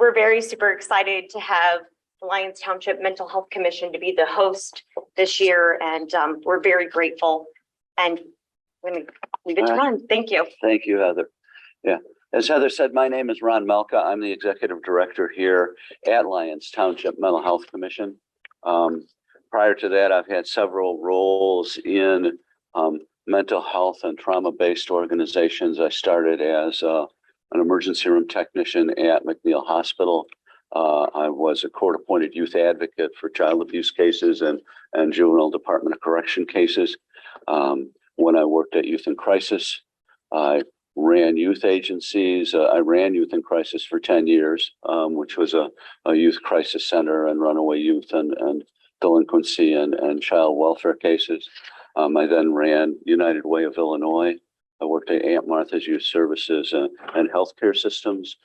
we're very super excited to have the Lyons Township Mental Health Commission to be the host this year, and we're very grateful. And I'm going to leave it to Ron. Thank you. Thank you, Heather. Yeah, as Heather said, my name is Ron Melka. I'm the executive director here at Lyons Township Mental Health Commission. Prior to that, I've had several roles in mental health and trauma-based organizations. I started as an emergency room technician at McNeil Hospital. I was a court-appointed youth advocate for child abuse cases and juvenile Department of Correction cases. When I worked at Youth in Crisis, I ran youth agencies. I ran Youth in Crisis for 10 years, which was a youth crisis center and runaway youth and delinquency and child welfare cases. I then ran United Way of Illinois. I worked at Aunt Martha's Youth Services and healthcare systems.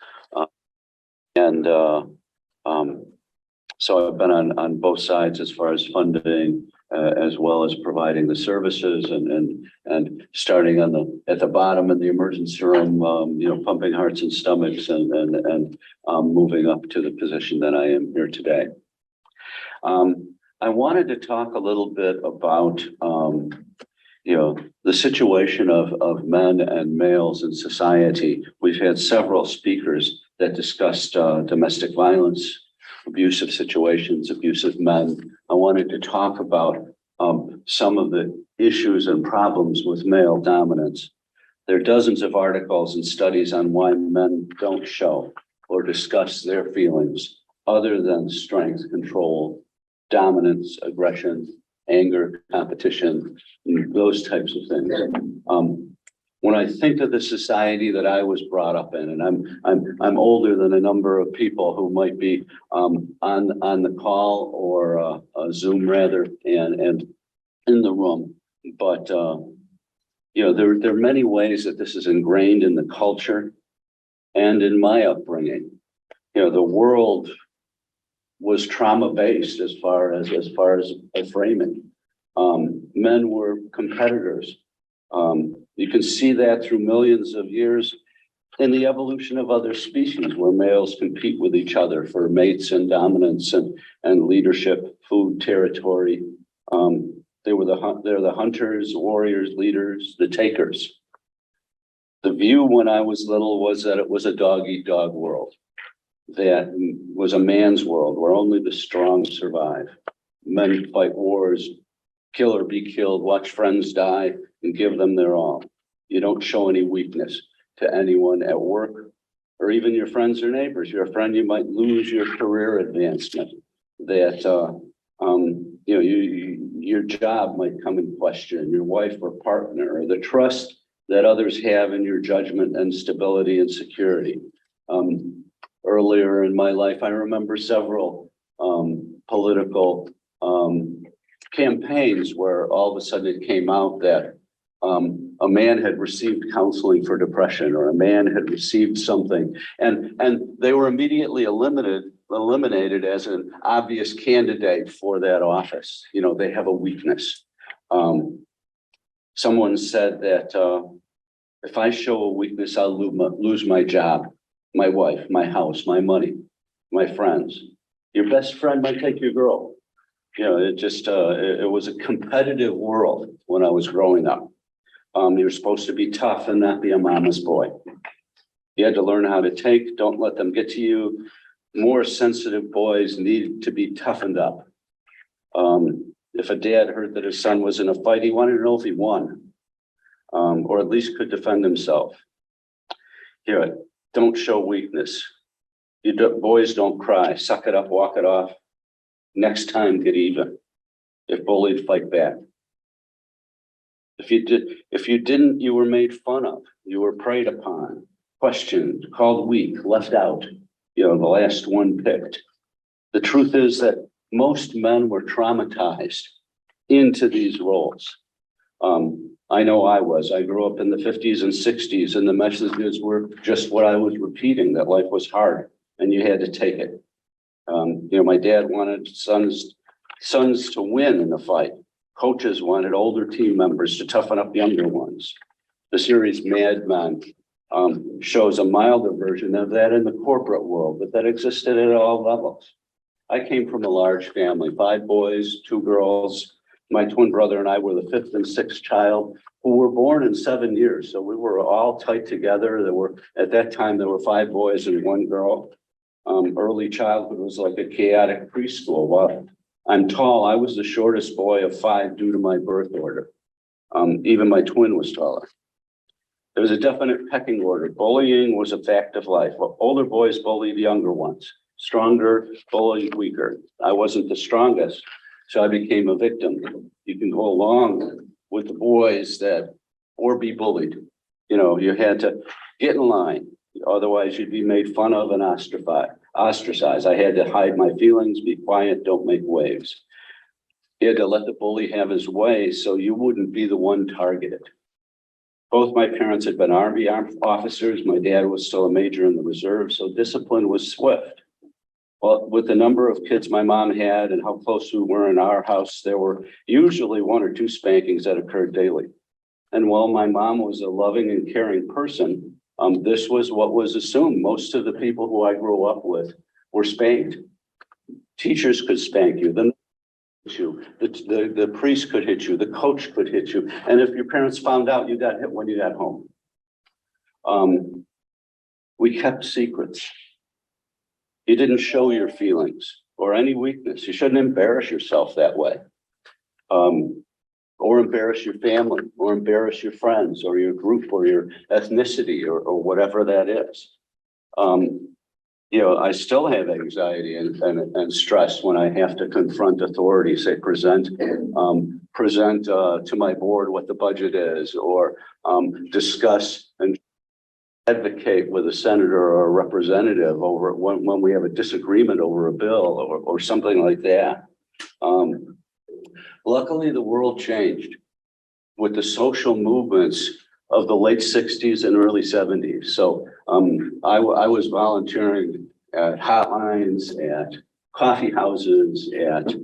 So I've been on both sides as far as funding, as well as providing the services and starting at the bottom in the emergency room, pumping hearts and stomachs and moving up to the position that I am here today. I wanted to talk a little bit about, the situation of men and males in society. We've had several speakers that discussed domestic violence, abusive situations, abusive men. I wanted to talk about some of the issues and problems with male dominance. There are dozens of articles and studies on why men don't show or discuss their feelings other than strength, control, dominance, aggression, anger, competition, those types of things. When I think of the society that I was brought up in, and I'm older than a number of people who might be on the call or Zoom rather, and in the room, but there are many ways that this is ingrained in the culture and in my upbringing. The world was trauma-based as far as framing. Men were competitors. You can see that through millions of years in the evolution of other species where males compete with each other for mates and dominance and leadership, food, territory. They're the hunters, warriors, leaders, the takers. The view when I was little was that it was a dog-eat-dog world. That was a man's world where only the strong survive. Men fight wars, kill or be killed, watch friends die, and give them their all. You don't show any weakness to anyone at work or even your friends or neighbors. You're a friend, you might lose your career advancement. That your job might come in question, your wife or partner, or the trust that others have in your judgment and stability and security. Earlier in my life, I remember several political campaigns where all of a sudden it came out that a man had received counseling for depression or a man had received something, and they were immediately eliminated as an obvious candidate for that office. They have a weakness. Someone said that if I show a weakness, I'll lose my job, my wife, my house, my money, my friends. Your best friend might take your girl. It was a competitive world when I was growing up. You were supposed to be tough and not be a mama's boy. You had to learn how to take, don't let them get to you. More sensitive boys need to be toughened up. If a dad heard that his son was in a fight, he wanted to know if he won, or at least could defend himself. Don't show weakness. Boys don't cry, suck it up, walk it off. Next time, get even. If bullied, fight back. If you didn't, you were made fun of. You were preyed upon, questioned, called weak, left out. The last one picked. The truth is that most men were traumatized into these roles. I know I was. I grew up in the 50s and 60s, and the messages were just what I was repeating, that life was hard and you had to take it. My dad wanted sons to win in the fight. Coaches wanted older team members to toughen up younger ones. The series Mad Men shows a milder version of that in the corporate world, but that existed at all levels. I came from a large family, 5 boys, 2 girls. My twin brother and I were the 5th and 6th child who were born in 7 years. So we were all tight together. At that time, there were 5 boys and 1 girl. Early childhood was like a chaotic preschool. While I'm tall, I was the shortest boy of 5 due to my birth order. Even my twin was taller. There was a definite pecking order. Bullying was a fact of life. Older boys bullied younger ones. Stronger bullied weaker. I wasn't the strongest, so I became a victim. You can go along with the boys or be bullied. You know, you had to get in line. Otherwise, you'd be made fun of and ostracized. I had to hide my feelings, be quiet, don't make waves. You had to let the bully have his way so you wouldn't be the one targeted. Both my parents had been Army officers. My dad was still a major in the reserve, so discipline was swift. Well, with the number of kids my mom had and how close we were in our house, there were usually 1 or 2 spankings that occurred daily. And while my mom was a loving and caring person, this was what was assumed. Most of the people who I grew up with were spanked. Teachers could spank you. The priest could hit you. The coach could hit you. And if your parents found out, you got hit when you got home. We kept secrets. You didn't show your feelings or any weakness. You shouldn't embarrass yourself that way. Or embarrass your family, or embarrass your friends, or your group, or your ethnicity, or whatever that is. You know, I still have anxiety and stress when I have to confront authority, say present to my board what the budget is, or discuss and advocate with a senator or a representative over when we have a disagreement over a bill or something like that. Luckily, the world changed with the social movements of the late 60s and early 70s. So I was volunteering at hotlines, at coffee houses, at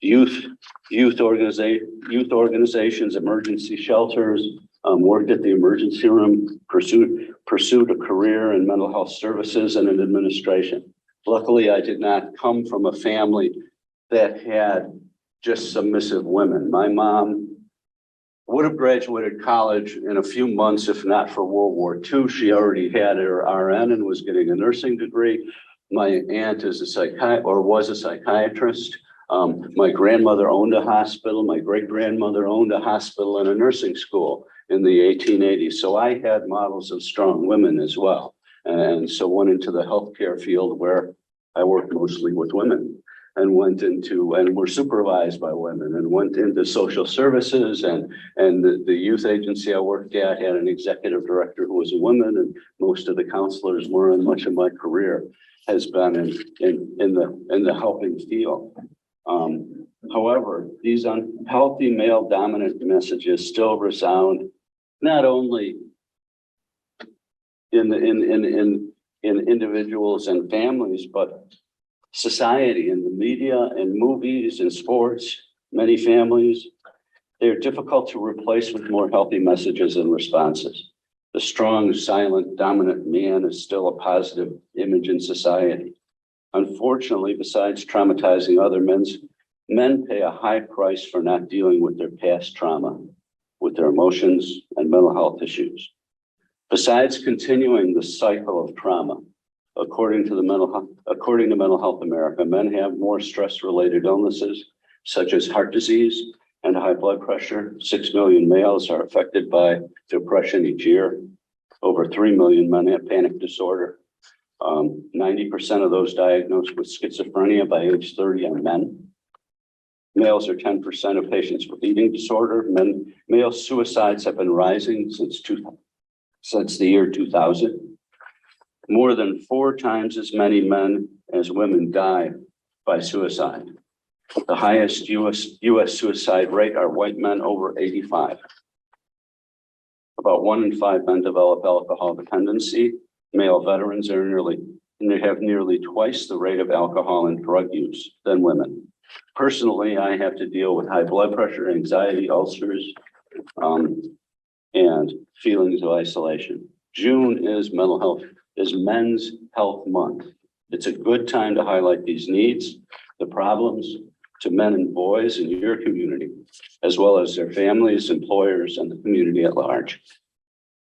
youth organizations, emergency shelters, worked at the emergency room, pursued a career in mental health services and in administration. Luckily, I did not come from a family that had just submissive women. My mom would have graduated college in a few months, if not for World War II. She already had her RN and was getting a nursing degree. My aunt is was a psychiatrist. My grandmother owned a hospital. My great-grandmother owned a hospital and a nursing school in the 1880s. So I had models of strong women as well. And so went into the healthcare field where I worked mostly with women. And were supervised by women, and went into social services, and the youth agency I worked at had an executive director who was a woman, and most of the counselors were, and much of my career has been in the helping field. However, these unhealthy male dominant messages still resound not only in individuals and families, but society, in the media and movies and sports, many families. They're difficult to replace with more healthy messages and responses. The strong, silent, dominant man is still a positive image in society. Unfortunately, besides traumatizing other men pay a high price for not dealing with their past trauma, with their emotions and mental health issues. Besides continuing the cycle of trauma, according to Mental Health America, men have more stress-related illnesses, such as heart disease and high blood pressure. 6 million males are affected by depression each year. Over 3 million men have panic disorder. 90% of those diagnosed with schizophrenia by age 30 are men. Males are 10% of patients with eating disorder. Male suicides have been rising since the year 2000. More than 4 times as many men as women die by suicide. The highest U.S. suicide rate are white men over 85. About 1 in 5 men develop alcohol dependency. Male veterans have nearly twice the rate of alcohol and drug use than women. Personally, I have to deal with high blood pressure, anxiety, ulcers, and feelings of isolation. June is Men's Health Month. It's a good time to highlight these needs, the problems to men and boys in your community, as well as their families, employers, and the community at large.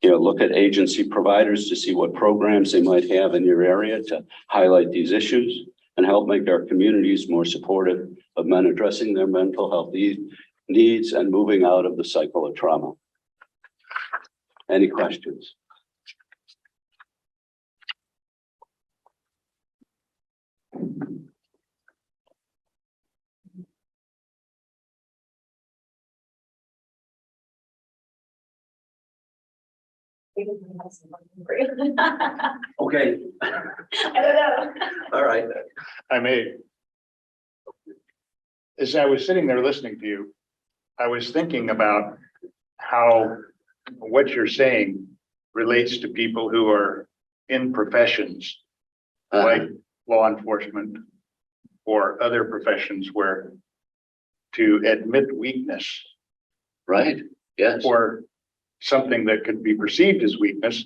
Look at agency providers to see what programs they might have in your area to highlight these issues and help make our communities more supportive of men addressing their mental health needs and moving out of the cycle of trauma. Any questions? Okay. I don't know. All right. I may. As I was sitting there listening to you, I was thinking about how what you're saying relates to people who are in professions like law enforcement or other professions where to admit weakness Right. Yes. or something that could be perceived as weakness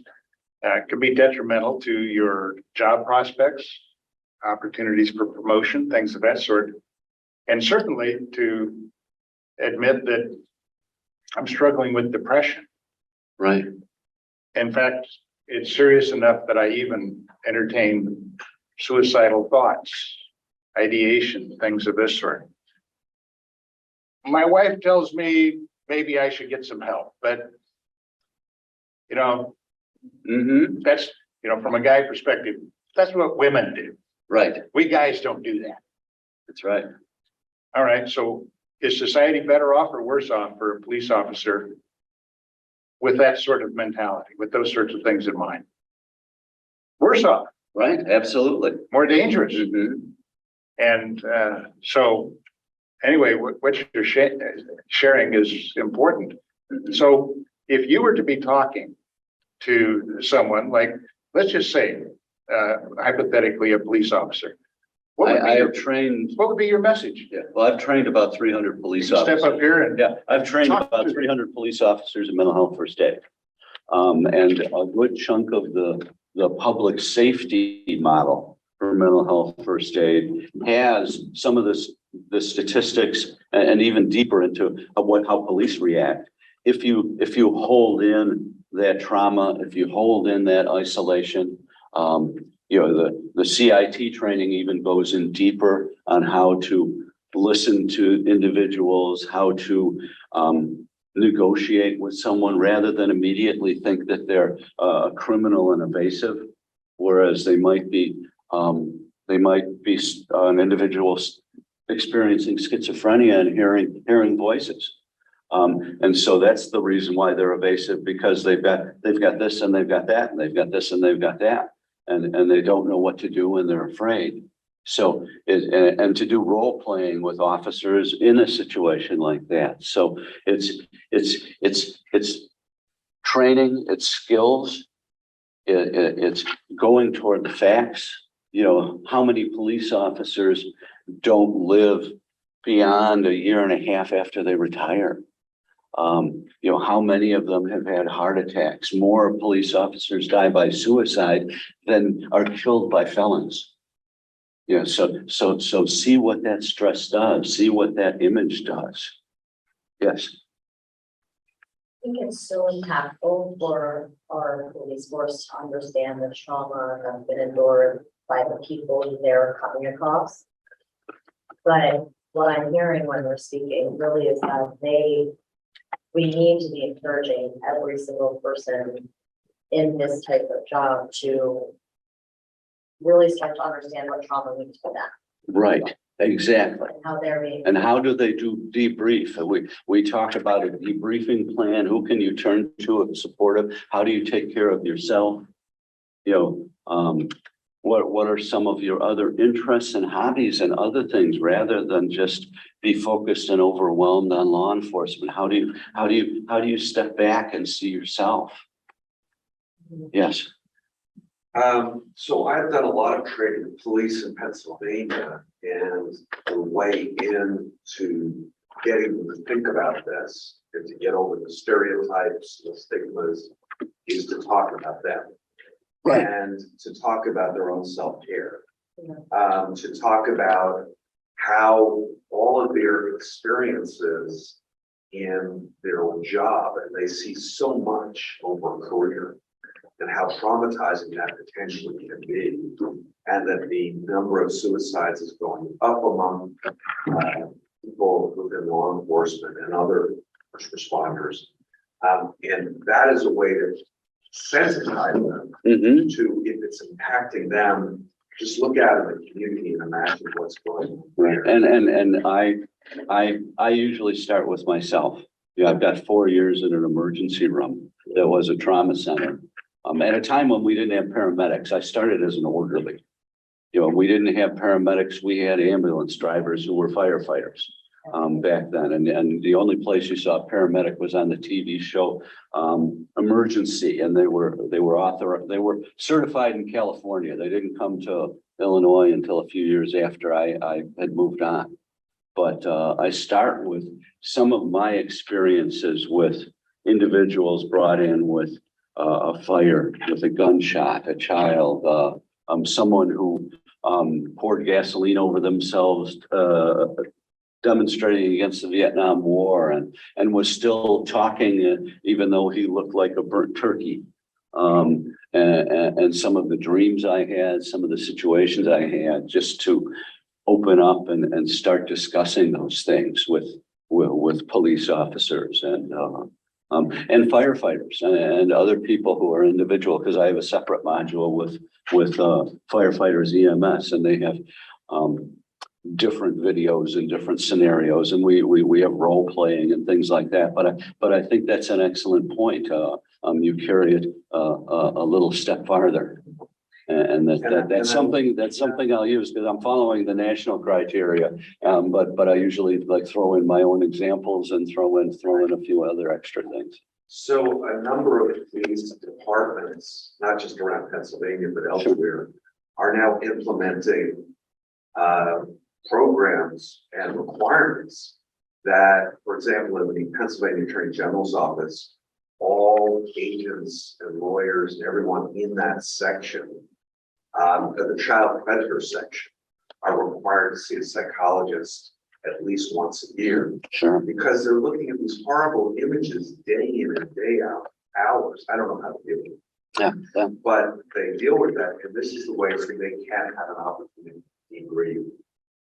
could be detrimental to your job prospects, opportunities for promotion, things of that sort. And certainly to admit that I'm struggling with depression. Right. In fact, it's serious enough that I even entertain suicidal thoughts, ideation, things of this sort. My wife tells me maybe I should get some help, but that's, from a guy perspective, that's what women do. Right. We guys don't do that. That's right. All right. So is society better off or worse off for a police officer with that sort of mentality, with those sorts of things in mind? Worse off. Right. Absolutely. More dangerous. Mhm. And so anyway, what you're sharing is important. So if you were to be talking to someone like, let's just say, hypothetically, a police officer, what I have trained. would be your message? Yeah. Well, I've trained about 300 police Step officers. up here and Yeah, I've trained Talk about to- 300 police officers in mental health first aid. And a good chunk of the public safety model for mental health first aid has some of the statistics and even deeper into how police react. If you hold in that trauma, if you hold in that isolation, the CIT training even goes in deeper on how to listen to individuals, how to negotiate with someone rather than immediately think that they're a criminal and evasive, whereas they might be an individual experiencing schizophrenia and hearing voices. And so that's the reason why they're evasive, because they've got this and they've got that, and they've got this and they've got that. And they don't know what to do and they're afraid. So, and to do role playing with officers in a situation like that. So it's training, it's skills, it's going toward the facts. How many police officers don't live beyond a year and a half after they retire? How many of them have had heart attacks? More police officers die by suicide than are killed by felons. So see what that stress does, see what that image does. Yes. I think it's so impactful for our police force to understand the trauma that's been endured by the people they're coming across. But what I'm hearing when we're speaking really is that we need to be encouraging every single person in this type of job to really start to understand what trauma means for them. Right, exactly. And how they're being. And how do they do debrief? We talk about a debriefing plan. Who can you turn to if supportive? How do you take care of yourself? What are some of your other interests and hobbies and other things, rather than just be focused and overwhelmed on law enforcement? How do you step back and see yourself? Yes. So I've done a lot of training with police in Pennsylvania, and the way into getting them to think about this and to get over the stereotypes, the stigmas, is to talk about them. Right. And to talk about their own self-care. To talk about how all of their experiences in their own job, and they see so much over a career, and how traumatizing that potentially can be, and that the number of suicides is going up among people within law enforcement and other first responders. And that is a way to sensitize them to, if it's impacting them, just look out in the community and imagine what's going on. Right. And I usually start with myself. Yeah, I've got 4 years in an emergency room that was a trauma center. At a time when we didn't have paramedics, I started as an orderly. We didn't have paramedics. We had ambulance drivers who were firefighters back then. And the only place you saw a paramedic was on the TV show Emergency, and they were certified in California. They didn't come to Illinois until a few years after I had moved on. But I start with some of my experiences with individuals brought in with a fire, with a gunshot, a child, someone who poured gasoline over themselves, demonstrating against the Vietnam War, and was still talking, even though he looked like a burnt turkey. And some of the dreams I had, some of the situations I had, just to open up and start discussing those things with police officers and firefighters and other people who are individual, because I have a separate module with firefighters EMS, and they have different videos and different scenarios, and we have role playing and things like that. But I think that's an excellent point. You carry it a little step farther. And that's something I'll use, because I'm following the national criteria. But I usually like throw in my own examples and throw in a few other extra things. So a number of police departments, not just around Pennsylvania, but elsewhere, are now implementing programs and requirements that, for example, in the Pennsylvania Attorney General's office, all agents and lawyers and everyone in that section, the child predator section, are required to see a psychologist at least once a year. Sure. Because they're looking at these horrible images day in and day out, hours. I don't know how to deal with it. Yeah. But they deal with that, and this is the way so they can have an opportunity to debrief.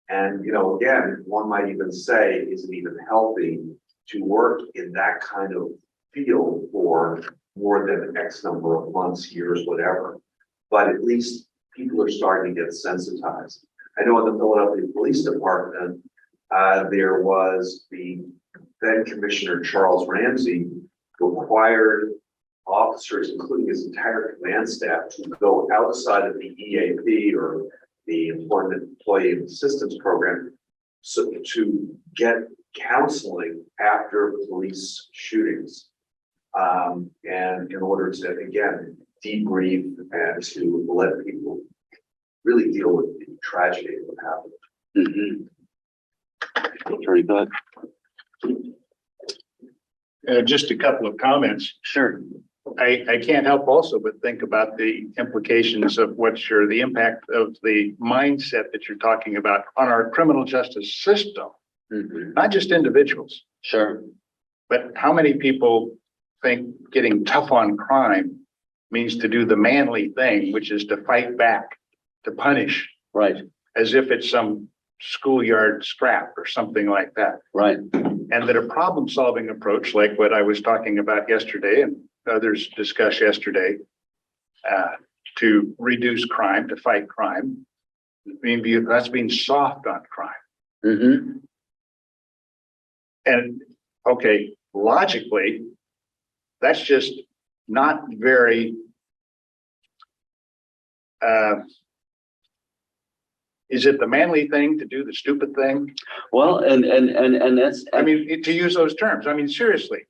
And, again, one might even say, is it even healthy to work in that kind of field for more than X number of months, years, whatever? But at least people are starting to get sensitized. I know in the Philadelphia Police Department, there was the then Commissioner Charles Ramsey required officers, including his entire command staff, to go outside of the EAP, or the Employee Assistance Program, so to get counseling after police shootings. And in order to, again, debrief and to let people really deal with the tragedy that happened. Very good. Just a couple of comments. Sure. I can't help also but think about the implications of the impact of the mindset that you're talking about on our criminal justice system, not just individuals. Sure. But how many people think getting tough on crime means to do the manly thing, which is to fight back, to punish, Right. as if it's some schoolyard scrap or something like that. Right. And that a problem-solving approach, like what I was talking about yesterday and others discussed yesterday, to reduce crime, to fight crime, that's being soft on crime. And okay, logically, that's just not very is it the manly thing to do the stupid thing? Well, and that's, I mean, to use those terms, I mean, seriously.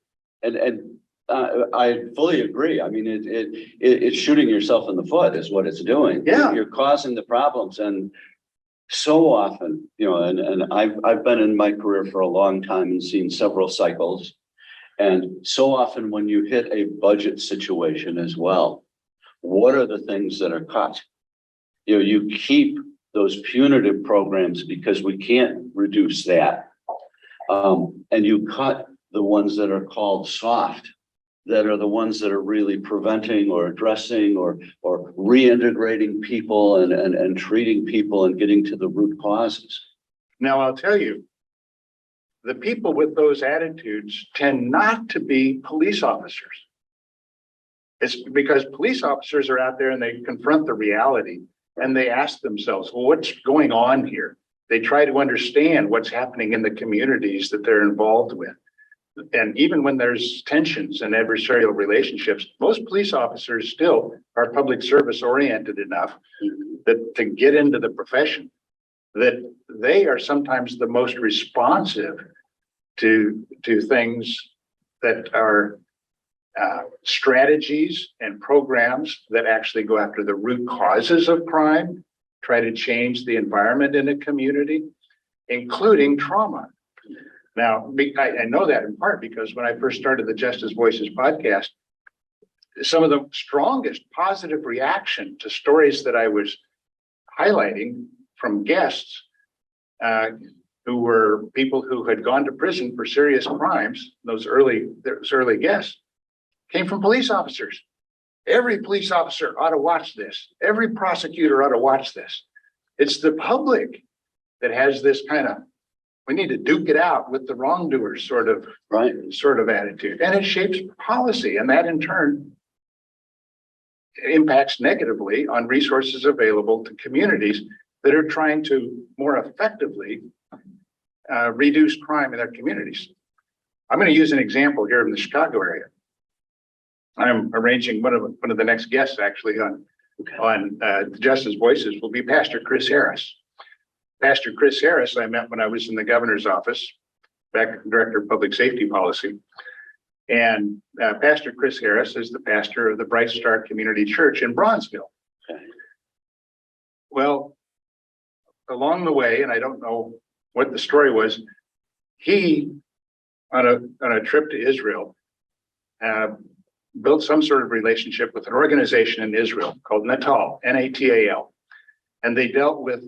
and I fully agree. I mean, it's shooting yourself in the foot is what it's doing. Yeah. You're causing the problems, and so often, and I've been in my career for a long time and seen several cycles. And so often when you hit a budget situation as well, what are the things that are cut? You know, you keep those punitive programs because we can't reduce that. And you cut the ones that are called soft, that are the ones that are really preventing or addressing or reintegrating people and treating people and getting to the root causes. Now, I'll tell you, the people with those attitudes tend not to be police officers. It's because police officers are out there and they confront the reality and they ask themselves, well, what's going on here? They try to understand what's happening in the communities that they're involved with. And even when there's tensions and adversarial relationships, most police officers still are public service oriented enough that to get into the profession, that they are sometimes the most responsive to things that are strategies and programs that actually go after the root causes of crime, try to change the environment in a community, including trauma. Now, I know that in part because when I first started the Justice Voices podcast, some of the strongest positive reaction to stories that I was highlighting from guests who were people who had gone to prison for serious crimes, those early guests, came from police officers. Every police officer ought to watch this. Every prosecutor ought to watch this. It's the public that has this kind of, we need to duke it out with the wrongdoers sort of attitude. And it shapes policy. And that in turn impacts negatively on resources available to communities that are trying to more effectively reduce crime in their communities. I'm going to use an example here in the Chicago area. I'm arranging one of the next guests actually on Justice Voices will be Pastor Chris Harris. Pastor Chris Harris, I met when I was in the governor's office, back director of public safety policy. And Pastor Chris Harris is the pastor of the Bright Star Community Church in Bronzeville. Okay. Well, along the way, and I don't know what the story was, he, on a trip to Israel, built some sort of relationship with an organization in Israel called Natal, Natal. And they dealt with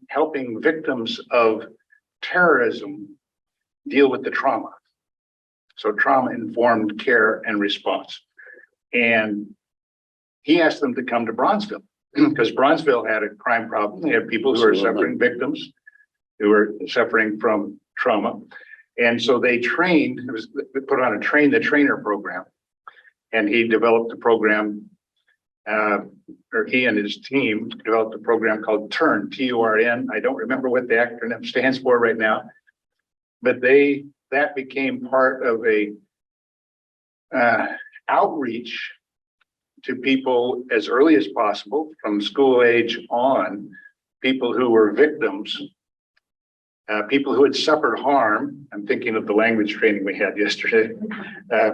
helping victims of terrorism deal with the trauma. So trauma-informed care and response. And he asked them to come to Bronzeville because Bronzeville had a crime problem. They had people who were suffering, victims who were suffering from trauma. And so they put on a train the trainer program. And he developed a program, or he and his team developed a program called TURN, T-U-R-N. I don't remember what the acronym stands for right now, but that became part of a outreach to people as early as possible, from school age on, people who were victims, people who had suffered harm. I'm thinking of the language training we had yesterday.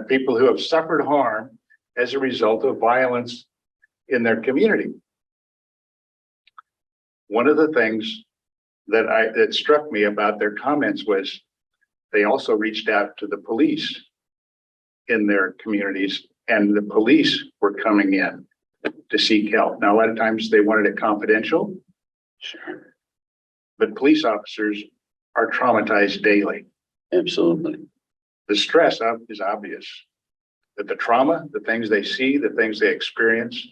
People who have suffered harm as a result of violence in their community. One of the things that struck me about their comments was they also reached out to the police in their communities, and the police were coming in to seek help. Now, a lot of times they wanted it confidential. Sure. But police officers are traumatized daily. Absolutely. The stress is obvious. That the trauma, the things they see, the things they experience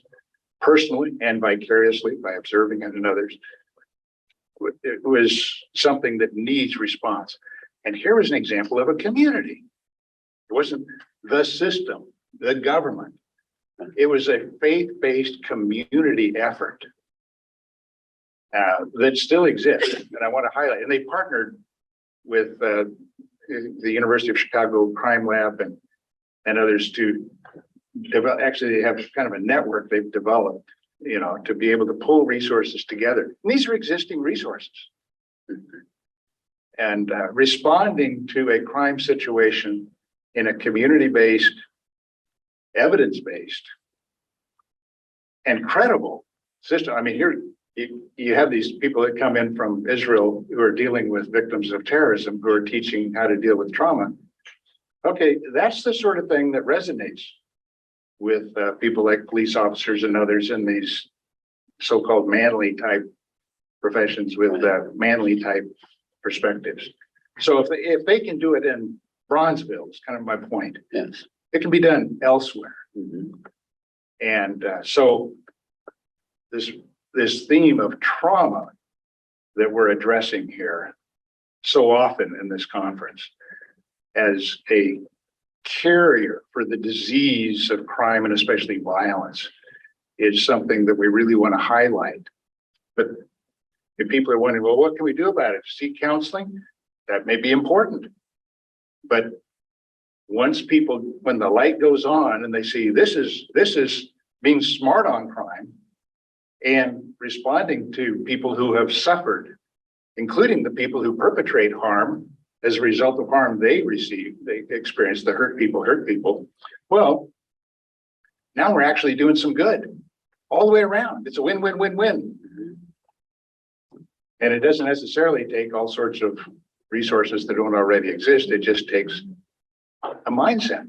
personally and vicariously by observing it in others, it was something that needs response. And here was an example of a community. It wasn't the system, the government. It was a faith-based community effort that still exists. And I want to highlight, and they partnered with the University of Chicago Crime Lab and others to develop. Actually, they have kind of a network they've developed, to be able to pull resources together. And these are existing resources. And responding to a crime situation in a community-based, evidence-based, and credible system. I mean, here you have these people that come in from Israel who are dealing with victims of terrorism, who are teaching how to deal with trauma. Okay, that's the sort of thing that resonates with people like police officers and others in these so-called manly type professions with manly type perspectives. So if they can do it in Bronzeville, is kind of my point. Yes. It can be done elsewhere. Mhm. And so this theme of trauma that we're addressing here so often in this conference as a carrier for the disease of crime and especially violence is something that we really want to highlight. But if people are wondering, well, what can we do about it? Seek counseling? That may be important. But once people, when the light goes on and they see this is being smart on crime and responding to people who have suffered, including the people who perpetrate harm as a result of harm they receive, they experience, the hurt people. Well, now we're actually doing some good all the way around. It's a win-win-win-win. And it doesn't necessarily take all sorts of resources that don't already exist. It just takes a mindset.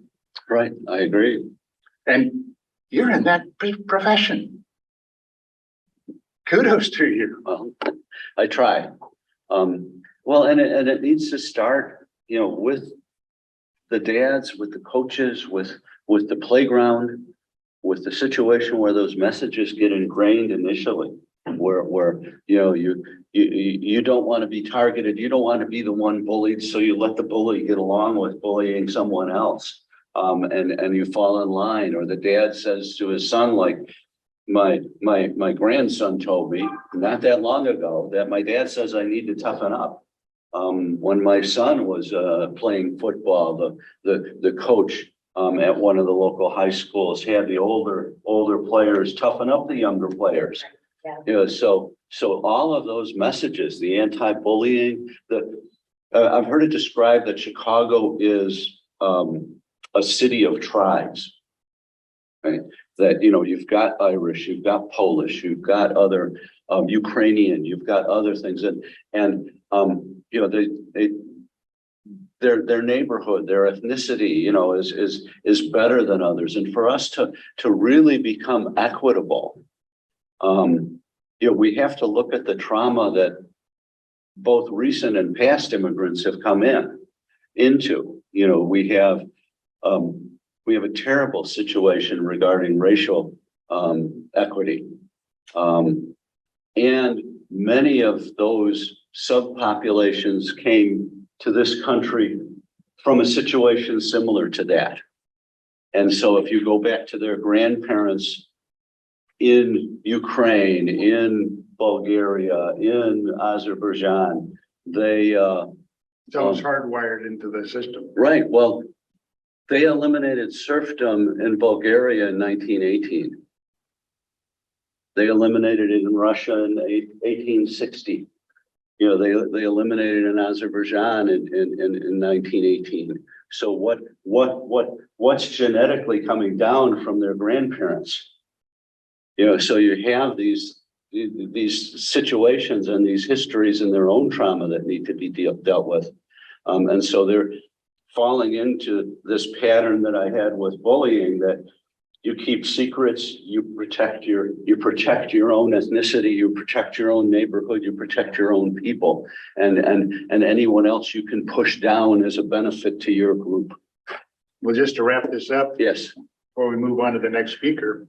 Right, I agree. And you're in that profession. Kudos to you. Well, I try. Well, and it needs to start, with the dads, with the coaches, with the playground, with the situation where those messages get ingrained initially, where you don't want to be targeted, you don't want to be the one bullied, so you let the bully get along with bullying someone else, and you fall in line. Or the dad says to his son, like my grandson told me not that long ago, that my dad says I need to toughen up. When my son was playing football, the coach at one of the local high schools had the older players toughen up the younger players. Yeah. So all of those messages, the anti-bullying, I've heard it described that Chicago is a city of tribes, right? That, you've got Irish, you've got Polish, you've got other Ukrainian, you've got other things, and their neighborhood, their ethnicity, is better than others. And for us to really become equitable, we have to look at the trauma that both recent and past immigrants have come into. We have a terrible situation regarding racial equity. And many of those subpopulations came to this country from a situation similar to that. And so if you go back to their grandparents in Ukraine, in Bulgaria, in Azerbaijan, It's almost hardwired into the system. right, well, they eliminated serfdom in Bulgaria in 1918. They eliminated it in Russia in 1860. They eliminated it in Azerbaijan in 1918. So what's genetically coming down from their grandparents? So you have these situations and these histories and their own trauma that need to be dealt with. And so they're falling into this pattern that I had with bullying, that you keep secrets, you protect your own ethnicity, you protect your own neighborhood, you protect your own people, and anyone else you can push down as a benefit to your group. Well, just to wrap this up, Yes. before we move on to the next speaker,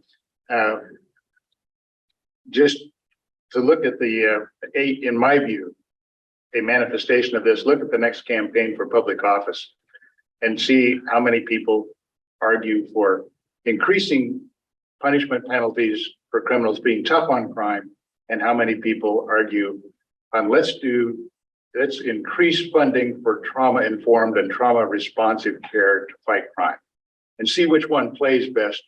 just to look at in my view, a manifestation of this, look at the next campaign for public office and see how many people argue for increasing punishment penalties for criminals, being tough on crime, and how many people argue on let's increase funding for trauma-informed and trauma-responsive care to fight crime, and see which one plays best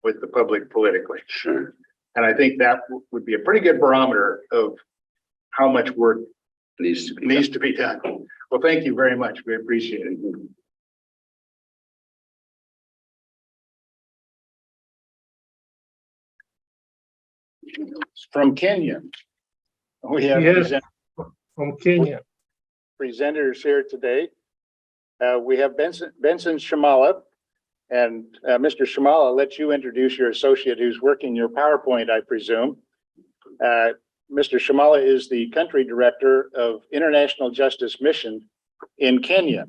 with the public politically. Sure. And I think that would be a pretty good barometer of how much work Needs to be done. Well, thank you very much. We appreciate it. From Kenya, we have Yes. From Kenya. presenters here today. We have Benson Shamala. And Mr. Shamala, I'll let you introduce your associate who's working your PowerPoint, I presume. Mr. Shamala is the country director of International Justice Mission in Kenya.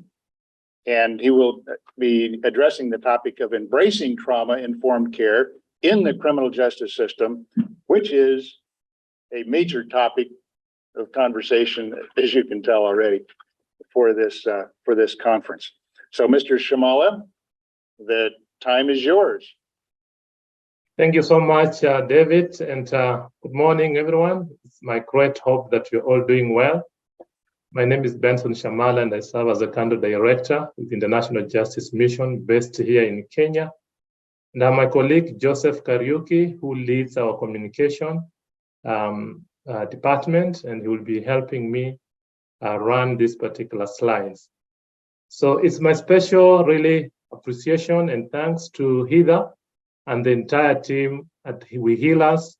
And he will be addressing the topic of embracing trauma-informed care in the criminal justice system, which is a major topic of conversation, as you can tell already, for this conference. So, Mr. Shamala, the time is yours. Thank you so much, David, and good morning, everyone. It's my great hope that you're all doing well. My name is Benson Shamala, and I serve as a country director with International Justice Mission based here in Kenya. And my colleague, Joseph Kariuki, who leads our communication department, and he will be helping me run these particular slides. So it's my special, really, appreciation and thanks to Heather and the entire team at We Heal Us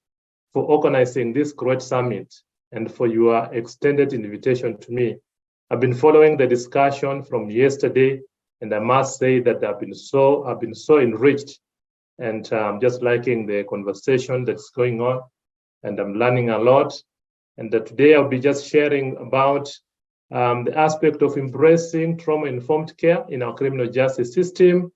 for organizing this great summit and for your extended invitation to me. I've been following the discussion from yesterday, and I must say that I've been so enriched, and just liking the conversation that's going on, and I'm learning a lot. And today I'll be just sharing about the aspect of embracing trauma-informed care in our criminal justice system,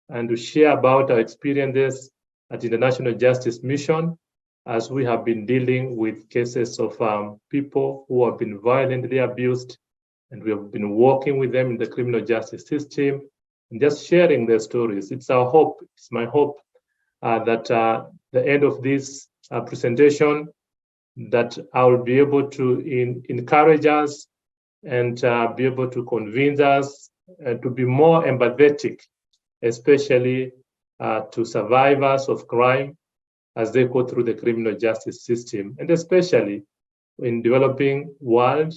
and to share about our experiences at International Justice Mission as we have been dealing with cases of people who have been violently abused, and we have been working with them in the criminal justice system and just sharing their stories. It's our hope, it's my hope that the end of this presentation, that I will be able to encourage us and be able to convince us to be more empathetic, especially to survivors of crime as they go through the criminal justice system, and especially in developing world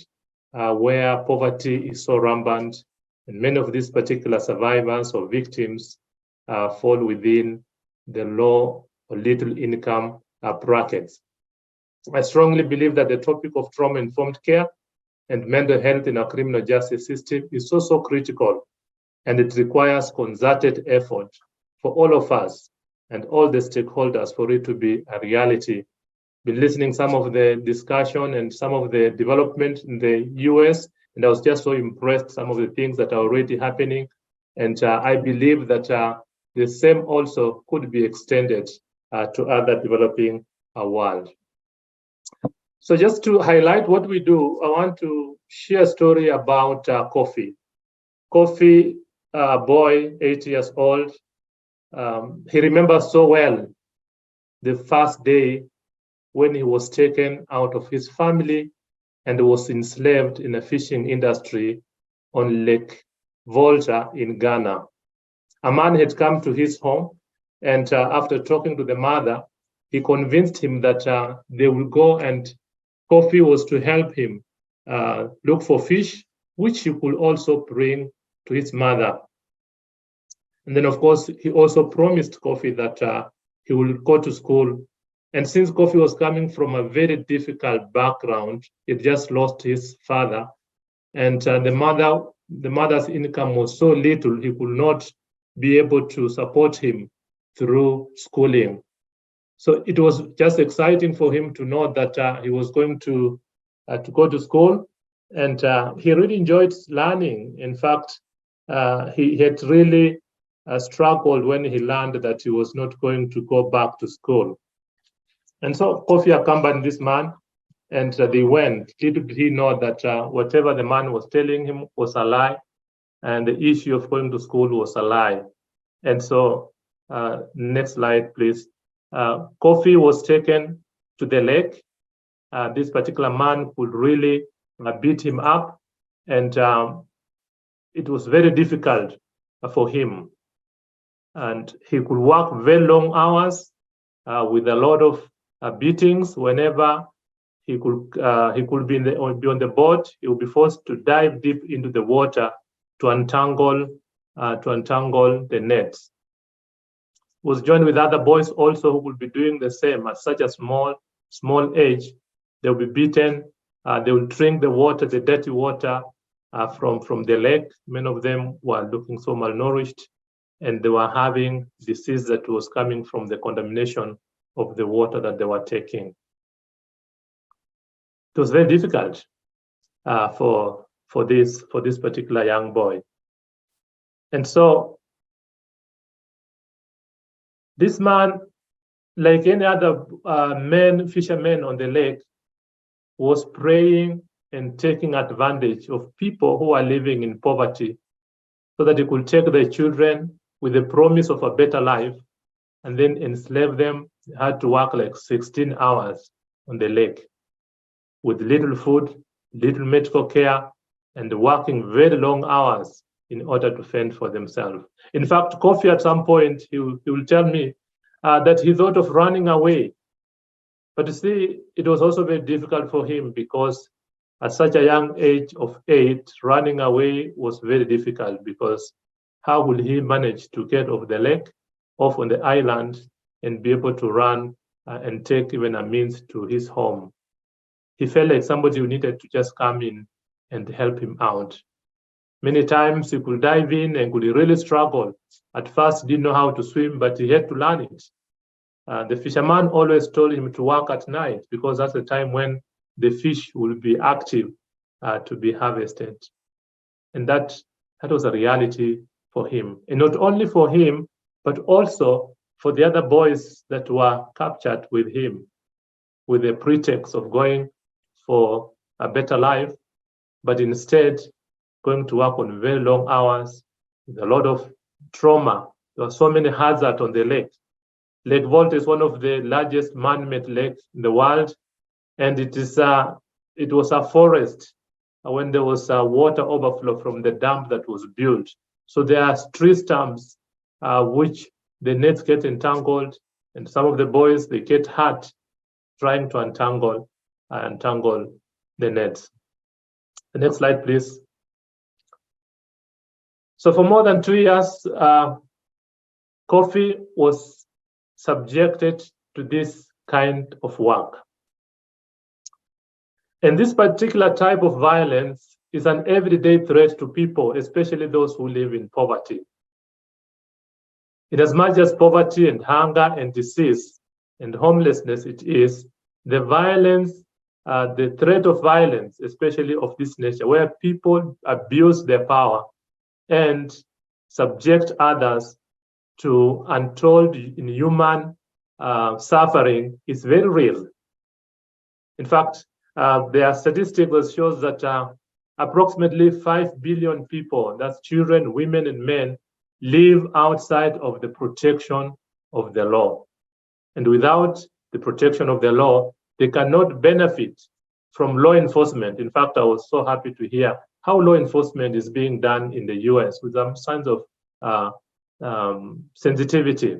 where poverty is so rampant, and many of these particular survivors or victims fall within the low or little income brackets. I strongly believe that the topic of trauma-informed care and mental health in our criminal justice system is so critical, and it requires concerted effort for all of us and all the stakeholders for it to be a reality. Been listening some of the discussion and some of the development in the US, and I was just so impressed some of the things that are already happening, and I believe that the same also could be extended to other developing world. So just to highlight what we do, I want to share a story about Kofi. Kofi, boy, 8 years old, he remembers so well the first day when he was taken out of his family and was enslaved in a fishing industry on Lake Volta in Ghana. A man had come to his home, and after talking to the mother, he convinced him that they will go, and Kofi was to help him look for fish, which he could also bring to his mother. And then, of course, he also promised Kofi that he will go to school. And since Kofi was coming from a very difficult background, he just lost his father, and the mother's income was so little, he could not be able to support him through schooling. So it was just exciting for him to know that he was going to go to school, and he really enjoyed learning. In fact, he had really struggled when he learned that he was not going to go back to school. And so Kofi accompanied this man, and they went. Little did he know that whatever the man was telling him was a lie, and the issue of going to school was a lie. And so, next slide, please. Kofi was taken to the lake. This particular man could really beat him up, and it was very difficult for him. And he could work very long hours with a lot of beatings. Whenever he could be on the boat, he would be forced to dive deep into the water to untangle the nets. Was joined with other boys also who would be doing the same at such a small age. They will be beaten. They will drink the water, the dirty water, from the lake. Many of them were looking so malnourished, and they were having disease that was coming from the contamination of the water that they were taking. It was very difficult for this particular young boy. And so this man, like any other fishermen on the lake, was praying and taking advantage of people who are living in poverty so that he could take their children with the promise of a better life and then enslave them. He had to work like 16 hours on the lake with little food, little medical care, and working very long hours in order to fend for themselves. In fact, Kofi at some point, he will tell me that he thought of running away. But you see, it was also very difficult for him because at such a young age of 8, running away was very difficult because how will he manage to get off the lake, off on the island, and be able to run and take even a means to his home? He felt like somebody who needed to just come in and help him out. Many times he could dive in and could really struggle. At first, he didn't know how to swim, but he had to learn it. The fisherman always told him to work at night because that's the time when the fish will be active to be harvested. And that was a reality for him. And not only for him, but also for the other boys that were captured with him with the pretext of going for a better life, but instead going to work on very long hours with a lot of trauma. There were so many hazards on the lake. Lake Volta is one of the largest man-made lakes in the world, and it was a forest when there was a water overflow from the dam that was built. So there are tree stumps which the nets get entangled, and some of the boys, they get hurt trying to untangle the nets. The next slide, please. So for more than 2 years, Kofi was subjected to this kind of work. And this particular type of violence is an everyday threat to people, especially those who live in poverty. In as much as poverty and hunger and disease and homelessness it is, the violence, the threat of violence, especially of this nature, where people abuse their power and subject others to untold inhuman suffering, is very real. In fact, there are statistics that shows that approximately 5 billion people, that's children, women, and men, live outside of the protection of the law. And without the protection of the law, they cannot benefit from law enforcement. In fact, I was so happy to hear how law enforcement is being done in the US with some signs of sensitivity.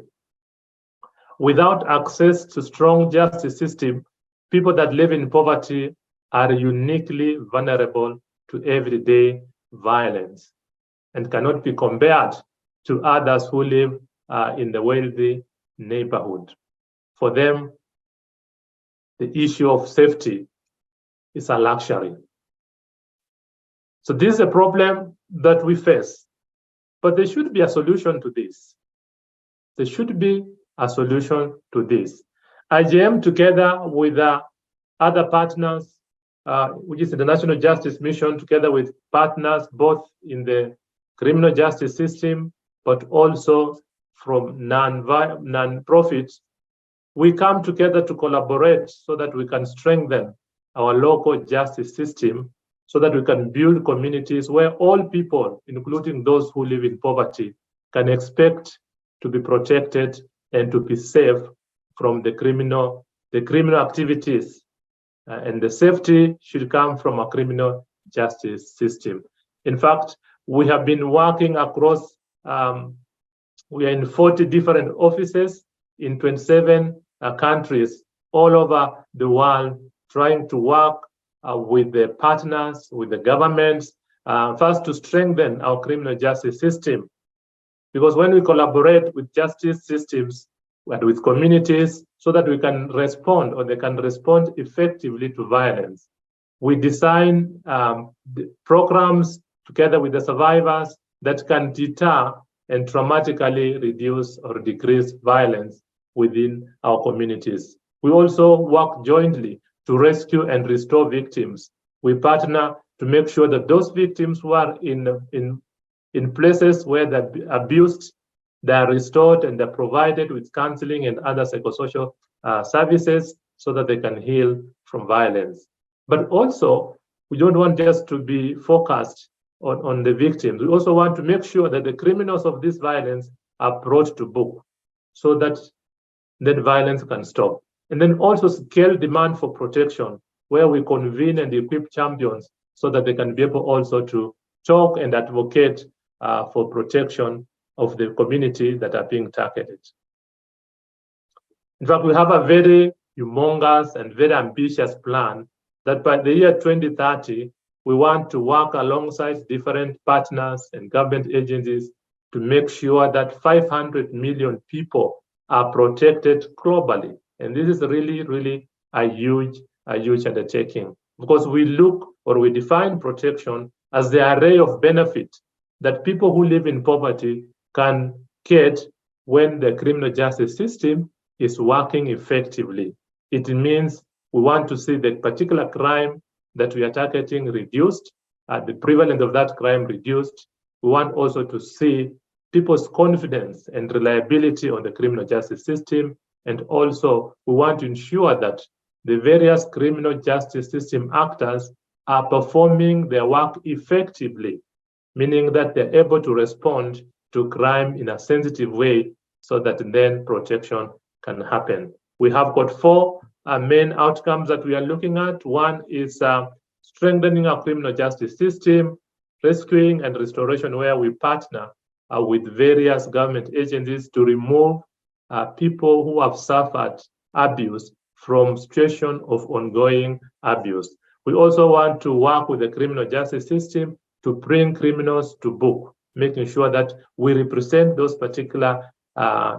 Without access to strong justice system, people that live in poverty are uniquely vulnerable to everyday violence and cannot be compared to others who live in the wealthy neighborhood. For them, the issue of safety is a luxury. So this is a problem that we face, but there should be a solution to this. There should be a solution to this. IJM, together with other partners, which is the National Justice Mission, together with partners both in the criminal justice system, but also from non-profits, we come together to collaborate so that we can strengthen our local justice system, so that we can build communities where all people, including those who live in poverty, can expect to be protected and to be safe from the criminal activities. And the safety should come from a criminal justice system. In fact, we have been working across, we are in 40 different offices in 27 countries all over the world, trying to work with the partners, with the governments, first to strengthen our criminal justice system. Because when we collaborate with justice systems and with communities, so that we can respond, or they can respond effectively to violence, we design programs together with the survivors that can deter and dramatically reduce or decrease violence within our communities. We also work jointly to rescue and restore victims. We partner to make sure that those victims who are in places where they're abused, they are restored and they're provided with counseling and other psychosocial services so that they can heal from violence. But also, we don't want just to be focused on the victims. We also want to make sure that the criminals of this violence are brought to book so that then violence can stop. And then also scale demand for protection, where we convene and equip champions so that they can be able also to talk and advocate for protection of the community that are being targeted. In fact, we have a very humongous and very ambitious plan that by the year 2030, we want to work alongside different partners and government agencies to make sure that 500 million people are protected globally. And this is really, really a huge undertaking, because we look or we define protection as the array of benefit that people who live in poverty can get when the criminal justice system is working effectively. It means we want to see the particular crime that we are targeting reduced, the prevalence of that crime reduced. We want also to see people's confidence and reliability on the criminal justice system. And also, we want to ensure that the various criminal justice system actors are performing their work effectively, meaning that they're able to respond to crime in a sensitive way so that then protection can happen. We have got 4 main outcomes that we are looking at. One is strengthening our criminal justice system, rescuing and restoration, where we partner with various government agencies to remove people who have suffered abuse from situation of ongoing abuse. We also want to work with the criminal justice system to bring criminals to book, making sure that we represent those particular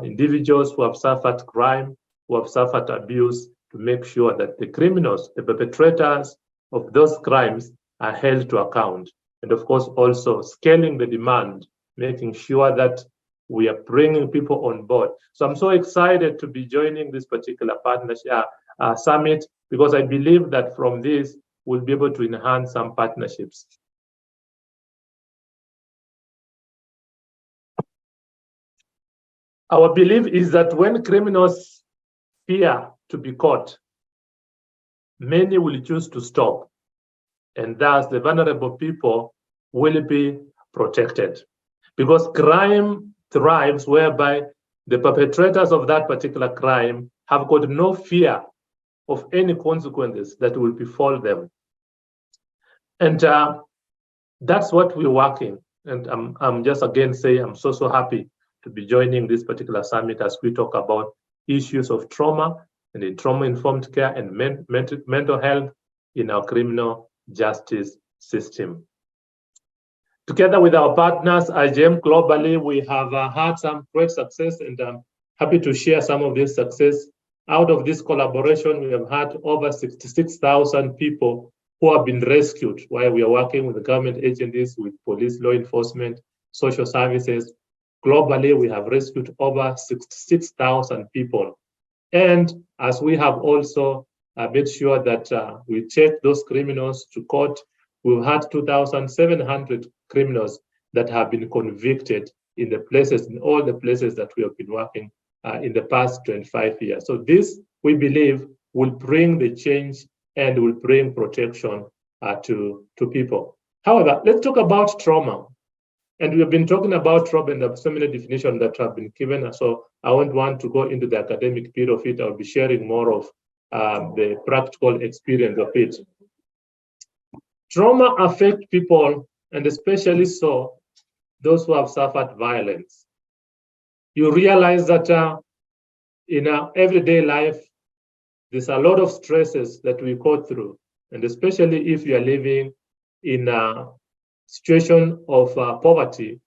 individuals who have suffered crime, who have suffered abuse, to make sure that the criminals, the perpetrators of those crimes, are held to account. And of course, also scaling the demand, making sure that we are bringing people on board. So I'm so excited to be joining this particular partnership summit, because I believe that from this, we'll be able to enhance some partnerships. Our belief is that when criminals fear to be caught, many will choose to stop, and thus the vulnerable people will be protected. Because crime thrives whereby the perpetrators of that particular crime have got no fear of any consequences that will befall them. And that's what we're working. And I'm just again saying, I'm so happy to be joining this particular summit as we talk about issues of trauma and the trauma-informed care and mental health in our criminal justice system. Together with our partners, IGM globally, we have had some great success, and I'm happy to share some of this success. Out of this collaboration, we have had over 66,000 people who have been rescued while we are working with the government agencies, with police, law enforcement, social services. Globally, we have rescued over 66,000 people. And as we have also made sure that we take those criminals to court, we've had 2,700 criminals that have been convicted in all the places that we have been working in the past 25 years. So this, we believe, will bring the change and will bring protection to people. However, let's talk about trauma. And we have been talking about trauma, and there are so many definitions that have been given. So I won't want to go into the academic bit of it. I'll be sharing more of the practical experience of it. Trauma affects people, and especially so those who have suffered violence. You realize that in our everyday life, there's a lot of stresses that we go through, and especially if you are living in a situation of poverty,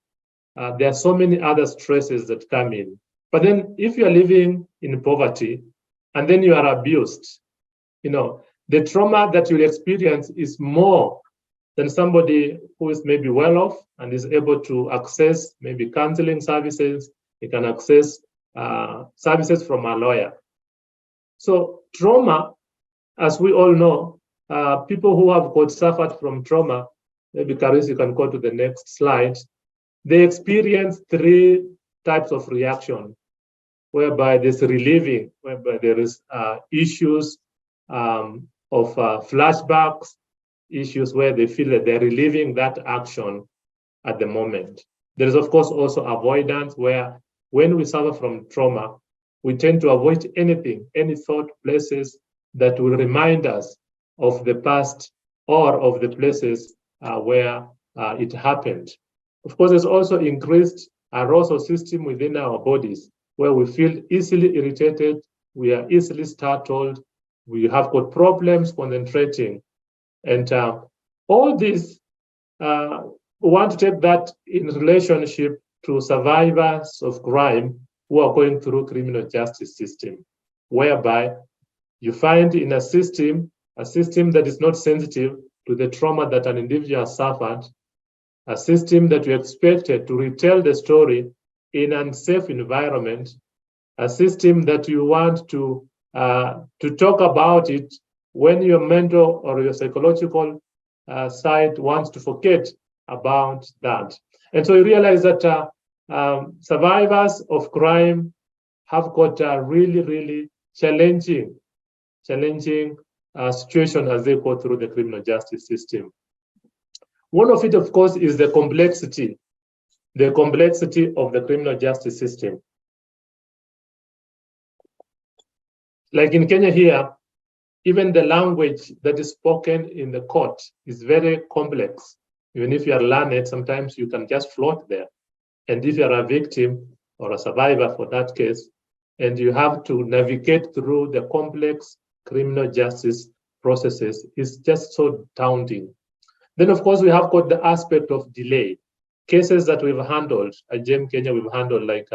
there are so many other stresses that come in. But then if you are living in poverty and then you are abused, the trauma that you'll experience is more than somebody who is maybe well off and is able to access maybe counseling services. He can access services from a lawyer. So trauma, as we all know, people who have suffered from trauma, maybe Caris, you can go to the next slide, they experience 3 types of reaction, whereby there's relieving, whereby there is issues of flashbacks, issues where they feel that they're relieving that action at the moment. There is, of course, also avoidance, where when we suffer from trauma, we tend to avoid anything, any thought, places that will remind us of the past or of the places where it happened. Of course, there's also increased arousal system within our bodies, where we feel easily irritated, we are easily startled, we have got problems concentrating. And all this, we want to take that in relationship to survivors of crime who are going through criminal justice system, whereby you find in a system that is not sensitive to the trauma that an individual suffered, a system that you expected to retell the story in an unsafe environment, a system that you want to talk about it when your mental or your psychological side wants to forget about that. And so you realize that survivors of crime have got a really, really challenging situation as they go through the criminal justice system. One of it, of course, is the complexity of the criminal justice system. Like in Kenya here, even the language that is spoken in the court is very complex. Even if you are learned, sometimes you can just float there. And if you are a victim or a survivor for that case, and you have to navigate through the complex criminal justice processes, it's just so daunting. Then, of course, we have got the aspect of delay. Cases that we've handled, at GEM Kenya, we've handled like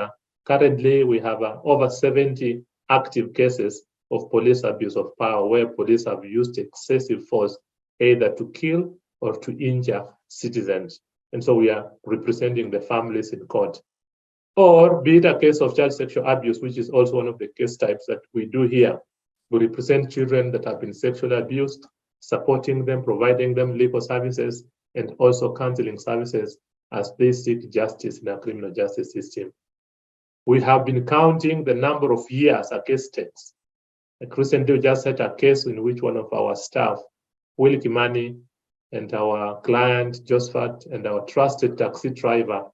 currently we have over 70 active cases of police abuse of power, where police have used excessive force either to kill or to injure citizens. And so we are representing the families in court. Or be it a case of child sexual abuse, which is also one of the case types that we do here. We represent children that have been sexually abused, supporting them, providing them legal services, and also counseling services as they seek justice in our criminal justice system. We have been counting the number of years a case takes. Recently, we just had a case in which one of our staff, Will Kimani, and our client, Josephat, and our trusted taxi driver,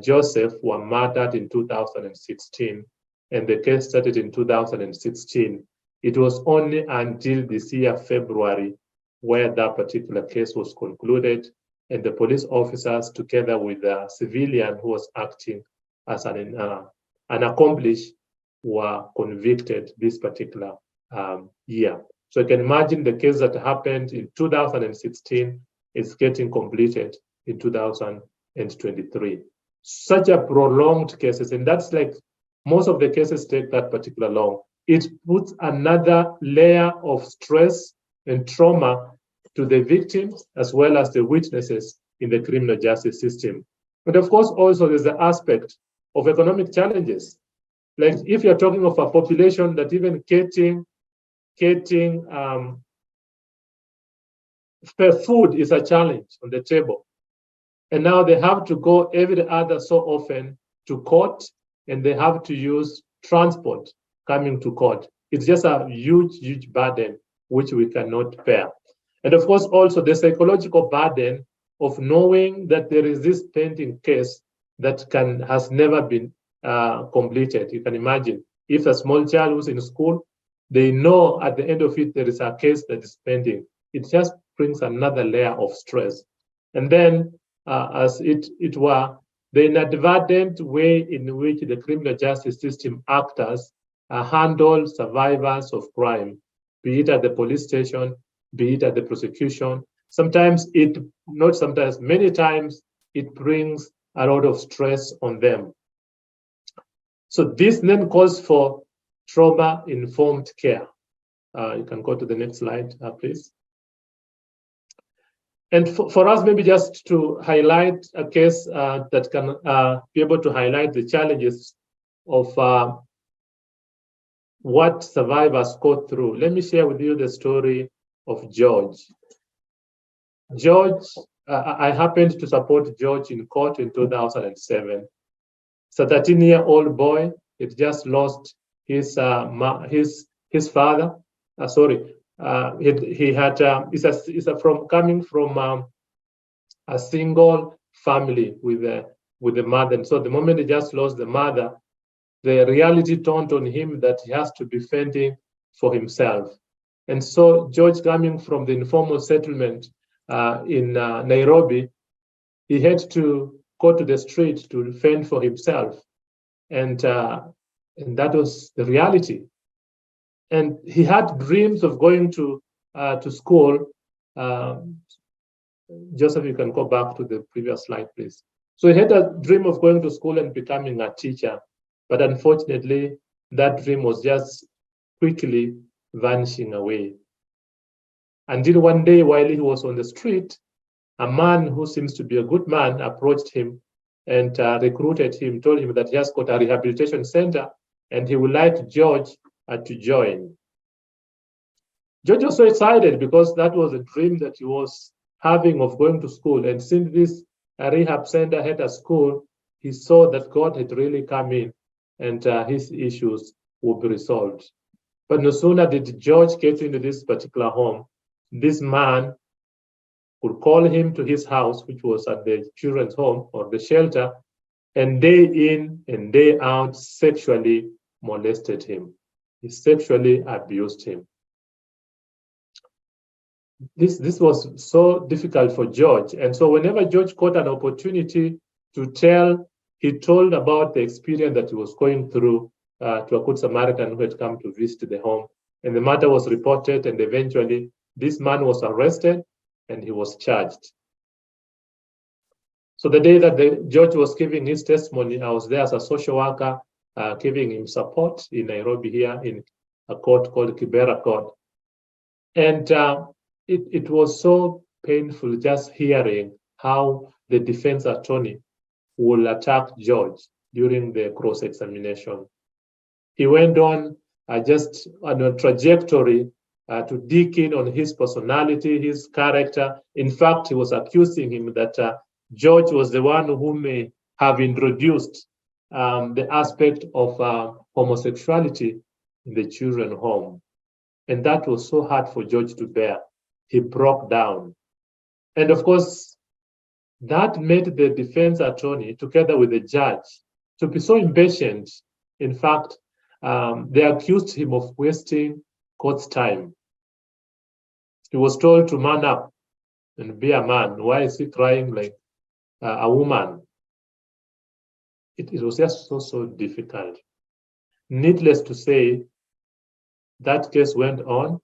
Joseph, were murdered in 2016, and the case started in 2016. It was only until this year, February, where that particular case was concluded, and the police officers, together with the civilian who was acting as an accomplice, were convicted this particular year. So you can imagine the case that happened in 2016 is getting completed in 2023. Such a prolonged cases, and that's like most of the cases take that particular long. It puts another layer of stress and trauma to the victims as well as the witnesses in the criminal justice system. But of course, also there's the aspect of economic challenges. Like if you're talking of a population that even getting food is a challenge on the table. And now they have to go every other so often to court, and they have to use transport coming to court. It's just a huge, huge burden which we cannot bear. And of course, also the psychological burden of knowing that there is this pending case that has never been completed. You can imagine if a small child who's in school, they know at the end of it there is a case that is pending. It just brings another layer of stress. And then, as it were, the inadvertent way in which the criminal justice system actors handle survivors of crime, be it at the police station, be it at the prosecution. Many times it brings a lot of stress on them. So this then calls for trauma-informed care. You can go to the next slide, please. And for us, maybe just to highlight a case that can be able to highlight the challenges of what survivors go through. Let me share with you the story of George. George, I happened to support George in court in 2007. It's a 13-year-old boy. He just lost his father. Coming from a single family with a mother. And so the moment he just lost the mother, the reality dawned on him that he has to be fending for himself. And so George, coming from the informal settlement in Nairobi, he had to go to the street to fend for himself. And that was the reality. And he had dreams of going to school. Joseph, you can go back to the previous slide, please. So he had a dream of going to school and becoming a teacher. But unfortunately, that dream was just quickly vanishing away. Until one day, while he was on the street, a man who seems to be a good man approached him and recruited him, told him that he has got a rehabilitation center and he would like George to join. George was so excited because that was a dream that he was having of going to school. And since this rehab center had a school, he saw that God had really come in and his issues would be resolved. But no sooner did George get into this particular home, this man would call him to his house, which was at the children's home or the shelter, and day in and day out sexually molested him. He sexually abused him. This was so difficult for George. And so whenever George got an opportunity to tell, he told about the experience that he was going through to a good Samaritan who had come to visit the home. And the matter was reported, and eventually this man was arrested and he was charged. So the day that George was giving his testimony, I was there as a social worker, giving him support in Nairobi here in a court called Kibera Court. And it was so painful just hearing how the defense attorney will attack George during the cross-examination. He went on just on a trajectory to dig in on his personality, his character. In fact, he was accusing him that George was the one who may have introduced the aspect of homosexuality in the children's home. And that was so hard for George to bear. He broke down. And of course, that made the defense attorney, together with the judge, to be so impatient. In fact, they accused him of wasting court's time. He was told to man up and be a man. Why is he crying like a woman? It was just so difficult. Needless to say, that case went on,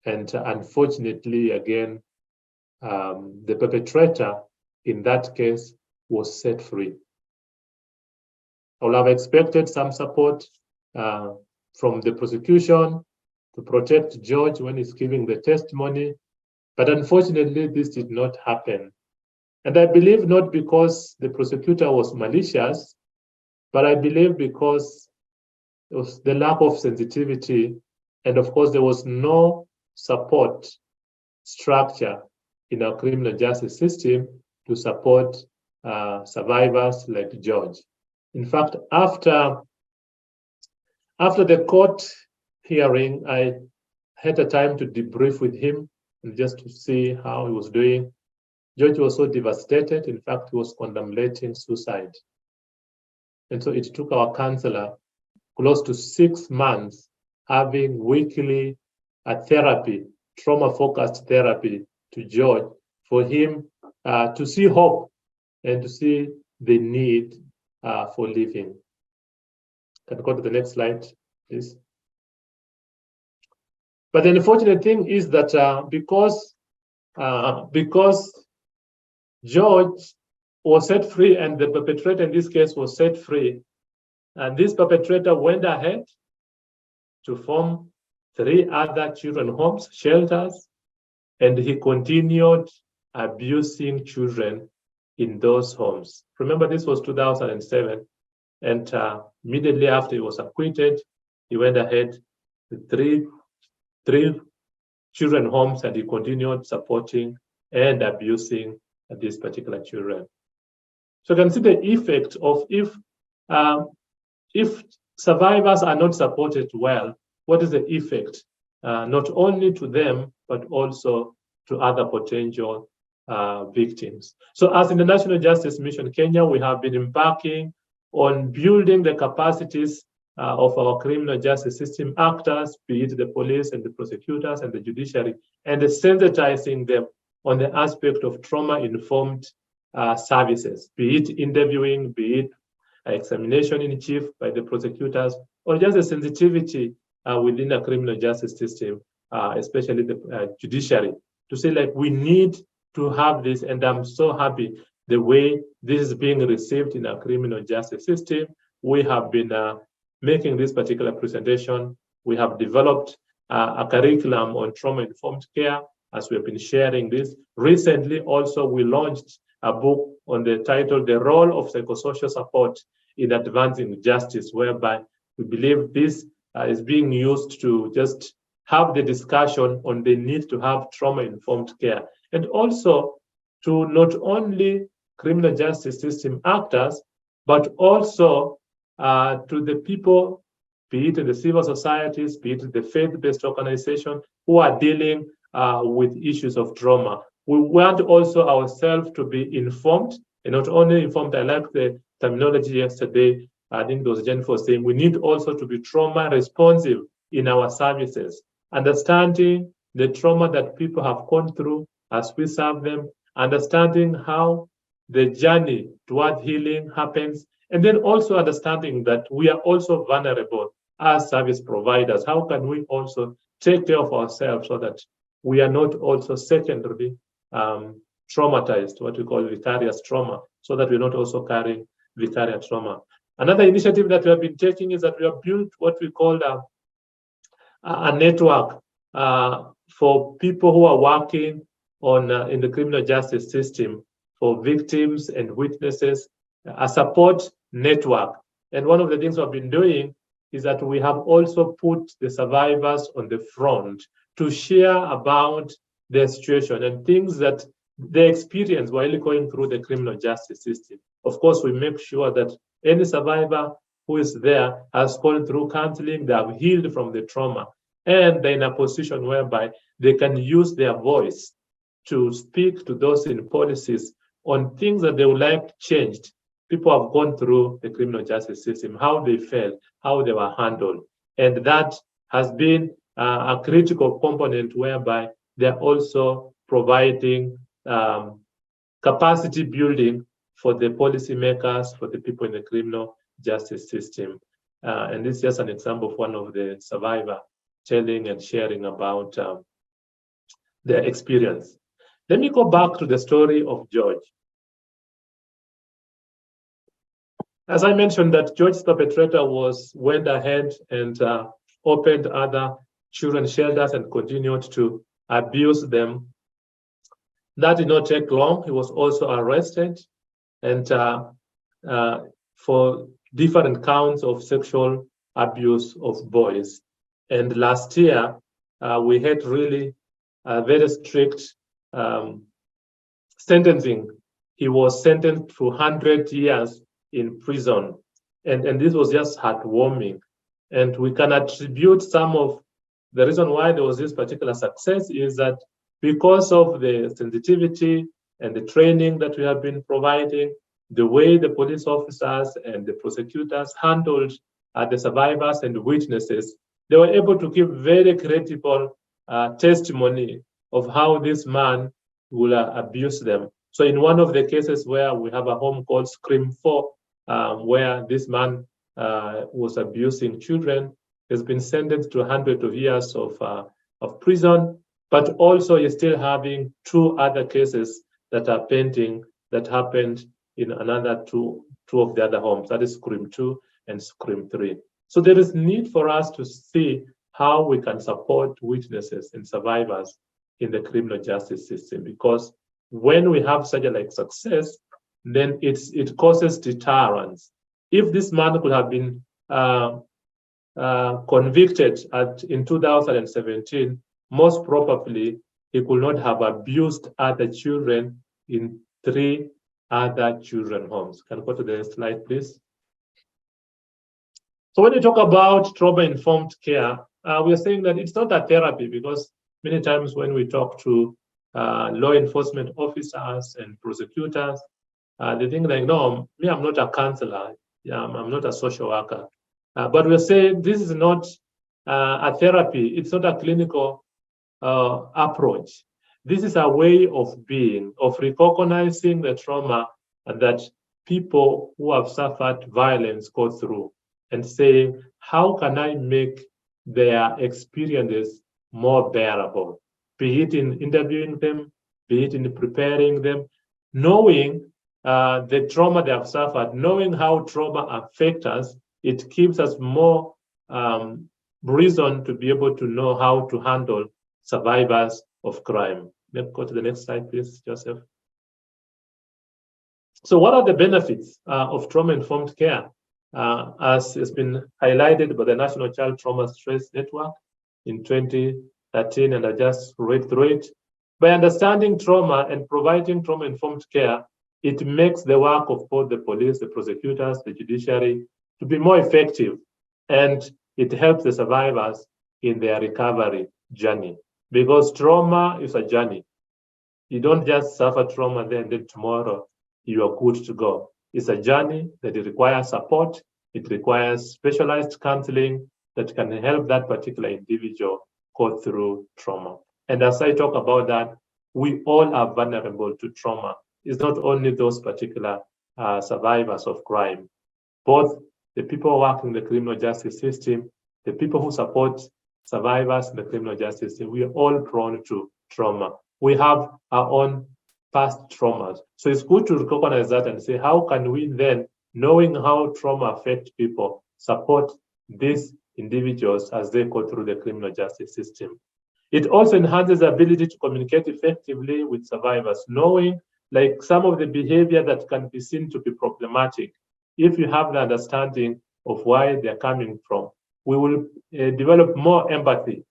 and unfortunately, again, the perpetrator in that case was set free. I would have expected some support from the prosecution to protect George when he's giving the testimony, but unfortunately, this did not happen. And I believe not because the prosecutor was malicious, but I believe because it was the lack of sensitivity, and of course, there was no support structure in our criminal justice system to support survivors like George. In fact, after the court hearing, I had a time to debrief with him and just to see how he was doing. George was so devastated. In fact, he was contemplating suicide. And so it took our counselor close to 6 months having weekly therapy, trauma-focused therapy to George for him to see hope and to see the need for living. Can you go to the next slide, please? But the unfortunate thing is that because George was set free and the perpetrator in this case was set free, and this perpetrator went ahead to form 3 other children homes, shelters, and he continued abusing children in those homes. Remember, this was 2007, and immediately after he was acquitted, he went ahead with three children homes, and he continued supporting and abusing these particular children. So you can see the effect of if survivors are not supported well, what is the effect, not only to them, but also to other potential victims. So as in the National Justice Mission Kenya, we have been embarking on building the capacities of our criminal justice system actors, be it the police and the prosecutors and the judiciary, and sensitizing them on the aspect of trauma-informed services, be it interviewing, be it examination in chief by the prosecutors, or just a sensitivity within a criminal justice system, especially the judiciary, to say like we need to have this, and I'm so happy the way this is being received in our criminal justice system. We have been making this particular presentation. We have developed a curriculum on trauma-informed care, as we have been sharing this. Recently, also, we launched a book on the title, The Role of Psychosocial Support in Advancing Justice, whereby we believe this is being used to just have the discussion on the need to have trauma-informed care, and also to not only criminal justice system actors, but also to the people, be it in the civil societies, be it the faith-based organization, who are dealing with issues of trauma. We want also ourselves to be informed, and not only informed. I like the terminology yesterday. I think it was Jennifer saying we need also to be trauma responsive in our services, understanding the trauma that people have gone through as we serve them, understanding how the journey toward healing happens, and then also understanding that we are also vulnerable as service providers. How can we also take care of ourselves so that we are not also secondary traumatized, what we call vicarious trauma, so that we're not also carrying vicarious trauma. Another initiative that we have been taking is that we have built what we call a network for people who are working on in the criminal justice system, for victims and witnesses, a support network. And one of the things we've been doing is that we have also put the survivors on the front to share about their situation and things that they experience while going through the criminal justice system. Of course, we make sure that any survivor who is there has gone through counseling, they have healed from the trauma, and they're in a position whereby they can use their voice to speak to those in policies on things that they would like changed. People have gone through the criminal justice system, how they felt, how they were handled. And that has been a critical component whereby they're also providing capacity building for the policymakers, for the people in the criminal justice system. And this is just an example of one of the survivors telling and sharing about their experience. Let me go back to the story of George. As I mentioned, that George's perpetrator went ahead and opened other children's shelters and continued to abuse them. That did not take long. He was also arrested and for different counts of sexual abuse of boys. And last year, we had really a very strict sentencing. He was sentenced to 100 years in prison. And this was just heartwarming. And we can attribute some of the reason why there was this particular success is that because of the sensitivity and the training that we have been providing, the way the police officers and the prosecutors handled the survivors and witnesses, they were able to give very credible testimony of how this man will abuse them. So in one of the cases where we have a home called Scream 4, where this man was abusing children, has been sentenced to 100 of years of prison, but also is still having 2 other cases that are pending that happened in another two of the other homes, that is Scream 2 and Scream 3. So there is need for us to see how we can support witnesses and survivors in the criminal justice system. Because when we have such a like success, then it causes deterrence. If this man could have been convicted in 2017, most probably he could not have abused other children in 3 other children homes. Can you go to the next slide, please? So when you talk about trauma-informed care, we are saying that it's not a therapy, because many times when we talk to law enforcement officers and prosecutors, they think like, no, me, I'm not a counselor. Yeah, I'm not a social worker. But we're saying this is not a therapy. It's not a clinical approach. This is a way of being, of recognizing the trauma that people who have suffered violence go through, and saying, how can I make their experiences more bearable? Be it in interviewing them, be it in preparing them, knowing the trauma they have suffered, knowing how trauma affects us, it gives us more reason to be able to know how to handle survivors of crime. Let's go to the next slide, please, Joseph. So what are the benefits of trauma-informed care? As has been highlighted by the National Child Trauma Stress Network in 2013, and I just read through it. By understanding trauma and providing trauma-informed care, it makes the work of both the police, the prosecutors, the judiciary to be more effective, and it helps the survivors in their recovery journey. Because trauma is a journey. You don't just suffer trauma then tomorrow you are good to go. It's a journey that it requires support. It requires specialized counseling that can help that particular individual go through trauma. And as I talk about that, we all are vulnerable to trauma. It's not only those particular survivors of crime. Both the people who work in the criminal justice system, the people who support survivors in the criminal justice system, we are all prone to trauma. We have our own past traumas. So it's good to recognize that and say, how can we then, knowing how trauma affects people, support these individuals as they go through the criminal justice system? It also enhances the ability to communicate effectively with survivors, knowing like some of the behavior that can be seen to be problematic. If you have the understanding of why they're coming from, we will develop more empathy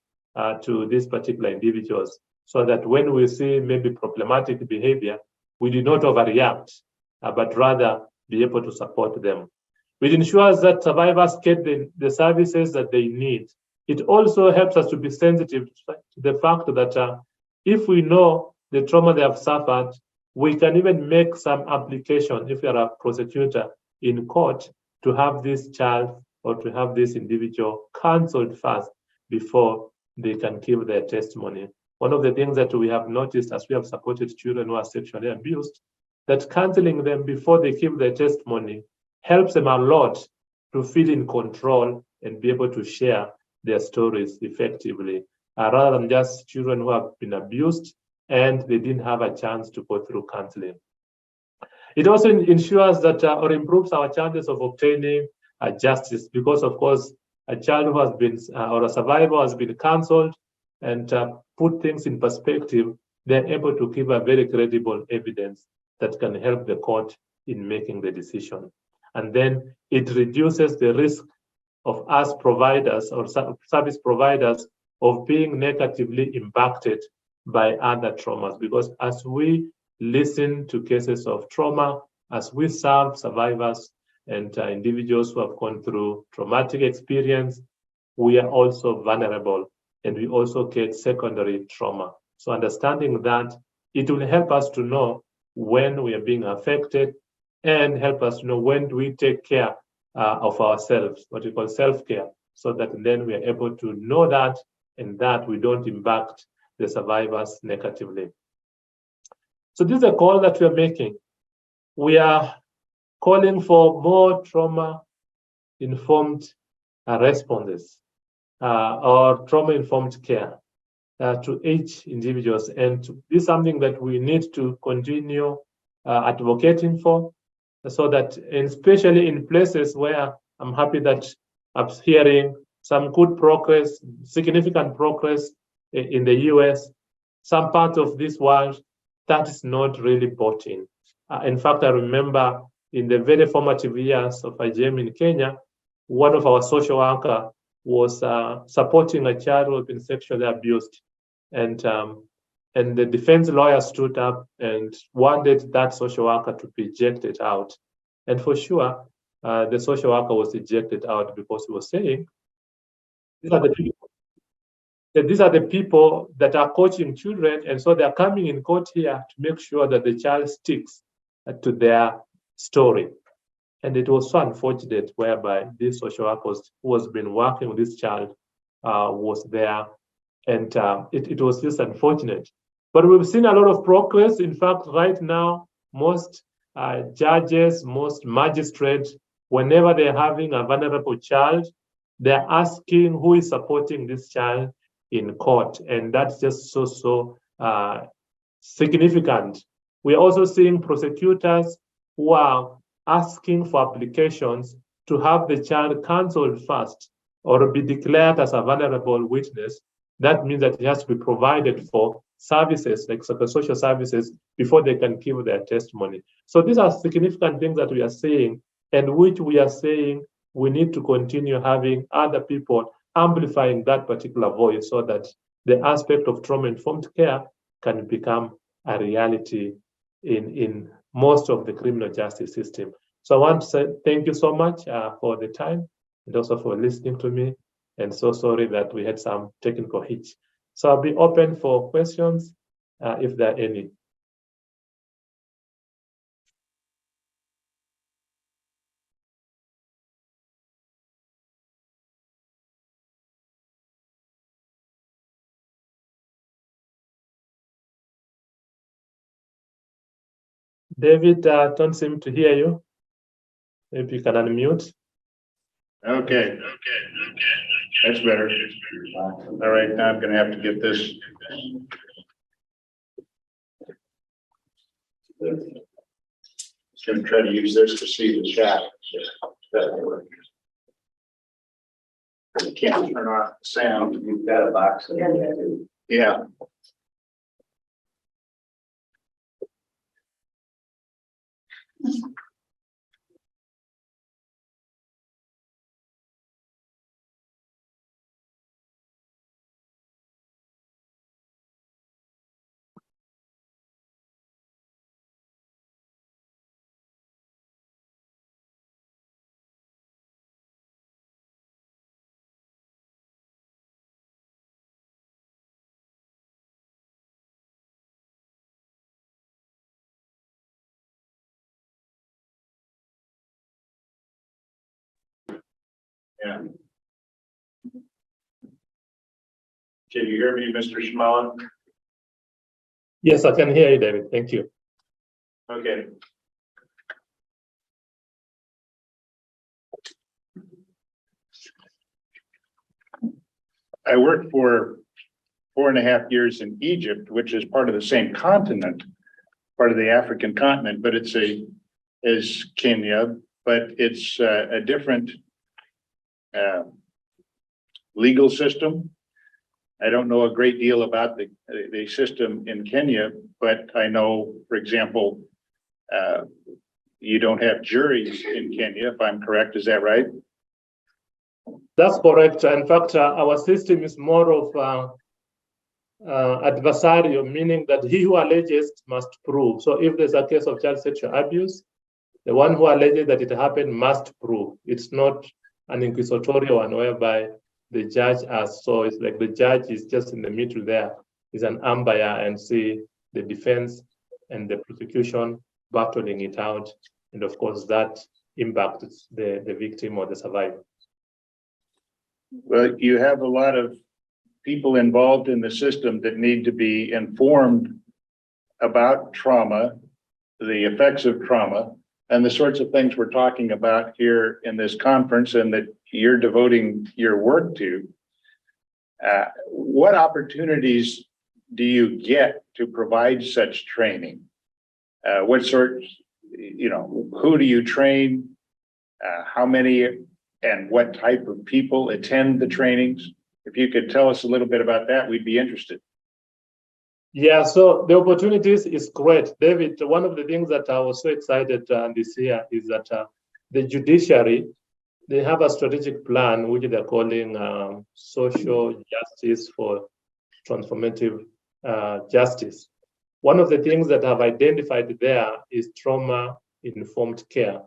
to these particular individuals, so that when we see maybe problematic behavior, we do not overreact, but rather be able to support them. It ensures that survivors get the services that they need. It also helps us to be sensitive to the fact that if we know the trauma they have suffered, we can even make some application, if you're a prosecutor in court, to have this child or to have this individual counseled first before they can give their testimony. One of the things that we have noticed as we have supported children who are sexually abused, that counseling them before they give their testimony helps them a lot to feel in control and be able to share their stories effectively, rather than just children who have been abused and they didn't have a chance to go through counseling. It also ensures that or improves our chances of obtaining justice, because of course a child who has been or a survivor has been counseled and put things in perspective, they're able to give a very credible evidence that can help the court in making the decision. And then it reduces the risk of us providers or service providers of being negatively impacted by other traumas, because as we listen to cases of trauma, as we serve survivors and individuals who have gone through traumatic experience, we are also vulnerable and we also get secondary trauma. So understanding that, it will help us to know when we are being affected and help us to know when do we take care of ourselves, what we call self-care, so that then we are able to know that and that we don't impact the survivors negatively. So this is a call that we are making. We are calling for more trauma-informed responses or trauma-informed care to each individuals. And this is something that we need to continue advocating for, so that, and especially in places where I'm happy that I'm hearing some good progress, significant progress in the US. Some part of this world, that is not really bought in. In fact, I remember in the very formative years of IGM in Kenya, one of our social worker was supporting a child who had been sexually abused. And the defense lawyer stood up and wanted that social worker to be ejected out. And for sure, the social worker was ejected out because he was saying, these are the people that are coaching children, and so they're coming in court here to make sure that the child sticks to their story. And it was so unfortunate whereby this social worker who has been working with this child was there, and it was just unfortunate. But we've seen a lot of progress. In fact, right now, most judges, most magistrates, whenever they're having a vulnerable child, they're asking who is supporting this child in court. And that's just so significant. We're also seeing prosecutors who are asking for applications to have the child counseled first or be declared as a vulnerable witness. That means that it has to be provided for services like social services before they can give their testimony. So these are significant things that we are saying, and which we are saying we need to continue having other people amplifying that particular voice so that the aspect of trauma-informed care can become a reality in most of the criminal justice system. So I want to say thank you so much for the time and also for listening to me. And so sorry that we had some technical hitch. So I'll be open for questions if there are any. David, don't seem to hear you. Maybe you can unmute. Okay. That's better. All right, now I'm gonna have to get this. Just gonna try to use this to see the chat. I can't turn off the sound. You've got a box in there too. Yeah. Yeah. Can you hear me, Mr. Shamala? Yes, I can hear you, David. Thank you. Okay. I worked for 4.5 years in Egypt, which is part of the same continent, part of the African continent, but it's is Kenya, but it's a different legal system. I don't know a great deal about the system in Kenya, but I know, for example, you don't have juries in Kenya, if I'm correct. Is that right? That's correct. In fact, our system is more of adversarial, meaning that he who alleges must prove. So if there's a case of child sexual abuse, the one who alleges that it happened must prove. It's not an inquisitorial one whereby the judge asks. So it's like the judge is just in the middle there, is an umpire, and see the defense and the prosecution battling it out. And of course, that impacts the victim or the survivor. Well, you have a lot of people involved in the system that need to be informed about trauma, the effects of trauma, and the sorts of things we're talking about here in this conference and that you're devoting your work to. What opportunities do you get to provide such training? What sort, who do you train? How many and what type of people attend the trainings? If you could tell us a little bit about that, we'd be interested. Yeah, so the opportunities is great. David, one of the things that I was so excited this year is that the judiciary, they have a strategic plan, which they're calling social justice for transformative justice. One of the things that I've identified there is trauma-informed care.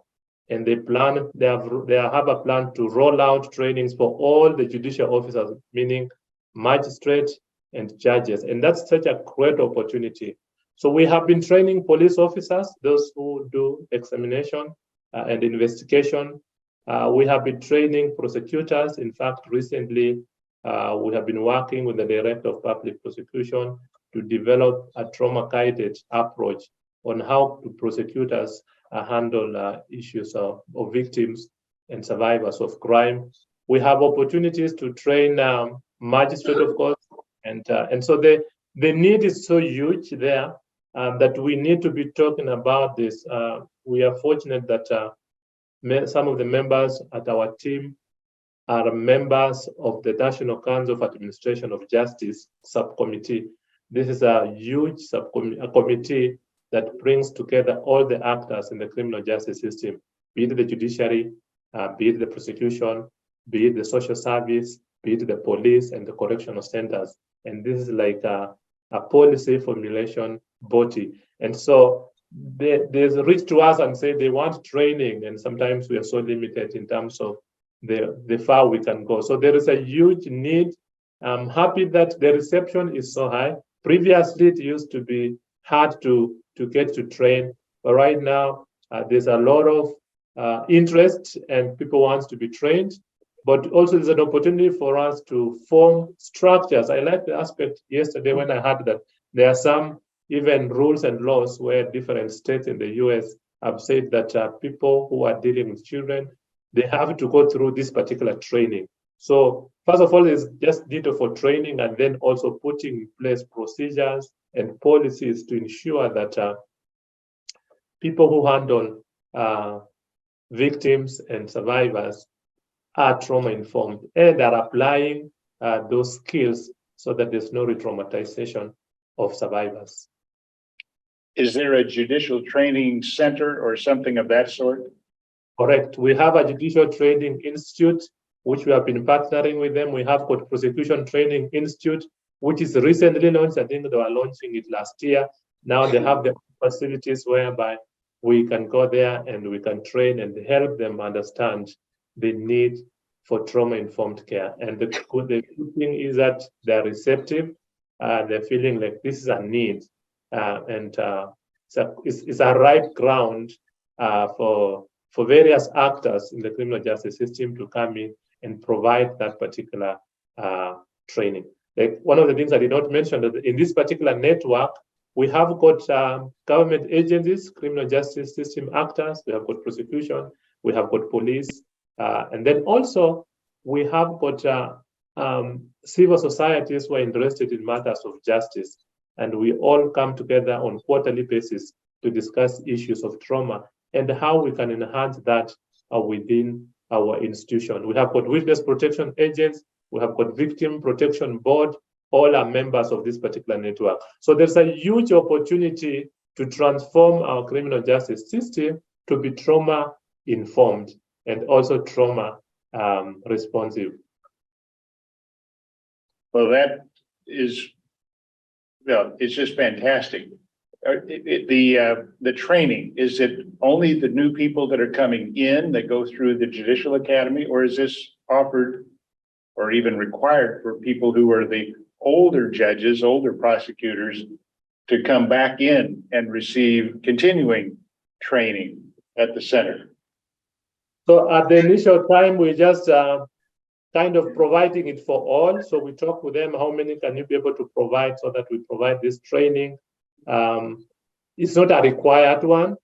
And they have a plan to roll out trainings for all the judicial officers, meaning magistrates and judges. And that's such a great opportunity. So we have been training police officers, those who do examination and investigation. We have been training prosecutors. In fact, recently, we have been working with the Director of Public Prosecution to develop a trauma-guided approach on how prosecutors handle issues of victims and survivors of crime. We have opportunities to train magistrates, of course, and so the need is so huge there that we need to be talking about this. We are fortunate that some of the members at our team are members of the National Council of Administration of Justice subcommittee. This is a huge committee that brings together all the actors in the criminal justice system, be it the judiciary, be it the prosecution, be it the social service, be it the police and the correctional centers. And this is like a policy formulation body. And so they reach to us and say they want training, and sometimes we are so limited in terms of the far we can go. So there is a huge need. I'm happy that the reception is so high. Previously, it used to be hard to get to train, but right now there's a lot of interest and people want to be trained. But also there's an opportunity for us to form structures. I like the aspect yesterday when I heard that there are some even rules and laws where different states in the US have said that people who are dealing with children, they have to go through this particular training. So first of all, it's just detail for training, and then also putting in place procedures and policies to ensure that people who handle victims and survivors are trauma-informed and are applying those skills so that there's no re-traumatization of survivors. Is there a judicial training center or something of that sort? Correct. We have a judicial training institute, which we have been partnering with them. We have got prosecution training institute, which is recently launched. I think they were launching it last year. Now they have the facilities whereby we can go there and we can train and help them understand the need for trauma-informed care. And the good thing is that they're receptive. They're feeling like this is a need. And it's a ripe ground for various actors in the criminal justice system to come in and provide that particular training. Like one of the things I did not mention, that in this particular network, we have got government agencies, criminal justice system actors, we have got prosecution, we have got police, and then also we have got civil societies who are interested in matters of justice. And we all come together on quarterly basis to discuss issues of trauma and how we can enhance that within our institution. We have got witness protection agents, we have got victim protection board, all are members of this particular network. So there's a huge opportunity to transform our criminal justice system to be trauma-informed and also trauma responsive. Well, that is, well, it's just fantastic. The training, is it only the new people that are coming in that go through the Judicial Academy, or is this offered or even required for people who are the older judges, older prosecutors to come back in and receive continuing training at the center? So at the initial time, we just kind of providing it for all. So we talk with them, how many can you be able to provide, so that we provide this training. It's not a required one,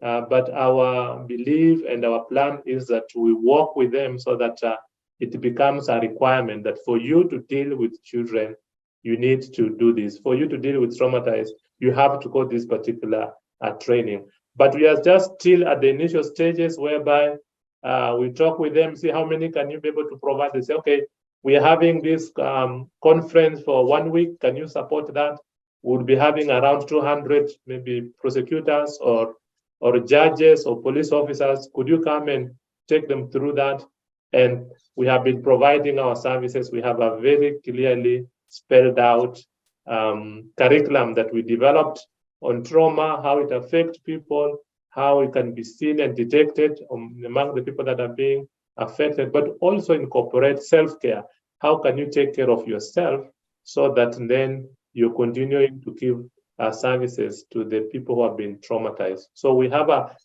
but our belief and our plan is that we work with them so that it becomes a requirement that for you to deal with children, you need to do this. For you to deal with traumatized, you have to go this particular training. But we are just still at the initial stages whereby We talk with them, see how many can you be able to provide. They say, okay, we are having this conference for 1 week. Can you support that? We'll be having around 200 maybe prosecutors or judges or police officers. Could you come and take them through that? And we have been providing our services. We have a very clearly spelled out curriculum that we developed on trauma, how it affects people, how it can be seen and detected among the people that are being affected, but also incorporate self-care. How can you take care of yourself so that then you're continuing to give services to the people who have been traumatized? So we have a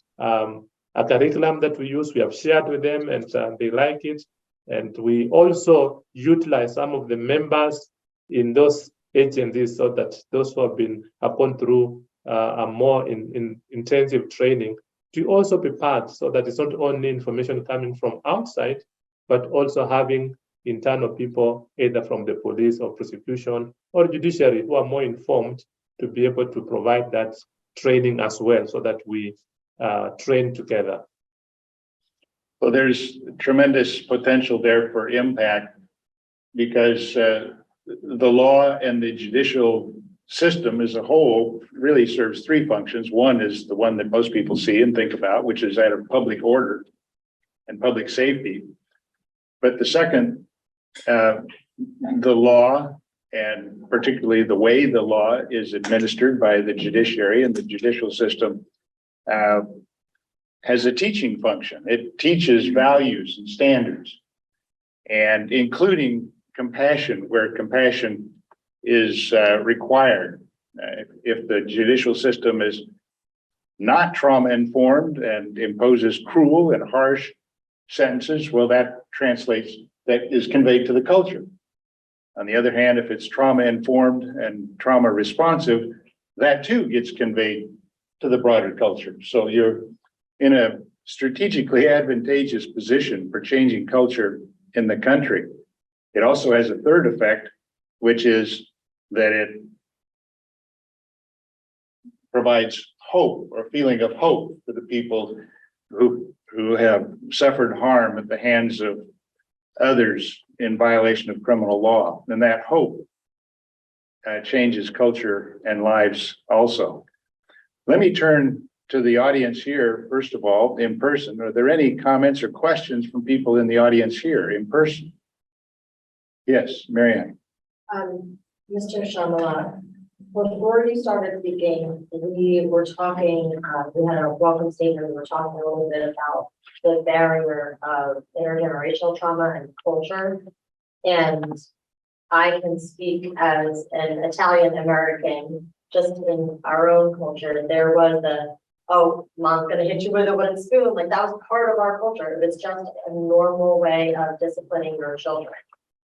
curriculum that we use. We have shared with them, and they like it. And we also utilize some of the members in those agencies so that those who have gone through a more intensive training to also be part, so that it's not only information coming from outside, but also having internal people, either from the police or prosecution or judiciary, who are more informed to be able to provide that training as well, so that we train together. Well, there's tremendous potential there for impact, because the law and the judicial system as a whole really serves three functions. One is the one that most people see and think about, which is that of public order and public safety. But the second, the law, and particularly the way the law is administered by the judiciary and the judicial system, has a teaching function. It teaches values and standards, and including compassion, where compassion is required. If the judicial system is not trauma-informed and imposes cruel and harsh sentences, well, that is conveyed to the culture. On the other hand, if it's trauma-informed and trauma-responsive, that too gets conveyed to the broader culture. So you're in a strategically advantageous position for changing culture in the country. It also has a third effect, which is that it provides hope, or feeling of hope, for the people who have suffered harm at the hands of others in violation of criminal law. And that hope changes culture and lives also. Let me turn to the audience here, first of all, in person. Are there any comments or questions from people in the audience here in person? Yes, Marianne. Mr. Shamala, before you started speaking, we were talking, we had a welcome statement, we were talking a little bit about the barrier of intergenerational trauma and culture. And I can speak as an Italian American, just in our own culture, there was oh, mom's gonna hit you with a wooden spoon. Like, that was part of our culture. It was just a normal way of disciplining your children.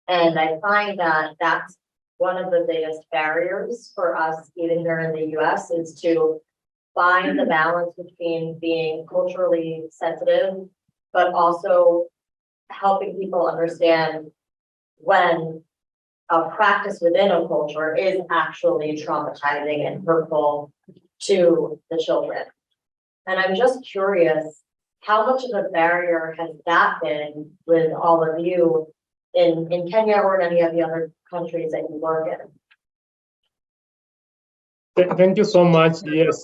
And I find that that's one of the biggest barriers for us, even here in the US, is to find the balance between being culturally sensitive, but also helping people understand when a practice within a culture is actually traumatizing and hurtful to the children. And I'm just curious, how much of a barrier has that been with all of you in Kenya or in any of the other countries that you work in? Thank you so much. Yes.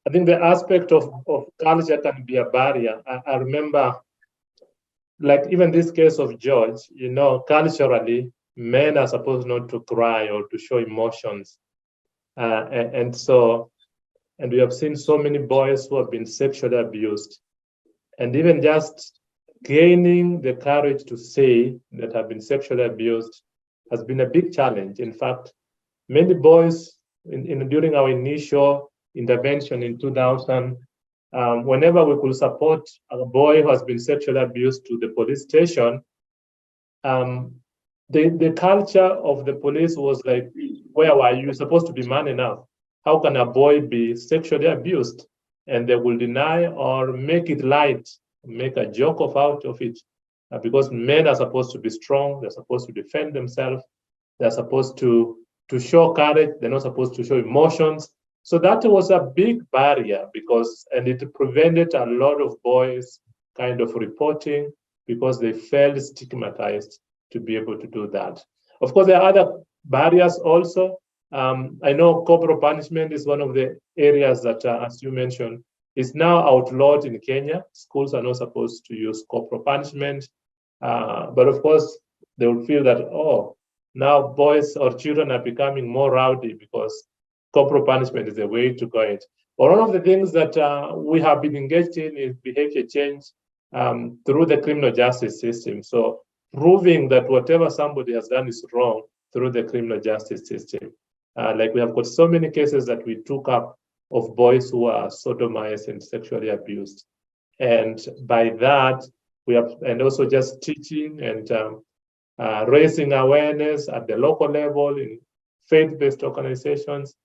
I think the aspect of culture can be a barrier. I remember, like even this case of George, you know, culturally, men are supposed not to cry or to show emotions. And we have seen so many boys who have been sexually abused. And even just gaining the courage to say that have been sexually abused has been a big challenge. In fact, many boys during our initial intervention in 2000, whenever we could support a boy who has been sexually abused to the police station, the culture of the police was like, where were you? You're supposed to be man enough. How can a boy be sexually abused? And they will deny or make it light, make a joke out of it, because men are supposed to be strong. They're supposed to defend themselves. They're supposed to show courage. They're not supposed to show emotions. So that was a big barrier and it prevented a lot of boys kind of reporting because they felt stigmatized to be able to do that. Of course, there are other barriers also. I know corporal punishment is one of the areas that, as you mentioned, is now outlawed in Kenya. Schools are not supposed to use corporal punishment. But of course, they will feel that, oh, now boys or children are becoming more rowdy because corporal punishment is the way to go. But one of the things that we have been engaged in is behavior change through the criminal justice system. So proving that whatever somebody has done is wrong through the criminal justice system. Like we have got so many cases that we took up of boys who are sodomized and sexually abused. And by that, we have, and also just teaching and raising awareness at the local level in faith-based organizations,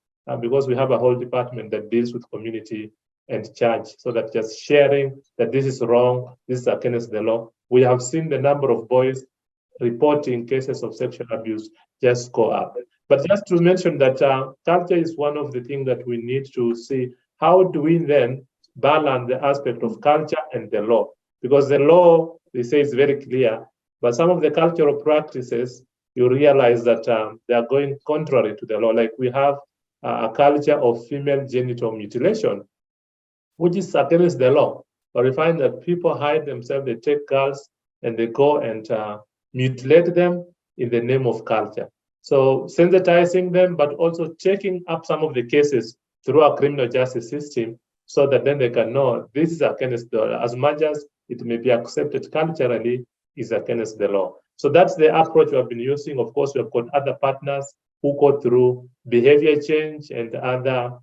because we have a whole department that deals with community and church, so that just sharing that this is wrong, this is against the law. We have seen the number of boys reporting cases of sexual abuse just go up. But just to mention that culture is one of the things that we need to see. How do we then balance the aspect of culture and the law? Because the law, they say, is very clear, but some of the cultural practices, you realize that they are going contrary to the law. Like we have a culture of female genital mutilation, which is against the law. But we find that people hide themselves, they take girls and they go and mutilate them in the name of culture. So sensitizing them, but also checking up some of the cases through our criminal justice system so that then they can know this is against the law. As much as it may be accepted culturally, is against the law. So that's the approach we have been using. Of course, we have got other partners who go through behavior change and other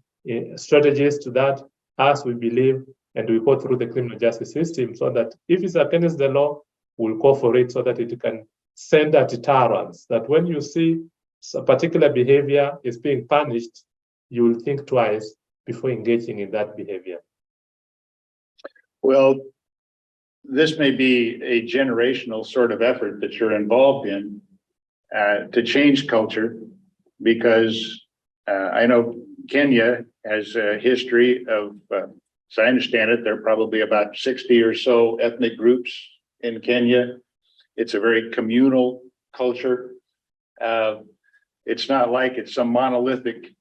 strategies to that, as we believe, and we go through the criminal justice system so that if it's against the law, we'll go for it so that it can send a deterrence, that when you see a particular behavior is being punished, you will think twice before engaging in that behavior. Well, this may be a generational sort of effort that you're involved in to change culture, because I know Kenya has a history of, as I understand it, there are probably about 60 or so ethnic groups in Kenya. It's a very communal culture. It's not like it's some monolithic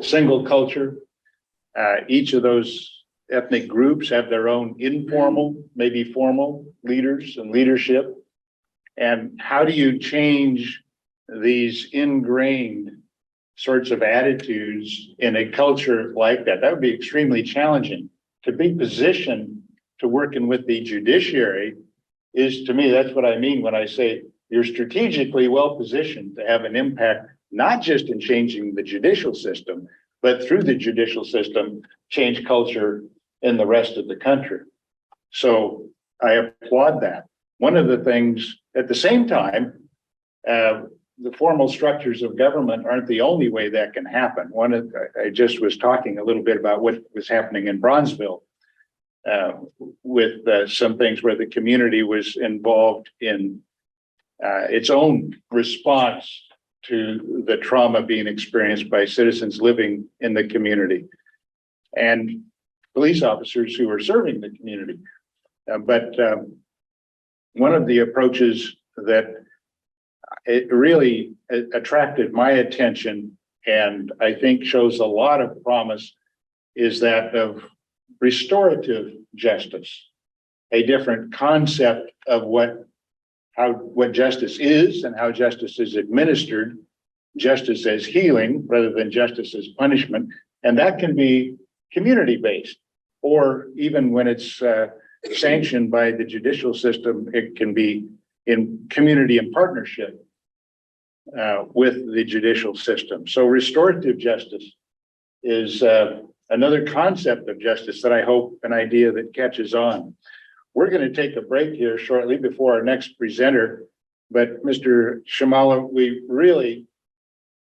single culture. Each of those ethnic groups have their own informal, maybe formal leaders and leadership. And how do you change these ingrained sorts of attitudes in a culture like that? That would be extremely challenging. To be positioned to working with the judiciary is, to me, that's what I mean when I say you're strategically well positioned to have an impact, not just in changing the judicial system, but through the judicial system, change culture in the rest of the country. So I applaud that. One of the things, at the same time, the formal structures of government aren't the only way that can happen. I just was talking a little bit about what was happening in Bronzeville with some things where the community was involved in its own response to the trauma being experienced by citizens living in the community and police officers who are serving the community. But one of the approaches that it really attracted my attention, and I think shows a lot of promise, is that of restorative justice, a different concept of what justice is and how justice is administered, justice as healing rather than justice as punishment. And that can be community-based, or even when it's sanctioned by the judicial system, it can be in community and partnership with the judicial system. So restorative justice is another concept of justice that I hope, an idea that catches on. We're going to take a break here shortly before our next presenter, but Mr. Shamala, we really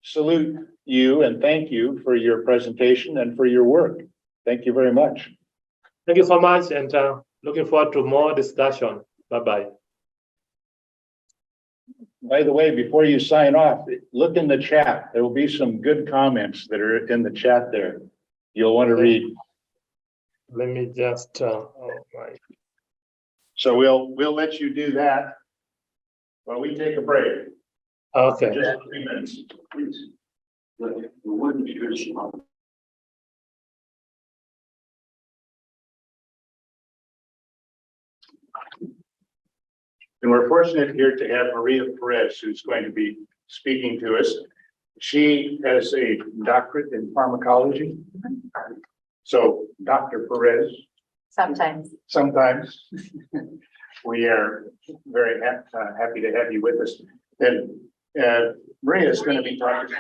salute you and thank you for your presentation and for your work. Thank you very much. Thank you so much, and looking forward to more discussion. Bye-bye. By the way, before you sign off, look in the chat. There will be some good comments that are in the chat there. You'll want to read. Let me just, oh my. So we'll let you do that while we take a break. Okay. Just 3 minutes. Please. Look, the wooden shoes. And we're fortunate here to have Maria Perez, who's going to be speaking to us. She has a doctorate in pharmacology. So Dr. Perez, Sometimes. sometimes we are very happy to have you with us. And Maria is going to be talking.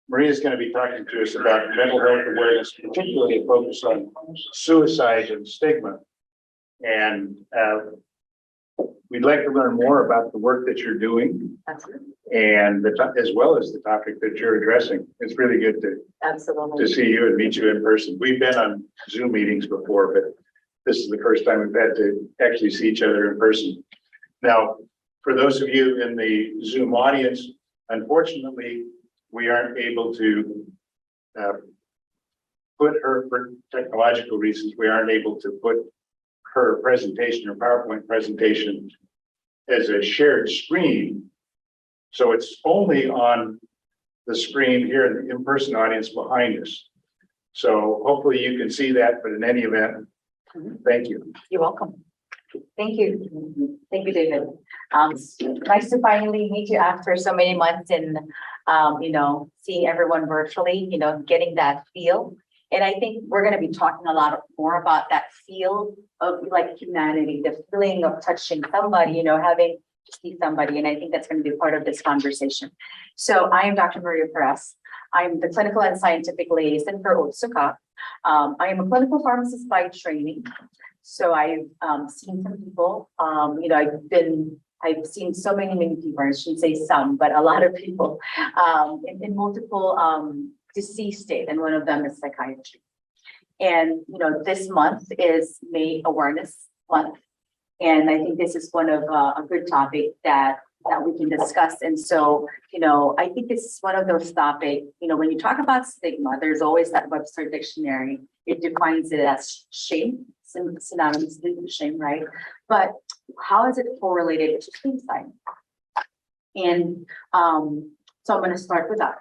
Maria is going to be talking to us about mental health awareness, particularly a focus on suicide and stigma. And we'd like to learn more about the work that you're doing and as well as the topic that you're addressing. It's really good to see you and meet you in person. We've been on Zoom meetings before, but this is the first time we've had to actually see each other in person. Now, for those of you in the Zoom audience, unfortunately, we aren't able to put her, for technological reasons, we aren't able to put her presentation or PowerPoint presentation as a shared screen. So it's only on the screen here in the in-person audience behind us. So hopefully you can see that, but in any event, thank you. You're welcome. Thank you. Thank you, David. Nice to finally meet you after so many months and, seeing everyone virtually, getting that feel. And I think we're going to be talking a lot more about that feel of like humanity, the feeling of touching somebody, having to see somebody. And I think that's going to be part of this conversation. So I am Dr. Maria Perez. I'm the clinical and scientific liaison for Otsuka. I am a clinical pharmacist by training. So I've seen some people, I've seen so many people, I shouldn't say some, but a lot of people in multiple disease state, and one of them is psychiatry. And, this month is May Awareness Month. And I think this is one of a good topic that we can discuss. And so, I think this is one of those topics, when you talk about stigma, there's always that Webster dictionary. It defines it as shame, synonymous with shame, right? But how is it correlated to suicide? And so I'm going to start with that.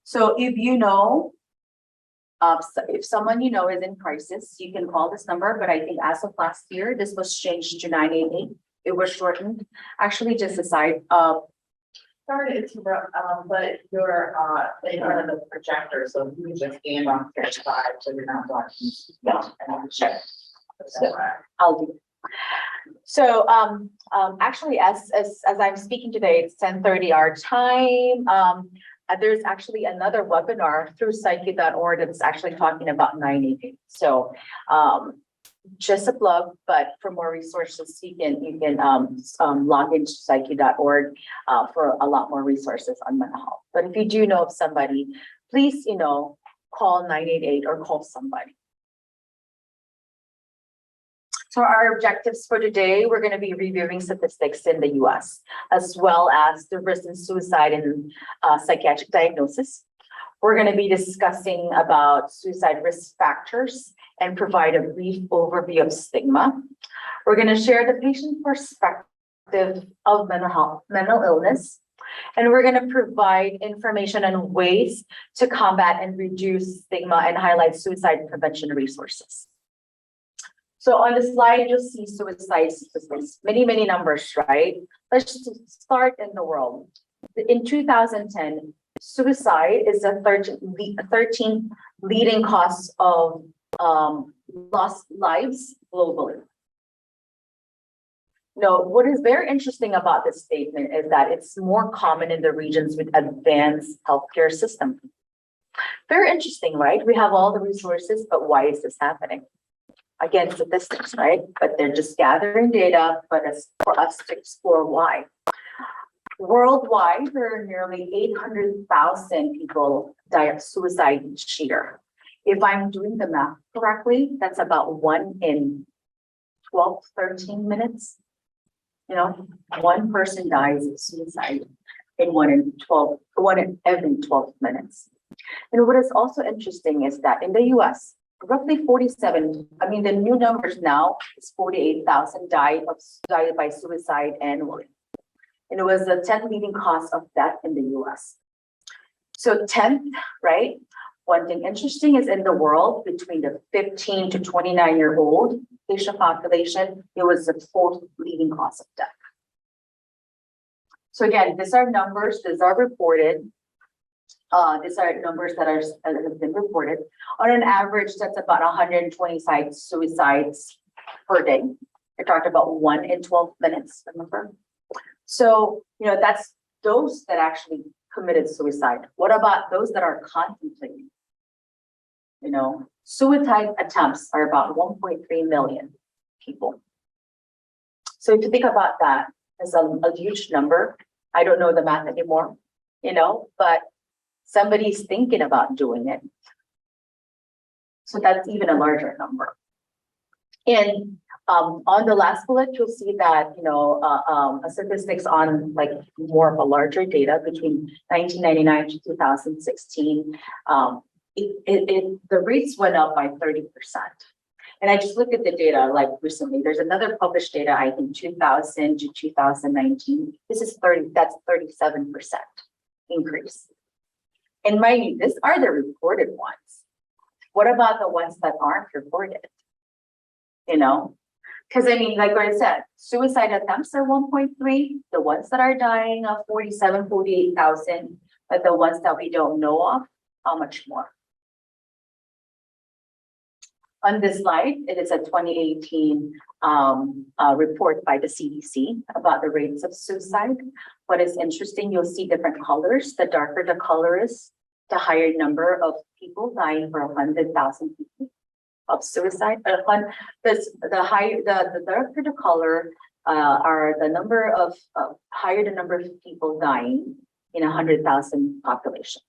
So if if someone is in crisis, you can call this number, but I think as of last year, this was changed to 988. It was shortened. Actually, just aside, Sorry to interrupt, but you're in front of the projector, so you just stand on your side, so you're not watching. Sure. So, I'll do. So actually, as I'm speaking today, it's 10:30 our time. There's actually another webinar through psyche.org that's actually talking about 988. So just a plug, but for more resources, you can log into psyche.org for a lot more resources on mental health. But if you do know of somebody, please, call 988 or call somebody. So our objectives for today, we're going to be reviewing statistics in the US, as well as the risk in suicide and psychiatric diagnosis. We're going to be discussing about suicide risk factors and provide a brief overview of stigma. We're going to share the patient perspective of mental illness, and we're going to provide information on ways to combat and reduce stigma and highlight suicide prevention resources. So on the slide, you'll see suicide statistics, many numbers, right? Let's just start in the world. In 2010, suicide is the 13th leading cause of lost lives globally. What is very interesting about this statement is that it's more common in the regions with advanced healthcare system. Very interesting, right? We have all the resources, but why is this happening? Again, statistics, right? But they're just gathering data, but it's for us to explore why. Worldwide, there are nearly 800,000 people die of suicide each year. If I'm doing the math correctly, that's about 1 in 12, 13 minutes. You know, one person dies of suicide in 1 in every 12 minutes. And what is also interesting is that in the US, roughly 47, I mean, the new numbers now is 48,000 died by suicide annually. And it was the 10th leading cause of death in the US. So 10th, right? One thing interesting is in the world between the 15 to 29-year-old patient population, it was the 4th leading cause of death. So again, these are numbers, these are reported. These are numbers that have been reported. On an average, that's about 120 suicides per day. I talked about 1 in 12 minutes, remember? So, you know, that's those that actually committed suicide. What about those that are contemplating? You know, suicide attempts are about 1.3 million people. So if you think about that as a huge number, I don't know the math anymore, you know, but somebody's thinking about doing it. So that's even a larger number. And on the last bullet, you'll see that, you know, statistics on like more of a larger data between 1999 to 2016. The rates went up by 30%. And I just looked at the data like recently. There's another published data, I think 2000 to 2019. This is 37% increase. And mind you, these are the reported ones. What about the ones that aren't reported? You know, because I mean, like what I said, suicide attempts are 1.3. The ones that are dying are 48,000, but the ones that we don't know of, how much more? On this slide, it is a 2018 report by the CDC about the rates of suicide. What is interesting, you'll see different colors. The darker the color is, the higher number of people dying per 100,000 people of suicide. The darker the color are the number of higher the number of people dying in 100,000 population.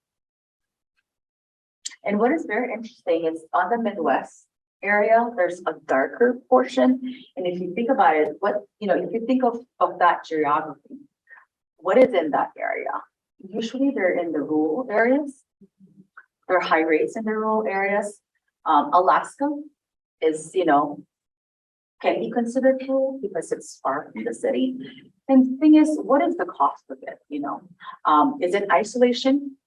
And what is very interesting is on the Midwest area, there's a darker portion. And if you think about it, if you think of that geography, what is in that area? Usually they're in the rural areas. There are high rates in the rural areas. Alaska is, can be considered rural because it's far from the city. And the thing is, what is the cost of it? Is it isolation?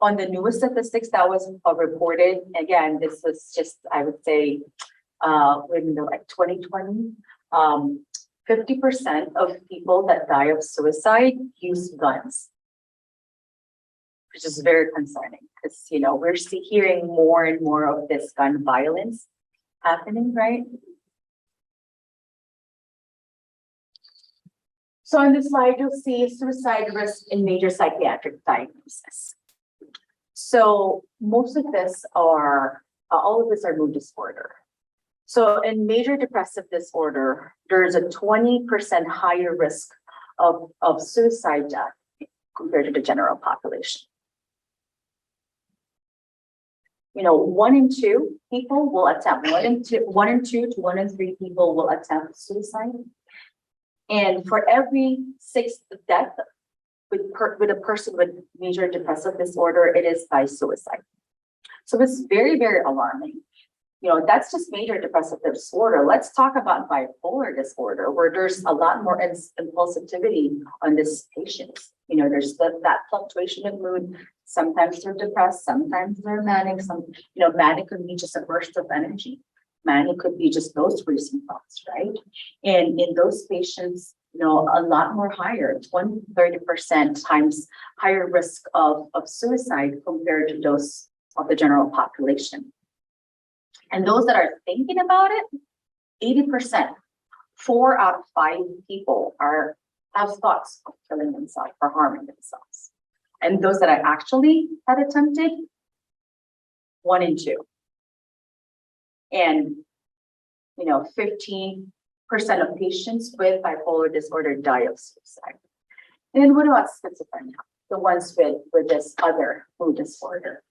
On the newest statistics that was reported, again, this was just, I would say, in like 2020, 50% of people that die of suicide use guns, which is very concerning because, we're hearing more and more of this gun violence happening, right? So on this slide, you'll see suicide risk in major psychiatric diagnosis. So most of this all of this are mood disorder. So in major depressive disorder, there's a 20% higher risk of suicide death compared to the general population. 1 in 2 people will attempt, 1 in 2 to 1 in 3 people will attempt suicide. And for every 6th death with a person with major depressive disorder, it is by suicide. So it's very, very alarming. That's just major depressive disorder. Let's talk about bipolar disorder, where there's a lot more impulsivity on this patient. There's that fluctuation of mood. Sometimes they're depressed, sometimes they're manic. Manic could be just a burst of energy. Manic could be just those racing thoughts, right? And in those patients, a lot more higher, 20-30% times higher risk of suicide compared to those of the general population. And those that are thinking about it, 80%, 4 out of 5 people have thoughts of killing themselves or harming themselves. And those that are actually had attempted, 1 in 2. And 15% of patients with bipolar disorder die of suicide. And then what about schizophrenia? The ones with this other mood disorder.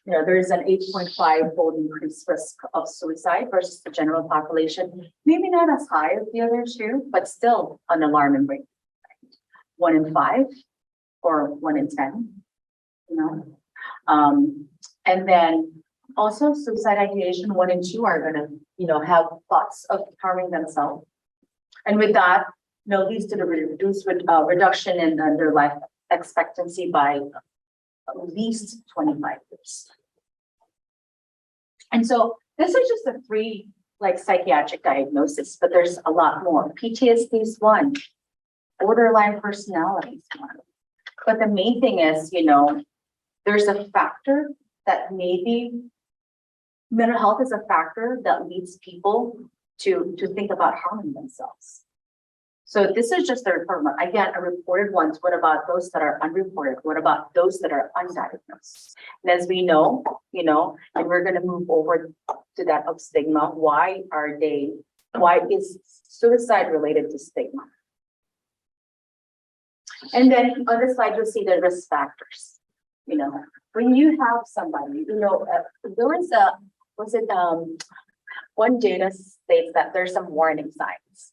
There's an 8.5-fold increased risk of suicide versus the general population. Maybe not as high as the other two, but still an alarming rate. 1 in 5 or 1 in 10, and then also suicide ideation, 1 in 2 are gonna, have thoughts of harming themselves. And with that, leads to the reduction in their life expectancy by at least 25 years. And so this is just the 3 psychiatric diagnosis, but there's a lot more. PTSD is 1, borderline personality is 1. But the main thing is, there's a factor that maybe mental health is a factor that leads people to think about harming themselves. So this is just the report. Again, a reported ones. What about those that are unreported? What about those that are undiagnosed? And as we know, and we're going to move over to that of stigma. Why is suicide related to stigma? And then on this slide, you'll see the risk factors. When you have somebody, there was one data states that there's some warning signs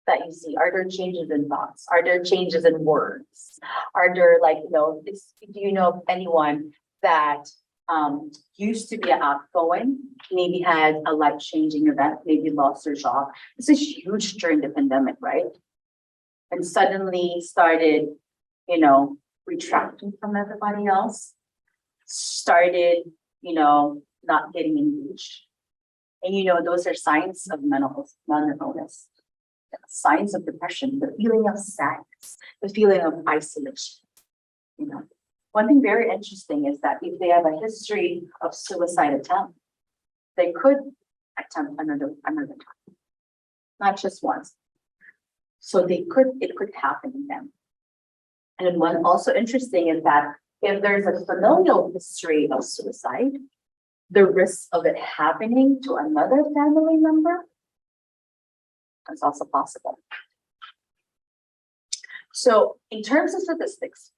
that you see. Are there changes in thoughts? Are there changes in words? Are there do you know of anyone that used to be outgoing, maybe had a life-changing event, maybe lost their job? This is huge during the pandemic, right? And suddenly started, retracting from everybody else, started, not getting engaged. And those are signs of mental illness. Signs of depression, the feeling of sadness, the feeling of isolation. One thing very interesting is that if they have a history of suicide attempt, they could attempt another time, not just once. So it could happen to them. And one also interesting is that if there's a familial history of suicide, the risk of it happening to another family member is also possible. So in terms of statistics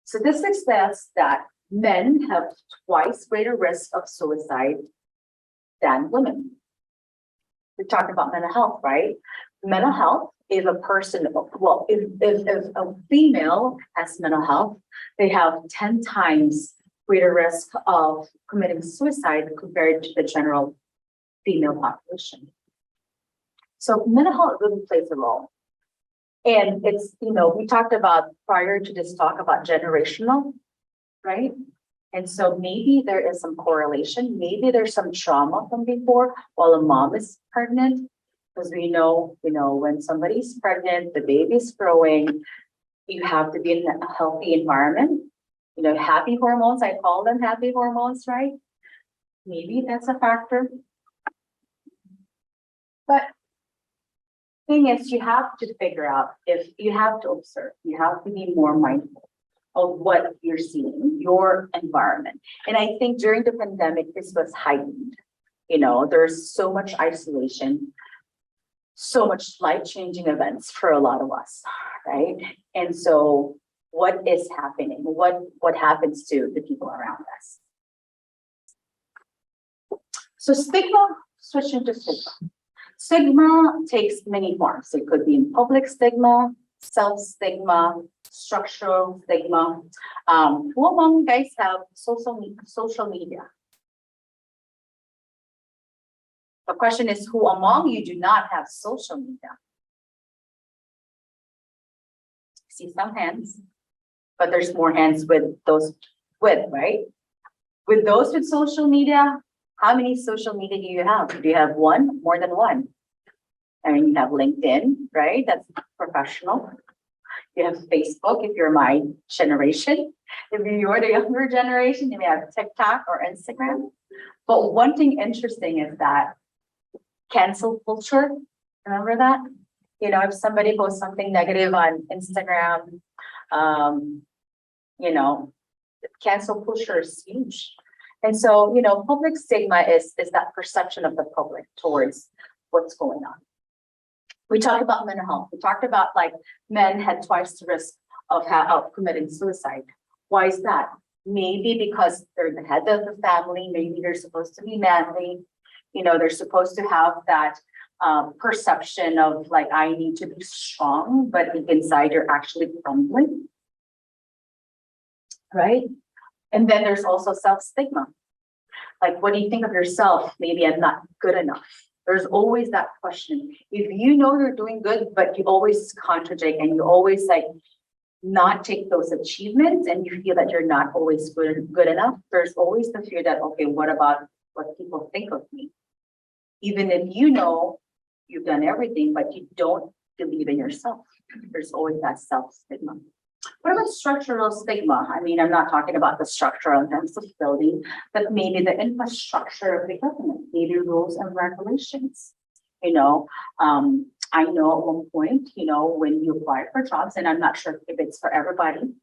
says that men have twice greater risk of suicide than women. We're talking about mental health, right? Mental health, if a person, if a female has mental health, they have 10 times greater risk of committing suicide compared to the general female population. So mental health really plays a role. And it's, we talked about prior to this talk about generational, right? And so maybe there is some correlation. Maybe there's some trauma from before while a mom is pregnant. Because we know, when somebody's pregnant, the baby's growing, you have to be in a healthy environment. Happy hormones, I call them happy hormones, right? Maybe that's a factor. But thing is, you have to figure out, if you have to observe, you have to be more mindful of what you're seeing, your environment. And I think during the pandemic, this was heightened. There's so much isolation, so much life-changing events for a lot of us, right? And so what is happening? What happens to the people around us? So stigma, switching to stigma. Stigma takes many forms. It could be in public stigma, self-stigma, structural stigma. Who among you guys have social media? The question is, who among you do not have social media? See some hands, but there's more hands with those with, right? With those with social media, how many social media do you have? Do you have one? More than one? You have LinkedIn, right? That's professional. You have Facebook, if you're my generation. If you're the younger generation, you may have TikTok or Instagram. But one thing interesting is that cancel culture, remember that? If somebody posts something negative on Instagram, cancel culture is huge. And so, public stigma is that perception of the public towards what's going on. We talked about mental health. We talked about men had twice the risk of committing suicide. Why is that? maybe because they're the head of the family, maybe they're supposed to be manly. They're supposed to have that perception of like, I need to be strong, but inside you're actually crumbling. Right? And then there's also self-stigma. Like, what do you think of yourself? Maybe I'm not good enough. There's always that question. If you know you're doing good, but you always contradict and you always like not take those achievements and you feel that you're not always good enough, there's always the fear that, okay, what about what people think of me? Even if you know you've done everything, but you don't believe in yourself, there's always that self-stigma. What about structural stigma? I mean, I'm not talking about the structure in terms of building, but maybe the infrastructure of the government, maybe rules and regulations. I know at one point, when you apply for jobs, and I'm not sure if it's for everybody,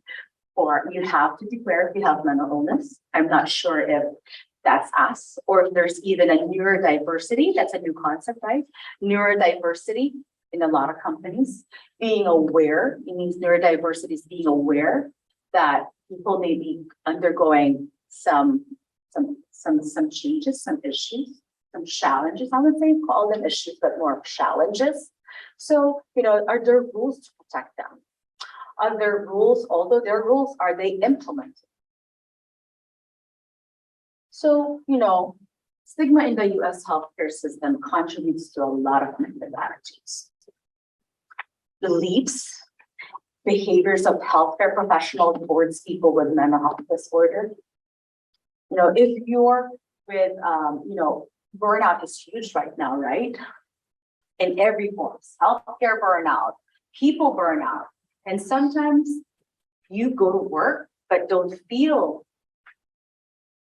or you have to declare if you have mental illness. I'm not sure if that's us, or if there's even a neurodiversity. That's a new concept, right? Neurodiversity in a lot of companies, being aware, it means neurodiversity is being aware that people may be undergoing some changes, some issues, some challenges. I would say call them issues, but more challenges. So, are there rules to protect them? Are there rules, although there are rules, are they implemented? So, stigma in the US healthcare system contributes to a lot of negative attitudes. Beliefs, behaviors of healthcare professionals towards people with mental health disorder. If you're with, burnout is huge right now, right? In every form, healthcare burnout, people burnout. And sometimes you go to work, but don't feel,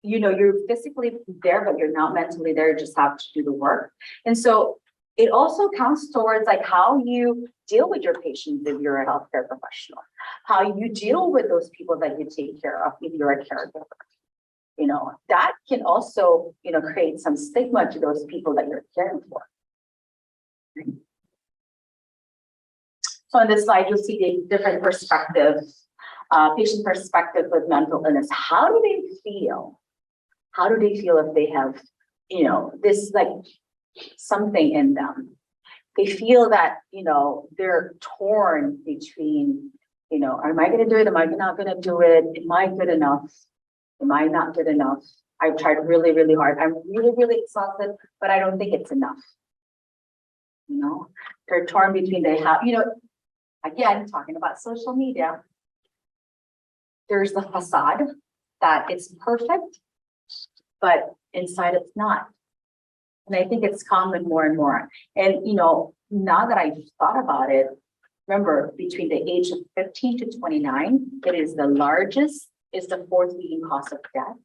you're physically there, but you're not mentally there, you just have to do the work. And so it also counts towards like how you deal with your patients if you're a healthcare professional, how you deal with those people that you take care of if you're a caregiver. That can also, create some stigma to those people that you're caring for. So on this slide, you'll see the different perspectives, patient perspective with mental illness. How do they feel? How do they feel if they have, this like something in them? They feel that, they're torn between, am I going to do it? Am I not going to do it? Am I good enough? Am I not good enough? I've tried really, really hard. I'm really, really exhausted, but I don't think it's enough. They're torn between they have, again, talking about social media, there's the facade that it's perfect, but inside it's not. And I think it's common more and more. And, now that I've thought about it, remember, between the age of 15 to 29, it is the largest, is the fourth leading cause of death.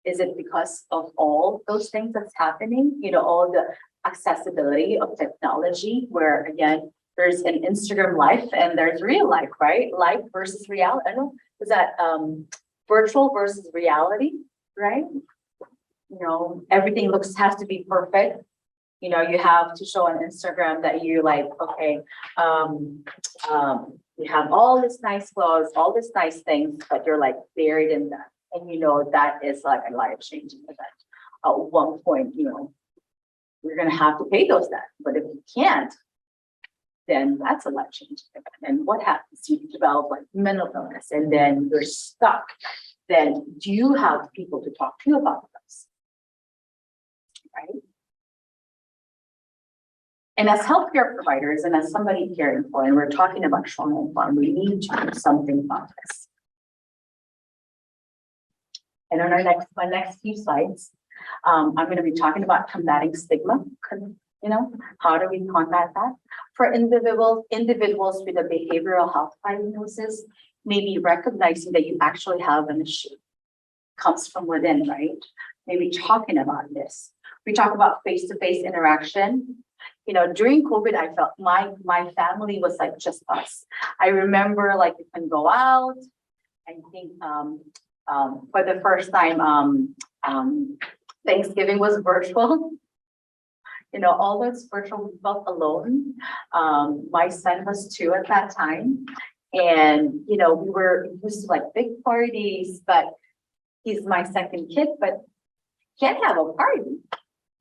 Is it because of all those things that's happening? All the accessibility of technology, where again, there's an Instagram life and there's real life, right? Life versus reality. I don't know, is that virtual versus reality, right? Everything has to be perfect. You have to show on Instagram that you like, okay, you have all this nice clothes, all this nice things, but you're like buried in that. And that is like a life-changing event. At one point, you're gonna have to pay those debts. But if you can't, then that's a life-changing event. And what happens? You develop like mental illness and then you're stuck. Then do you have people to talk to about this? Right? And as healthcare providers and as somebody caring for, and we're talking about trauma informed, we need to do something about this. And on my next few slides, I'm going to be talking about combating stigma. How do we combat that? For individuals with a behavioral health diagnosis, maybe recognizing that you actually have an issue comes from within, right? Maybe talking about this. We talk about face-to-face interaction. During COVID, I felt my family was like just us. I remember like you can go out. I think for the first time, Thanksgiving was virtual. All those virtual, we felt alone. My son was 2 at that time. And, we were used to like big parties, but he's my second kid, but can't have a party,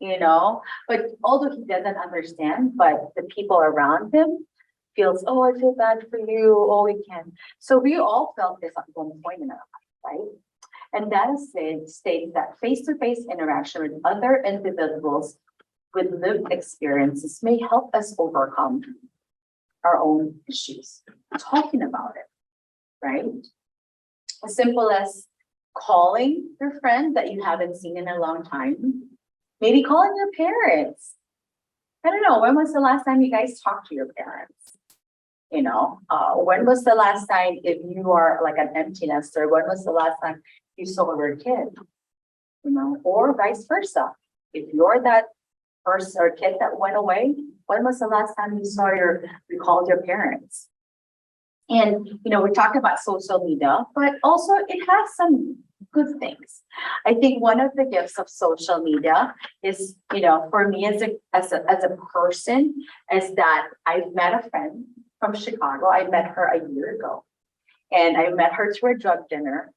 you know? But although he doesn't understand, but the people around him feels, oh, I feel bad for you, oh, we can. So we all felt this at one point in our life, right? And that states that face-to-face interaction with other individuals with lived experiences may help us overcome our own issues, talking about it, right? As simple as calling your friend that you haven't seen in a long time, maybe calling your parents. I don't know, when was the last time you guys talked to your parents? You know, when was the last time, if you are like an empty nester, when was the last time you saw your kid? You know, or vice versa. If you're that person or kid that went away, when was the last time you called your parents? And, you know, we talked about social media, but also it has some good things. I think one of the gifts of social media is, you know, for me as a person, is that I've met a friend from Chicago. I met her a year ago, and I met her to a drug dinner.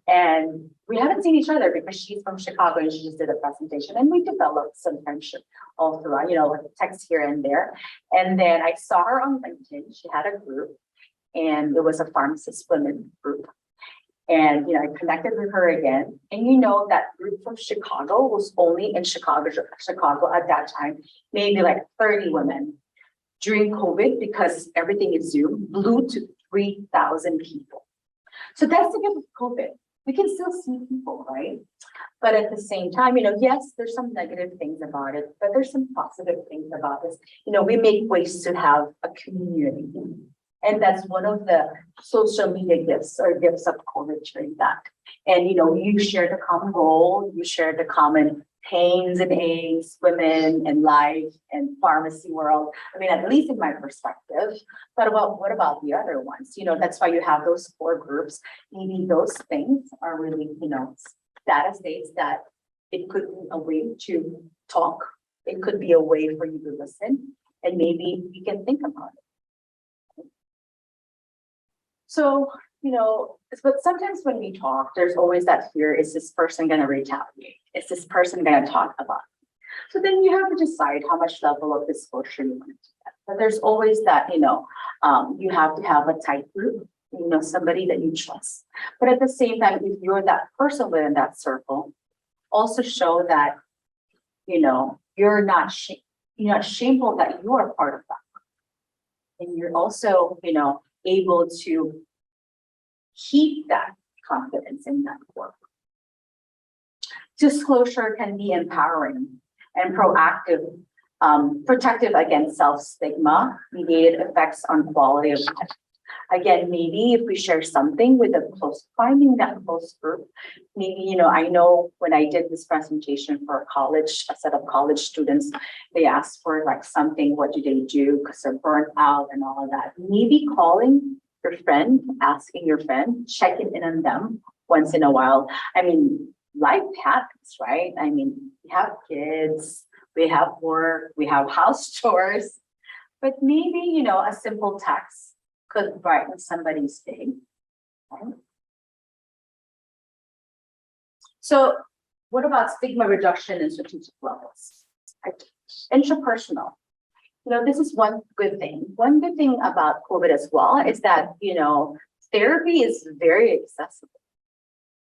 And we haven't seen each other because she's from Chicago and she just did a presentation, and we developed some friendship all throughout, you know, with text here and there. And then I saw her on LinkedIn. She had a group, and it was a pharmacist women group. And, you know, I connected with her again. And you know, that group from Chicago was only in Chicago at that time, maybe like 30 women. During COVID, because everything is Zoom, blew to 3,000 people. So that's the gift of COVID. We can still see people, right? But at the same time, you know, yes, there's some negative things about it, but there's some positive things about this. You know, we make ways to have a community. And that's one of the social media gifts or gifts of COVID during that. And, you know, you share the common goal, you share the common pains and aches, women and life and pharmacy world. I mean, at least in my perspective, but what about the other ones? You know, that's why you have those 4 groups. Maybe those things are really, you know, data states that it could be a way to talk. It could be a way for you to listen, and maybe you can think about it. So, you know, but sometimes when we talk, there's always that fear, is this person going to retaliate? Is this person going to talk about it? So then you have to decide how much level of disclosure you want to get. But there's always that, you know, you have to have a tight group, you know, somebody that you trust. But at the same time, if you're that person within that circle, also show that, you know, you're not shameful that you are part of that. And you're also, you know, able to keep that confidence in that work. Disclosure can be empowering and proactive, protective against self-stigma, mediated effects on quality of life. Again, maybe if we share something with finding that close group, maybe, you know, I know when I did this presentation for a set of college students, they asked for like something, what do they do? Because they're burnt out and all of that. Maybe calling your friend, asking your friend, checking in on them once in a while. I mean, life happens, right? I mean, we have kids, we have work, we have house chores, but maybe, you know, a simple text could brighten somebody's day. Right? So what about stigma reduction in strategic levels? Right? Interpersonal. You know, this is one good thing. One good thing about COVID as well is that, you know, therapy is very accessible,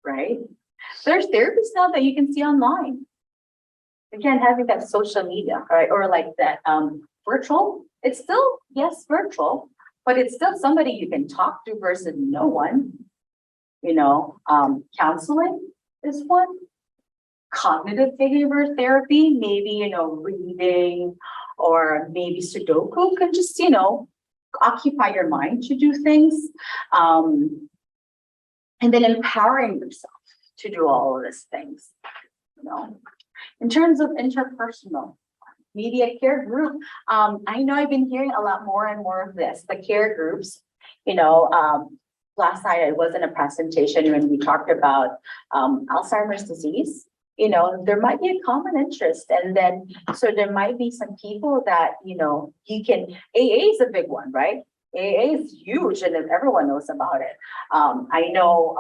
right? There's therapists now that you can see online. Again, having that social media, right? Or like that virtual, it's still, yes, virtual, but it's still somebody you can talk to versus no one. You know, counseling is one. Cognitive behavior therapy, maybe, you know, reading or maybe Sudoku can just, you know, occupy your mind to do things. And then empowering yourself to do all of these things, you know. In terms of interpersonal, maybe a care group. I know I've been hearing a lot more and more of this, the care groups, you know, last night I was in a presentation when we talked about Alzheimer's disease. You know, there might be a common interest, and then so there might be some people that, you know, you can, AA is a big one, right? AA is huge and everyone knows about it. I know,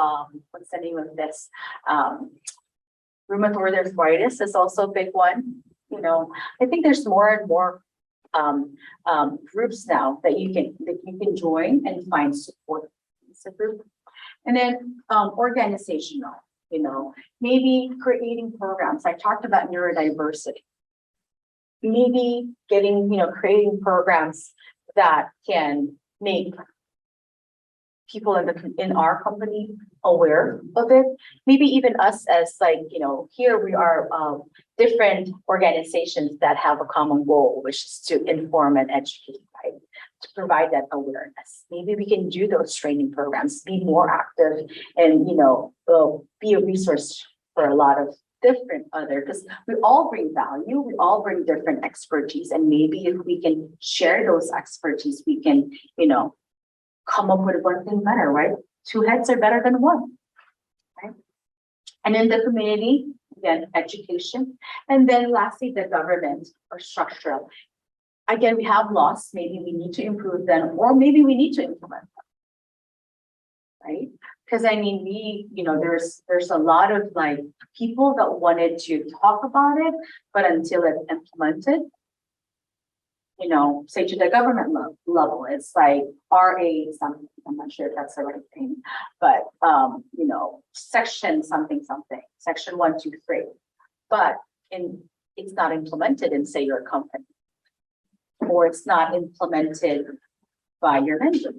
what's the name of this? Rheumatoid arthritis is also a big one. You know, I think there's more and more groups now that you can join and find support. It's a group. And then organizational, you know, maybe creating programs. I talked about neurodiversity. Maybe getting, you know, creating programs that can make people in our company aware of it. Maybe even us as like, you know, here we are different organizations that have a common goal, which is to inform and educate, right? To provide that awareness. Maybe we can do those training programs, be more active and, you know, be a resource for a lot of different other, because we all bring value, we all bring different expertise. And maybe if we can share those expertise, we can, you know, come up with one thing better, right? Two heads are better than one, right? And in the community, again, education. And then lastly, the government or structural. Again, we have laws, maybe we need to improve them, or maybe we need to implement them, right? Because I mean, you know, there's a lot of like people that wanted to talk about it, but until it's implemented, you know, say to the government level, it's like RA something, I'm not sure if that's the right thing, but, you know, section something, section 1, 2, 3, but it's not implemented in, say, your company, or it's not implemented by your vendor.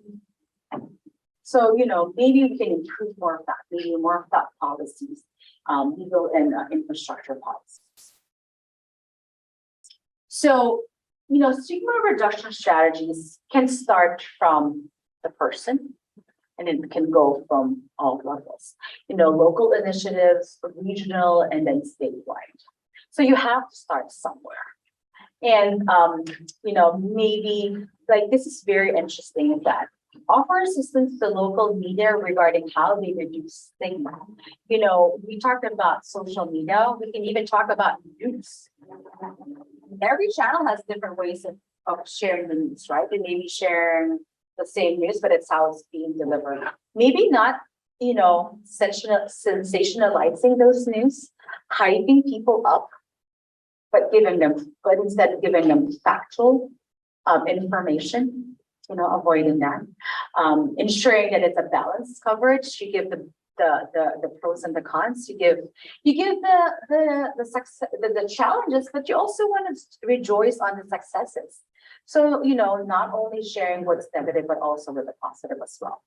So, you know, maybe we can improve more of that, maybe more of that policies, legal and infrastructure policies. So, you know, stigma reduction strategies can start from the person and it can go from all levels, you know, local initiatives, regional, and then statewide. So you have to start somewhere. And, you know, maybe like this is very interesting in that offer assistance to local media regarding how they reduce stigma. You know, we talked about social media. We can even talk about news. Every channel has different ways of sharing the news, right? They may be sharing the same news, but it's how it's being delivered. Maybe not, you know, sensationalizing those news, hyping people up, but instead giving them factual information. You know, avoiding that, ensuring that it's a balanced coverage. You give the pros and the cons. You give the success, the challenges, but you also want to rejoice on the successes. So, you know, not only sharing what's negative, but also with the positive as well.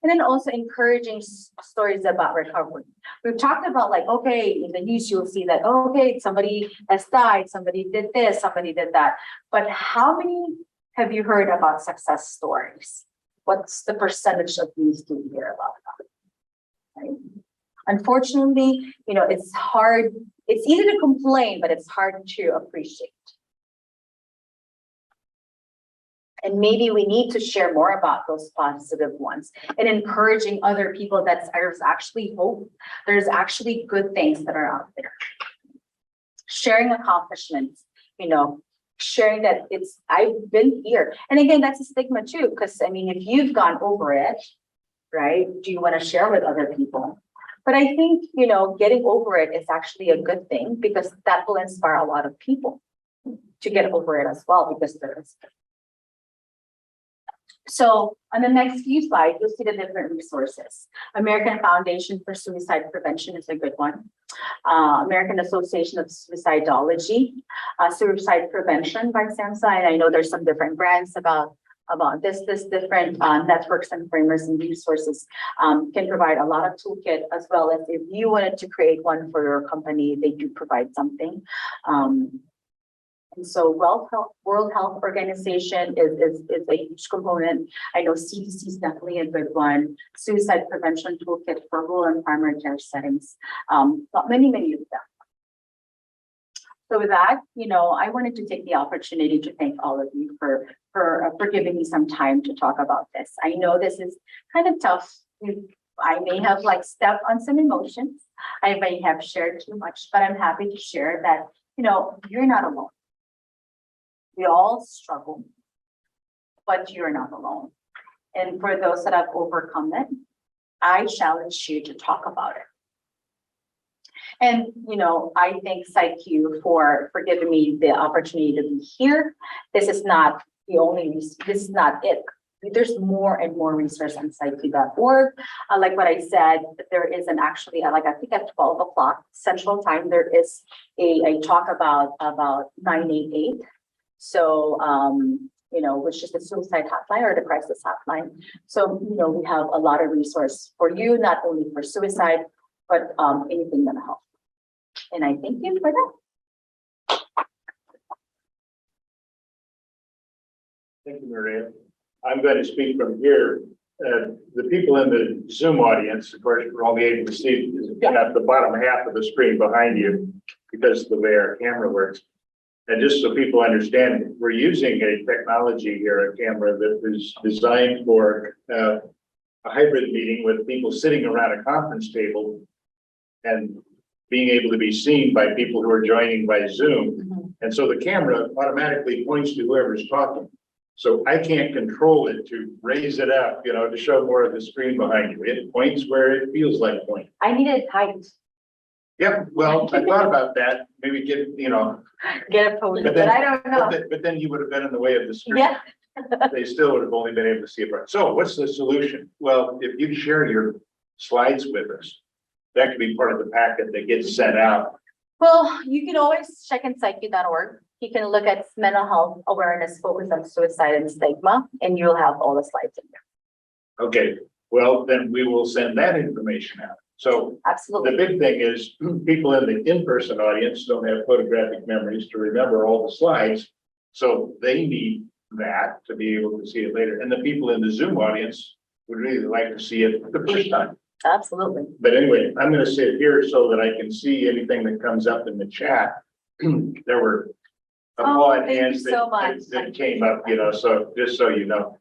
And then also encouraging stories about recovery. We've talked about like, okay, in the news, you'll see that, oh, okay, somebody has died, somebody did this, somebody did that. But how many have you heard about success stories? What's the percentage of news do you hear about that? Right? Unfortunately, you know, it's hard. It's easy to complain, but it's hard to appreciate. And maybe we need to share more about those positive ones and encouraging other people that there's actually hope. There's actually good things that are out there. Sharing accomplishments, you know, sharing that I've been here. And again, that's a stigma too, because I mean, if you've gone over it, right, do you want to share with other people? But I think, you know, getting over it is actually a good thing because that will inspire a lot of people to get over it as well, because there is. So on the next few slides, you'll see the different resources. American Foundation for Suicide Prevention is a good one. American Association of Suicidology, Suicide Prevention by SAMHSA. And I know there's some different brands about this different networks and framers and resources can provide a lot of toolkit, as well as if you wanted to create one for your company, they do provide something. And so World Health Organization is a huge component. I know CDC is definitely a good one. Suicide Prevention Toolkit for rural and primary care settings. But many of them. So with that, you know, I wanted to take the opportunity to thank all of you for giving me some time to talk about this. I know this is kind of tough. I may have like stepped on some emotions. I may have shared too much, but I'm happy to share that, you know, you're not alone. We all struggle, but you're not alone. And for those that have overcome it, I challenge you to talk about it. And, I thank PsyQ for giving me the opportunity to be here. This is not the only, this is not it. There's more and more resource on psyq.org. Like what I said, there is actually, I think at 12 o'clock Central Time, there is a talk about 988. So, which is the suicide hotline or the crisis hotline. So, we have a lot of resource for you, not only for suicide, but anything mental health. And I thank you for that. Thank you, Maria. I'm going to speak from here. The people in the Zoom audience, of course, we're only able to see at the bottom half of the screen behind you because of the way our camera works. And just so people understand, we're using a technology here, a camera that is designed for a hybrid meeting with people sitting around a conference table and being able to be seen by people who are joining by Zoom. And so the camera automatically points to whoever's talking. So I can't control it to raise it up, to show more of the screen behind you. It points where it feels like pointing. I needed height. Yeah, well, I thought about that, maybe get Get a podium, But but then- I don't know. but then you would have been in the way of the screen. Yeah. They still would have only been able to see it. Right. So what's the solution? Well, if you share your slides with us, that could be part of the packet that gets sent out. Well, you can always check in psyq.org. You can look at mental health awareness focused on suicide and stigma, and you'll have all the slides in there. Okay, well, then we will send that information out. So the Absolutely. big thing is people in the in-person audience don't have photographic memories to remember all the slides. So they need that to be able to see it later. And the people in the Zoom audience would really like to see it the first time. Absolutely. But anyway, I'm going to sit here so that I can see anything that comes up in the chat. There were applaud thank you hands so much. that came up, so just so you know.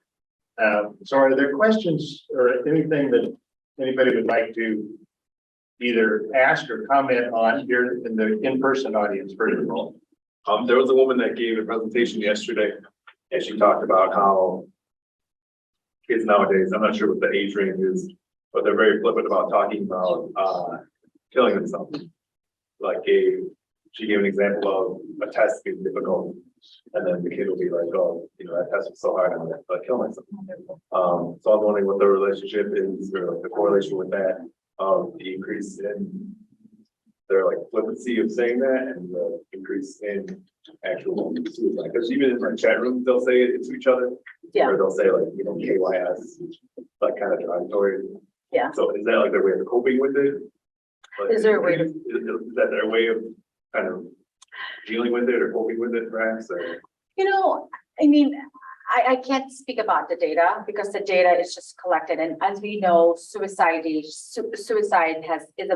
So are there questions or anything that anybody would like to either ask or comment on here in the in-person audience, first of all? There was a woman that gave a presentation yesterday and she talked about how kids nowadays, I'm not sure what the age range is, but they're very flippant about talking about killing themselves. She gave an example of a test being difficult, and then the kid will be like, "Oh, that test was so hard, I'm gonna kill myself." So I was wondering what the relationship is, or the correlation with that, of the increase in their flippancy of saying that, and the increase in actual suicide. Because even in our chat rooms, they'll say it to each other, Yeah. or they'll say KYS, kind of derogatory. Yeah. So is that their way of coping with it? Is there a way to- Is that their way of kind of dealing with it or coping with it, perhaps? Or? I can't speak about the data because the data is just collected. And as we know, suicide is a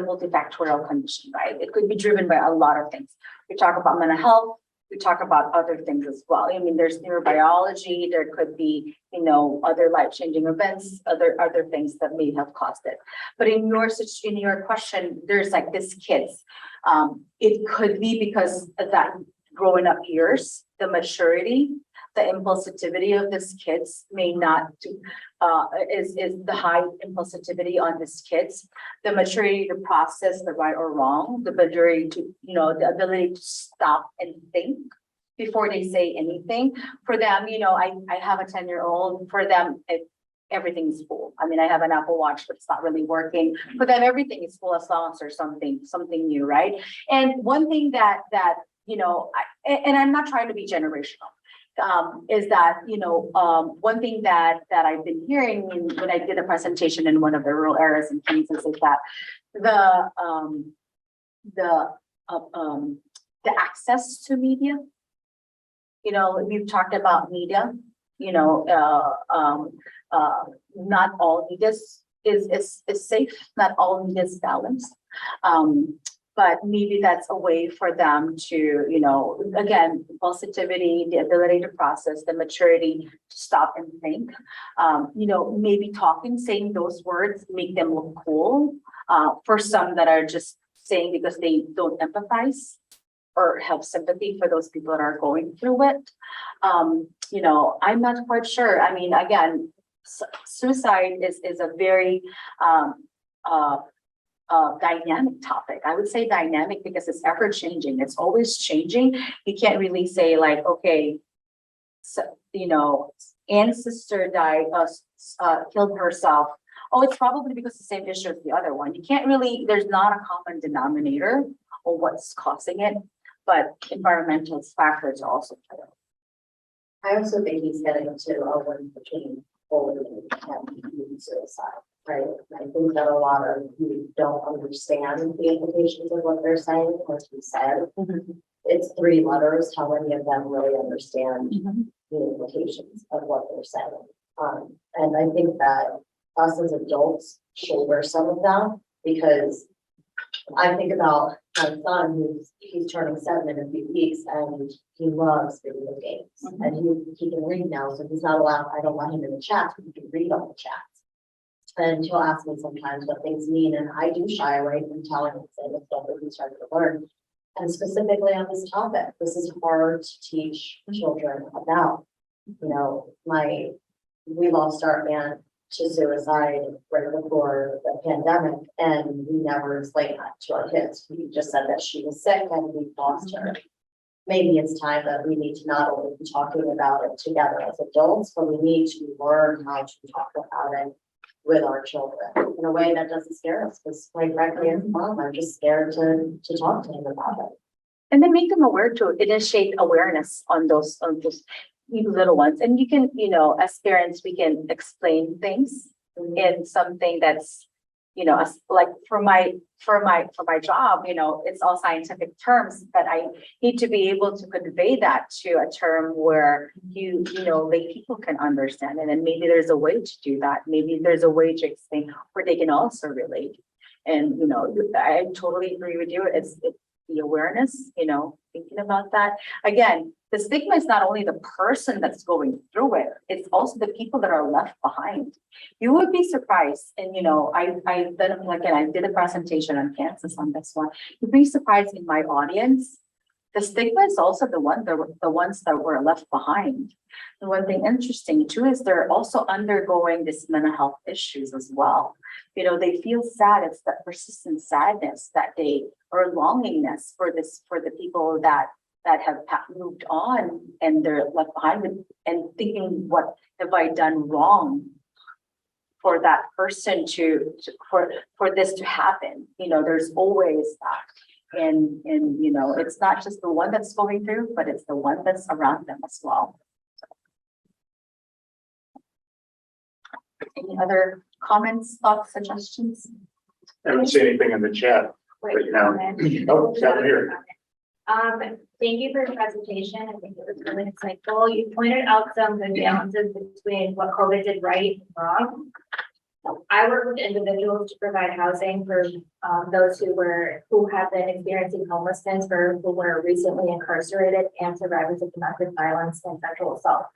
multifactorial condition, right? It could be driven by a lot of things. We talk about mental health. We talk about other things as well. There's neurobiology, there could be, other life-changing events, other things that may have caused it. But in your question, there's this kids. It could be because of that growing up years, the maturity, the impulsivity of these kids may not is the high impulsivity on these kids, the maturity to process the right or wrong, the maturity to, the ability to stop and think before they say anything. For them, I have a 10-year-old, for them, everything is full. I have an Apple Watch, but it's not really working. For them, everything is full as long as there's something new, right? And one thing that and I'm not trying to be generational. Is that, one thing that I've been hearing when I did a presentation in one of the rural areas in Kansas is that the access to media, we've talked about media, not all media is safe, not all media is balanced. But maybe that's a way for them to, again, positivity, the ability to process, the maturity to stop and think. Maybe saying those words make them look cool. For some that are just saying because they don't empathize or have sympathy for those people that are going through it. I'm not quite sure. Again, suicide is a very dynamic topic. I would say dynamic because it's ever changing. It's always changing. You can't really say like, okay, so, you know, Anne's sister died, killed herself. Oh, it's probably because the same issue as the other one. You can't really, there's not a common denominator or what's causing it, but environmental factors are also play. I also think he's getting to a link between bullying and suicide, right? I think that a lot of you don't understand the implications of what they're saying, as we said. It's 3 letters, how many of them really understand the implications of what they're saying? And I think that us as adults shoulder some of that, because I think about my son, he's turning 7 in a few weeks, and he loves video games. And he can read now, so he's not allowed, I don't want him in the chat, but he can read on the chats. And he'll ask me sometimes what things mean, and I do shy away from telling him the stuff that he's trying to learn. And specifically on this topic, this is hard to teach children about. You know, we lost our aunt to suicide right before the pandemic, and we never explained that to our kids. We just said that she was sick and we lost her. Maybe it's time that we need to not only be talking about it together as adults, but we need to learn how to talk about it with our children in a way that doesn't scare us. Because quite frankly, as a mom, I'm just scared to talk to him about it. And then make them aware to initiate awareness on those little ones. And you can, you know, as parents, we can explain things in something that's, you know, like for my job, you know, it's all scientific terms, but I need to be able to convey that to a term where you know, lay people can understand it. And maybe there's a way to do that. Maybe there's a way to explain where they can also relate. And, you know, I totally agree with you. It's the awareness, you know, thinking about that. Again, the stigma is not only the person that's going through it, it's also the people that are left behind. You would be surprised. And, you know, I did a presentation on Kansas on this one. You'd be surprised in my audience. The stigma is also the ones that were left behind. And one thing interesting too is they're also undergoing this mental health issues as well. You know, they feel sad. It's that persistent sadness that they, or longingness for the people that have moved on and they're left behind and thinking, what have I done wrong for that person for this to happen? You know, there's always that. And you know, it's not just the one that's going through, but it's the one that's around them as well. Any other comments, thoughts, suggestions? I don't see anything in the chat right now. Oh, down here. Thank you for the presentation. I think it was really insightful. You pointed out some good balances between what COVID did right and wrong. I work with individuals to provide housing for those who have been experiencing homelessness, or who were recently incarcerated, and survivors of domestic violence and sexual assault.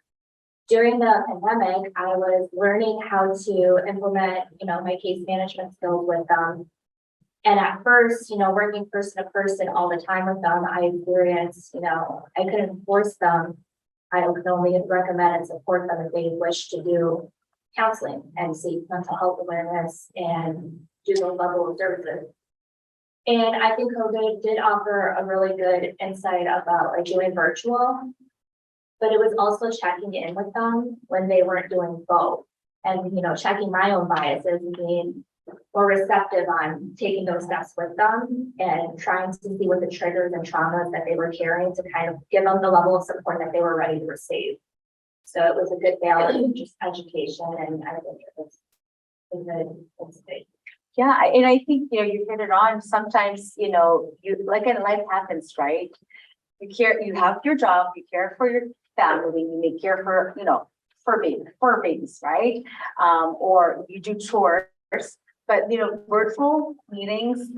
During the pandemic, I was learning how to implement, you know, my case management skills with them. And at first, you know, working person to person all the time with them, I experienced, you know, I couldn't force them. I could only recommend and support them if they wish to do counseling and seek mental health awareness and do those level of services. And I think COVID did offer a really good insight about like doing virtual, but it was also checking in with them when they weren't doing both, and, you know, checking my own biases and being more receptive on taking those steps with them and trying to see what the triggers and traumas that they were carrying to kind of give them the level of support that they were ready to receive. So it was a good balance of just education, and I think it was a good insight. Yeah, and I think, you know, you hit it on. Sometimes, you know, you like in life happens, right? You have your job, you care for your family, you may care for, you know, for babies, right? Or you do chores, but, you know, virtual meetings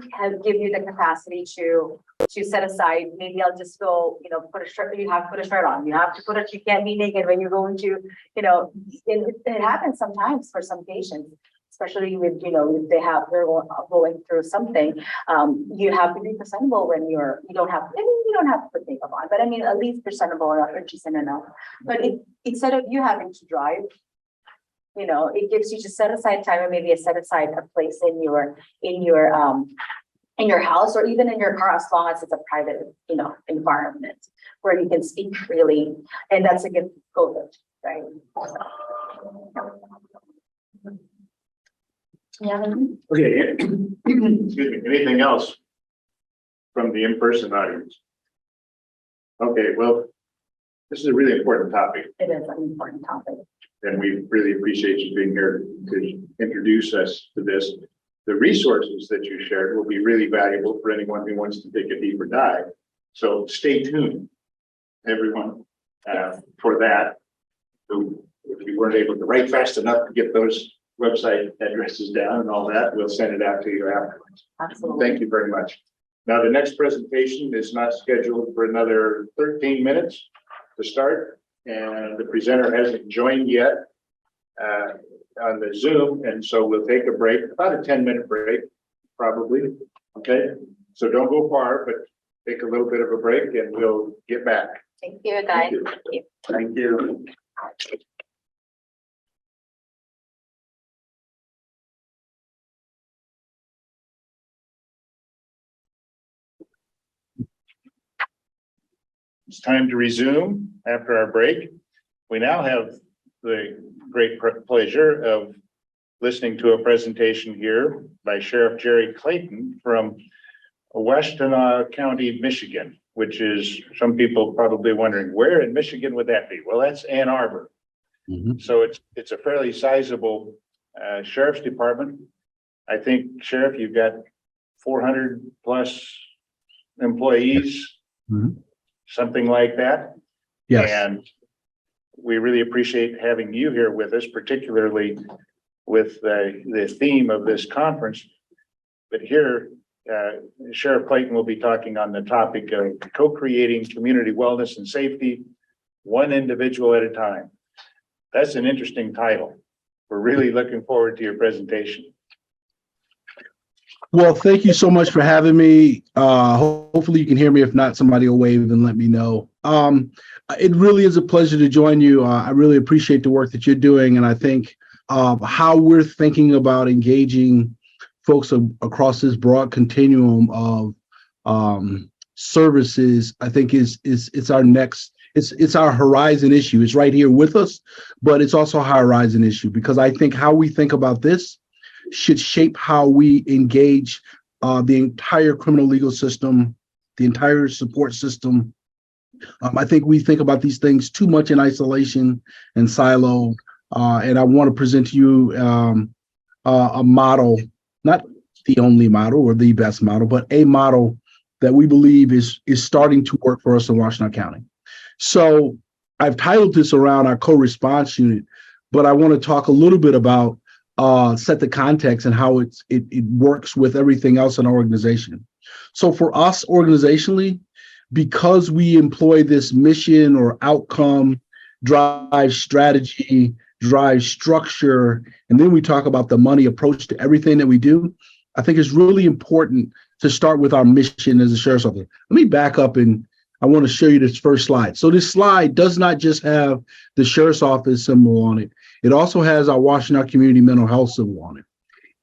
give you the capacity to set aside, maybe I'll just go, you know, put a shirt, you have to put a shirt on, you have to put it, you can't be naked when you're going to, you know, it happens sometimes for some patients, especially with, you know, if they're going through something. You have to be presentable when you don't have to put makeup on, but I mean, at least presentable enough or decent enough. But instead of you having to drive, it gives you to set aside time and maybe set aside a place in your house or even in your car, as long as it's a private, environment where you can speak freely. And that's a good COVID, right? Yeah. Okay, excuse me, anything else from the in-person audience? Okay, well, this is a really important topic, It is an important topic. and we really appreciate you being here to introduce us to this. The resources that you shared will be really valuable for anyone who wants to take a deeper dive. So stay tuned, everyone, for that. So if you weren't able to write fast enough to get those website addresses down and all that, we'll send it out to you afterwards. Absolutely. Thank you very much. Now, the next presentation is not scheduled for another 13 minutes to start, and the presenter hasn't joined yet on the Zoom, and so we'll take a break, about a 10-minute break, probably. Okay, so don't go far, but take a little bit of a break, and we'll get back. Thank you, guys. Thank you. Thank you. Thank you. It's time to resume after our break. We now have the great pleasure of listening to a presentation here by Sheriff Jerry Clayton from Washtenaw County, Michigan, which is, some people probably wondering, where in Michigan would that be? Well, that's Ann Arbor. So it's a fairly sizable sheriff's department. I think, Sheriff, you've got 400 plus employees, something like that. Yes. And we really appreciate having you here with us, particularly with the theme of this conference. But here, Sheriff Clayton will be talking on the topic of co-creating community wellness and safety, one individual at a time. That's an interesting title. We're really looking forward to your presentation. Well, thank you so much for having me. Hopefully you can hear me. If not, somebody will wave and let me know. It really is a pleasure to join you. I really appreciate the work that you're doing. And I think how we're thinking about engaging folks across this broad continuum of services, I think it's our next, it's our horizon issue. It's right here with us, but it's also a horizon issue, because I think how we think about this should shape how we engage the entire criminal legal system, the entire support system. I think we think about these things too much in isolation and silo. And I want to present to you a model, not the only model or the best model, but a model that we believe is starting to work for us in Washtenaw County. So I've titled this around our co-response unit, but I want to talk a little bit about set the context and how it works with everything else in our organization. So for us organizationally, because we employ this mission or outcome, drive strategy, drive structure, and then we talk about the money approach to everything that we do, I think it's really important to start with our mission as a sheriff's office. Let me back up, and I want to show you this first slide. So this slide does not just have the sheriff's office symbol on it. It also has our Washtenaw Community Mental Health symbol on it.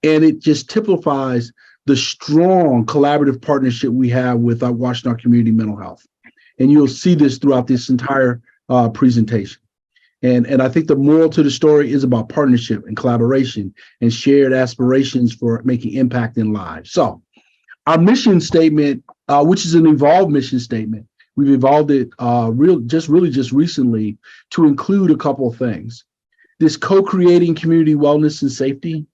And it just typifies the strong collaborative partnership we have with our Washtenaw Community Mental Health. And you'll see this throughout this entire presentation. And I think the moral to the story is about partnership and collaboration and shared aspirations for making impact in lives. So our mission statement, which is an evolved mission statement, we've evolved it just recently to include a couple of things. This co-creating community wellness and safety,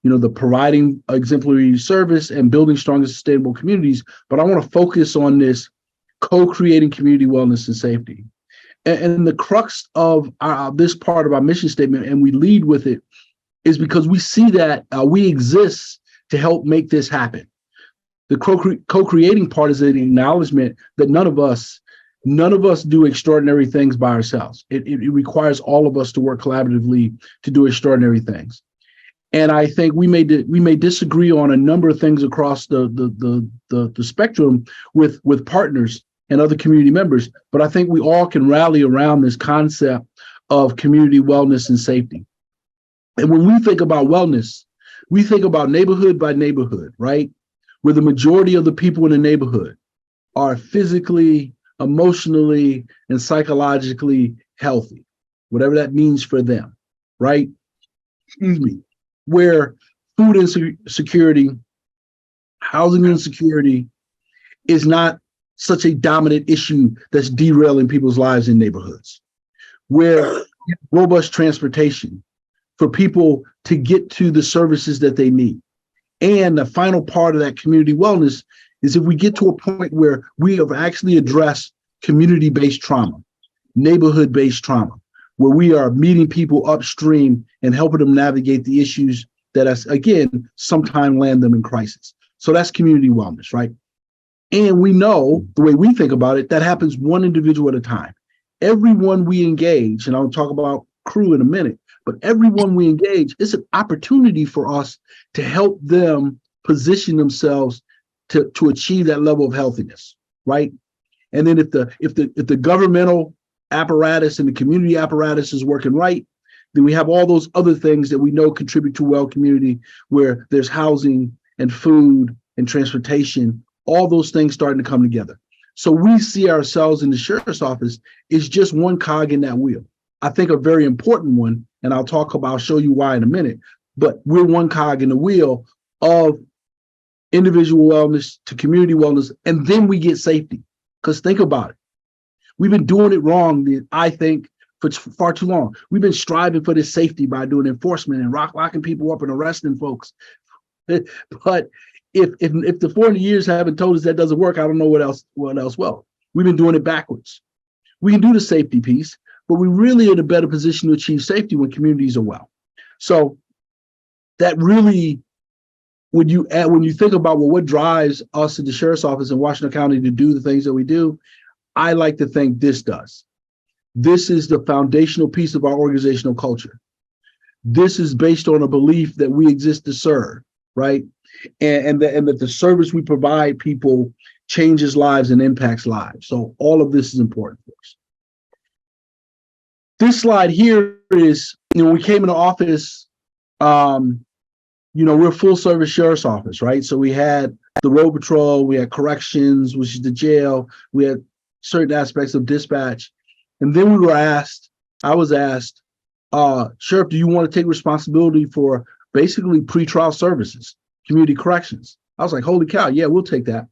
the providing exemplary service and building strong and sustainable communities. But I want to focus on this co-creating community wellness and safety. And the crux of this part of our mission statement, and we lead with it, is because we see that we exist to help make this happen. The co-creating part is an acknowledgement that none of us do extraordinary things by ourselves. It requires all of us to work collaboratively to do extraordinary things. And I think we may disagree on a number of things across the spectrum with partners and other community members, but I think we all can rally around this concept of community wellness and safety. And when we think about wellness, we think about neighborhood by neighborhood, right? Where the majority of the people in the neighborhood are physically, emotionally, and psychologically healthy, whatever that means for them, right? Excuse me. Where food insecurity, housing insecurity is not such a dominant issue that's derailing people's lives in neighborhoods. Where robust transportation for people to get to the services that they need. And the final part of that community wellness is if we get to a point where we have actually addressed community-based trauma, neighborhood-based trauma, where we are meeting people upstream and helping them navigate the issues that, again, sometimes land them in crisis. So that's community wellness, right? And we know the way we think about it, that happens one individual at a time. Everyone we engage, and I'll talk about crew in a minute, but everyone we engage is an opportunity for us to help them position themselves to achieve that level of healthiness, right? And then if the governmental apparatus and the community apparatus is working right, then we have all those other things that we know contribute to well community, where there's housing and food and transportation, all those things starting to come together. So we see ourselves in the sheriff's office is just one cog in that wheel. I think a very important one, and I'll show you why in a minute, but we're one cog in the wheel of individual wellness to community wellness, and then we get safety. Because think about it. We've been doing it wrong, I think, for far too long. We've been striving for this safety by doing enforcement and locking people up and arresting folks. But if the 40 years haven't told us that doesn't work, I don't know what else will. We've been doing it backwards. We can do the safety piece, but we're really in a better position to achieve safety when communities are well. So that really, when you think about, well, what drives us at the sheriff's office in Washtenaw County to do the things that we do, I like to think this does. This is the foundational piece of our organizational culture. This is based on a belief that we exist to serve, right? And that the service we provide people changes lives and impacts lives. So all of this is important for us. This slide here is, we came into office, we're a full service sheriff's office, right? So we had the road patrol, we had corrections, which is the jail, we had certain aspects of dispatch. And then I was asked, Sheriff, do you want to take responsibility for basically pretrial services, community corrections? I was like, holy cow, yeah, we'll take that.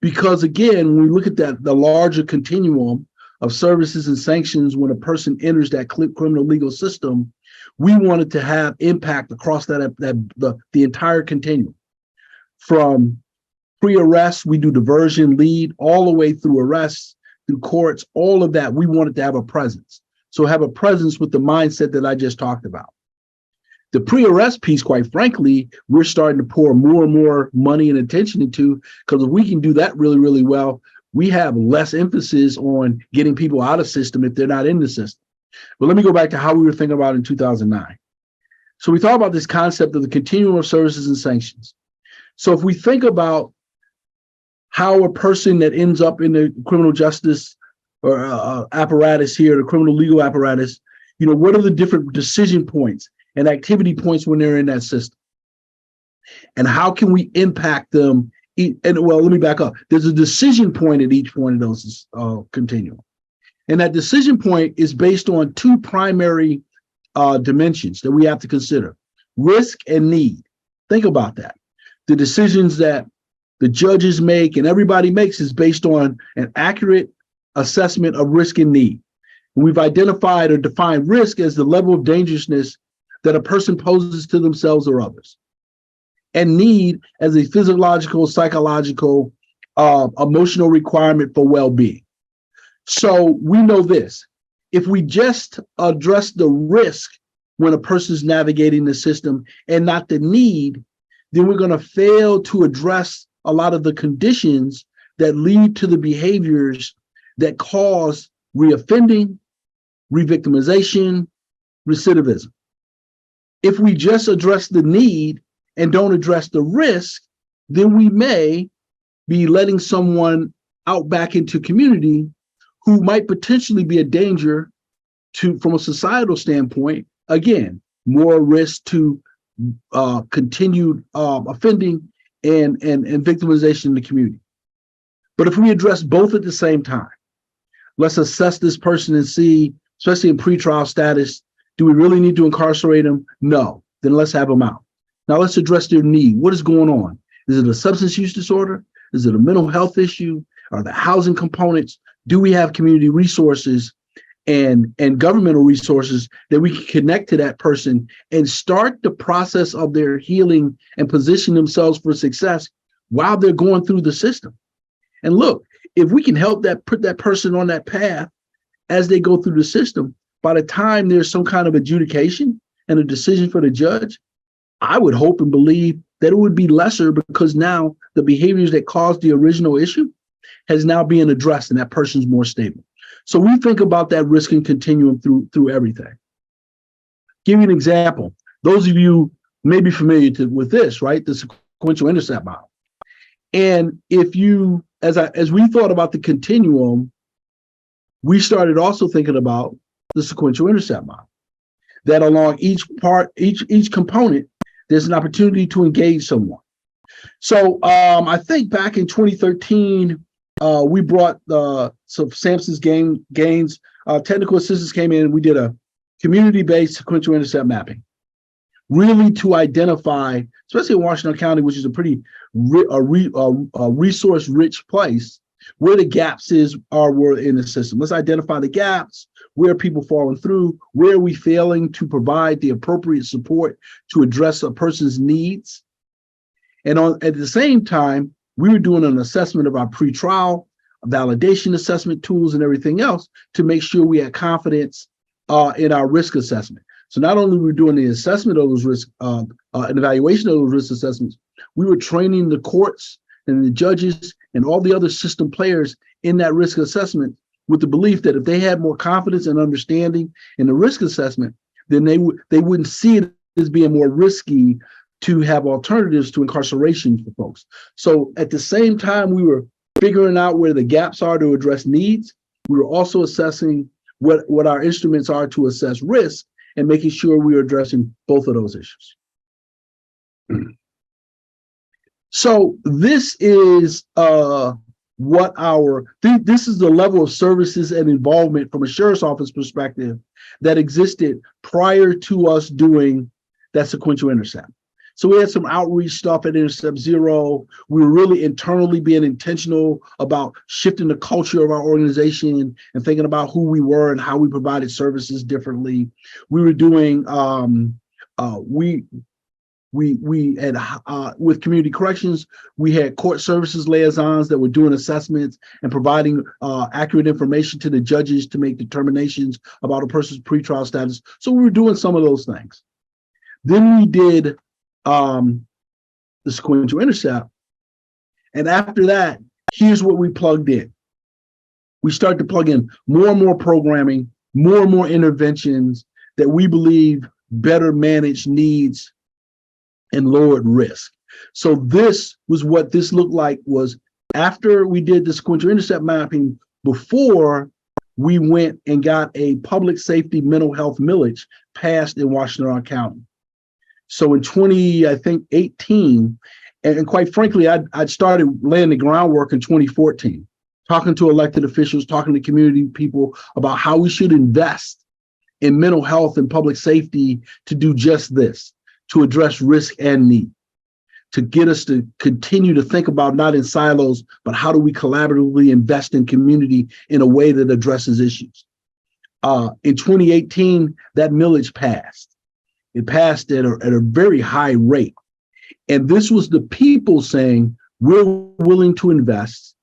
Because again, when we look at the larger continuum of services and sanctions, when a person enters that criminal legal system, we wanted to have impact across the entire continuum. From pre-arrest, we do diversion, lead, all the way through arrests, through courts, all of that, we wanted to have a presence. So have a presence with the mindset that I just talked about. The pre-arrest piece, quite frankly, we're starting to pour more and more money and attention into, because if we can do that really, really well, we have less emphasis on getting people out of system if they're not in the system. But let me go back to how we were thinking about it in 2009. So we thought about this concept of the continuum of services and sanctions. So if we think about how a person that ends up in the criminal justice or apparatus here, the criminal legal apparatus, what are the different decision points and activity points when they're in that system? And how can we impact them? And well, let me back up. There's a decision point at each point of those continuum. And that decision point is based on two primary dimensions that we have to consider: risk and need. Think about that. The decisions that the judges make and everybody makes is based on an accurate assessment of risk and need. And we've identified or defined risk as the level of dangerousness that a person poses to themselves or others, and need as a physiological, psychological, emotional requirement for well-being. So we know this: if we just address the risk when a person's navigating the system and not the need, then we're going to fail to address a lot of the conditions that lead to the behaviors that cause reoffending, revictimization, recidivism. If we just address the need and don't address the risk, then we may be letting someone out back into community who might potentially be a danger to, from a societal standpoint, again, more risk to continued offending and victimization in the community. But if we address both at the same time, let's assess this person and see, especially in pretrial status, do we really need to incarcerate them? No. Then let's have them out. Now let's address their need. What is going on? Is it a substance use disorder? Is it a mental health issue? Are there housing components? Do we have community resources and governmental resources that we can connect to that person and start the process of their healing and position themselves for success while they're going through the system? And look, if we can help put that person on that path as they go through the system, by the time there's some kind of adjudication and a decision for the judge, I would hope and believe that it would be lesser, because now the behaviors that caused the original issue has now been addressed and that person's more stable. So we think about that risk and continuum through everything. Give you an example. Those of you may be familiar with this, right? The sequential intercept model. And if you, as we thought about the continuum, we started also thinking about the sequential intercept model. That along each part, each component, there's an opportunity to engage someone. So I think back in 2013, we brought some Samson's Gaines technical assistants came in, and we did a community-based sequential intercept mapping, really to identify, especially in Washtenaw County, which is a pretty resource-rich place, where the gaps were in the system. Let's identify the gaps, where are people falling through, where are we failing to provide the appropriate support to address a person's needs. And at the same time, we were doing an assessment of our pretrial, validation assessment tools and everything else to make sure we had confidence in our risk assessment. So not only were we doing the assessment of those risks, an evaluation of those risk assessments, we were training the courts and the judges and all the other system players in that risk assessment with the belief that if they had more confidence and understanding in the risk assessment, then they wouldn't see it as being more risky to have alternatives to incarceration for folks. So at the same time we were figuring out where the gaps are to address needs, we were also assessing what our instruments are to assess risk and making sure we were addressing both of those issues. So this is this is the level of services and involvement from a sheriff's office perspective that existed prior to us doing that sequential intercept. So we had some outreach stuff at Intercept Zero. We were really internally being intentional about shifting the culture of our organization and thinking about who we were and how we provided services differently. We were doing, we had, with community corrections, we had court services liaisons that were doing assessments and providing accurate information to the judges to make determinations about a person's pretrial status. So we were doing some of those things. Then we did the sequential intercept. And after that, here's what we plugged in. We started to plug in more and more programming, more and more interventions that we believe better manage needs and lowered risk. So this was what this looked like was after we did the sequential intercept mapping, before we went and got a public safety mental health millage passed in Washtenaw County. So in 2018, and quite frankly, I'd started laying the groundwork in 2014, talking to elected officials, talking to community people about how we should invest in mental health and public safety to do just this, to address risk and need, to get us to continue to think about not in silos, but how do we collaboratively invest in community in a way that addresses issues. In 2018, that millage passed. It passed at a very high rate. And this was the people saying, we're willing to invest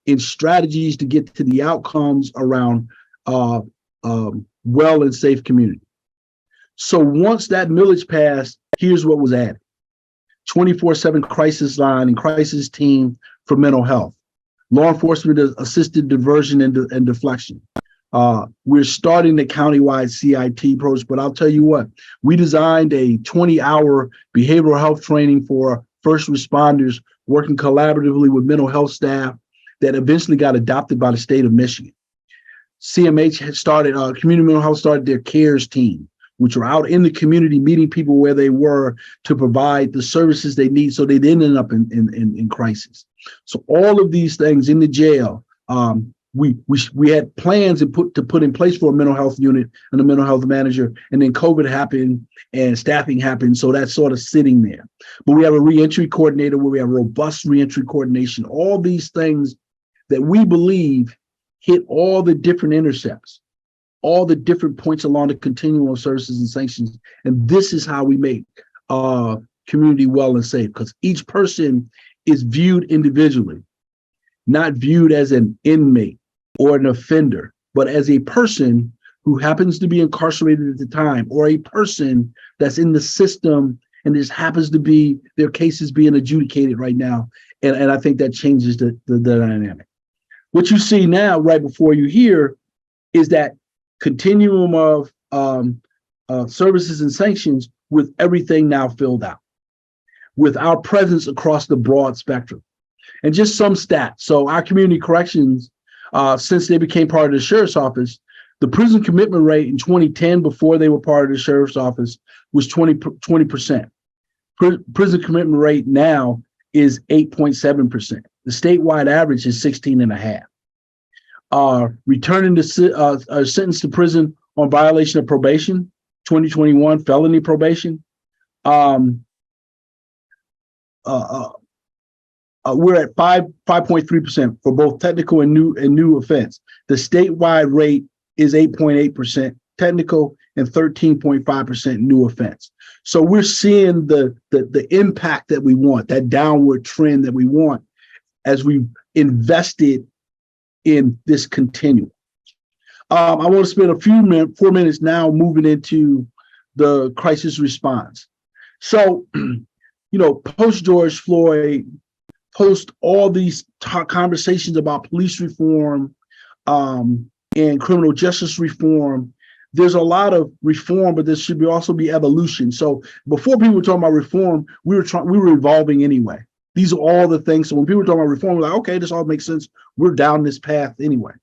in strategies to get to the outcomes around well and safe community. So once that millage passed, here's what was added. 24/7 crisis line and crisis team for mental health. Law enforcement assisted diversion and deflection. We're starting the countywide CIT approach, but I'll tell you what, we designed a 20-hour behavioral health training for first responders working collaboratively with mental health staff that eventually got adopted by the state of Michigan. CMH had started, community mental health started their CARES team, which are out in the community, meeting people where they were to provide the services they need so they didn't end up in crisis. So all of these things in the jail, we had plans to put in place for a mental health unit and a mental health manager, and then COVID happened and staffing happened, so that's sort of sitting there. But we have a reentry coordinator where we have robust reentry coordination, all these things that we believe hit all the different intercepts, all the different points along the continuum of services and sanctions. And this is how we make community well and safe, because each person is viewed individually, not viewed as an inmate or an offender, but as a person who happens to be incarcerated at the time, or a person that's in the system and this happens to be their case is being adjudicated right now. And I think that changes the dynamic. What you see now, right before you here, is that continuum of services and sanctions with everything now filled out, with our presence across the broad spectrum. And just some stats. So our community corrections, since they became part of the sheriff's office, the prison commitment rate in 2010, before they were part of the sheriff's office, was 20%. Prison commitment rate now is 8.7%. The statewide average is 16.5%. Returning to sentence to prison on violation of probation, 2021 felony probation. We're at 5.3% for both technical and new offense. The statewide rate is 8.8% technical and 13.5% new offense. So we're seeing the impact that we want, that downward trend that we want, as we've invested in this continuum. I want to spend a 4 minutes now moving into the crisis response. So, post George Floyd, post all these conversations about police reform and criminal justice reform, there's a lot of reform, but there should also be evolution. So before people were talking about reform, we were evolving anyway. These are all the things. So when people were talking about reform, we're like, okay, this all makes sense. We're down this path anyway.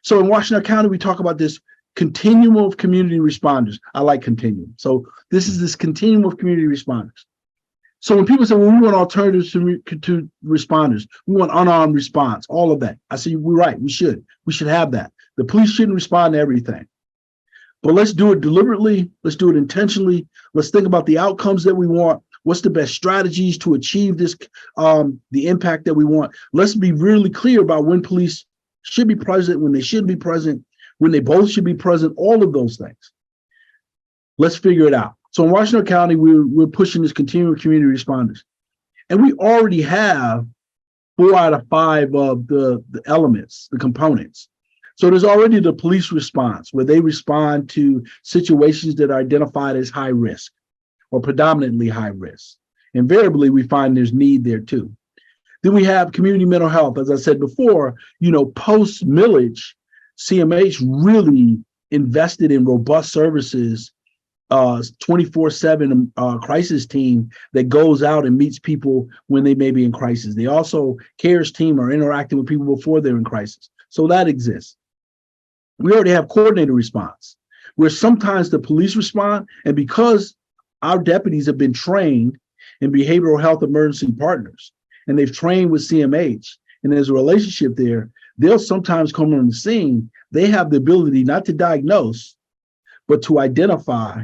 So in Washtenaw County, we talk about this continuum of community responders. I like continuum. So this is this continuum of community responders. So when people say, well, we want alternatives to responders, we want unarmed response, all of that. I say, we're right. We should have that. The police shouldn't respond to everything. But let's do it deliberately. Let's do it intentionally. Let's think about the outcomes that we want. What's the best strategies to achieve this, the impact that we want? Let's be really clear about when police should be present, when they shouldn't be present, when they both should be present, all of those things. Let's figure it out. So in Washtenaw County, we're pushing this continuum of community responders. And we already have 4 out of 5 of the elements, the components. So there's already the police response, where they respond to situations that are identified as high risk or predominantly high risk. Invariably, we find there's need there too. Then we have community mental health. As I said before, post millage, CMH really invested in robust services, 24/7 crisis team that goes out and meets people when they may be in crisis. They also, CARES team, are interacting with people before they're in crisis. So that exists. We already have coordinated response, where sometimes the police respond, and because our deputies have been trained in behavioral health emergency partners, and they've trained with CMH, and there's a relationship there, they'll sometimes come on the scene. They have the ability not to diagnose, but to identify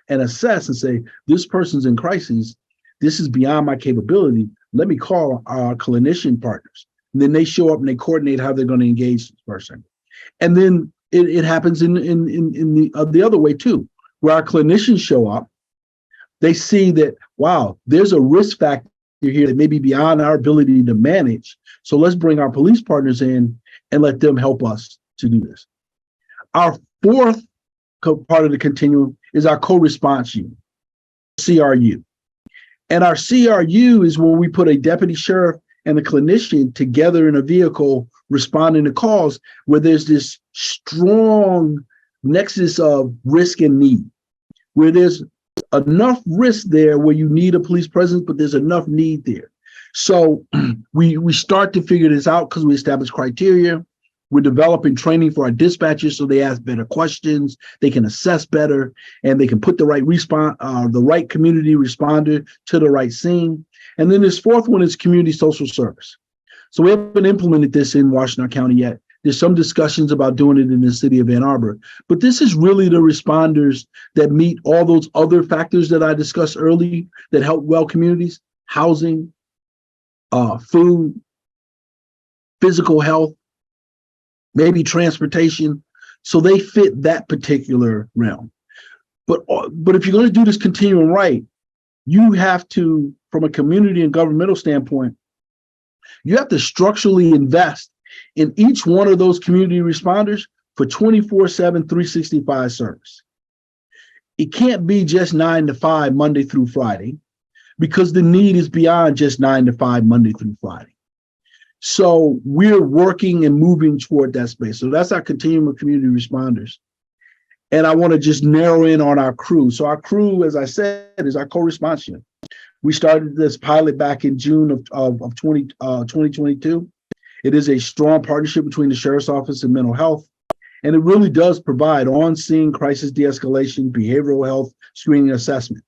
and assess and say, this person's in crisis. This is beyond my capability. Let me call our clinician partners. And then they show up and they coordinate how they're going to engage this person. And then it happens in the other way too, where our clinicians show up. They see that, wow, there's a risk factor here that may be beyond our ability to manage. So let's bring our police partners in and let them help us to do this. Our fourth part of the continuum is our co-response unit, CRU. And our CRU is when we put a deputy sheriff and a clinician together in a vehicle responding to calls where there's this strong nexus of risk and need, where there's enough risk there where you need a police presence, but there's enough need there. So we start to figure this out because we establish criteria. We're developing training for our dispatchers so they ask better questions, they can assess better, and they can put the right community responder to the right scene. And then this fourth one is community social service. So we haven't implemented this in Washtenaw County yet. There's some discussions about doing it in the city of Ann Arbor, but this is really the responders that meet all those other factors that I discussed earlier that help well communities: housing, food, physical health, maybe transportation. So they fit that particular realm. But if you're going to do this continuum right, you have to, from a community and governmental standpoint, you have to structurally invest in each one of those community responders for 24/7, 365 service. It can't be just 9 to 5 Monday through Friday, because the need is beyond just 9 to 5 Monday through Friday. So we're working and moving toward that space. So that's our continuum of community responders. And I want to just narrow in on our crew. So our crew, as I said, is our co-response unit. We started this pilot back in June of 2022. It is a strong partnership between the Sheriff's Office and mental health. And it really does provide on-scene crisis de-escalation, behavioral health, screening, assessment.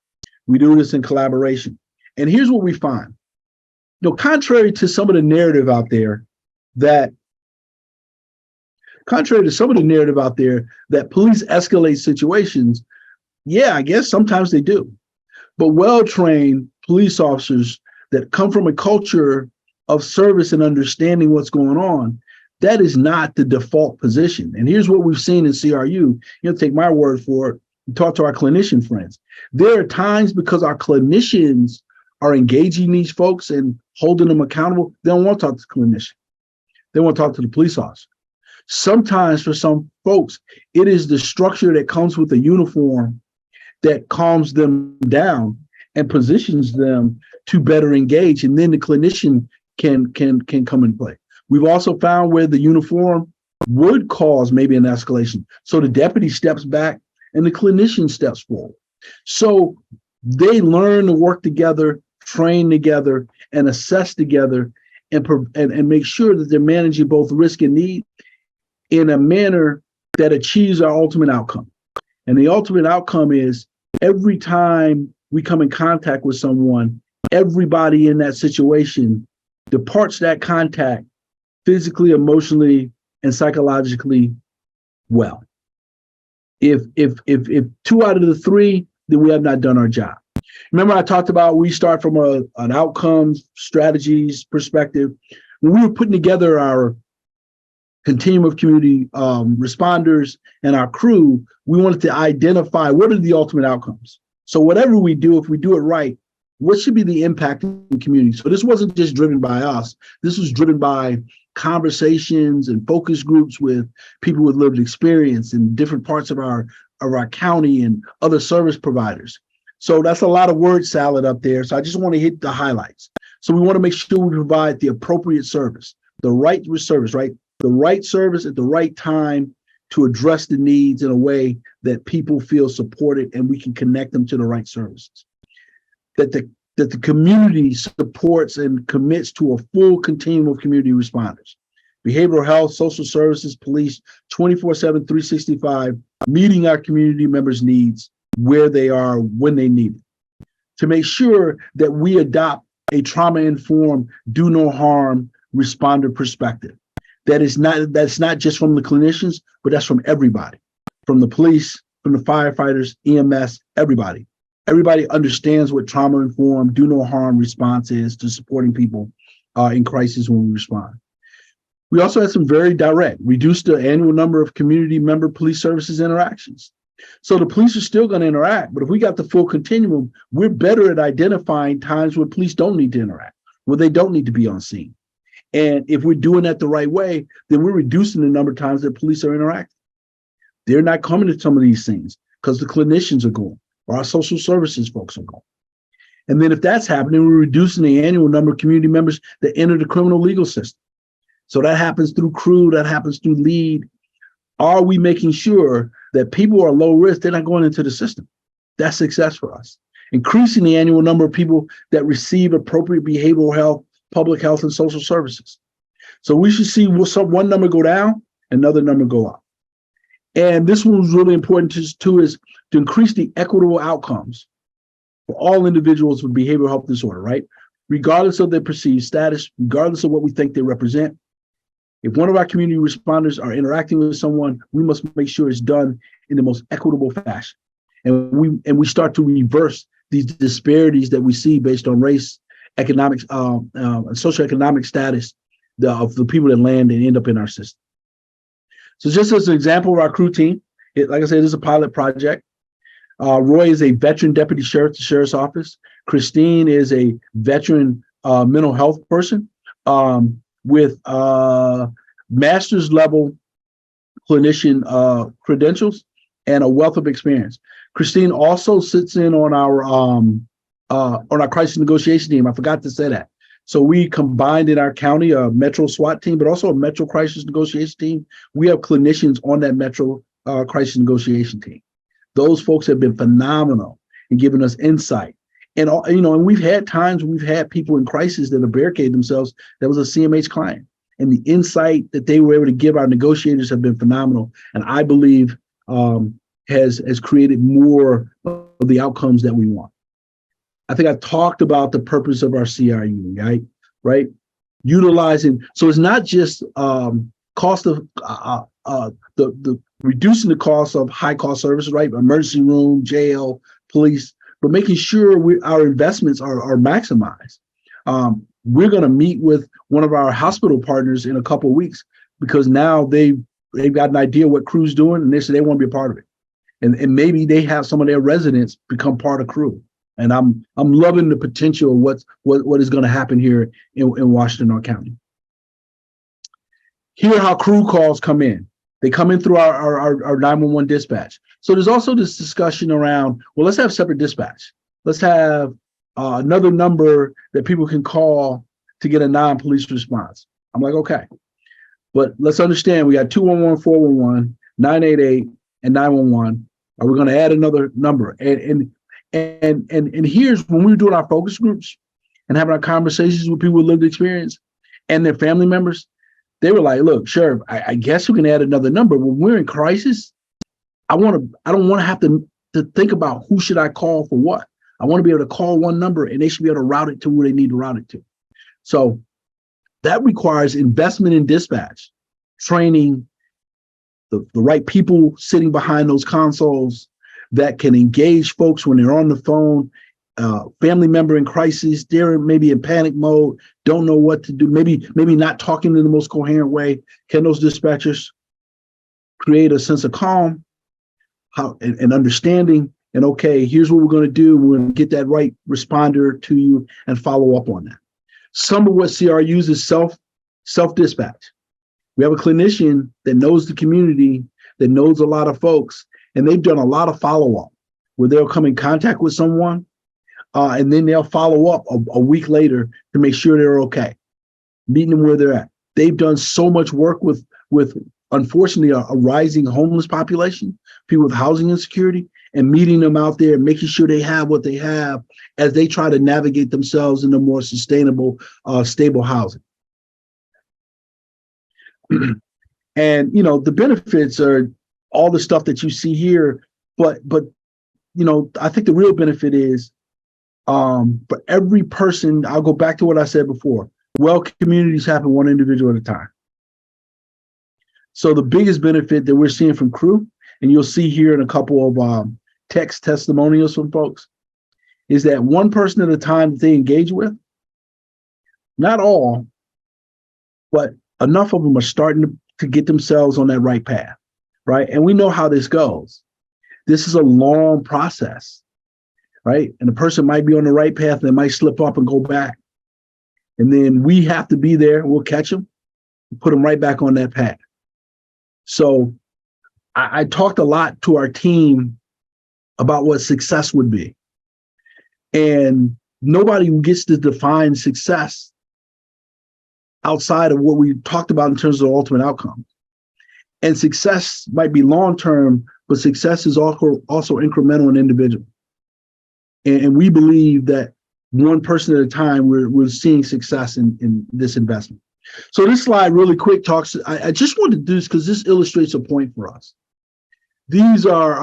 We do this in collaboration. And here's what we find. You know, contrary to some of the narrative out there that police escalate situations, yeah, I guess sometimes they do. But well-trained police officers that come from a culture of service and understanding what's going on, that is not the default position. And here's what we've seen in CRU. You know, take my word for it, talk to our clinician friends. There are times, because our clinicians are engaging these folks and holding them accountable, they don't want to talk to the clinician. They want to talk to the police officer. Sometimes for some folks, it is the structure that comes with the uniform that calms them down and positions them to better engage. And then the clinician can come in play. We've also found where the uniform would cause maybe an escalation. So the deputy steps back and the clinician steps forward. So they learn to work together, train together, and assess together, and make sure that they're managing both risk and need in a manner that achieves our ultimate outcome. And the ultimate outcome is every time we come in contact with someone, everybody in that situation departs that contact physically, emotionally, and psychologically well. If 2 out of the 3, then we have not done our job. Remember, I talked about we start from an outcomes, strategies perspective. When we were putting together our continuum of community responders and our crew, we wanted to identify what are the ultimate outcomes. So whatever we do, if we do it right, what should be the impact in the community? So this wasn't just driven by us. This was driven by conversations and focus groups with people with lived experience in different parts of our county and other service providers. So that's a lot of word salad up there. So I just want to hit the highlights. So we want to make sure we provide the appropriate service, the right service, right? The right service at the right time to address the needs in a way that people feel supported and we can connect them to the right services. That the community supports and commits to a full continuum of community responders. Behavioral health, social services, police, 24/7, 365, meeting our community members' needs where they are, when they need it. To make sure that we adopt a trauma-informed, do no harm responder perspective. That's not just from the clinicians, but that's from everybody, from the police, from the firefighters, EMS, everybody. Everybody understands what trauma-informed, do no harm response is to supporting people in crisis when we respond. We also had some very direct, reduced the annual number of community member police services interactions. So the police are still going to interact, but if we got the full continuum, we're better at identifying times when police don't need to interact, where they don't need to be on scene. And if we're doing that the right way, then we're reducing the number of times that police are interacting. They're not coming to some of these things because the clinicians are going, or our social services folks are going. And then if that's happening, we're reducing the annual number of community members that enter the criminal legal system. So that happens through crew, that happens through lead. Are we making sure that people who are low risk, they're not going into the system? That's success for us. Increasing the annual number of people that receive appropriate behavioral health, public health, and social services. So we should see one number go down another number go up. And this one was really important too, is to increase the equitable outcomes for all individuals with behavioral health disorder, right? Regardless of their perceived status, regardless of what we think they represent. If one of our community responders are interacting with someone, we must make sure it's done in the most equitable fashion. And we start to reverse these disparities that we see based on race, economics, socioeconomic status of the people that land and end up in our system. So just as an example of our crew team, like I said, it is a pilot project. Roy is a veteran deputy sheriff at the sheriff's office. Christine is a veteran mental health person with master's level clinician credentials and a wealth of experience. Christine also sits in on our crisis negotiation team. I forgot to say that. So we combined in our county a Metro SWAT team, but also a Metro crisis negotiation team. We have clinicians on that Metro crisis negotiation team. Those folks have been phenomenal in giving us insight. And, and we've had times we've had people in crisis that have barricaded themselves. That was a CMH client. And the insight that they were able to give our negotiators have been phenomenal. And I believe has created more of the outcomes that we want. I think I talked about the purpose of our CRU, right? Utilizing, so it's not just cost of the reducing the cost of high cost services, right? Emergency room, jail, police, but making sure our investments are maximized. We're going to meet with one of our hospital partners in a couple of weeks because now they've got an idea what crew's doing and they want to be a part of it. And maybe they have some of their residents become part of crew. And I'm loving the potential of what is going to happen here in Washtenaw County. Here are how crew calls come in. They come in through our 911 dispatch. So there's also this discussion around, well, let's have separate dispatch. Let's have another number that people can call to get a non-police response. I'm like, okay. But let's understand, we got 211, 411, 988, and 911. Are we going to add another number? And here's when we were doing our focus groups and having our conversations with people with lived experience and their family members, they were like, look, Sheriff, I guess we can add another number. When we're in crisis, I don't want to have to think about who should I call for what. I want to be able to call one number and they should be able to route it to where they need to route it to. So that requires investment in dispatch, training, the right people sitting behind those consoles that can engage folks when they're on the phone, family member in crisis, they're maybe in panic mode, don't know what to do, maybe not talking in the most coherent way. Can those dispatchers create a sense of calm and understanding? And okay, here's what we're going to do. We're going to get that right responder to you and follow up on that. Some of what CR uses self-dispatch. We have a clinician that knows the community, that knows a lot of folks, and they've done a lot of follow-up where they'll come in contact with someone and then they'll follow up a week later to make sure they're okay, meeting them where they're at. They've done so much work with unfortunately, a rising homeless population, people with housing insecurity, and meeting them out there, making sure they have what they have as they try to navigate themselves into more sustainable, stable housing. And, the benefits are all the stuff that you see here, but I think the real benefit is for every person, I'll go back to what I said before, well communities happen one individual at a time. So the biggest benefit that we're seeing from crew, and you'll see here in a couple of text testimonials from folks, is that one person at a time that they engage with, not all, but enough of them are starting to get themselves on that right path, right? And we know how this goes. This is a long process, right? And the person might be on the right path, and they might slip up and go back. And then we have to be there. We'll catch them, put them right back on that path. So I talked a lot to our team about what success would be. And nobody gets to define success outside of what we talked about in terms of the ultimate outcome. And success might be long-term, but success is also incremental and individual. And we believe that one person at a time, we're seeing success in this investment. So this slide really quick talks, I just wanted to do this because this illustrates a point for us. These are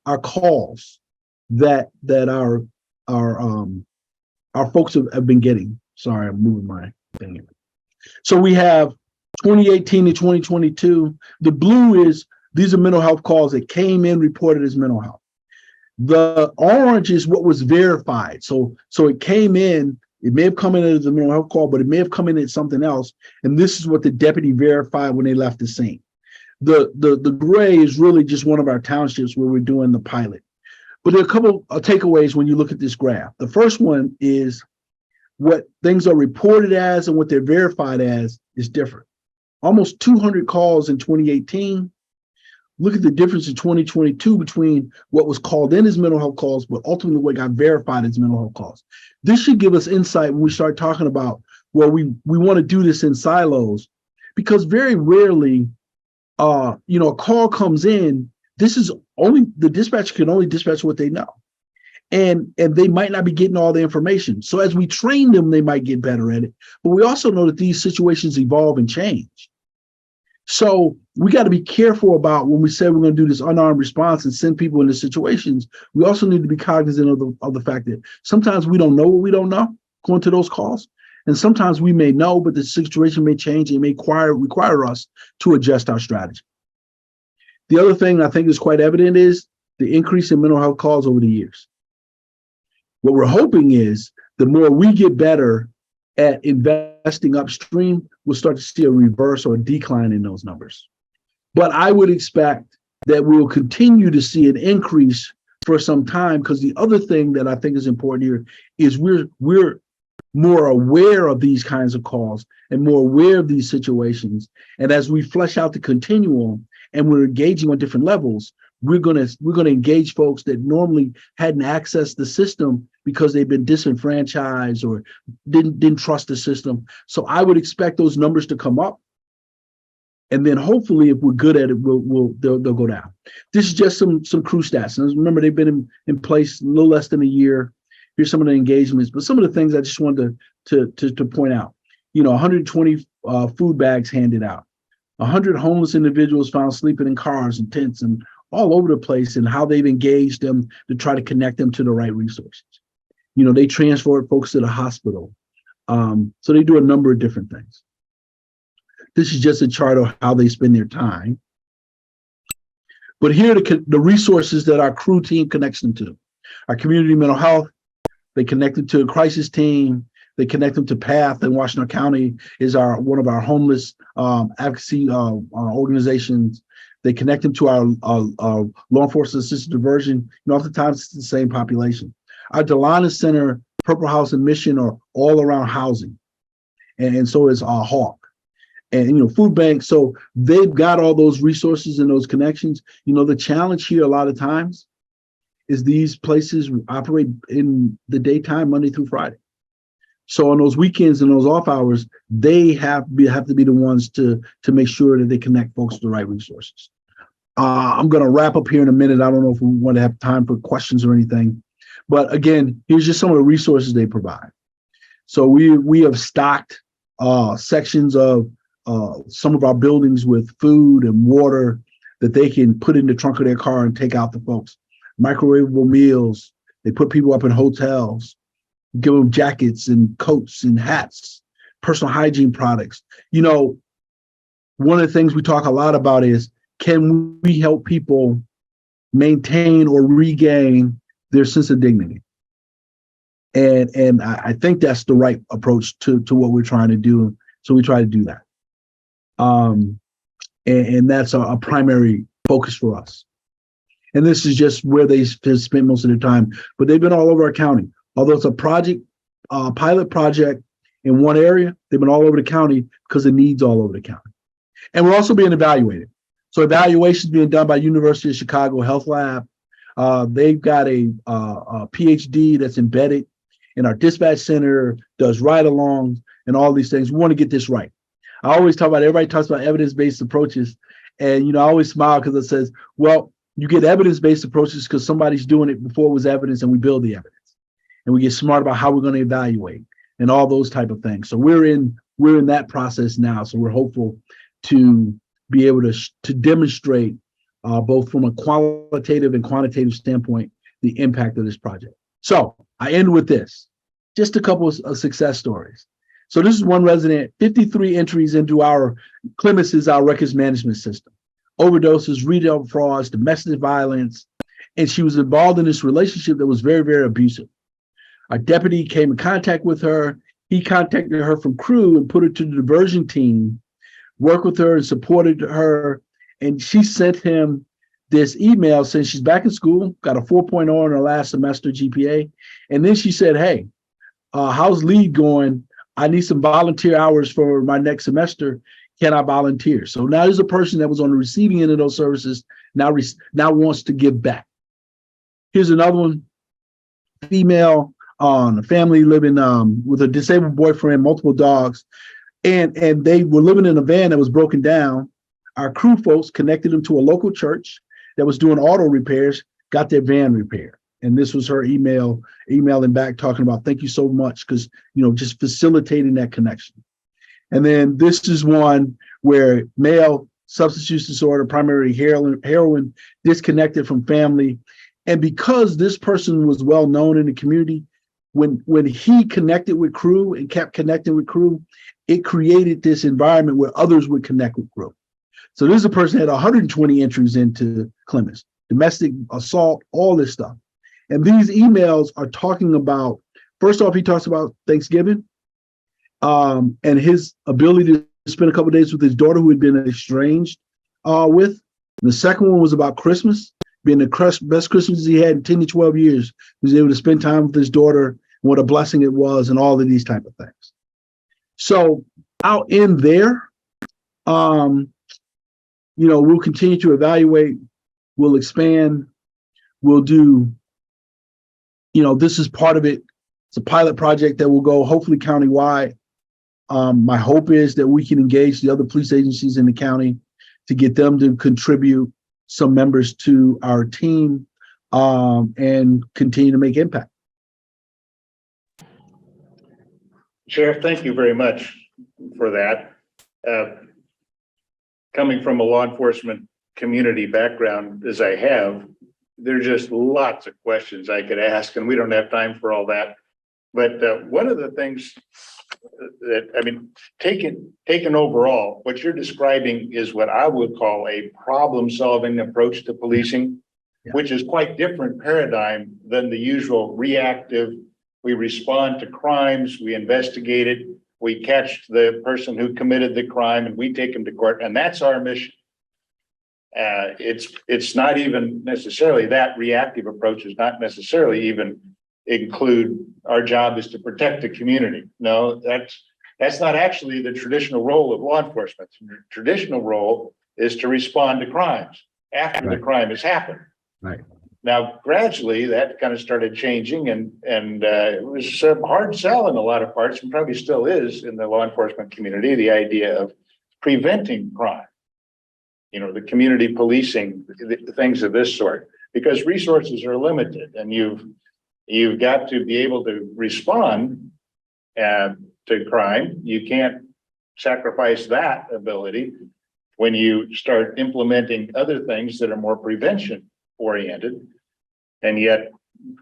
our calls that our folks have been getting. Sorry, I'm moving my thing here. So we have 2018 to 2022. The blue is, these are mental health calls that came in reported as mental health. The orange is what was verified. So it came in, it may have come in as a mental health call, but it may have come in as something else. And this is what the deputy verified when they left the scene. The gray is really just one of our townships where we're doing the pilot. But there are a couple of takeaways when you look at this graph. The first one is what things are reported as and what they're verified as is different. Almost 200 calls in 2018. Look at the difference in 2022 between what was called in as mental health calls, but ultimately what got verified as mental health calls. This should give us insight when we start talking about, well, we want to do this in silos, because very rarely, a call comes in. This is only, the dispatcher can only dispatch what they know. And they might not be getting all the information. So as we train them, they might get better at it. But we also know that these situations evolve and change. So we got to be careful about when we say we're going to do this unarmed response and send people into situations. We also need to be cognizant of the fact that sometimes we don't know what we don't know going to those calls. And sometimes we may know, but the situation may change and it may require us to adjust our strategy. The other thing I think is quite evident is the increase in mental health calls over the years. What we're hoping is the more we get better at investing upstream, we'll start to see a reverse or a decline in those numbers. But I would expect that we'll continue to see an increase for some time, because the other thing that I think is important here is we're more aware of these kinds of calls and more aware of these situations. And as we flesh out the continuum and we're engaging on different levels, we're gonna engage folks that normally hadn't accessed the system because they've been disenfranchised or didn't trust the system. So I would expect those numbers to come up, and then hopefully, if we're good at it, they'll go down. This is just some crew stats. And remember, they've been in place a little less than a year. Here's some of the engagements, but some of the things I just wanted to point out. 120 food bags handed out, 100 homeless individuals found sleeping in cars and tents and all over the place, and how they've engaged them to try to connect them to the right resources. They transport folks to the hospital. So they do a number of different things. This is just a chart of how they spend their time. But here are the resources that our crew team connects them to. Our community mental health, they connect them to a crisis team. They connect them to PATH in Washtenaw County is one of our homeless advocacy organizations. They connect them to our law enforcement assisted diversion. Oftentimes it's the same population. Our Lyons Center, Purple House, and Mission are all around housing. And so is our Hawk. And, food banks. So they've got all those resources and those connections. The challenge here a lot of times is these places operate in the daytime, Monday through Friday. So on those weekends and those off hours, they have to be the ones to make sure that they connect folks to the right resources. I'm going to wrap up here in a minute. I don't know if we want to have time for questions or anything. But again, here's just some of the resources they provide. So we have stocked sections of some of our buildings with food and water that they can put in the trunk of their car and take out to folks. Microwavable meals. They put people up in hotels, give them jackets and coats and hats, personal hygiene products. One of the things we talk a lot about is, can we help people maintain or regain their sense of dignity? And I think that's the right approach to what we're trying to do. So we try to do that. And that's a primary focus for us. And this is just where they spend most of their time. But they've been all over our county. Although it's a pilot project in one area, they've been all over the county because the needs all over the county. And we're also being evaluated. So evaluations being done by University of Chicago Health Lab. They've got a PhD that's embedded in our dispatch center, does ride-alongs and all these things. We want to get this right. I always talk about, everybody talks about evidence-based approaches. And, I always smile because it says, well, you get evidence-based approaches because somebody's doing it before it was evidence, and we build the evidence. And we get smart about how we're going to evaluate and all those type of things. So we're in we're in that process now. So we're hopeful to be able to demonstrate both from a qualitative and quantitative standpoint, the impact of this project. So I end with this, just a couple of success stories. So this is one resident, 53 entries into our Clemens is our records management system. Overdoses, retail frauds, domestic violence, and she was involved in this relationship that was very, very abusive. Our deputy came in contact with her. He contacted her from crew and put her to the diversion team, worked with her and supported her. And she sent him this email saying she's back in school, got a 4.0 in her last semester GPA. And then she said, hey, how's lead going? I need some volunteer hours for my next semester. Can I volunteer? So now there's a person that was on the receiving end of those services now wants to give back. Here's another one, female, a family living with a disabled boyfriend, multiple dogs, and they were living in a van that was broken down. Our crew folks connected them to a local church that was doing auto repairs, got their van repaired. And this was her emailing back talking about, thank you so much, because, just facilitating that connection. And then this is one where male, substance use disorder, primarily heroin, disconnected from family. And because this person was well known in the community, when he connected with crew and kept connecting with crew, it created this environment where others would connect with crew. So this is a person that had 120 entries into Clemens, domestic assault, all this stuff. And these emails are talking about, first off, he talks about Thanksgiving and his ability to spend a couple of days with his daughter who had been estranged with. And the second one was about Christmas, being the best Christmas he had in 10 to 12 years. He was able to spend time with his daughter, and what a blessing it was, and all of these type of things. So I'll end there. We'll continue to evaluate, we'll expand, we'll do, this is part of it. It's a pilot project that will go hopefully countywide. My hope is that we can engage the other police agencies in the county to get them to contribute some members to our team and continue to make impact. Sheriff, thank you very much for that. Coming from a law enforcement community background as I have, there's just lots of questions I could ask, and we don't have time for all that. But one of the things that, taken overall, what you're describing is what I would call a problem-solving approach to policing, which is quite different paradigm than the usual reactive. We respond to crimes, we investigate it, we catch the person who committed the crime, and we take them to court, and that's our mission. It's not even necessarily that reactive approach is not necessarily even include our job is to protect the community. No, that's not actually the traditional role of law enforcement. The traditional role is to respond to crimes after the crime has happened. Right. Now, gradually, that kind of started changing, and it was a hard sell in a lot of parts, and probably still is in the law enforcement community, the idea of preventing crime. The community policing, the things of this sort, because resources are limited, and you've got to be able to respond to crime. You can't sacrifice that ability when you start implementing other things that are more prevention oriented. And yet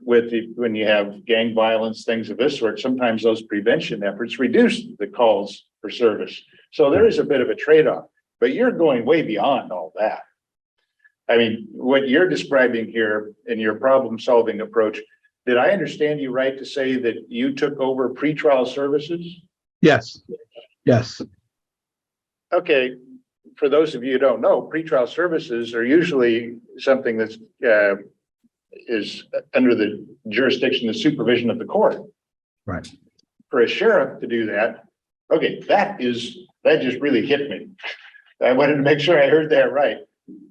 when you have gang violence, things of this sort, sometimes those prevention efforts reduce the calls for service. So there is a bit of a trade-off, but you're going way beyond all that. What you're describing here in your problem-solving approach, did I understand you right to say that you took over pretrial services? Yes. Yes. Okay. For those of you who don't know, pretrial services are usually something that's is under the jurisdiction and supervision of the court. Right. For a sheriff to do that, okay, that just really hit me. I wanted to make sure I heard that right.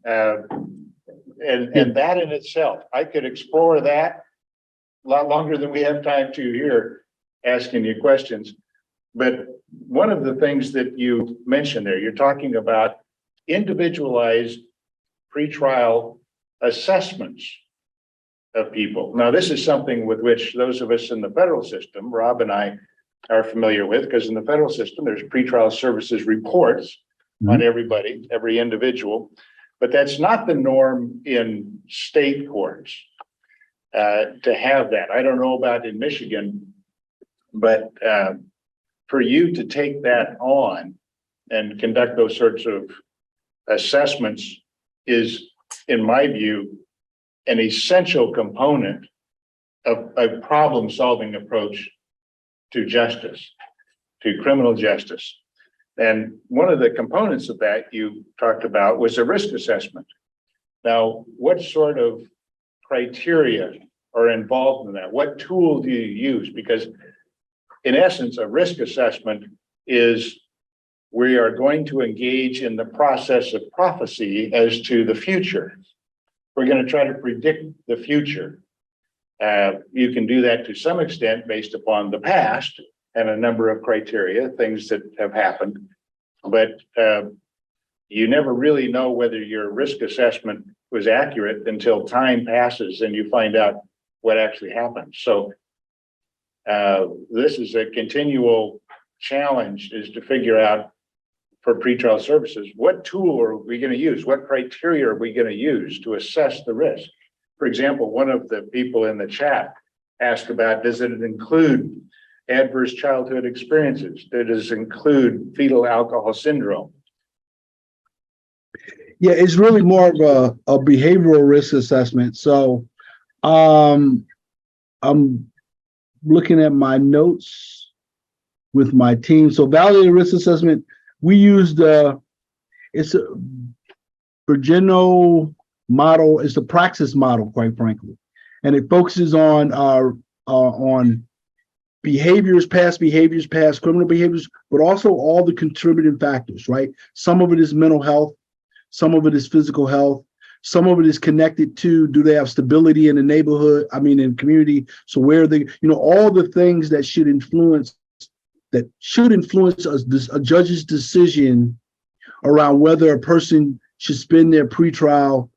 And that in itself, I could explore that a lot longer than we have time to here, asking you questions. But one of the things that you mentioned there, you're talking about individualized pretrial assessments of people. Now, this is something with which those of us in the federal system, Rob and I, are familiar with, because in the federal system, there's pretrial services reports on everybody, every individual. But that's not the norm in state courts to have that. I don't know about in Michigan, but for you to take that on and conduct those sorts of assessments is, in my view, an essential component of a problem-solving approach to justice, to criminal justice. And one of the components of that you talked about was a risk assessment. Now, what sort of criteria are involved in that? What tool do you use? Because in essence, a risk assessment is we are going to engage in the process of prophecy as to the future. We're going to try to predict the future. You can do that to some extent based upon the past and a number of criteria, things that have happened, but you never really know whether your risk assessment was accurate until time passes and you find out what actually happened. So this is a continual challenge, is to figure out for pretrial services, what tool are we going to use? What criteria are we going to use to assess the risk? For example, one of the people in the chat asked about, does it include adverse childhood experiences? Does it include fetal alcohol syndrome? Yeah, it's really more of a behavioral risk assessment. So I'm looking at my notes with my team. So validated risk assessment, we used it's a Virginia model, it's the praxis model, quite frankly. And it focuses on behaviors, past criminal behaviors, but also all the contributing factors, right? Some of it is mental health, some of it is physical health, some of it is connected to, do they have stability in the neighborhood, in community? So where are they, all the things that should influence a judge's decision around whether a person should spend their pretrial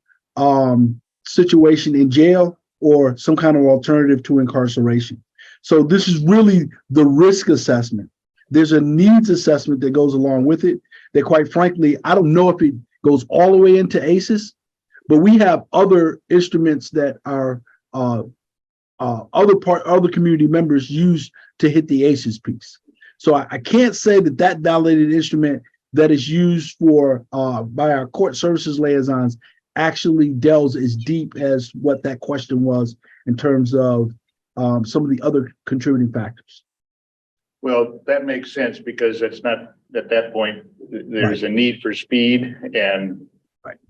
situation in jail or some kind of alternative to incarceration. So this is really the risk assessment. There's a needs assessment that goes along with it that, quite frankly, I don't know if it goes all the way into ACEs, but we have other instruments that our other community members use to hit the ACEs piece. So I can't say that validated instrument that is used for by our court services liaisons actually delves as deep as what that question was in terms of some of the other contributing factors. Well, that makes sense, because it's not, at that point, there's a need for speed, and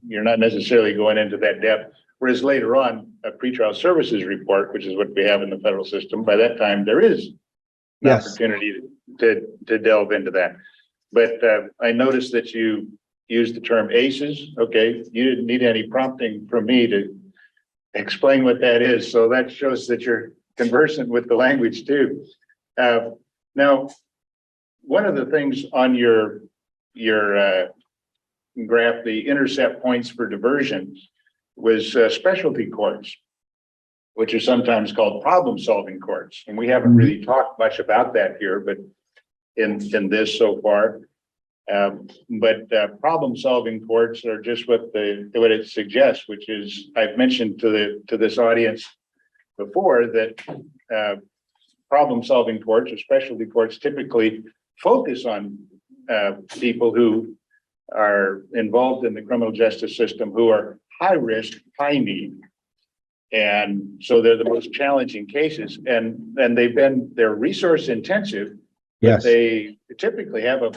you're not necessarily going into that depth. Whereas later on, a pretrial services report, which is what we have in the federal system, by that time, there is an opportunity to delve into that. But I noticed that you used the term ACEs. Okay, you didn't need any prompting from me to explain what that is. So that shows that you're conversant with the language too. Now, one of the things on your graph, the intercept points for diversion, was specialty courts, which are sometimes called problem-solving courts. And we haven't really talked much about that here, but in this so far. But problem-solving courts are just what it suggests, which is, I've mentioned to this audience before that problem-solving courts or specialty courts typically focus on people who are involved in the criminal justice system who are high risk, high need. And so they're the most challenging cases, and they're resource intensive. Yes. But they typically have a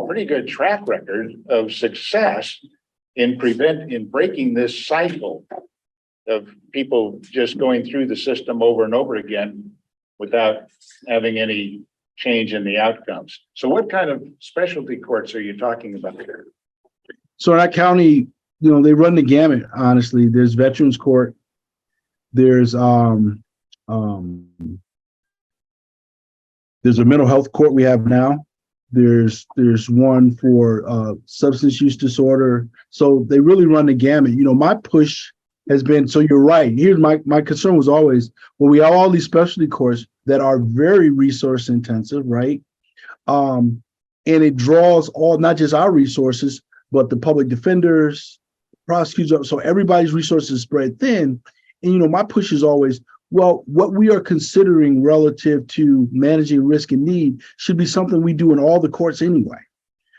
pretty good track record of success in breaking this cycle of people just going through the system over and over again without having any change in the outcomes. So what kind of specialty courts are you talking about here? So in that county, they run the gamut, honestly. There's Veterans Court, there's a mental health court we have now. There's one for substance use disorder. So they really run the gamut. My push has been, so you're right. Here's my concern was always, when we have all these specialty courts, that are very resource intensive, right? And it draws all, not just our resources, but the public defenders, prosecutors. So everybody's resources spread thin. And, my push is always, well, what we are considering relative to managing risk and need should be something we do in all the courts anyway.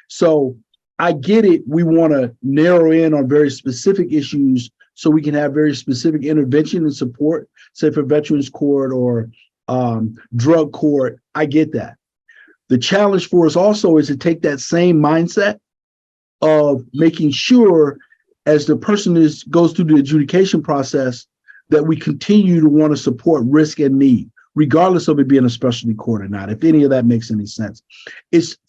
So I get it. We want to narrow in on very specific issues so we can have very specific intervention and support, say for Veterans Court or drug court. I get that. The challenge for us also is to take that same mindset of making sure as the person goes through the adjudication process that we continue to want to support risk and need, regardless of it being a specialty court or not, if any of that makes any sense.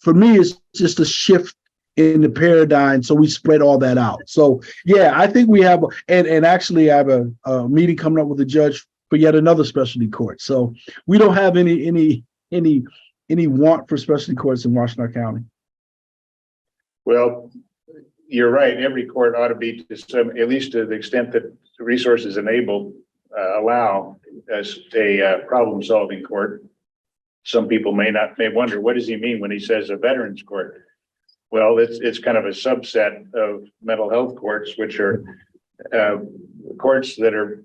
For me, it's just a shift in the paradigm, so we spread all that out. So yeah, I think we have, and actually I have a meeting coming up with the judge for yet another specialty court. So we don't have any want for specialty courts in Washtenaw County. Well, you're right. Every court ought to be to some, at least to the extent that the resources allow as a problem-solving court. Some people may wonder, what does he mean when he says a veterans court? Well, it's kind of a subset of mental health courts, which are courts that are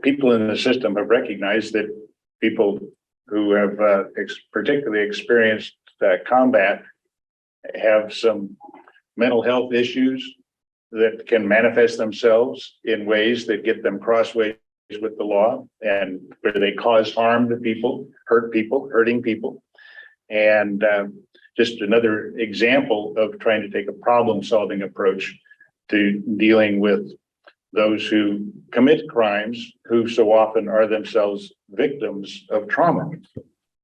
people in the system have recognized that people who have particularly experienced combat have some mental health issues that can manifest themselves in ways that get them crossways with the law and where they cause harm to people, hurting people. And just another example of trying to take a problem-solving approach to dealing with those who commit crimes, who so often are themselves victims of trauma.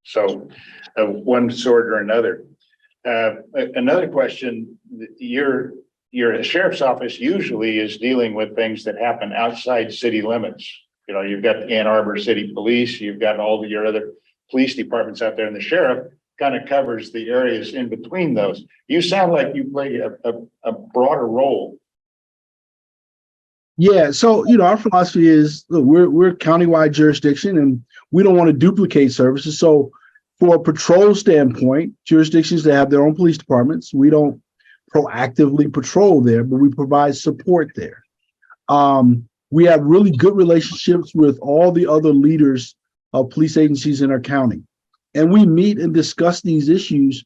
So of one sort or another. Another question, your sheriff's office usually is dealing with things that happen outside city limits. You've got the Ann Arbor City Police, you've got all your other police departments out there, and the sheriff kind of covers the areas in between those. You sound like you play a broader role. Yeah, so our philosophy is, look, we're countywide jurisdiction and we don't want to duplicate services. So for a patrol standpoint, jurisdictions that have their own police departments, we don't proactively patrol there, but we provide support there. We have really good relationships with all the other leaders of police agencies in our county. And we meet and discuss these issues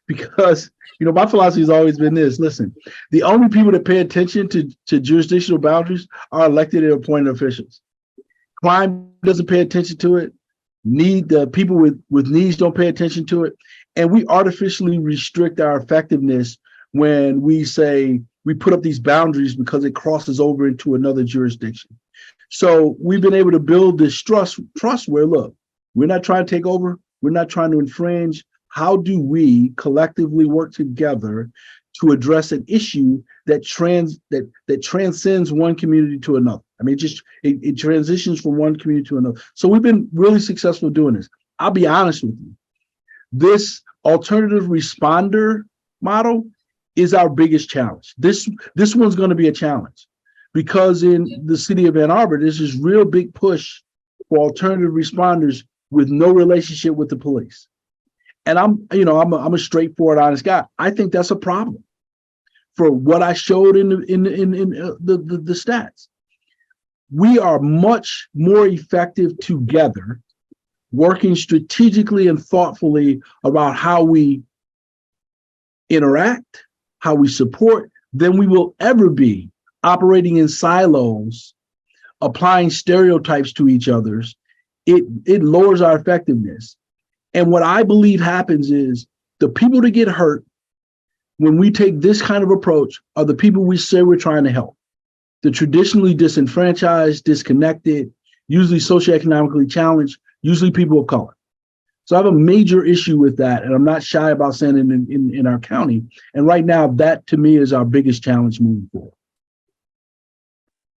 because, my philosophy has always been this. Listen, the only people that pay attention to jurisdictional boundaries are elected and appointed officials. Crime doesn't pay attention to it. The people with needs don't pay attention to it. And we artificially restrict our effectiveness when we say we put up these boundaries because it crosses over into another jurisdiction. So we've been able to build this trust where, look, we're not trying to take over. We're not trying to infringe. How do we collectively work together to address an issue that transcends one community to another? I mean, it transitions from one community to another. So we've been really successful doing this. I'll be honest with you. This alternative responder model is our biggest challenge. This one's going to be a challenge because in the city of Ann Arbor, there's this real big push for alternative responders with no relationship with the police. And I'm a straightforward, honest guy. I think that's a problem for what I showed in the stats. We are much more effective together, working strategically and thoughtfully about how we interact, how we support, than we will ever be operating in silos, applying stereotypes to each other's. It lowers our effectiveness. And what I believe happens is the people that get hurt when we take this kind of approach are the people we say we're trying to help. The traditionally disenfranchised, disconnected, usually socioeconomically challenged, usually people of color. So I have a major issue with that, and I'm not shy about saying it in our county. And right now, that to me is our biggest challenge moving forward.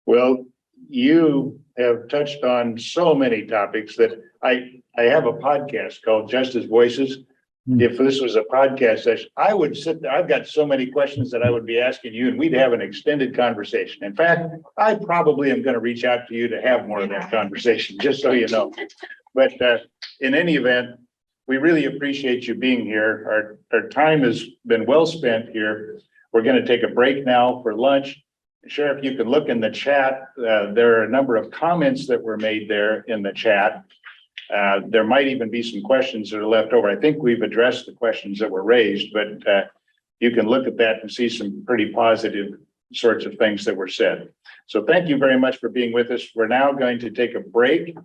Well, you have touched on so many topics that I have a podcast called Justice Voices, if this was a podcast session, I would sit there. I've got so many questions that I would be asking you and we'd have an extended conversation. In fact, I probably am going to reach out to you to have more of that conversation, just so you know. But in any event, we really appreciate you being here. Our time has been well spent here. We're going to take a break now for lunch. Sheriff, you can look in the chat. There are a number of comments that were made there in the chat. There might even be some questions that are left over. I think we've addressed the questions that were raised, but you can look at that and see some pretty positive sorts of things that were said. So thank you very much for being with us. We're now going to take a break.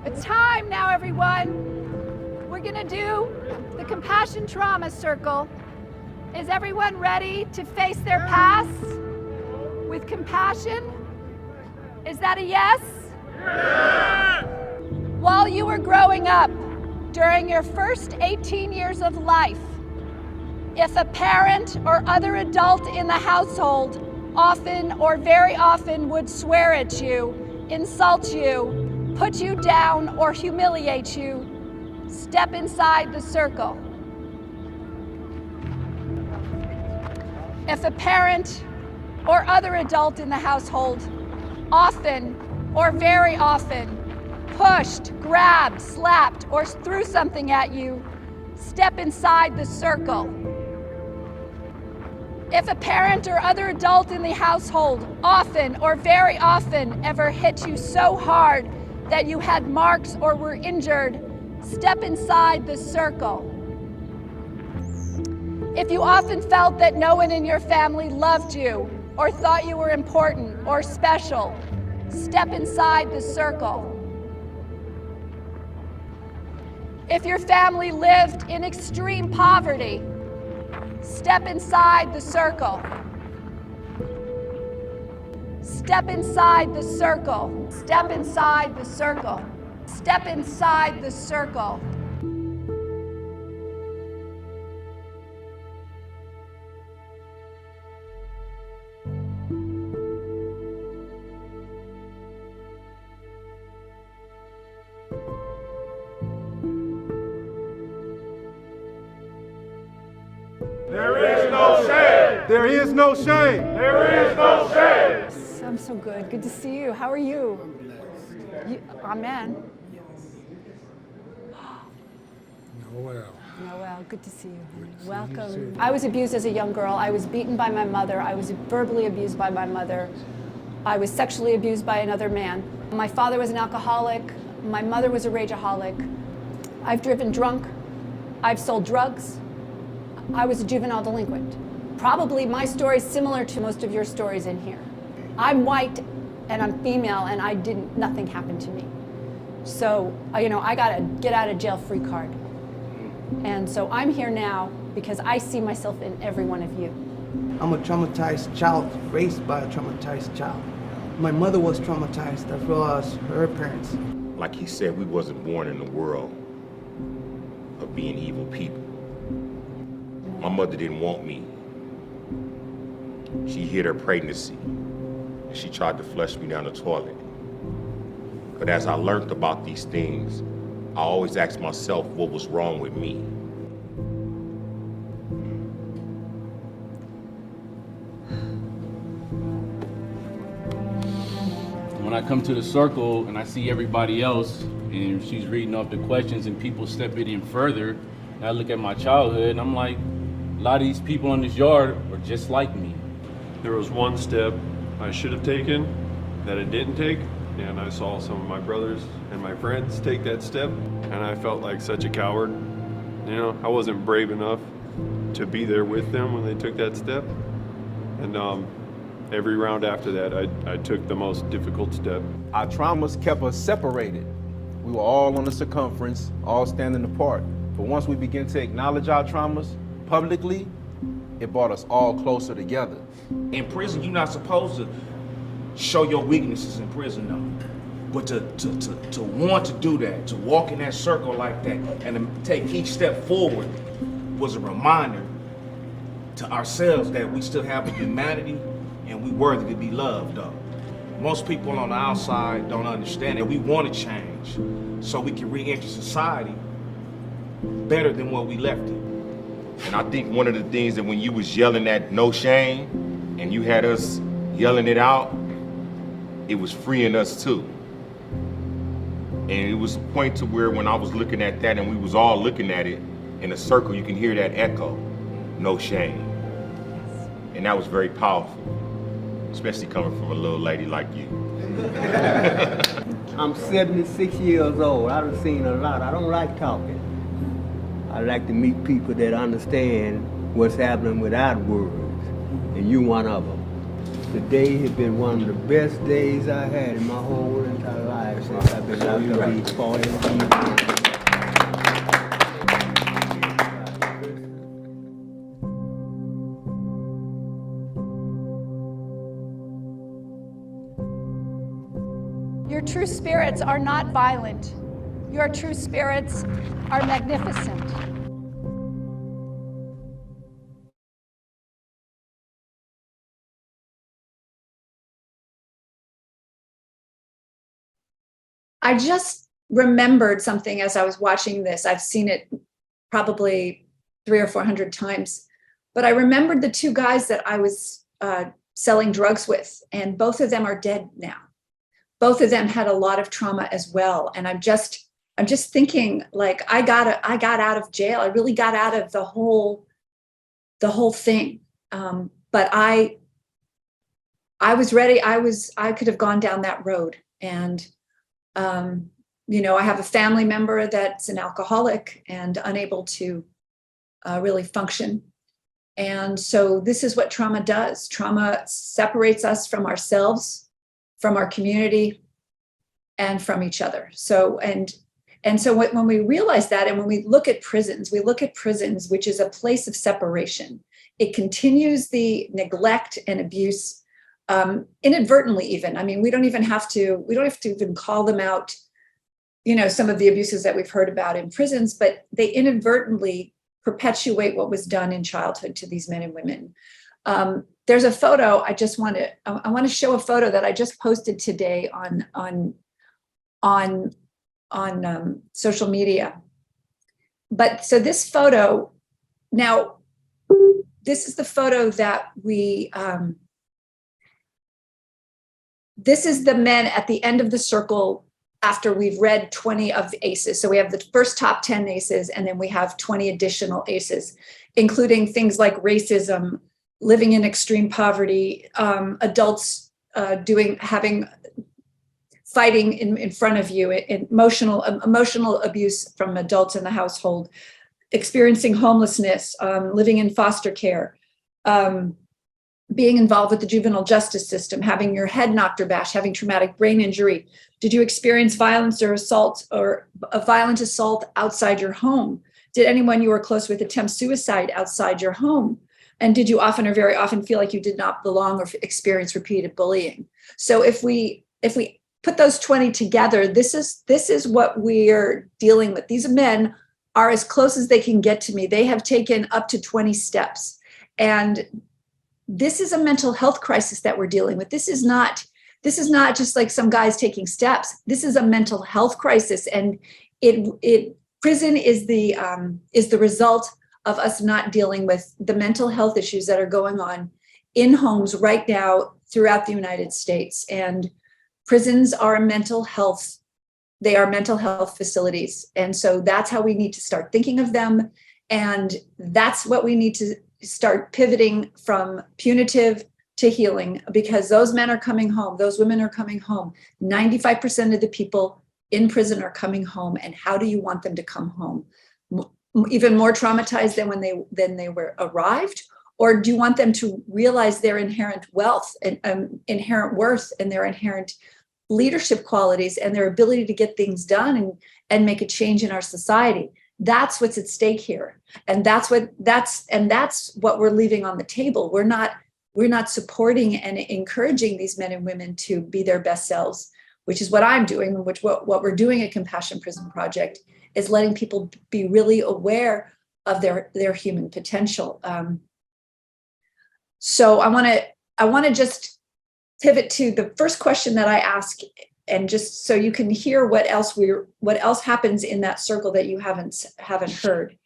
It's time now, everyone. We're gonna do the Compassion Trauma Circle. Is everyone ready to face their past with compassion? Is that a yes? Yeah! While you were growing up, during your first 18 years of life, if a parent or other adult in the household often or very often would swear at you, insult you, put you down, or humiliate you, step inside the circle. If a parent or other adult in the household often or very often pushed, grabbed, slapped, or threw something at you, step inside the circle. If a parent or other adult in the household often or very often ever hit you so hard that you had marks or were injured, step inside the circle. If you often felt that no one in your family loved you or thought you were important or special, step inside the circle. If your family lived in extreme poverty, step inside the circle. Step inside the circle. Step inside the circle. Step inside the circle. There is no shame. There is no shame. There is no shame. I'm so good. Good to see you. How are you? Amen. Noel, good to see you. Welcome. I was abused as a young girl. I was beaten by my mother. I was verbally abused by my mother. I was sexually abused by another man. My father was an alcoholic. My mother was a rageaholic. I've driven drunk. I've sold drugs. I was a juvenile delinquent. Probably my story is similar to most of your stories in here. I'm white and I'm female and nothing happened to me. So, I got a get out of jail free card. And so I'm here now because I see myself in every one of you. I'm a traumatized child, raised by a traumatized child. My mother was traumatized as well as her parents. Like he said, we wasn't born in the world of being evil people. My mother didn't want me. She hid her pregnancy, and she tried to flush me down the toilet. But as I learned about these things, I always asked myself what was wrong with me. When I come to the circle and I see everybody else and she's reading off the questions and people stepping in further, and I look at my childhood and I'm like, a lot of these people in this yard are just like me. There was one step I should have taken that I didn't take, and I saw some of my brothers and my friends take that step, and I felt like such a coward. I wasn't brave enough. to be there with them when they took that step. And every round after that, I took the most difficult step. Our traumas kept us separated. We were all on the circumference, all standing apart. But once we began to acknowledge our traumas publicly, it brought us all closer together. In prison, you're not supposed to show your weaknesses in prison, though. But to want to do that, to walk in that circle like that, and to take each step forward was a reminder to ourselves that we still have a humanity and we worthy to be loved, though. Most people on the outside don't understand that we want to change so we can re-enter society better than what we left it. And I think one of the things that when you was yelling that no shame and you had us yelling it out, it was freeing us too. And it was a point to where when I was looking at that and we was all looking at it in a circle, you can hear that echo, no shame. And that was very powerful, especially coming from a little lady like you. I'm 76 years old. I done seen a lot. I don't like talking. I like to meet people that understand what's happening without words, and you one of them. Today has been one of the best days I had in my whole entire life since I've been locked up these 40 years. Your true spirits are not violent. Your true spirits are magnificent. I just remembered something as I was watching this. I've seen it probably 300 or 400 times, but I remembered the two guys that I was selling drugs with, and both of them are dead now. Both of them had a lot of trauma as well. And I'm just thinking, like, I got out of jail. I really got out of the whole thing. But I was ready. I could have gone down that road. And, I have a family member that's an alcoholic and unable to really function. And so this is what trauma does. Trauma separates us from ourselves, from our community, and from each other. So, and so when we realize that, and when we look at prisons, which is a place of separation. It continues the neglect and abuse, inadvertently even. I mean, we don't have to even call them out, some of the abuses that we've heard about in prisons, but they inadvertently perpetuate what was done in childhood to these men and women. There's a photo I want to show a photo that I just posted today on social media. But so this photo, now this is the photo that this is the men at the end of the circle after we've read 20 of the ACEs. So we have the first top 10 ACEs, and then we have 20 additional ACEs, including things like racism, living in extreme poverty, adults fighting in front of you, emotional abuse from adults in the household, experiencing homelessness, living in foster care, being involved with the juvenile justice system, having your head knocked or bashed, having traumatic brain injury. Did you experience violence or assault or a violent assault outside your home? Did anyone you were close with attempt suicide outside your home? And did you often or very often feel like you did not belong or experience repeated bullying? So if we put those 20 together, this is what we're dealing with. These men are as close as they can get to me. They have taken up to 20 steps. And this is a mental health crisis that we're dealing with. This is not just like some guys taking steps. This is a mental health crisis. And prison is the result of us not dealing with the mental health issues that are going on in homes right now throughout the United States. And prisons are mental health. They are mental health facilities. And so that's how we need to start thinking of them. And that's what we need to start pivoting from punitive to healing, because those men are coming home. Those women are coming home. 95% of the people in prison are coming home. And how do you want them to come home? even more traumatized than when they were arrived? Or do you want them to realize their inherent wealth and inherent worth and their inherent leadership qualities and their ability to get things done and make a change in our society? That's what's at stake here. And that's what we're leaving on the table. We're not supporting and encouraging these men and women to be their best selves, which is what I'm doing, what we're doing at Compassion Prison Project is letting people be really aware of their human potential. So I want to just pivot to the first question that I ask, and just so you can hear what else happens in that circle that you haven't heard.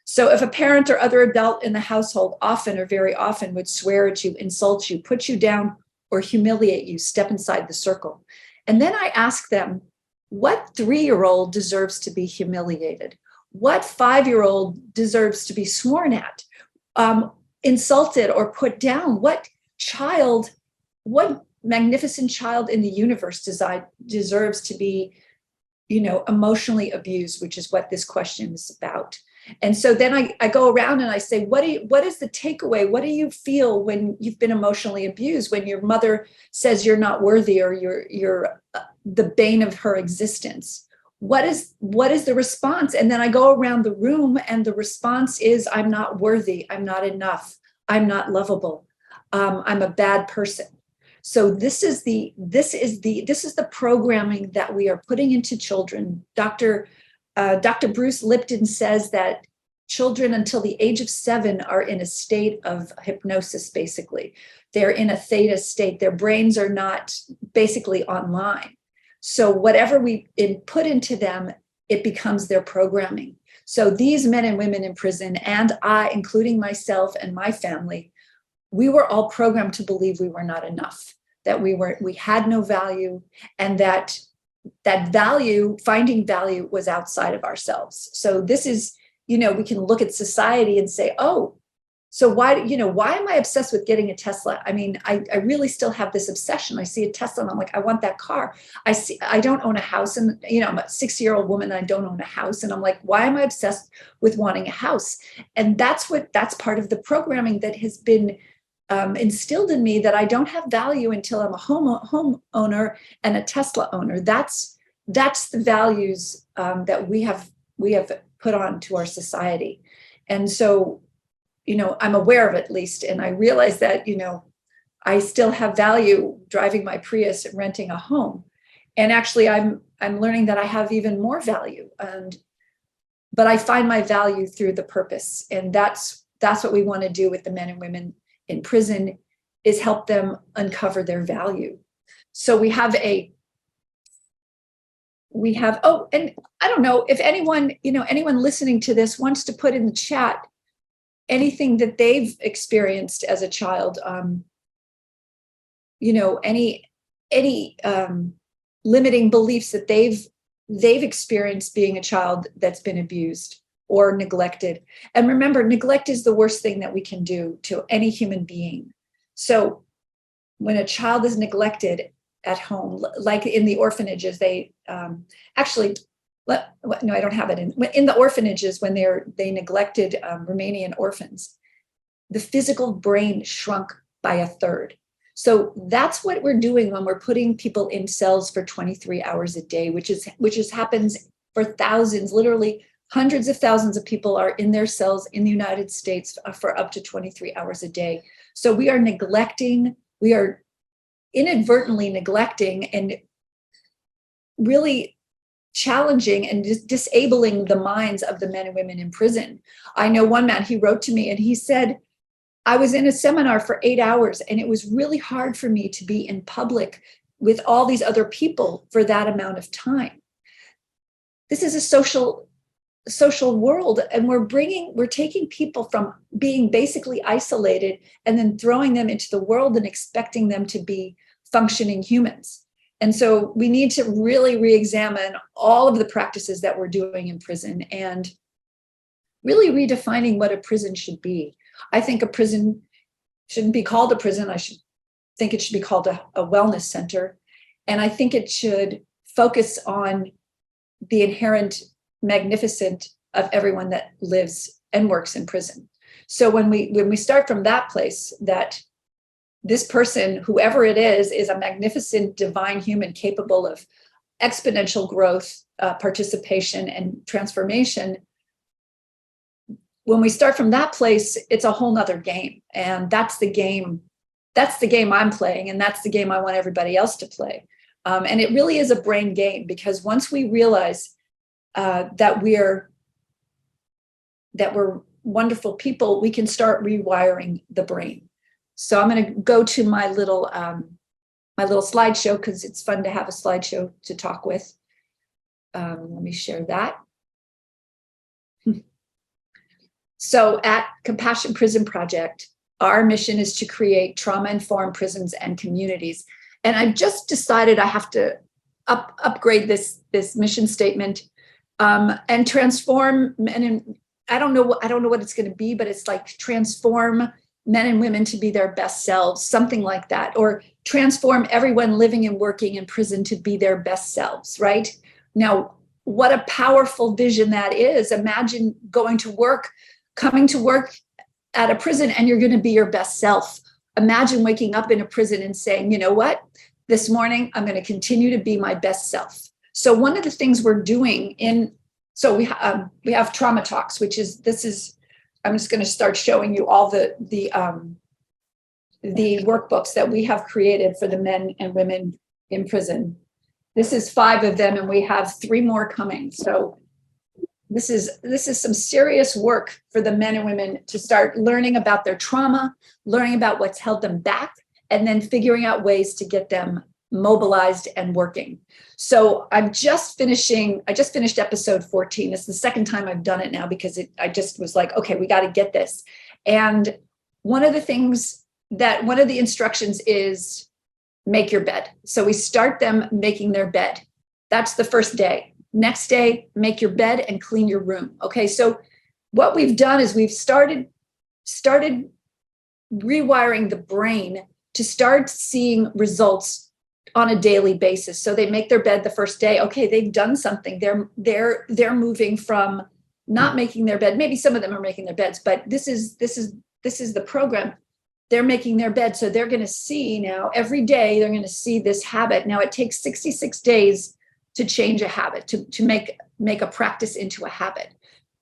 So if a parent or other adult in the household often or very often would swear at you, insult you, put you down, or humiliate you, step inside the circle. And then I ask them, what 3-year-old deserves to be humiliated? What 5-year-old deserves to be sworn at, insulted, or put down? What magnificent child in the universe deserves to be, emotionally abused, which is what this question is about. And so then I go around and I say, what is the takeaway? What do you feel when you've been emotionally abused, when your mother says you're not worthy or you're the bane of her existence? What is the response? And then I go around the room and the response is, I'm not worthy. I'm not enough. I'm not lovable. I'm a bad person. So this is the programming that we are putting into children. Dr. Bruce Lipton says that children until the age of 7 are in a state of hypnosis, basically. They're in a theta state. Their brains are not basically online. So whatever we input into them, it becomes their programming. So these men and women in prison, and I, including myself and my family, we were all programmed to believe we were not enough, that we had no value, and that value, finding value, was outside of ourselves. So this is, we can look at society and say, oh, so why am I obsessed with getting a Tesla? I mean, I really still have this obsession. I see a Tesla and I'm like, I want that car. I don't own a house, and I'm a 60-year-old woman and I don't own a house. And I'm like, why am I obsessed with wanting a house? And that's part of the programming that has been instilled in me, that I don't have value until I'm a home owner and a Tesla owner. That's the values that we have put on to our society. And so, I'm aware of it, at least, and I realize that, I still have value driving my Prius and renting a home. And actually I'm learning that I have even more value. But I find my value through the purpose. And that's what we want to do with the men and women in prison, is help them uncover their value. So and I don't know if anyone listening to this wants to put in the chat anything that they've experienced as a child, any limiting beliefs that they've experienced being a child that's been abused or neglected. And remember, neglect is the worst thing that we can do to any human being. So when a child is neglected at home, like in the orphanages, they no, I don't have it in the orphanages, when they neglected Romanian orphans, the physical brain shrunk by 1/3. So that's what we're doing when we're putting people in cells for 23 hours a day, which happens for thousands, literally hundreds of thousands of people are in their cells in the United States for up to 23 hours a day. So we are inadvertently neglecting and really challenging and disabling the minds of the men and women in prison. I know one man, he wrote to me and he said, I was in a seminar for 8 hours and it was really hard for me to be in public with all these other people for that amount of time. This is a social world, and we're taking people from being basically isolated and then throwing them into the world and expecting them to be functioning humans. And so we need to really re-examine all of the practices that we're doing in prison and really redefining what a prison should be. I think a prison shouldn't be called a prison. I think it should be called a wellness center. And I think it should focus on the inherent magnificent of everyone that lives and works in prison. So when we start from that place, that this person, whoever it is a magnificent divine human capable of exponential growth, participation, and transformation. When we start from that place, it's a whole nother game. And that's the game I'm playing, and that's the game I want everybody else to play. And it really is a brain game, because once we realize that we're wonderful people, we can start rewiring the brain. So I'm going to go to my little slideshow, because it's fun to have a slideshow to talk with. Let me share that. So at Compassion Prison Project, our mission is to create trauma-informed prisons and communities. And I just decided I have to upgrade this mission statement and transform men and I don't know what it's going to be, but it's like transform men and women to be their best selves, something like that, or transform everyone living and working in prison to be their best selves, right? Now, what a powerful vision that is. Imagine coming to work at a prison, and you're going to be your best self. Imagine waking up in a prison and saying, you know what, this morning, I'm going to continue to be my best self. So one of the things we're doing we have trauma talks, I'm just going to start showing you all the workbooks that we have created for the men and women in prison. This is 5 of them, and we have 3 more coming. So this is some serious work for the men and women to start learning about their trauma, learning about what's held them back, and then figuring out ways to get them mobilized and working. So I just finished episode 14. It's the second time I've done it now, because I just was like, okay, we got to get this. And one of the instructions is make your bed. So we start them making their bed. That's the first day. Next day, make your bed and clean your room. Okay, so what we've done is we've started rewiring the brain to start seeing results on a daily basis. So they make their bed the first day. Okay, they've done something. They're moving from not making their bed. Maybe some of them are making their beds, but this is the program. They're making their bed. So they're going to see now every day, they're going to see this habit. Now it takes 66 days to change a habit, to make a practice into a habit.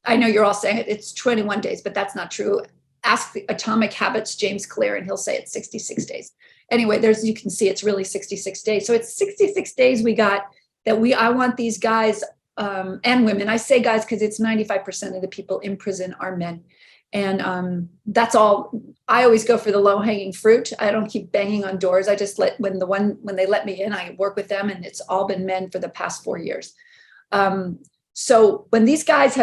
I know you're all saying it's 21 days, but that's not true. Ask the Atomic Habits, James Clear, and he'll say it's 66 days. Anyway, you can see it's really 66 days. So it's 66 days I want these guys and women. I say guys because it's 95% of the people in prison are men. And that's all. I always go for the low-hanging fruit. I don't keep banging on doors. I just when they let me in, I work with them, and it's all been men for the past 4 years. So when these guys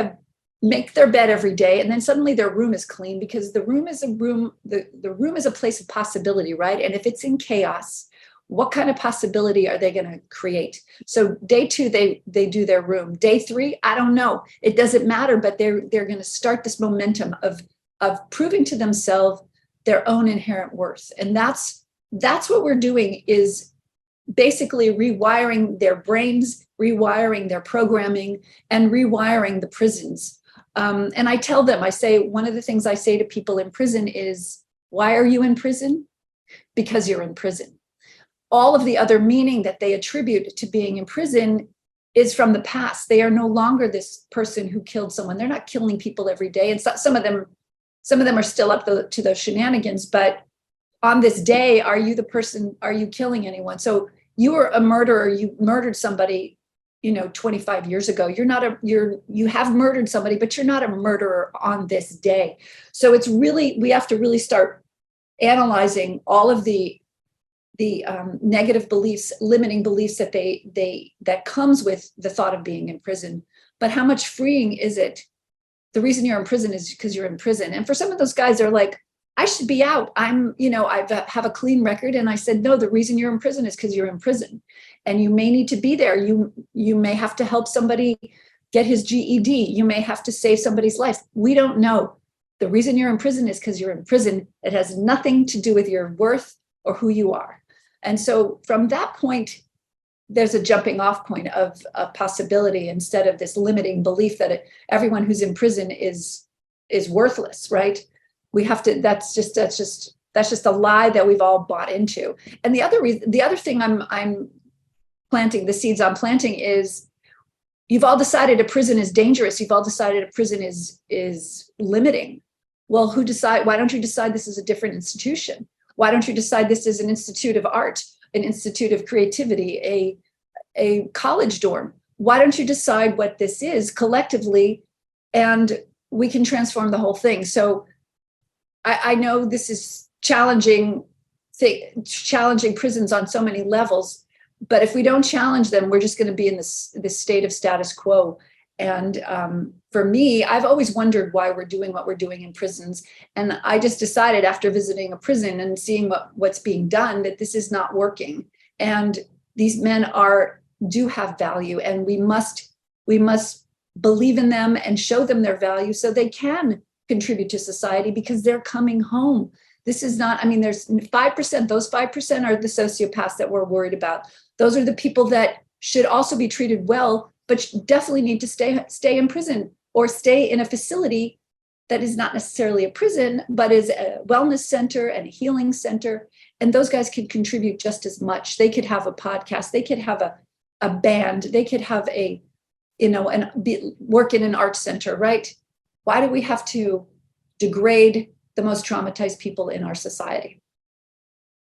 make their bed every day, and then suddenly their room is clean, because the room is a place of possibility, right? And if it's in chaos, what kind of possibility are they going to create? So day 2, they do their room. Day 3, I don't know. It doesn't matter, but they're going to start this momentum of proving to themselves their own inherent worth. And that's what we're doing, is basically rewiring their brains, rewiring their programming, and rewiring the prisons. And I tell them, one of the things I say to people in prison is, why are you in prison? Because you're in prison. All of the other meaning that they attribute to being in prison is from the past. They are no longer this person who killed someone. They're not killing people every day. And some of them are still up to those shenanigans. But on this day, are you killing anyone? So you were a murderer. You murdered somebody 25 years ago. You have murdered somebody, but you're not a murderer on this day. So we have to really start analyzing all of the negative beliefs, limiting beliefs that comes with the thought of being in prison. But how much freeing is it? The reason you're in prison is because you're in prison. And for some of those guys, they're like, I should be out. I have a clean record. And I said, no, the reason you're in prison is because you're in prison. And you may need to be there. You may have to help somebody get his GED. You may have to save somebody's life. We don't know. The reason you're in prison is because you're in prison. It has nothing to do with your worth or who you are. And so from that point, there's a jumping off point of a possibility instead of this limiting belief that everyone who's in prison is worthless, right? We have to, that's just a lie that we've all bought into. And the other thing I'm planting, the seeds I'm planting is, you've all decided a prison is dangerous. You've all decided a prison is limiting. Well, why don't you decide this is a different institution? Why don't you decide this is an institute of art, an institute of creativity, a college dorm? Why don't you decide what this is collectively, and we can transform the whole thing? So I know this is challenging prisons on so many levels, but if we don't challenge them, we're just going to be in this state of status quo. And for me, I've always wondered why we're doing what we're doing in prisons. And I just decided after visiting a prison and seeing what's being done, that this is not working. And these men do have value, and we must believe in them and show them their value so they can contribute to society, because they're coming home. This is not, I mean, there's 5%, those 5% are the sociopaths that we're worried about. Those are the people that should also be treated well, but definitely need to stay in prison or stay in a facility that is not necessarily a prison, but is a wellness center and a healing center. And those guys could contribute just as much. They could have a podcast, they could have a band, they could have work in an art center, right? Why do we have to degrade the most traumatized people in our society?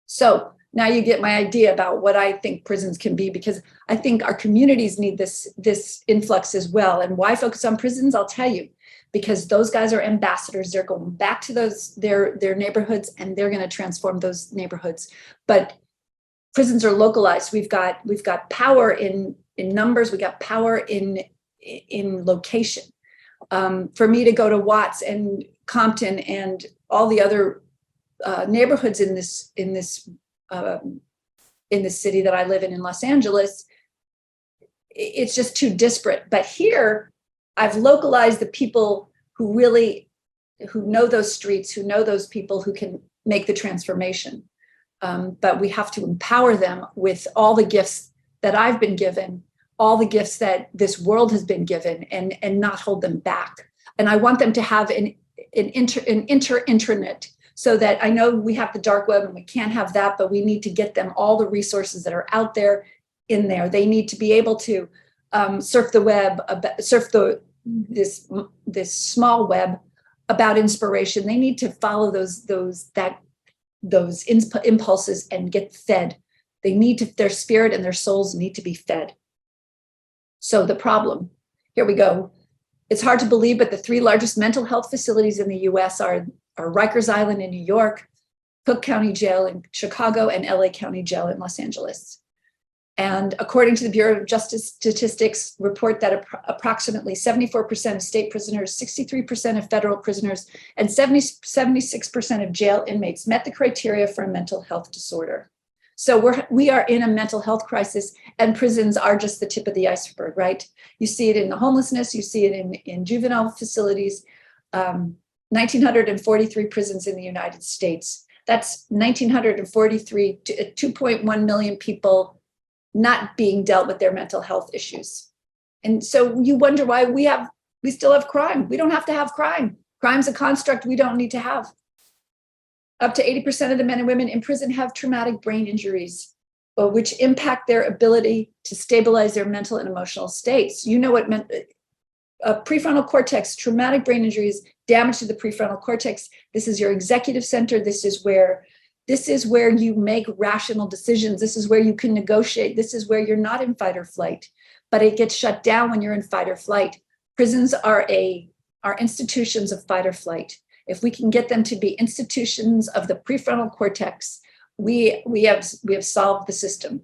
So now you get my idea about what I think prisons can be, because I think our communities need this influx as well. And why focus on prisons? I'll tell you, because those guys are ambassadors. They're going back to their neighborhoods, and they're going to transform those neighborhoods. But prisons are localized. We've got power in numbers. We got power in location. For me to go to Watts and Compton and all the other neighborhoods in this city that I live in Los Angeles, it's just too disparate. But here, I've localized the people who know those streets, who know those people, who can make the transformation. But we have to empower them with all the gifts that I've been given, all the gifts that this world has been given, and not hold them back. And I want them to have an intranet, so that I know we have the dark web and we can't have that, but we need to get them all the resources that are out there in there. They need to be able to surf the web, this small web about inspiration. They need to follow those impulses and get fed. Their spirit and their souls need to be fed. So the problem, here we go. It's hard to believe, but the 3 largest mental health facilities in the US are Rikers Island in New York, Cook County Jail in Chicago, and LA County Jail in Los Angeles. And according to the Bureau of Justice Statistics, report that approximately 74% of state prisoners, 63% of federal prisoners, and 76% of jail inmates met the criteria for a mental health disorder. So we are in a mental health crisis, and prisons are just the tip of the iceberg, right? You see it in the homelessness, you see it in juvenile facilities. 1,943 prisons in the United States. That's 1,943, 2.1 million people not being dealt with their mental health issues. And so you wonder why we still have crime. We don't have to have crime. Crime's a construct we don't need to have. Up to 80% of the men and women in prison have traumatic brain injuries, which impact their ability to stabilize their mental and emotional states. You know what prefrontal cortex, traumatic brain injuries, damage to the prefrontal cortex. This is your executive center. This is where you make rational decisions. This is where you can negotiate. This is where you're not in fight or flight, but it gets shut down when you're in fight or flight. Prisons are institutions of fight or flight. If we can get them to be institutions of the prefrontal cortex, we have solved the system.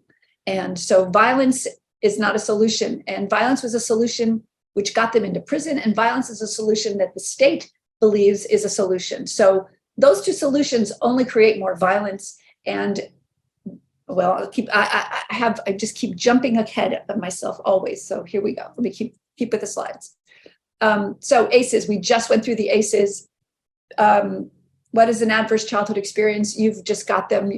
And so violence is not a solution. And violence was a solution which got them into prison. And violence is a solution that the state believes is a solution. So those 2 solutions only create more violence. And well, I just keep jumping ahead of myself always. So here we go. Let me keep with the slides. So ACEs, we just went through the ACEs. What is an adverse childhood experience? You've just got them.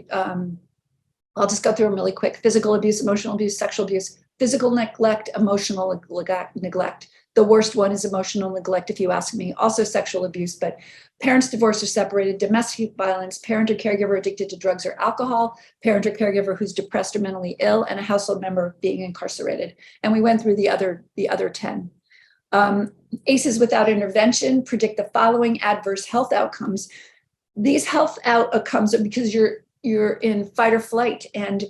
I'll just go through them really quick. Physical abuse, emotional abuse, sexual abuse, physical neglect, emotional neglect. The worst one is emotional neglect, if you ask me. Also sexual abuse, but parents divorced or separated, domestic violence, parent or caregiver addicted to drugs or alcohol, parent or caregiver who's depressed or mentally ill, and a household member being incarcerated. And we went through the other 10. ACEs without intervention predict the following adverse health outcomes. These health outcomes are because you're in fight or flight. And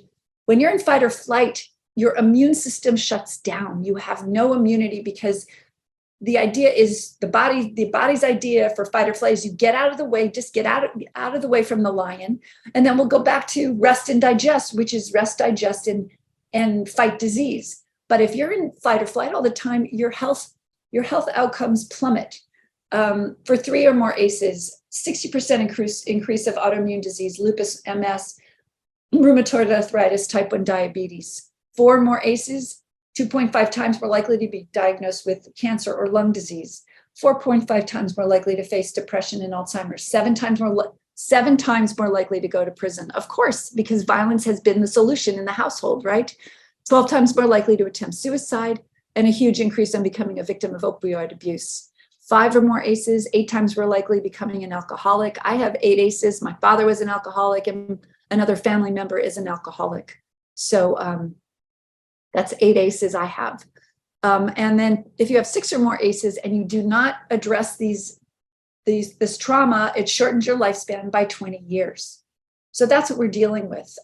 when you're in fight or flight, your immune system shuts down. You have no immunity because the idea is the body's idea for fight or flight is you get out of the way, just get out of the way from the lion. And then we'll go back to rest and digest, which is rest, digest, and fight disease. But if you're in fight or flight all the time, your health outcomes plummet. For 3 or more ACEs, 60% increase of autoimmune disease, lupus, MS, rheumatoid arthritis, type 1 diabetes. 4 or more ACEs, 2.5 times more likely to be diagnosed with cancer or lung disease. 4.5 times more likely to face depression and Alzheimer's. 7 times more likely to go to prison. Of course, because violence has been the solution in the household, right? 12 times more likely to attempt suicide, and a huge increase on becoming a victim of opioid abuse. 5 or more ACEs, 8 times more likely becoming an alcoholic. I have 8 ACEs. My father was an alcoholic, and another family member is an alcoholic. So that's 8 ACEs I have. And then if you have 6 or more ACEs and you do not address this trauma, it shortens your lifespan by 20 years. So that's what we're dealing with.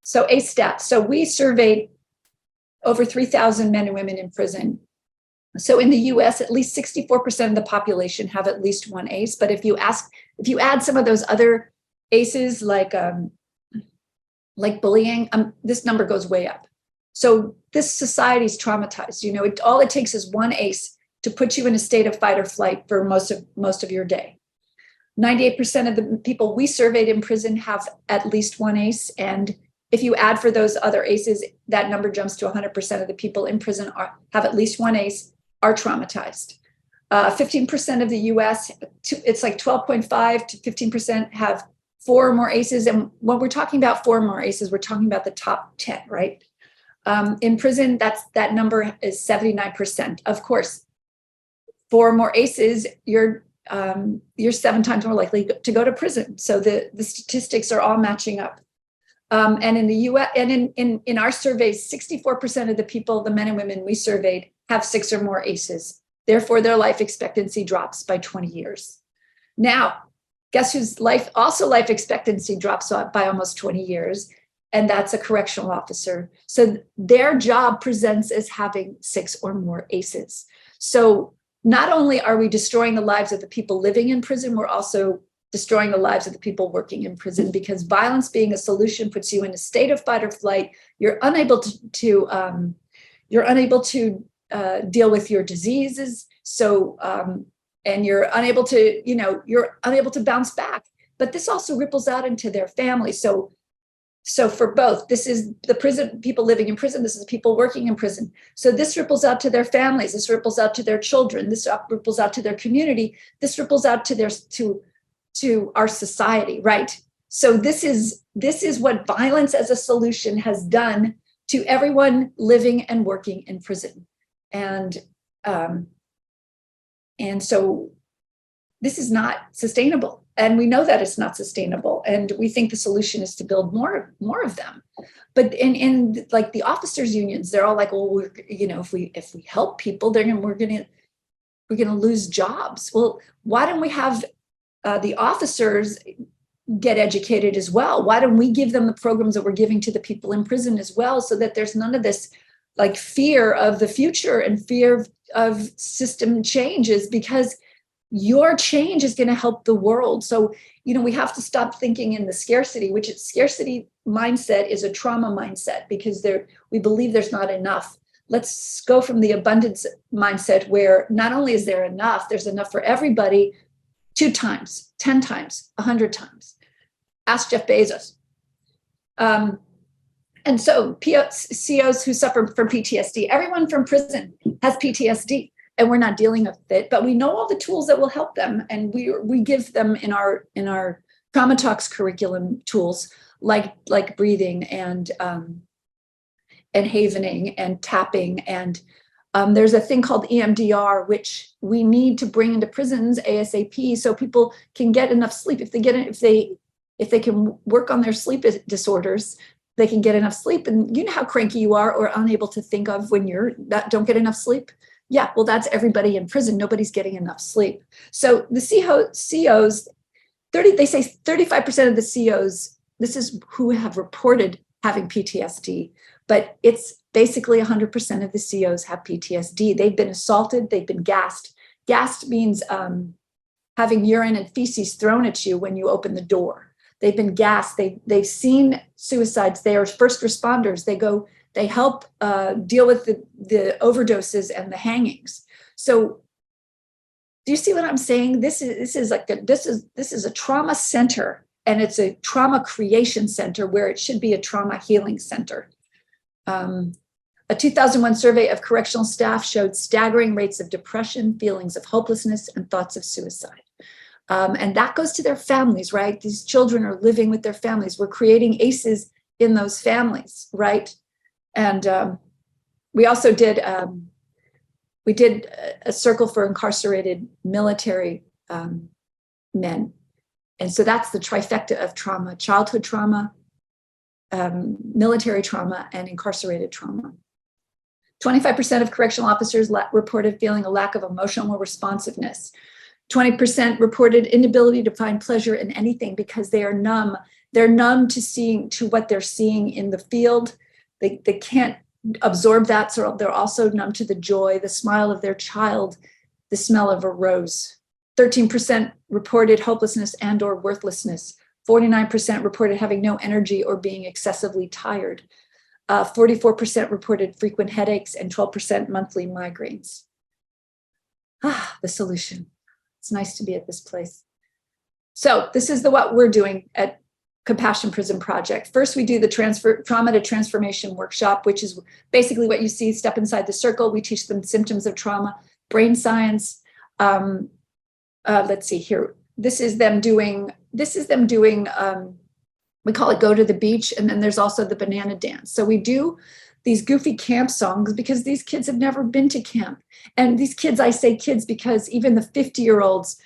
So ACE stats. So we surveyed over 3,000 men and women in prison. So in the US, at least 64% of the population have at least one ACE. But if you add some of those other ACEs like bullying, this number goes way up. So this society is traumatized. You know, all it takes is one ACE to put you in a state of fight or flight for most of your day. 98% of the people we surveyed in prison have at least one ACE. And if you add for those other ACEs, that number jumps to 100% of the people in prison have at least one ACE, are traumatized. 15% of the US, it's like 12.5 to 15% have 4 or more ACEs. And when we're talking about 4 or more ACEs, we're talking about the top 10, right? In prison, that number is 79%. Of course, 4 or more ACEs, you're 7 times more likely to go to prison. So the statistics are all matching up. And in the US, and in our surveys, 64% of the people, the men and women we surveyed, have 6 or more ACEs. Therefore, their life expectancy drops by 20 years. Now, guess whose life expectancy drops by almost 20 years? And that's a correctional officer. So their job presents as having 6 or more ACEs. So not only are we destroying the lives of the people living in prison, we're also destroying the lives of the people working in prison, because violence being a solution puts you in a state of fight or flight. You're unable to deal with your diseases. So, and you're unable to bounce back. But this also ripples out into their family. So for both, this is the prison, people living in prison, this is people working in prison. So this ripples out to their families, this ripples out to their children, this ripples out to their community, this ripples out to our society, right? So this is what violence as a solution has done to everyone living and working in prison. And so this is not sustainable. And we know that it's not sustainable. And we think the solution is to build more of them. But in like the officers' unions, they're all like, well, if we help people, we're gonna lose jobs. Well, why don't we have the officers get educated as well? Why don't we give them the programs that we're giving to the people in prison as well, so that there's none of this like fear of the future and fear of system changes, because your change is going to help the world. So, we have to stop thinking in the scarcity, scarcity mindset is a trauma mindset, because we believe there's not enough. Let's go from the abundance mindset, where not only is there enough, there's enough for everybody 2 times, 10 times, 100 times. Ask Jeff Bezos. And so COs who suffer from PTSD, everyone from prison has PTSD, and we're not dealing with it, but we know all the tools that will help them. And we give them in our Trauma Talks curriculum tools, like breathing and havening and tapping. And there's a thing called EMDR, which we need to bring into prisons ASAP so people can get enough sleep. If they can work on their sleep disorders, they can get enough sleep. And you know how cranky you are or unable to think of when don't get enough sleep? Yeah, well, that's everybody in prison. Nobody's getting enough sleep. So the COs, they say 35% of the COs, this is who have reported having PTSD, but it's basically 100% of the COs have PTSD. They've been assaulted, they've been gassed. Gassed means having urine and feces thrown at you when you open the door. They've been gassed, they've seen suicides, they are first responders, they help deal with the overdoses and the hangings. So do you see what I'm saying? This is a trauma center, and it's a trauma creation center where it should be a trauma healing center. A 2001 survey of correctional staff showed staggering rates of depression, feelings of hopelessness, and thoughts of suicide. And that goes to their families, right? These children are living with their families. We're creating ACEs in those families, right? And we also did a circle for incarcerated military men. And so that's the trifecta of trauma: childhood trauma, military trauma, and incarcerated trauma. 25% of correctional officers reported feeling a lack of emotional responsiveness. 20% reported inability to find pleasure in anything because they are numb. They're numb to what they're seeing in the field. They can't absorb that, so they're also numb to the joy, the smile of their child, the smell of a rose. 13% reported hopelessness and or worthlessness. 49% reported having no energy or being excessively tired. 44% reported frequent headaches, and 12% monthly migraines. The solution. It's nice to be at this place. So this is what we're doing at Compassion Prison Project. First, we do the trauma to transformation workshop, which is basically what you see, step inside the circle. We teach them symptoms of trauma, brain science. Let's see here. This is them doing, we call it Go to the Beach. And then there's also the banana dance. So we do these goofy camp songs because these kids have never been to camp. And these kids, I say kids because even the 50-year-olds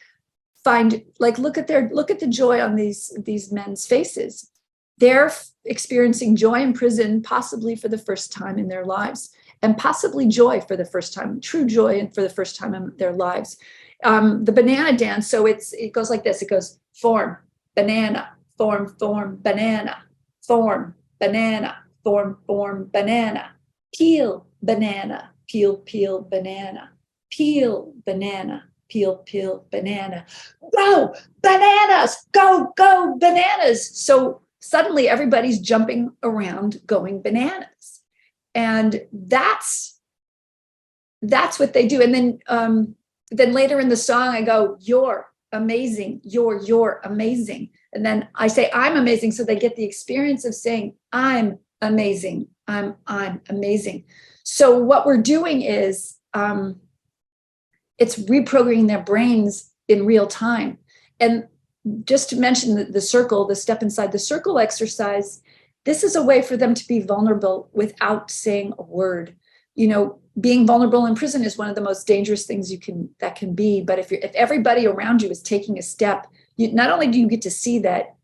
find, like, look at the joy on these men's faces. They're experiencing joy in prison, possibly for the first time in their lives, and possibly joy for the first time, true joy, and for the first time in their lives. The banana dance, so it goes like this. It goes form, banana, form, banana, form, banana, form, banana, peel, banana, peel, banana, peel, banana, peel, banana. Go, bananas, go, bananas. So suddenly everybody's jumping around going bananas. And that's what they do. And then later in the song, I go, you're amazing, you're amazing. And then I say, I'm amazing. So they get the experience of saying, I'm amazing, I'm amazing. So what we're doing is, it's reprogramming their brains in real time. And just to mention the circle, the step inside the circle exercise, this is a way for them to be vulnerable without saying a word. You know, being vulnerable in prison is one of the most dangerous things that can be. But if everybody around you is taking a step, not only do you get to see that,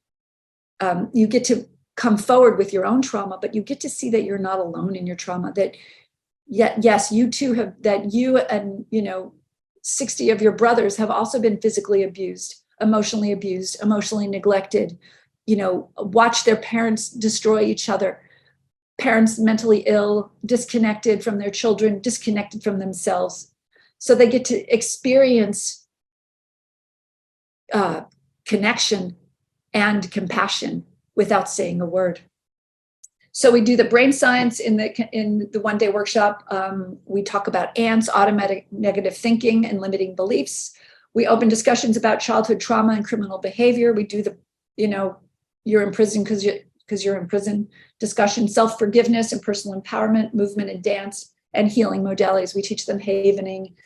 you get to come forward with your own trauma, but you get to see that you're not alone in your trauma. That yes, you too have, that you and 60 of your brothers have also been physically abused, emotionally neglected, watch their parents destroy each other, parents mentally ill, disconnected from their children, disconnected from themselves. So they get to experience connection and compassion without saying a word. So we do the brain science in the one-day workshop. We talk about ANTs, automatic negative thinking and limiting beliefs. We open discussions about childhood trauma and criminal behavior. We do the, you're in prison because you're in prison discussion, self-forgiveness and personal empowerment, movement and dance, and healing modalities. We teach them havening,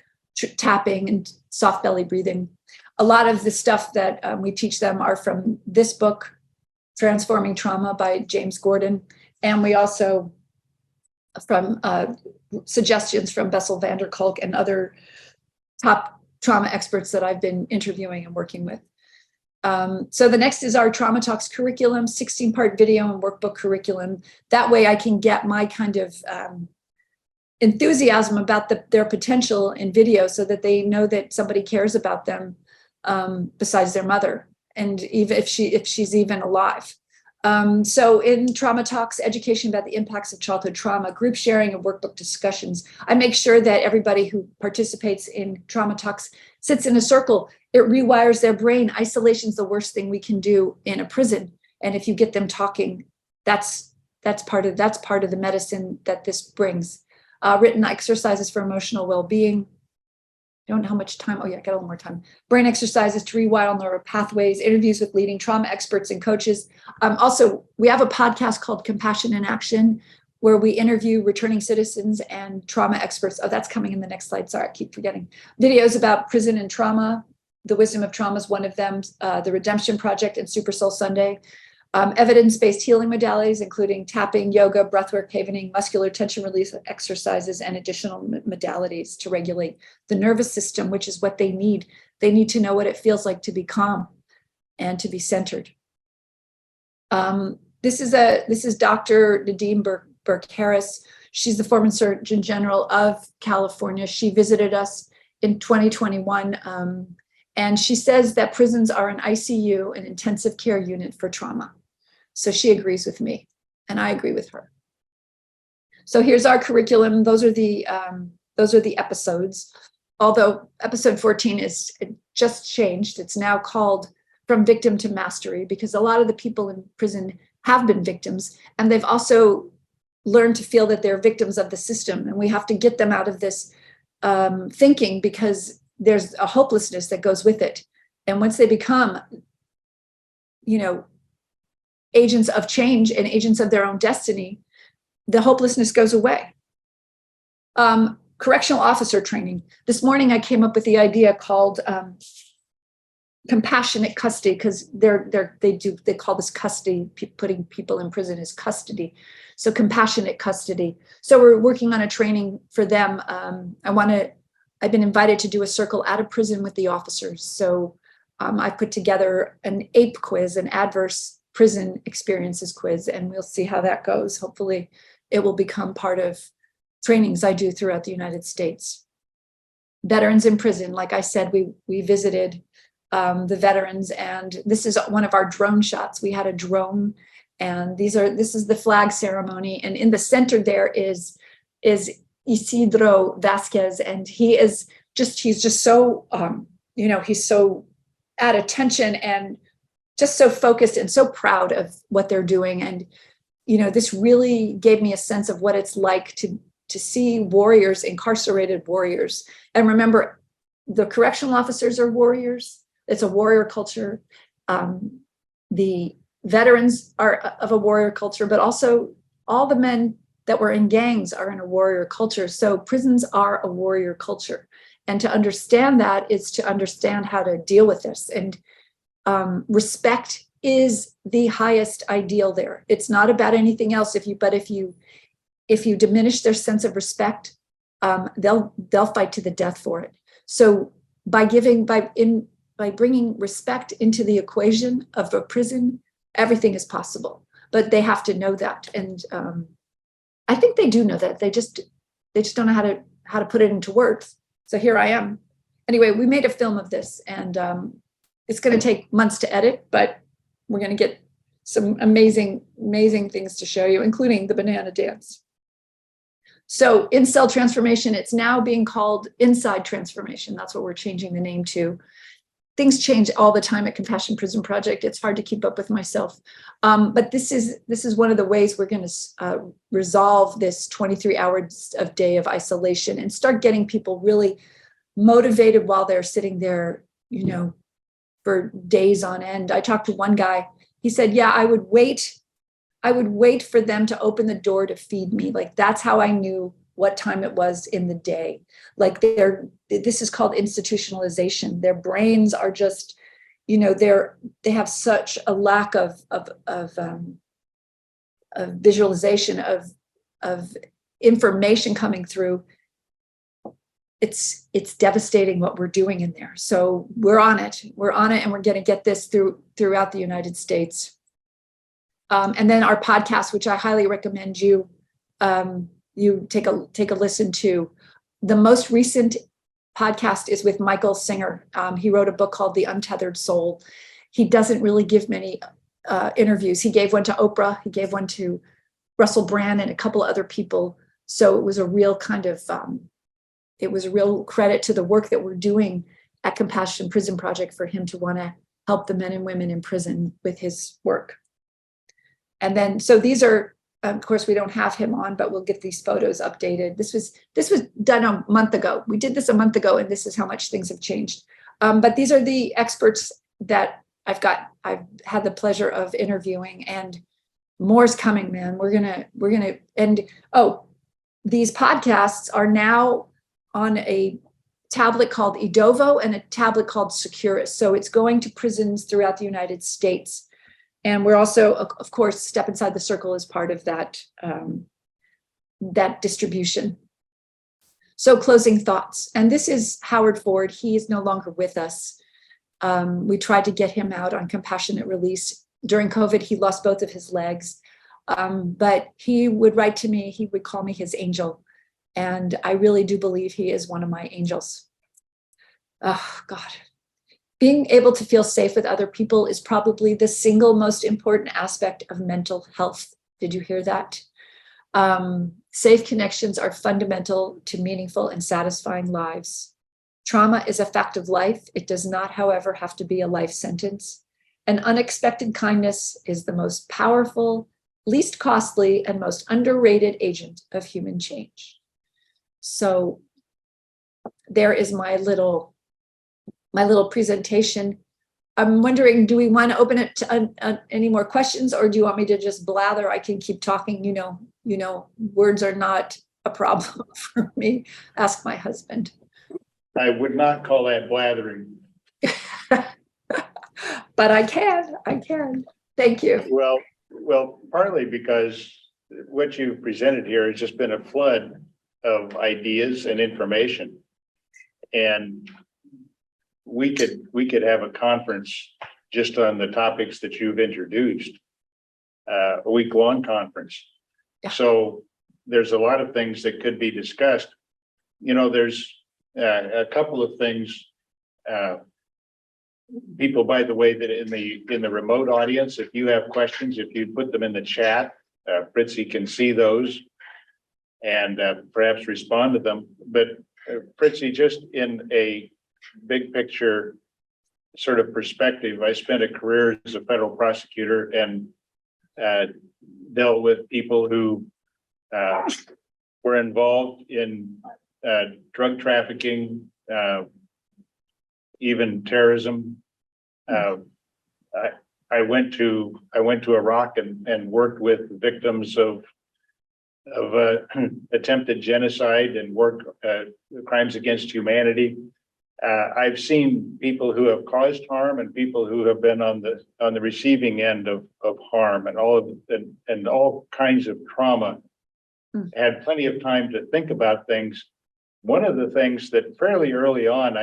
tapping, and soft belly breathing. A lot of the stuff that we teach them are from this book, Transforming Trauma by James Gordon. And we also, from suggestions from Bessel van der Kolk and other top trauma experts that I've been interviewing and working with. So the next is our Trauma Talks curriculum, 16-part video and workbook curriculum. That way I can get my kind of enthusiasm about their potential in video so that they know that somebody cares about them besides their mother, and even if she's even alive. So in Trauma Talks, education about the impacts of childhood trauma, group sharing and workbook discussions, I make sure that everybody who participates in Trauma Talks sits in a circle. It rewires their brain. Isolation is the worst thing we can do in a prison. And if you get them talking, that's part of the medicine that this brings. Written exercises for emotional well-being. Don't know how much time. Oh yeah, I got a little more time. Brain exercises to rewire neural pathways, interviews with leading trauma experts and coaches. Also, we have a podcast called Compassion in Action, where we interview returning citizens and trauma experts. Oh, that's coming in the next slide. Sorry, I keep forgetting. Videos about prison and trauma. The Wisdom of Trauma is one of them. The Redemption Project and Super Soul Sunday. Evidence-based healing modalities, including tapping, yoga, breathwork, havening, muscular tension release exercises, and additional modalities to regulate the nervous system, which is what they need. They need to know what it feels like to be calm and to be centered. This is Dr. Nadine Burke Harris. She's the former Surgeon General of California. She visited us in 2021. And she says that prisons are an ICU, an intensive care unit for trauma. So she agrees with me, and I agree with her. So here's our curriculum. Those are the episodes. Although episode 14 is just changed. It's now called From Victim to Mastery, because a lot of the people in prison have been victims, and they've also learned to feel that they're victims of the system. And we have to get them out of this thinking, because there's a hopelessness that goes with it. And once they become, agents of change and agents of their own destiny, the hopelessness goes away. Correctional officer training. This morning I came up with the idea called compassionate custody, because they call this custody, putting people in prison as custody. So compassionate custody. So we're working on a training for them. I've been invited to do a circle out of prison with the officers. So I put together an APE quiz, an adverse prison experiences quiz, and we'll see how that goes. Hopefully it will become part of trainings I do throughout the United States. Veterans in prison, like I said, we visited the veterans, and this is one of our drone shots. We had a drone, and this is the flag ceremony, and in the center there is Isidro Vasquez, and he's just so he's so at attention and just so focused and so proud of what they're doing. And this really gave me a sense of what it's like to see warriors, incarcerated warriors. And remember, the correctional officers are warriors. It's a warrior culture. The veterans are of a warrior culture, but also all the men that were in gangs are in a warrior culture. So prisons are a warrior culture. And to understand that is to understand how to deal with this. And respect is the highest ideal there. It's not about anything else. If you diminish their sense of respect, they'll fight to the death for it. So by bringing respect into the equation of a prison, everything is possible. But they have to know that. And I think they do know that. They just don't know how to put it into words. So here I am. Anyway, we made a film of this, and it's going to take months to edit, but we're going to get some amazing things to show you, including the banana dance. So in cell transformation, it's now being called inside transformation. That's what we're changing the name to. Things change all the time at Compassion Prison Project. It's hard to keep up with myself. But this is one of the ways we're going to resolve this 23 hours of day of isolation and start getting people really motivated while they're sitting there, for days on end. I talked to one guy. He said, yeah, I would wait for them to open the door to feed me. Like, that's how I knew what time it was in the day. Like, this is called institutionalization. Their brains are just, you know, they have such a lack of visualization of information coming through. It's devastating what we're doing in there. So we're on it, and we're going to get this throughout the United States. And then our podcast, which I highly recommend you take a listen to. The most recent podcast is with Michael Singer. He wrote a book called The Untethered Soul. He doesn't really give many interviews. He gave one to Oprah. He gave one to Russell Brand and a couple of other people. So it was a real kind of, it was a real credit to the work that we're doing at Compassion Prison Project for him to want to help the men and women in prison with his work. And then, so these are, of course, we don't have him on, but we'll get these photos updated. This was done a month ago. We did this a month ago, and this is how much things have changed. But these are the experts that I've had the pleasure of interviewing, and more's coming, man. We're gonna, and these podcasts are now on a tablet called Edovo and a tablet called Securus. So it's going to prisons throughout the United States. And we're also, of course, Step Inside the Circle is part of that, that distribution. So closing thoughts. And this is Howard Ford. He is no longer with us. We tried to get him out on compassionate release. During COVID, he lost both of his legs. But he would write to me, he would call me his angel. And I really do believe he is one of my angels. Oh, God. Being able to feel safe with other people is probably the single most important aspect of mental health. Did you hear that? Safe connections are fundamental to meaningful and satisfying lives. Trauma is a fact of life. It does not, however, have to be a life sentence. And unexpected kindness is the most powerful, least costly, and most underrated agent of human change. So there is my little presentation. I'm wondering, do we want to open it to any more questions, or do you want me to just blather? I can keep talking. You know, words are not a problem for me. Ask my husband. I would not call that blathering. But I can. Thank you. Well, partly because what you presented here has just been a flood of ideas and information. And we could have a conference just on the topics that you've introduced, a week-long conference. Yeah. So there's a lot of things that could be discussed. You know, there's a couple of things. People, by the way, that in the remote audience, if you have questions, if you put them in the chat, Fritzi can see those and perhaps respond to them. But Fritzi, just in a big picture sort of perspective, I spent a career as a federal prosecutor and dealt with people who were involved in drug trafficking, even terrorism. I went to Iraq and worked with victims of attempted genocide and crimes against humanity. I've seen people who have caused harm and people who have been on the receiving end of harm and all kinds of trauma. Had plenty of time to think about things. One of the things that fairly early on,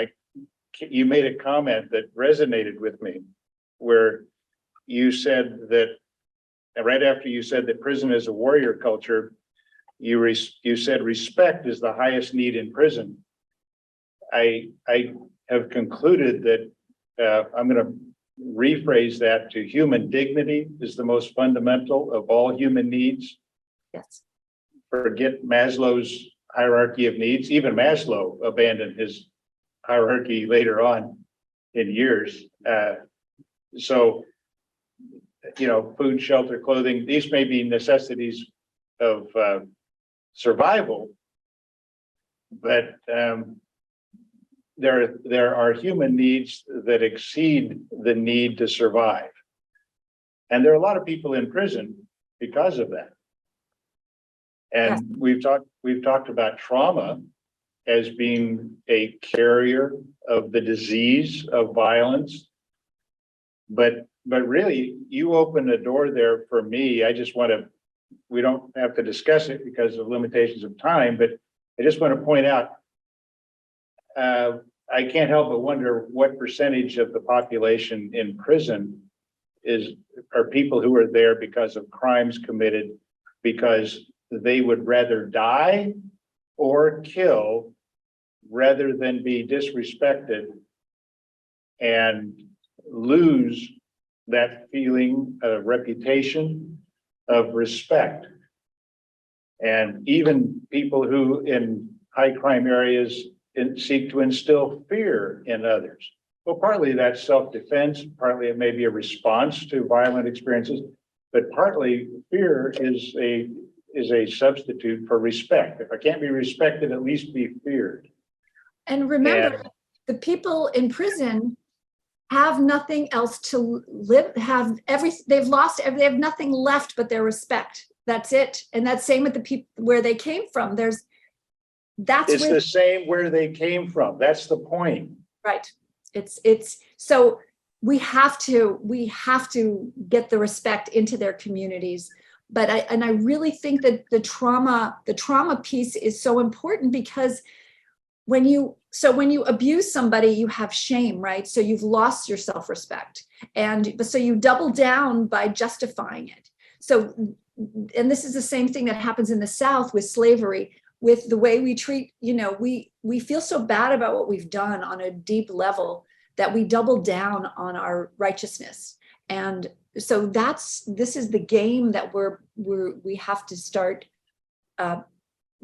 you made a comment that resonated with me, where you said that right after you said that prison is a warrior culture, you said respect is the highest need in prison. I have concluded that I'm going to rephrase that to human dignity is the most fundamental of all human needs. Yes. Forget Maslow's hierarchy of needs. Even Maslow abandoned his hierarchy later on in years. So, you know, food, shelter, clothing, these may be necessities of survival, but there are human needs that exceed the need to survive. And there are a lot of people in prison because of that. And yes, we've talked about trauma as being a carrier of the disease of violence. But really, you open the door there for me. I just want to, we don't have to discuss it because of limitations of time, but I just want to point out, I can't help but wonder what percentage of the population in prison are people who are there because of crimes committed, because they would rather die or kill rather than be disrespected and lose that feeling of reputation, of respect. And even people who in high crime areas seek to instill fear in others. Well, partly that's self-defense, partly it may be a response to violent experiences, but partly fear is a substitute for respect. If I can't be respected, at least be feared. And remember, the people in prison have nothing else to live, they have nothing left but their respect. That's it. And that's same with the people where they came from. It's the same where they came from. That's the point. Right. It's so we have to get the respect into their communities. But I really think that the trauma piece is so important, because when you abuse somebody, you have shame, right? So you've lost your self-respect, and so you double down by justifying it. So, and this is the same thing that happens in the South with slavery, with the way we treat, we feel so bad about what we've done on a deep level that we double down on our righteousness. And so this is the game that we have to start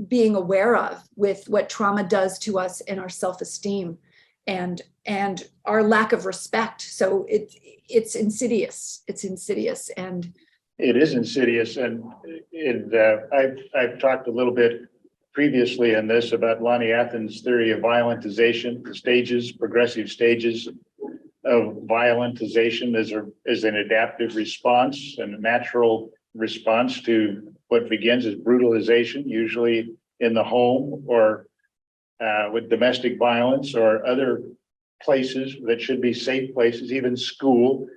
being aware of, with what trauma does to us and our self-esteem and our lack of respect. So it's insidious. It's insidious. And it is insidious. And I've talked a little bit previously in this about Lonnie Athens' theory of violentization, the progressive stages of violentization as an adaptive response and a natural response to what begins as brutalization, usually in the home or with domestic violence or other places that should be safe places, even school,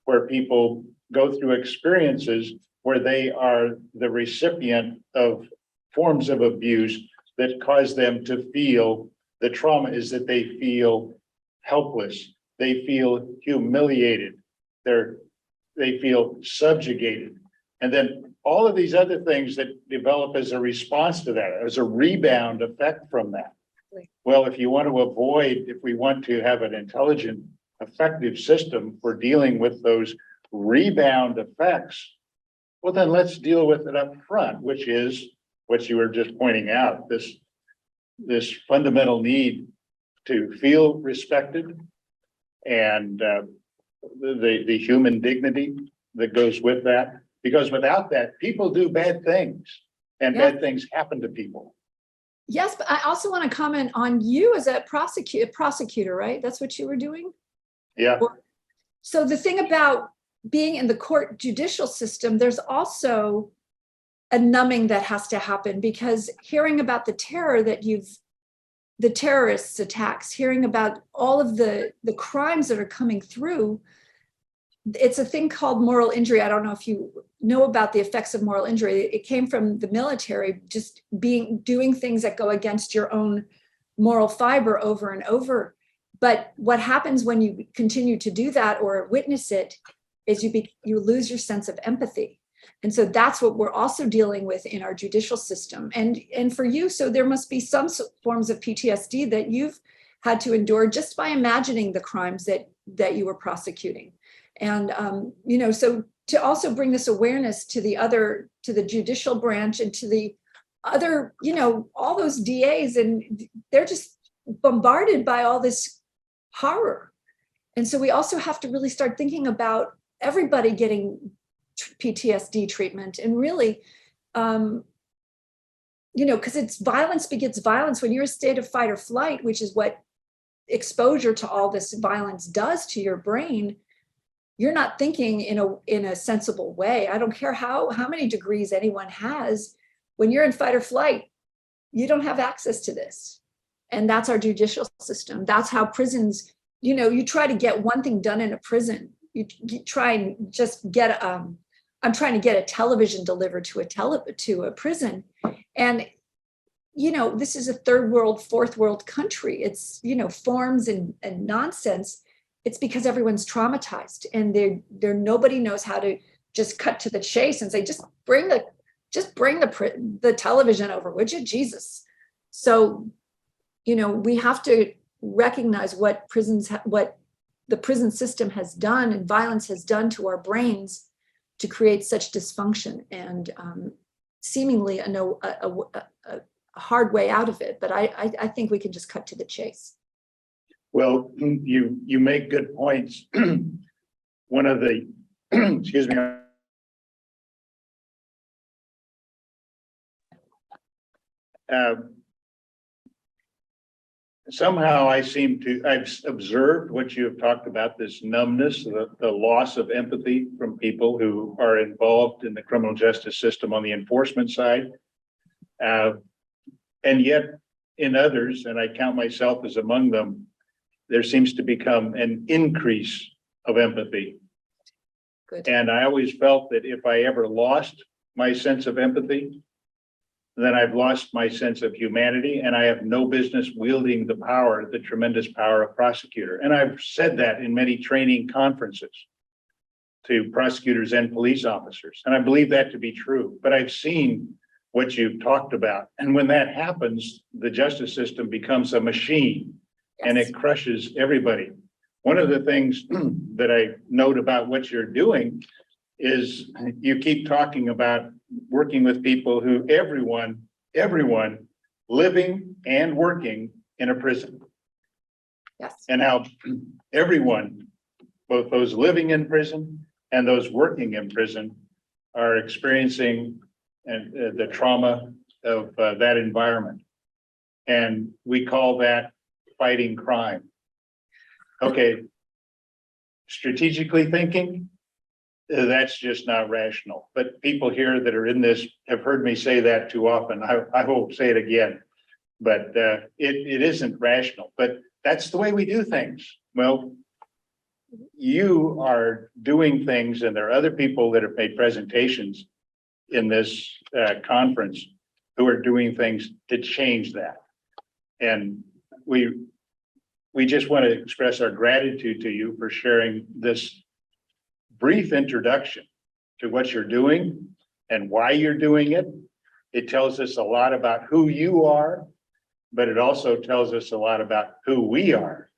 where people go through experiences where they are the recipient of forms of abuse that cause them to feel, the trauma is that they feel helpless, they feel humiliated, they feel subjugated. And then all of these other things that develop as a response to that, as a rebound effect from that. Well, if we want to have an intelligent, effective system for dealing with those rebound effects, well, then let's deal with it up front, which is what you were just pointing out, this fundamental need to feel respected and the human dignity that goes with that. Because without that, people do bad things, and bad things happen to people. yes, but I also want to comment on you as a prosecutor, right? That's what you were doing? Yeah. So the thing about being in the court judicial system, there's also a numbing that has to happen, because hearing about the terrorists attacks, hearing about all of the crimes that are coming through, it's a thing called moral injury. I don't know if you know about the effects of moral injury. It came from the military, just doing things that go against your own moral fiber over and over. But what happens when you continue to do that or witness it is you lose your sense of empathy. And so that's what we're also dealing with in our judicial system. And for you, so there must be some forms of PTSD that you've had to endure just by imagining the crimes that you were prosecuting. And, so to also bring this awareness to the judicial branch and to the other, all those DAs, and they're just bombarded by all this horror. And so we also have to really start thinking about everybody getting PTSD treatment, and really, because it's violence begets violence. When you're in a state of fight or flight, which is what exposure to all this violence does to your brain, you're not thinking in a sensible way. I don't care how many degrees anyone has. When you're in fight or flight, you don't have access to this. And that's our judicial system. That's how prisons, you try to get one thing done in a prison, you try and just get, I'm trying to get a television delivered to a prison. And, you know, this is a third world, fourth world country. It's, you know, forms and nonsense. It's because everyone's traumatized and they're nobody knows how to just cut to the chase and say, just bring the television over, would you? Jesus. So, you know, we have to recognize what what the prison system has done and violence has done to our brains to create such dysfunction and seemingly a hard way out of it. But I think we can just cut to the chase. Well, you make good points. One of the, excuse me. Somehow I've observed what you have talked about, this numbness, the loss of empathy from people who are involved in the criminal justice system on the enforcement side. And yet in others, and I count myself as among them, there seems to become an increase of empathy. Good. And I always felt that if I ever lost my sense of empathy, then I've lost my sense of humanity and I have no business wielding the power, the tremendous power of prosecutor. And I've said that in many training conferences to prosecutors and police officers. And I believe that to be true, but I've seen what you've talked about. And when that happens, the justice system becomes a machine and it crushes everybody. One of the things that I note about what you're doing is you keep talking about working with people who everyone living and working in a prison. Yes. And how everyone, both those living in prison and those working in prison, are experiencing the trauma of that environment. And we call that fighting crime. Okay, strategically thinking, that's just not rational. But people here that are in this have heard me say that too often. I won't say it again, but it isn't rational. But that's the way we do things. Well, you are doing things, and there are other people that have made presentations in this conference who are doing things to change that. And we just want to express our gratitude to you for sharing this brief introduction to what you're doing and why you're doing it. It tells us a lot about who you are, but it also tells us a lot about who we are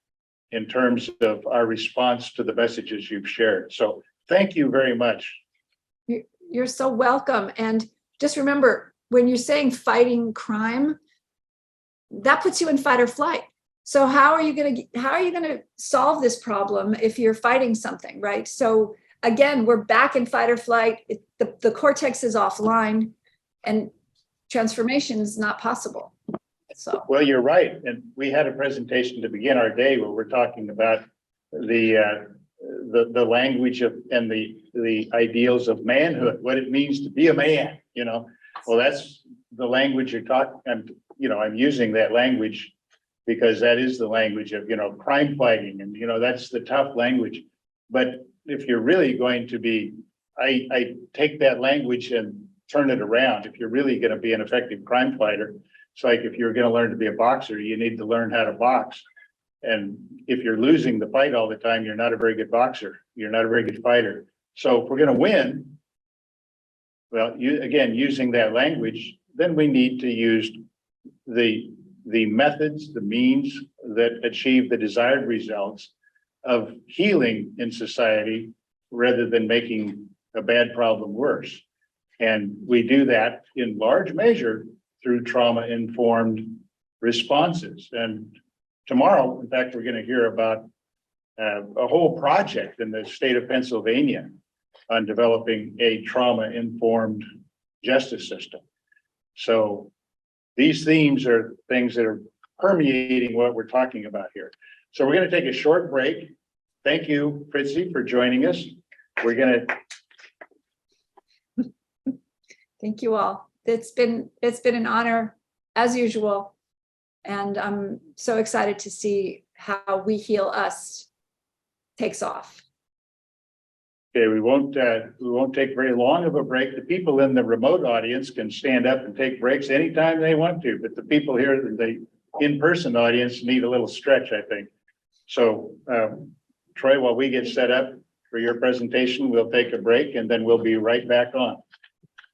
in terms of our response to the messages you've shared. So thank you very much. You're so welcome. And just remember, when you're saying fighting crime, that puts you in fight or flight. So how are you going to solve this problem if you're fighting something, right? So again, we're back in fight or flight. The cortex is offline and transformation is not possible. So. Well, you're right. And we had a presentation to begin our day where we're talking about the language of and the ideals of manhood, what it means to be a man, you know. Well, that's the language you're talking. I'm using that language because that is the language of, crime fighting, and, that's the tough language. But if you're really going to be, I take that language and turn it around. If you're really going to be an effective crime fighter, it's like if you're going to learn to be a boxer, you need to learn how to box. And if you're losing the fight all the time, you're not a very good boxer. You're not a very good fighter. So if we're going to win, well, using that language, then we need to use the methods, the means that achieve the desired results of healing in society rather than making a bad problem worse. And we do that in large measure through trauma-informed responses. And tomorrow, in fact, we're going to hear about a whole project in the state of Pennsylvania on developing a trauma-informed justice system. So these themes are things that are permeating what we're talking about here. So we're going to take a short break. Thank you, Fritzi, for joining us. We're going to. Thank you all. It's been an honor as usual. And I'm so excited to see how We Heal Us takes off. Okay, we won't take very long of a break. The people in the remote audience can stand up and take breaks anytime they want to, but the people here in the in-person audience need a little stretch, I think. So, Troy, while we get set up for your presentation, we'll take a break and then we'll be right back on.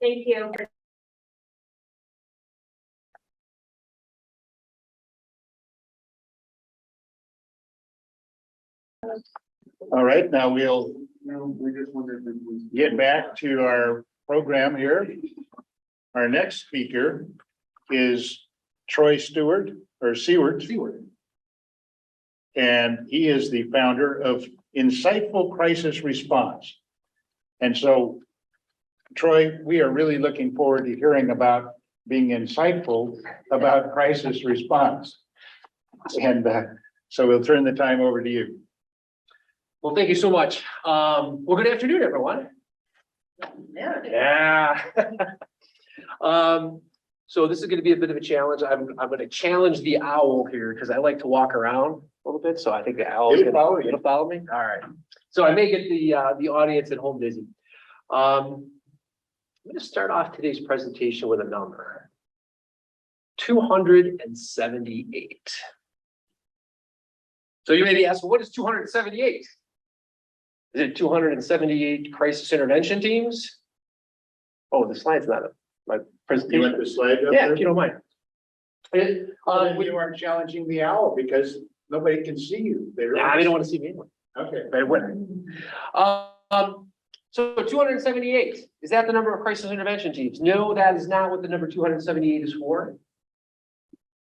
Thank you. All right, now we'll get back to our program here. Our next speaker is Troy Siewart. And he is the founder of Insightful Crisis Response. And so, Troy, we are really looking forward to hearing about being insightful about crisis response. And so we'll turn the time over to you. Well, thank you so much. Well, good afternoon, everyone. Yeah. So this is going to be a bit of a challenge. I'm going to challenge the owl here because I like to walk around a little bit. So I think the owl is going to follow me. All right. So I may get the audience at home dizzy. I'm going to start off today's presentation with a number. 278. So you may be asking, what is 278? Is it 278 crisis intervention teams? Oh, the slide's not up. My presentation. You want the slide up? Yeah, there? if you don't mind. You are challenging the owl because nobody can see you. They don't want to see me anyway. Okay. They wouldn't. So 278, is that the number of crisis intervention teams? No, that is not what the number 278 is for.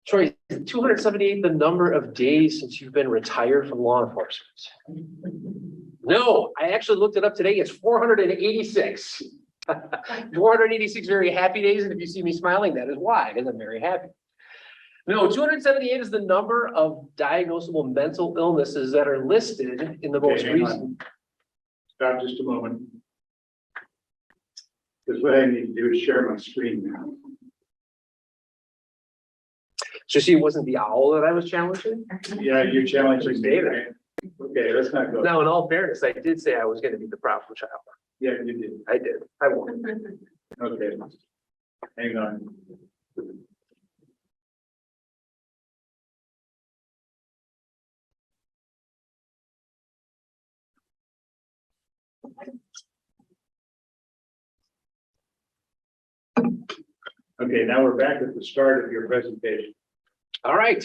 Troy, is 278 the number of days since you've been retired from law enforcement? No, I actually looked it up today. It's 486. 486 very happy days. And if you see me smiling, that is why, because I'm very happy. No, 278 is the number of diagnosable mental illnesses that are listed in the most recent. Stop just a moment. Because what I need to do is share my screen now. So see, it wasn't the owl that I was challenging? Yeah, you're challenging David. Okay, let's not go. Now, in all fairness, I did say I was going to be the problem child. Yeah, you did. I did. I won. Okay. Hang on. Okay, now we're back at the start of your presentation. All right.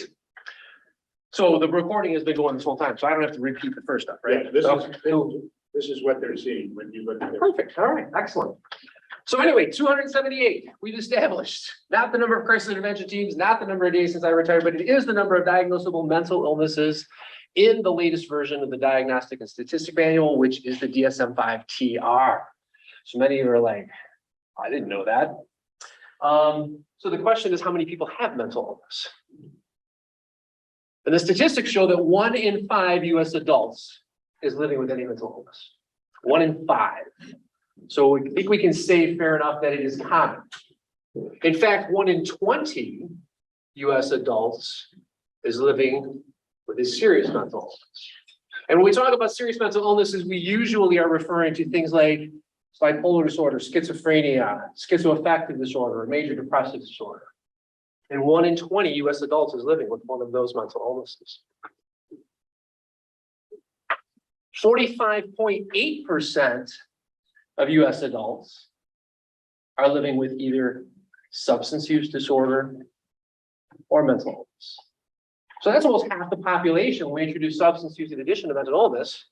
So the recording has been going this whole time, so I don't have to repeat the first stuff, right? Yeah, this is what they're seeing when you look at it. Perfect. All right. Excellent. So anyway, 278, we've established not the number of crisis intervention teams, not the number of days since I retired, but it is the number of diagnosable mental illnesses in the latest version of the Diagnostic and Statistic Manual, which is the DSM-5 TR. So many of you are like, I didn't know that. So the question is, how many people have mental illness? And the statistics show that 1 in 5 US adults is living with any mental illness. 1 in 5. So we think we can say fair enough that it is common. In fact, 1 in 20 US adults is living with a serious mental illness. And when we talk about serious mental illnesses, we usually are referring to things like bipolar disorder, schizophrenia, schizoaffective disorder, or major depressive disorder. And 1 in 20 US adults is living with one of those mental illnesses. 45.8% of US adults are living with either substance use disorder or mental illness. So that's almost half the population when we introduce substance use in addition to mental illness.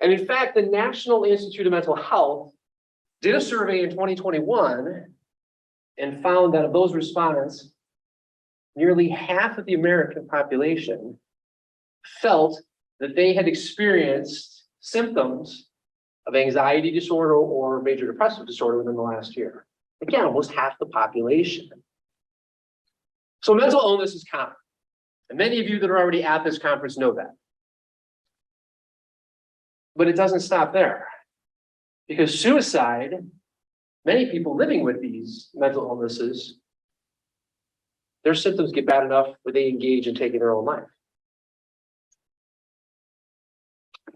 And in fact, the National Institute of Mental Health did a survey in 2021 and found that of those respondents, nearly half of the American population felt that they had experienced symptoms of anxiety disorder or major depressive disorder within the last year. Again, almost half the population. So mental illness is common. And many of you that are already at this conference know that. But it doesn't stop there. Because suicide, many people living with these mental illnesses, their symptoms get bad enough where they engage in taking their own life.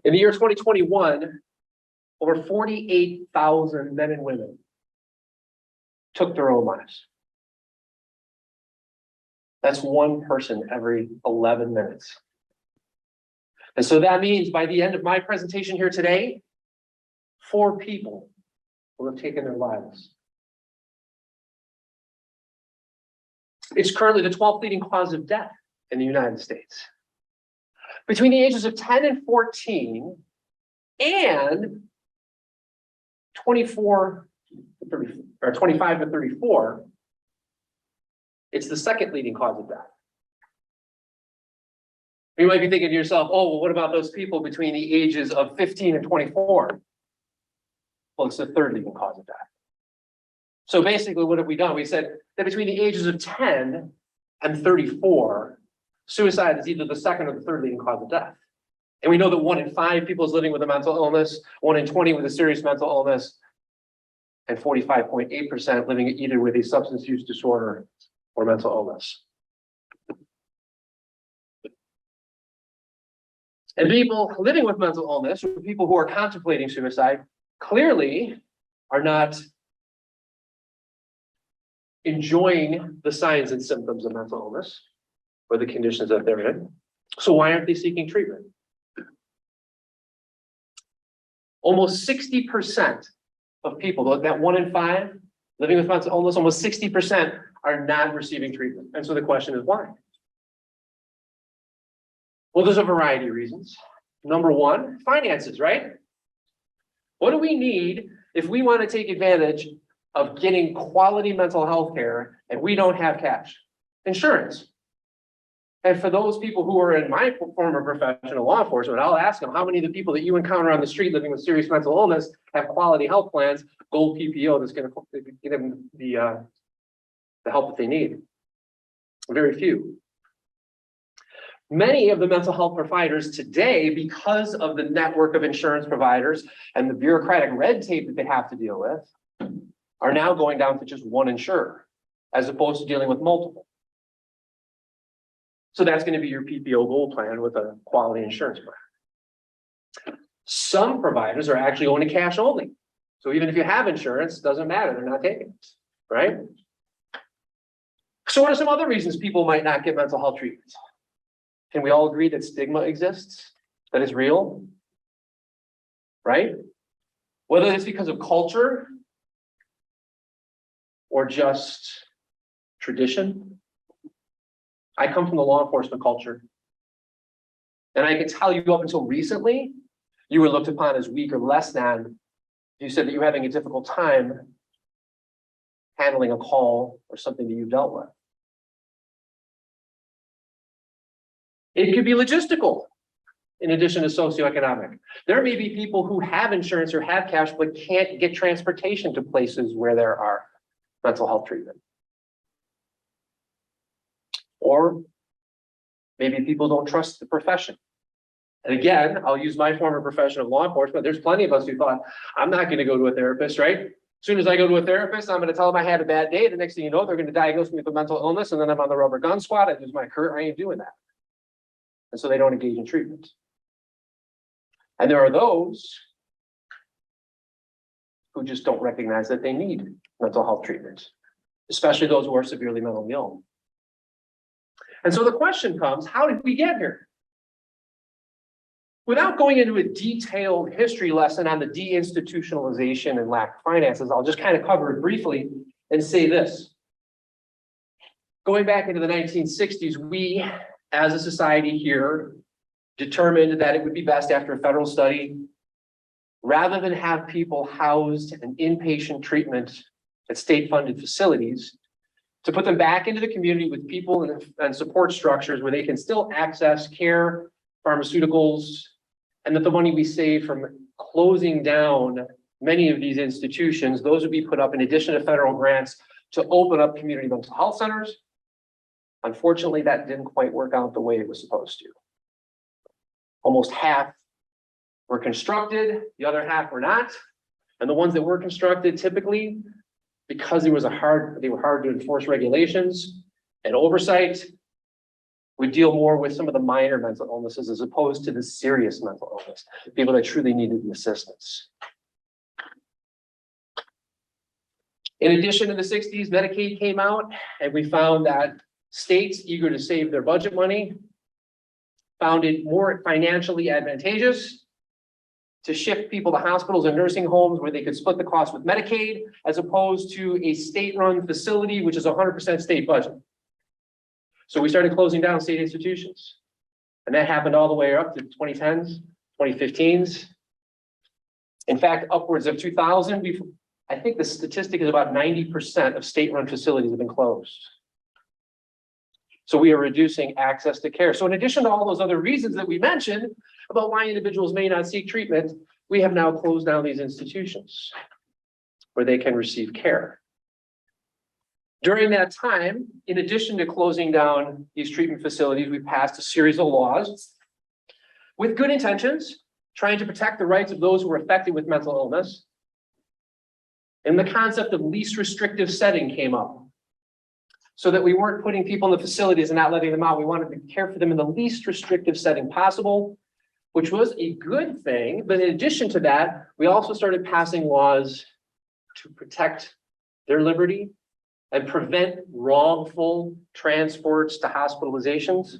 In the year 2021, over 48,000 men and women took their own lives. That's one person every 11 minutes. And so that means by the end of my presentation here today, 4 people will have taken their lives. It's currently the 12th leading cause of death in the United States. Between the ages of 10 and 14 and 24 to 30, or 25 to 34, it's the second leading cause of death. You might be thinking to yourself, oh, well, what about those people between the ages of 15 and 24? Well, it's the third leading cause of death. So basically, what have we done? We said that between the ages of 10 and 34, suicide is either the second or the third leading cause of death. And we know that 1 in 5 people is living with a mental illness, 1 in 20 with a serious mental illness, and 45.8% living either with a substance use disorder or mental illness. And people living with mental illness, or people who are contemplating suicide, clearly are not enjoying the signs and symptoms of mental illness or the conditions that they're in. So why aren't they seeking treatment? Almost 60% of people, that 1 in 5 living with mental illness, almost 60% are not receiving treatment. And so the question is why? Well, there's a variety of reasons. Number one, finances, right? What do we need if we want to take advantage of getting quality mental health care and we don't have cash? Insurance. And for those people who are in my former profession of law enforcement, I'll ask them, how many of the people that you encounter on the street living with serious mental illness have quality health plans, gold PPO that's going to give them the help that they need? Very few. Many of the mental health providers today, because of the network of insurance providers and the bureaucratic red tape that they have to deal with, are now going down to just one insurer, as opposed to dealing with multiple. So that's going to be your PPO gold plan with a quality insurance plan. Some providers are actually only cash only. So even if you have insurance, it doesn't matter, they're not taking it, right? So what are some other reasons people might not get mental health treatment? Can we all agree that stigma exists, that is real, right? Whether it's because of culture or just tradition. I come from the law enforcement culture. And I can tell you up until recently, you were looked upon as weak or less than. You said that you're having a difficult time handling a call or something that you've dealt with. It could be logistical in addition to socioeconomic. There may be people who have insurance or have cash, but can't get transportation to places where there are mental health treatment. Or maybe people don't trust the profession. And again, I'll use my former profession of law enforcement. There's plenty of us who thought, I'm not going to go to a therapist, right? As soon as I go to a therapist, I'm going to tell them I had a bad day. The next thing you know, they're going to diagnose me with a mental illness, and then I'm on the rubber gun squad. I lose my career. I ain't doing that. And so they don't engage in treatment. And there are those who just don't recognize that they need mental health treatment, especially those who are severely mentally ill. And so the question comes, how did we get here? Without going into a detailed history lesson on the deinstitutionalization and lack of finances, I'll just kind of cover it briefly and say this. Going back into the 1960s, we, as a society here, determined that it would be best after a federal study, rather than have people housed in inpatient treatment at state-funded facilities, to put them back into the community with people and support structures where they can still access care, pharmaceuticals, and that the money we save from closing down many of these institutions, those would be put up in addition to federal grants to open up community mental health centers. Unfortunately, that didn't quite work out the way it was supposed to. Almost half were constructed, the other half were not. And the ones that were constructed typically, because they were hard to enforce regulations and oversight, would deal more with some of the minor mental illnesses as opposed to the serious mental illness, people that truly needed the assistance. In addition, in the 60s, Medicaid came out, and we found that states eager to save their budget money found it more financially advantageous to shift people to hospitals and nursing homes where they could split the cost with Medicaid, as opposed to a state-run facility, which is 100% state budget. So we started closing down state institutions. And that happened all the way up to 2010s, 2015s. In fact, upwards of 2000, I think the statistic is about 90% of state-run facilities have been closed. So we are reducing access to care. So in addition to all those other reasons that we mentioned about why individuals may not seek treatment, we have now closed down these institutions where they can receive care. During that time, in addition to closing down these treatment facilities, we passed a series of laws with good intentions, trying to protect the rights of those who were affected with mental illness. And the concept of least restrictive setting came up, so that we weren't putting people in the facilities and not letting them out. We wanted to care for them in the least restrictive setting possible, which was a good thing. But in addition to that, we also started passing laws to protect their liberty and prevent wrongful transports to hospitalizations,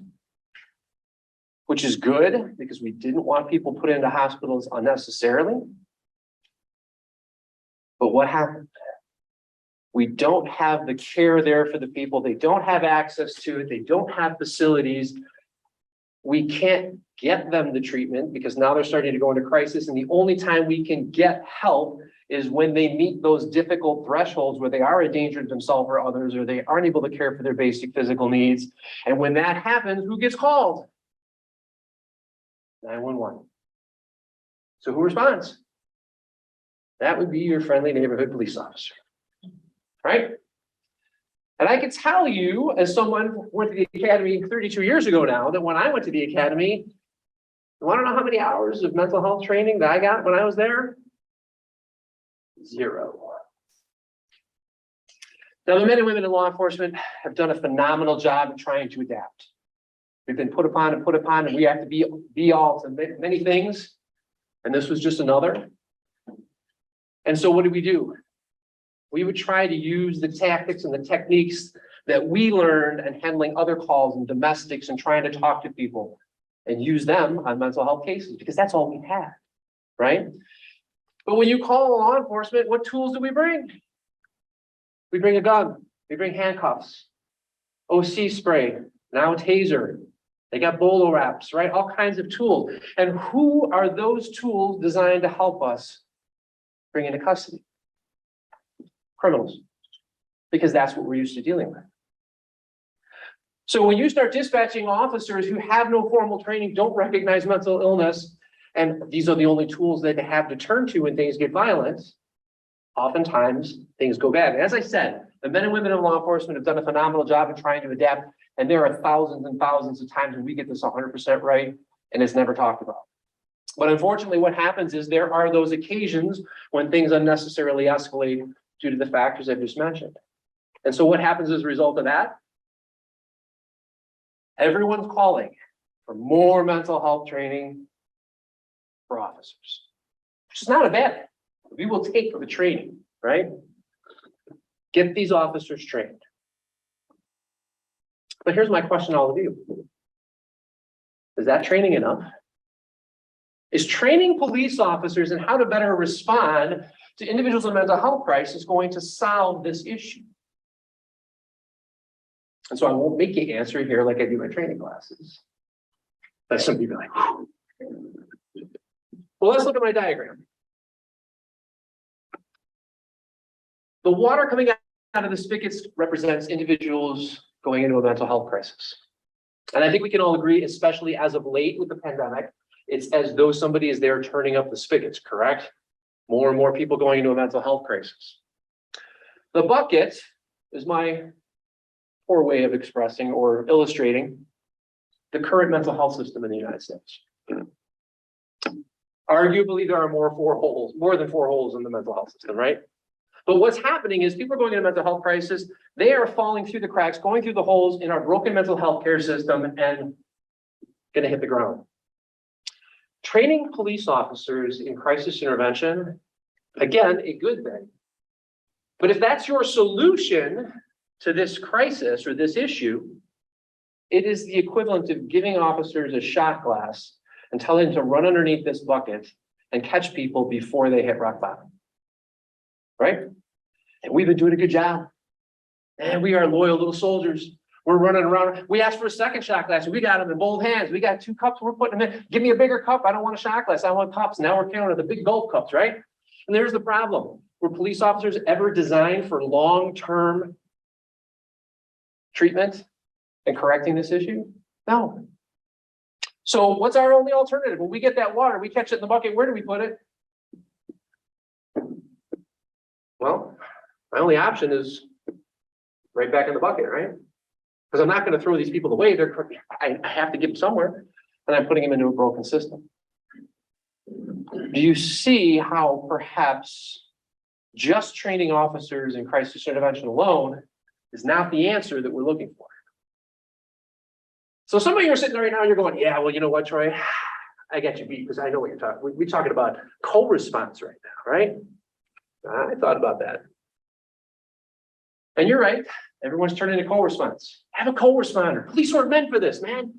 which is good because we didn't want people put into hospitals unnecessarily. But what happened? We don't have the care there for the people. They don't have access to it. They don't have facilities. We can't get them the treatment because now they're starting to go into crisis. And the only time we can get help is when they meet those difficult thresholds where they are a danger to themselves or others, or they aren't able to care for their basic physical needs. And when that happens, who gets called? 911. So who responds? That would be your friendly neighborhood police officer. Right? And I can tell you, as someone who went to the academy 32 years ago now, that when I went to the academy, you want to know how many hours of mental health training that I got when I was there? 0. Now, the men and women in law enforcement have done a phenomenal job of trying to adapt. We've been put upon, and we have to be all to many things. And this was just another. And so what did we do? We would try to use the tactics and the techniques that we learned in handling other calls and domestics and trying to talk to people and use them on mental health cases because that's all we had, right? But when you call law enforcement, what tools do we bring? We bring a gun, we bring handcuffs, OC spray, now taser. They got bolo wraps, right? All kinds of tools. And who are those tools designed to help us bring into custody? Criminals, because that's what we're used to dealing with. So when you start dispatching officers who have no formal training, don't recognize mental illness, and these are the only tools that they have to turn to when things get violent, oftentimes things go bad. And as I said, the men and women in law enforcement have done a phenomenal job in trying to adapt, and there are thousands and thousands of times when we get this 100% right, and it's never talked about. But unfortunately, what happens is there are those occasions when things unnecessarily escalate due to the factors I've just mentioned. And so what happens as a result of that? Everyone's calling for more mental health training for officers, which is not a bad thing. We will take the training, right? Get these officers trained. But here's my question to all of you. Is that training enough? Is training police officers in how to better respond to individuals in mental health crisis going to solve this issue? And so I won't make you answer here like I do my training classes. But some people are like, whew. Well, let's look at my diagram. The water coming out of the spigots represents individuals going into a mental health crisis. And I think we can all agree, especially as of late with the pandemic, it's as though somebody is there turning up the spigots, correct? More and more people going into a mental health crisis. The bucket is my poor way of expressing or illustrating the current mental health system in the United States. Arguably, there are more than four holes in the mental health system, right? But what's happening is people are going into mental health crisis. They are falling through the cracks, going through the holes in our broken mental health care system and going to hit the ground. Training police officers in crisis intervention, again, a good thing. But if that's your solution to this crisis or this issue, it is the equivalent of giving officers a shot glass and telling them to run underneath this bucket and catch people before they hit rock bottom. Right? And we've been doing a good job. And we are loyal little soldiers. We're running around. We asked for a second shot glass. We got them in both hands. We got 2 cups. We're putting them in. Give me a bigger cup. I don't want a shot glass. I want cups. Now we're counting the big gulp cups, right? And there's the problem. Were police officers ever designed for long-term treatment and correcting this issue? No. So what's our only alternative? When we get that water, we catch it in the bucket, where do we put it? Well, my only option is right back in the bucket, right? Because I'm not going to throw these people away. I have to give them somewhere, and I'm putting them into a broken system. Do you see how perhaps just training officers in crisis intervention alone is not the answer that we're looking for? So some of you are sitting there right now and you're going, yeah, well, you know what, Troy? I got you beat because I know what you're talking. We're talking about co-response right now, right? I thought about that. And you're right. Everyone's turning to co-response. Have a co-responder. Police weren't meant for this, man.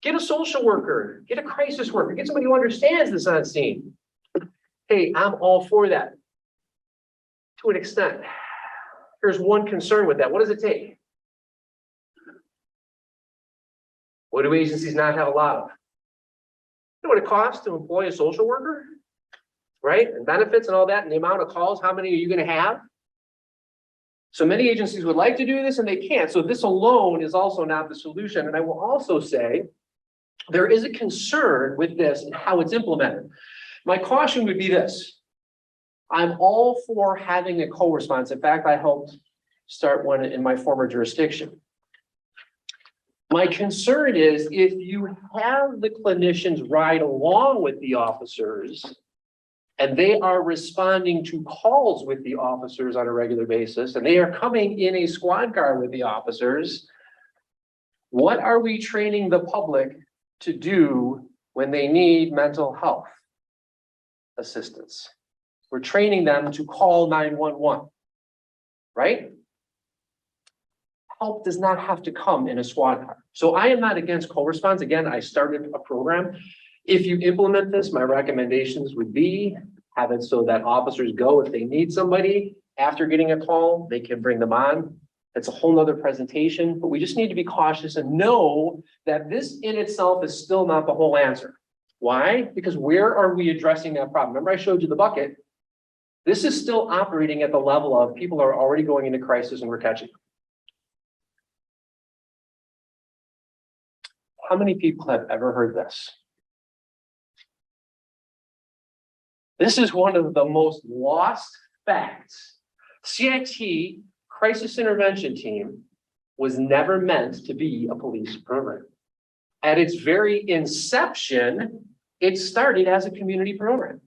Get a social worker, get a crisis worker, get somebody who understands this on scene. Hey, I'm all for that. To an extent. Here's one concern with that. What does it take? What do agencies not have a lot of? You know what it costs to employ a social worker? Right? And benefits and all that, and the amount of calls, how many are you going to have? So many agencies would like to do this and they can't. So this alone is also not the solution. And I will also say, there is a concern with this and how it's implemented. My caution would be this. I'm all for having a co-response. In fact, I helped start one in my former jurisdiction. My concern is if you have the clinicians ride along with the officers and they are responding to calls with the officers on a regular basis, and they are coming in a squad car with the officers, what are we training the public to do when they need mental health assistance? We're training them to call 911, right? Help does not have to come in a squad car. So I am not against co-response. Again, I started a program. If you implement this, my recommendations would be have it so that officers go if they need somebody after getting a call, they can bring them on. It's a whole nother presentation, but we just need to be cautious and know that this in itself is still not the whole answer. Why? Because where are we addressing that problem? Remember I showed you the bucket. This is still operating at the level of people are already going into crisis and we're catching them. How many people have ever heard this? This is one of the most lost facts. CIT, Crisis Intervention Team, was never meant to be a police program. At its very inception, it started as a community program.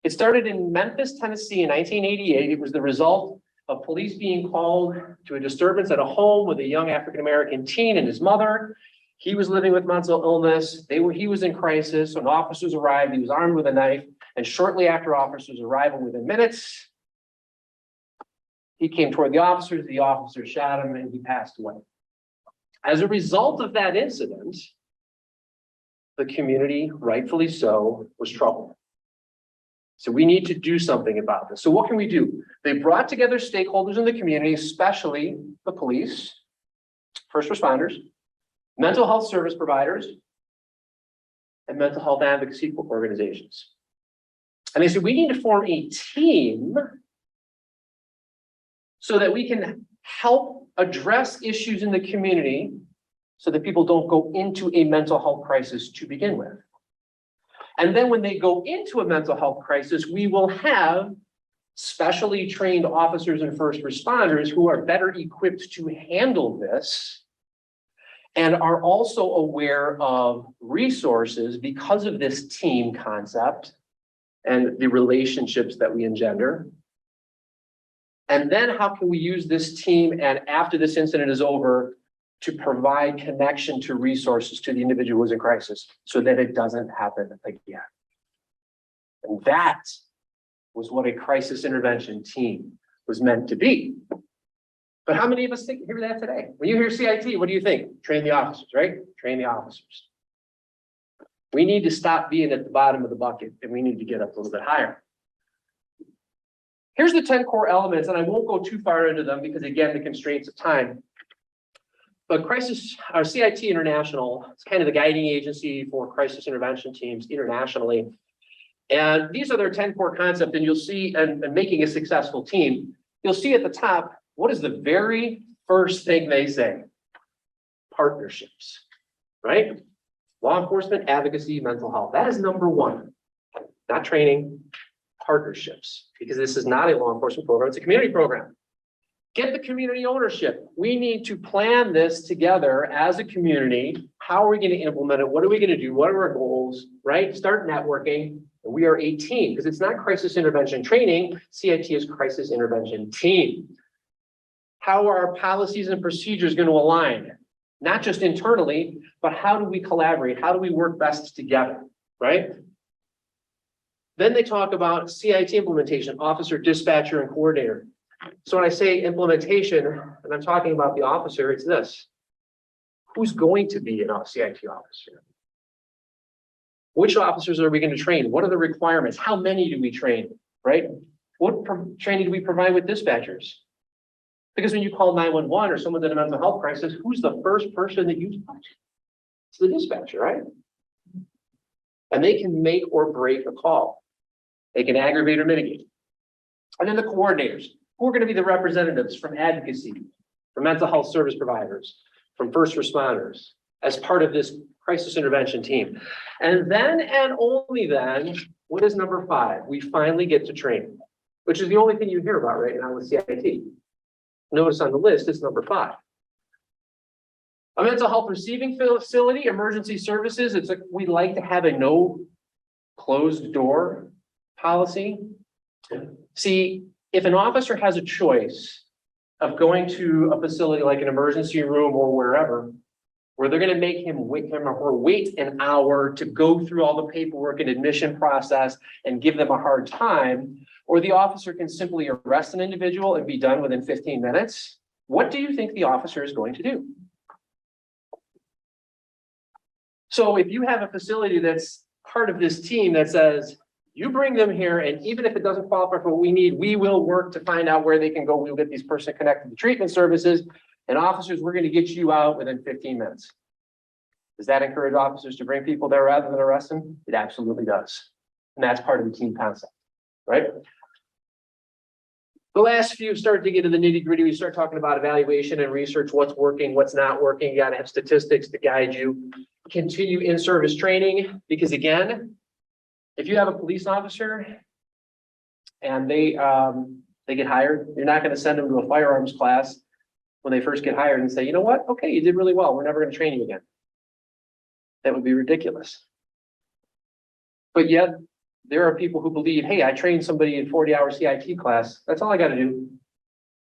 It started in Memphis, Tennessee in 1988. It was the result of police being called to a disturbance at a home with a young African-American teen and his mother. He was living with mental illness. He was in crisis. When officers arrived, he was armed with a knife. And shortly after officers' arrival, within minutes, he came toward the officers shot him, and he passed away. As a result of that incident, the community, rightfully so, was troubled. So we need to do something about this. So what can we do? They brought together stakeholders in the community, especially the police, first responders, mental health service providers, and mental health advocacy organizations. And they said, we need to form a team so that we can help address issues in the community so that people don't go into a mental health crisis to begin with. And then when they go into a mental health crisis, we will have specially trained officers and first responders who are better equipped to handle this and are also aware of resources because of this team concept and the relationships that we engender. And then how can we use this team and after this incident is over to provide connection to resources to the individual who's in crisis so that it doesn't happen again. And that was what a crisis intervention team was meant to be. But how many of us hear that today? When you hear CIT, what do you think? Train the officers, right? Train the officers. We need to stop being at the bottom of the bucket and we need to get up a little bit higher. Here's the 10 core elements, and I won't go too far into them because again, the constraints of time. But CIT International, it's kind of the guiding agency for crisis intervention teams internationally. And these are their 10 core concepts, and you'll see, and making a successful team, you'll see at the top, what is the very first thing they say? Partnerships, right? Law enforcement, advocacy, mental health. That is number one. Not training, partnerships, because this is not a law enforcement program, it's a community program. Get the community ownership. We need to plan this together as a community. How are we going to implement it? What are we going to do? What are our goals, right? Start networking. We are a team because it's not crisis intervention training. CIT is crisis intervention team. How are our policies and procedures going to align? Not just internally, but how do we collaborate? How do we work best together, right? Then they talk about CIT implementation, officer, dispatcher, and coordinator. So when I say implementation, and I'm talking about the officer, it's this. Who's going to be an CIT officer? Which officers are we going to train? What are the requirements? How many do we train, right? What training do we provide with dispatchers? Because when you call 911 or someone's in a mental health crisis, who's the first person that you touch? It's the dispatcher, right? And they can make or break a call. They can aggravate or mitigate. And then the coordinators, who are going to be the representatives from advocacy, from mental health service providers, from first responders, as part of this crisis intervention team. And then, and only then, what is number 5? We finally get to training, which is the only thing you hear about right now with CIT. Notice on the list, it's number 5. A mental health receiving facility, emergency services, we like to have a no closed door policy. See, if an officer has a choice of going to a facility like an emergency room or wherever, where they're going to make him or her wait an hour to go through all the paperwork and admission process and give them a hard time, or the officer can simply arrest an individual and be done within 15 minutes, what do you think the officer is going to do? So if you have a facility that's part of this team that says, you bring them here, and even if it doesn't qualify for what we need, we will work to find out where they can go. We'll get these person connected to treatment services, and officers, we're going to get you out within 15 minutes. Does that encourage officers to bring people there rather than arrest them? It absolutely does. And that's part of the team concept, right? The last few start to get to the nitty gritty. We start talking about evaluation and research, what's working, what's not working. You got to have statistics to guide you. Continue in-service training, because again, if you have a police officer and they get hired, you're not going to send them to a firearms class when they first get hired and say, you know what? Okay, you did really well. We're never going to train you again. That would be ridiculous. But yet there are people who believe, hey, I trained somebody in 40-hour CIT class. That's all I got to do.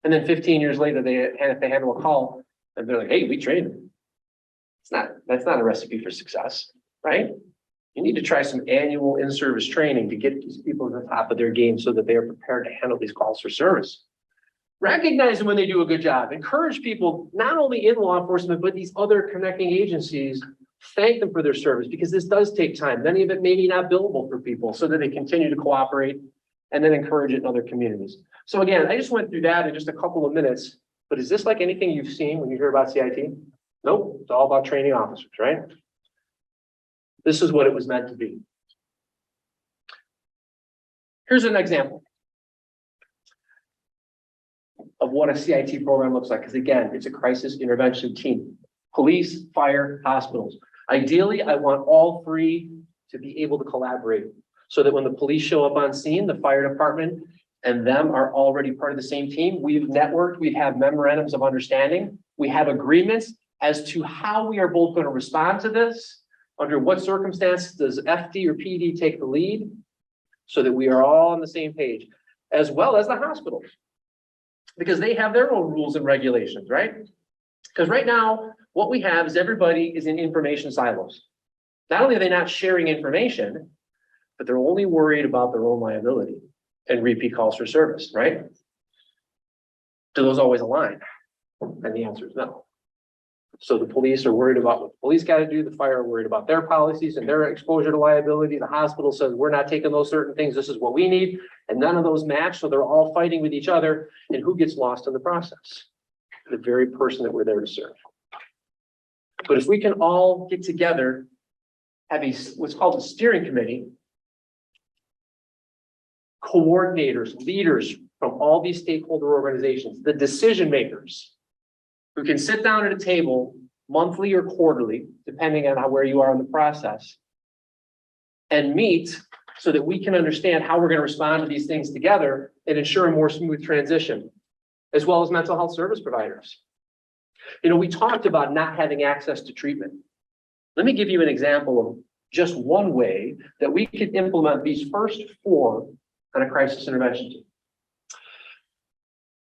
And then 15 years later, they handle a call and they're like, hey, we trained them. That's not a recipe for success, right? You need to try some annual in-service training to get these people to the top of their game so that they are prepared to handle these calls for service. Recognize them when they do a good job. Encourage people, not only in law enforcement, but these other connecting agencies. Thank them for their service, because this does take time. Many of it may be not billable for people, so that they continue to cooperate, and then encourage it in other communities. So again, I just went through that in just a couple of minutes, but is this like anything you've seen when you hear about CIT? Nope, it's all about training officers, right? This is what it was meant to be. Here's an example of what a CIT program looks like. Because again, it's a crisis intervention team. Police, fire, hospitals. Ideally, I want all 3 to be able to collaborate so that when the police show up on scene, the fire department and them are already part of the same team. We've networked, we have memorandums of understanding. We have agreements as to how we are both going to respond to this. Under what circumstances does FD or PD take the lead, so that we are all on the same page, as well as the hospitals, because they have their own rules and regulations, right? Because right now, what we have is everybody is in information silos. Not only are they not sharing information, but they're only worried about their own liability and repeat calls for service, right? Do those always align? And the answer is no. So the police are worried about what the police got to do. The fire are worried about their policies and their exposure to liability. The hospital says, we're not taking those certain things. This is what we need. And none of those match. So they're all fighting with each other. And who gets lost in the process? The very person that we're there to serve. But if we can all get together, have what's called a steering committee, coordinators, leaders from all these stakeholder organizations, the decision makers, who can sit down at a table monthly or quarterly, depending on where you are in the process, and meet so that we can understand how we're going to respond to these things together and ensure a more smooth transition, as well as mental health service providers. You know, we talked about not having access to treatment. Let me give you an example of just one way that we could implement these first 4 on a crisis intervention team.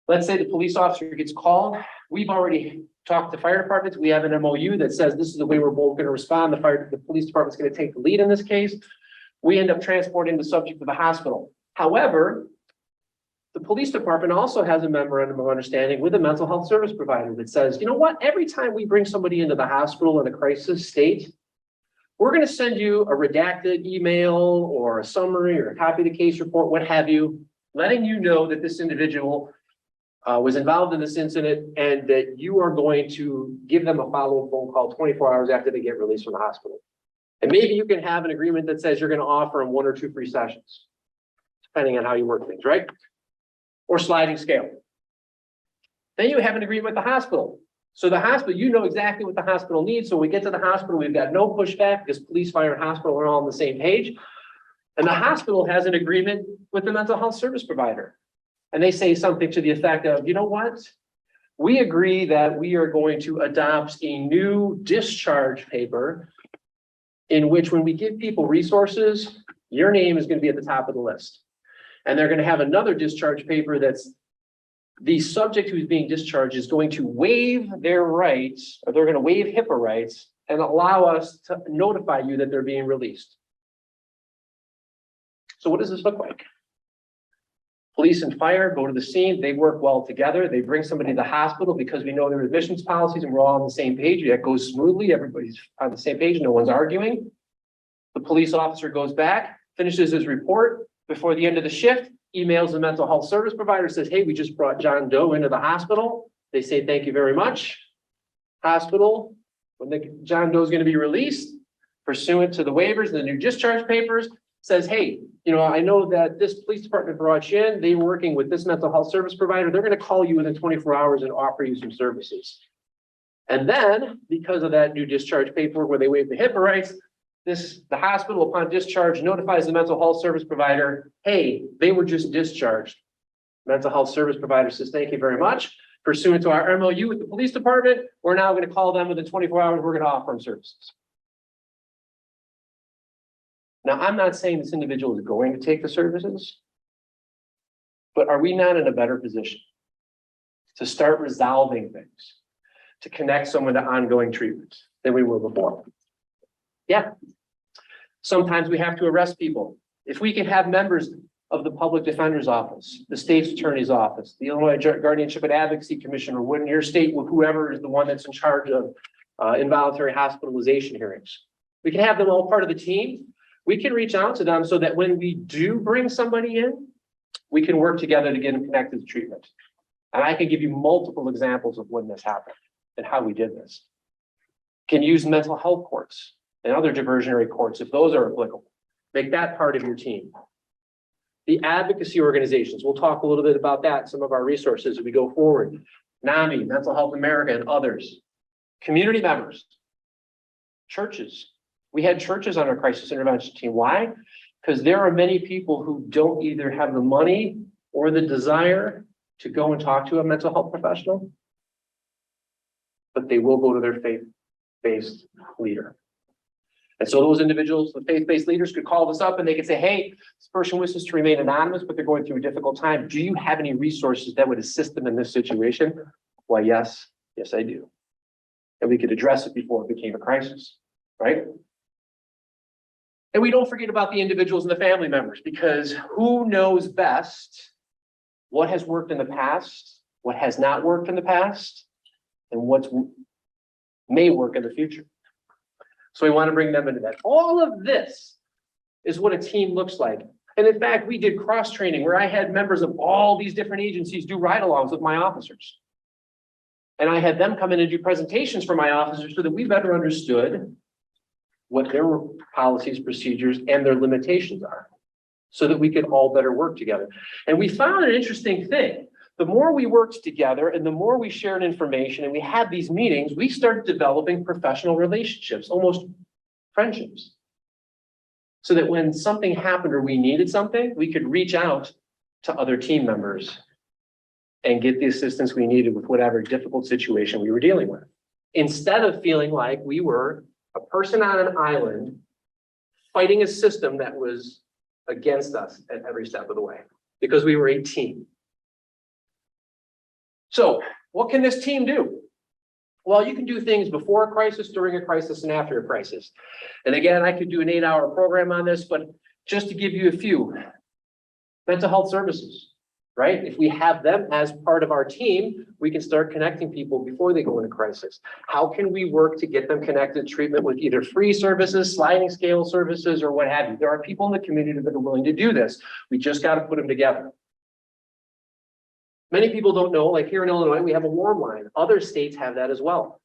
Let's say the police officer gets called. We've already talked to fire departments. We have an MOU that says this is the way we're both going to respond. The police department's going to take the lead in this case. We end up transporting the subject to the hospital. However, the police department also has a memorandum of understanding with a mental health service provider that says, you know what, every time we bring somebody into the hospital in a crisis state, we're going to send you a redacted email or a summary or a copy of the case report, what have you, letting you know that this individual was involved in this incident and that you are going to give them a follow-up phone call 24 hours after they get released from the hospital. And maybe you can have an agreement that says you're going to offer them 1 or 2 free sessions, depending on how you work things, right? Or sliding scale. Then you have an agreement with the hospital. So the hospital, you know exactly what the hospital needs. So we get to the hospital, we've got no pushback because police, fire, and hospital are all on the same page. And the hospital has an agreement with the mental health service provider. And they say something to the effect of, you know what? We agree that we are going to adopt a new discharge paper in which when we give people resources, your name is going to be at the top of the list. And they're going to have another discharge paper that's the subject who's being discharged is going to waive their rights, or they're going to waive HIPAA rights and allow us to notify you that they're being released. So what does this look like? Police and fire go to the scene. They work well together. They bring somebody to the hospital because we know their admissions policies and we're all on the same page. That goes smoothly. Everybody's on the same page. No one's arguing. The police officer goes back, finishes his report before the end of the shift, emails the mental health service provider, says, hey, we just brought John Doe into the hospital. They say, thank you very much. Hospital, when John Doe is going to be released, pursuant to the waivers and the new discharge papers, says, hey, you know, I know that this police department brought you in. They're working with this mental health service provider. They're going to call you within 24 hours and offer you some services. And then, because of that new discharge paperwork where they waive the HIPAA rights, the hospital upon discharge notifies the mental health service provider, hey, they were just discharged. Mental health service provider says, thank you very much. Pursuant to our MOU with the police department, we're now going to call them within 24 hours. We're going to offer them services. Now, I'm not saying this individual is going to take the services, but are we not in a better position to start resolving things, to connect someone to ongoing treatment than we were before? Yeah. Sometimes we have to arrest people. If we can have members of the public defender's office, the state's attorney's office, the Illinois Guardianship and Advocacy Commission, or in your state, whoever is the one that's in charge of involuntary hospitalization hearings, we can have them all part of the team. We can reach out to them so that when we do bring somebody in, we can work together to get them connected to treatment. And I can give you multiple examples of when this happened and how we did this. Can use mental health courts and other diversionary courts if those are applicable. Make that part of your team. The advocacy organizations, we'll talk a little bit about that, some of our resources as we go forward. NAMI, Mental Health America, and others. Community members, churches. We had churches on our crisis intervention team. Why? Because there are many people who don't either have the money or the desire to go and talk to a mental health professional, but they will go to their faith-based leader. And so those individuals, the faith-based leaders, could call us up and they could say, hey, this person wishes to remain anonymous, but they're going through a difficult time. Do you have any resources that would assist them in this situation? Why, yes, I do. And we could address it before it became a crisis, right? And we don't forget about the individuals and the family members, because who knows best what has worked in the past, what has not worked in the past, and what may work in the future. So we want to bring them into that. All of this is what a team looks like. And in fact, we did cross training where I had members of all these different agencies do ride-alongs with my officers. And I had them come in and do presentations for my officers so that we better understood what their policies, procedures, and their limitations are, so that we could all better work together. And we found an interesting thing. The more we worked together and the more we shared information and we had these meetings, we started developing professional relationships, almost friendships. So that when something happened or we needed something, we could reach out to other team members and get the assistance we needed with whatever difficult situation we were dealing with. Instead of feeling like we were a person on an island fighting a system that was against us at every step of the way, because we were a team. So what can this team do? Well, you can do things before a crisis, during a crisis, and after a crisis. And again, I could do an 8-hour program on this, but just to give you a few, mental health services, right? If we have them as part of our team, we can start connecting people before they go into crisis. How can we work to get them connected to treatment with either free services, sliding scale services, or what have you? There are people in the community that are willing to do this. We just got to put them together. Many people don't know, like here in Illinois, we have a warm line. Other states have that as well.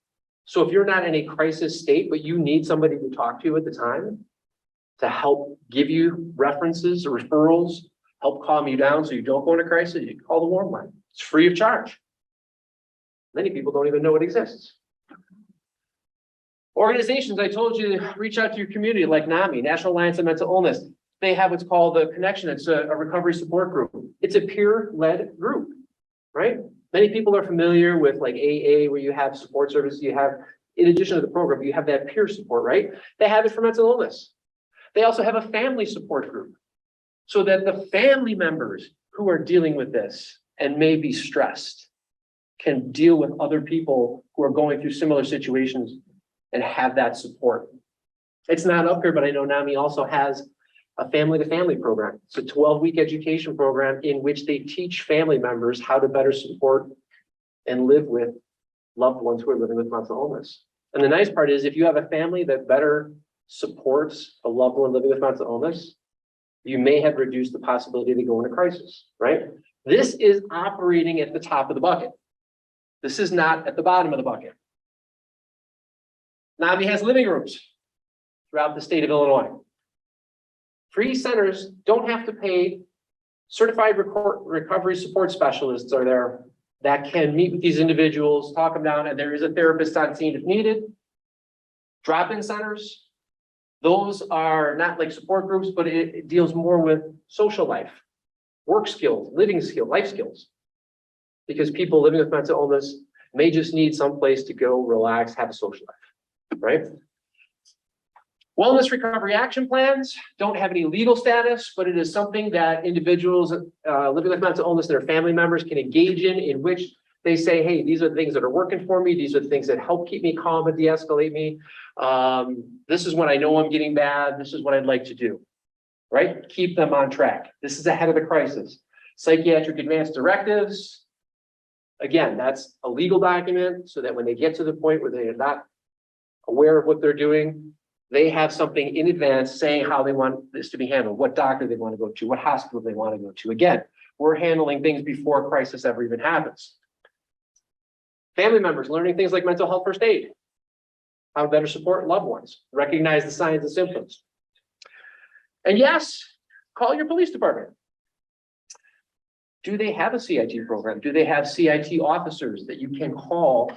So if you're not in a crisis state, but you need somebody to talk to at the time to help give you references or referrals, help calm you down so you don't go into crisis, you can call the warm line. It's free of charge. Many people don't even know it exists. Organizations, I told you to reach out to your community like NAMI, National Alliance on Mental Illness. They have what's called the Connection. It's a recovery support group. It's a peer-led group, right? Many people are familiar with like AA, where you have support services. You have, in addition to the program, you have that peer support, right? They have it for mental illness. They also have a family support group, so that the family members who are dealing with this and may be stressed can deal with other people who are going through similar situations and have that support. It's not up here, but I know NAMI also has a family-to-family program. It's a 12-week education program in which they teach family members how to better support and live with loved ones who are living with mental illness. And the nice part is, if you have a family that better supports a loved one living with mental illness, you may have reduced the possibility to go into crisis, right? This is operating at the top of the bucket. This is not at the bottom of the bucket. NAMI has living rooms throughout the state of Illinois. Free centers don't have to pay. Certified recovery support specialists are there that can meet with these individuals, talk them down, and there is a therapist on scene if needed. Drop-in centers, those are not like support groups, but it deals more with social life, work skills, living skills, life skills. Because people living with mental illness may just need some place to go, relax, have a social life, right? Wellness recovery action plans don't have any legal status, but it is something that individuals living with mental illness and their family members can engage in which they say, hey, these are the things that are working for me. These are the things that help keep me calm and de-escalate me. This is when I know I'm getting bad. This is what I'd like to do, right? Keep them on track. This is ahead of the crisis. Psychiatric advance directives. Again, that's a legal document so that when they get to the point where they are not aware of what they're doing, they have something in advance saying how they want this to be handled, what doctor they want to go to, what hospital they want to go to. Again, we're handling things before a crisis ever even happens. Family members learning things like mental health first aid, how to better support loved ones, recognize the signs and symptoms. And yes, call your police department. Do they have a CIT program? Do they have CIT officers that you can call?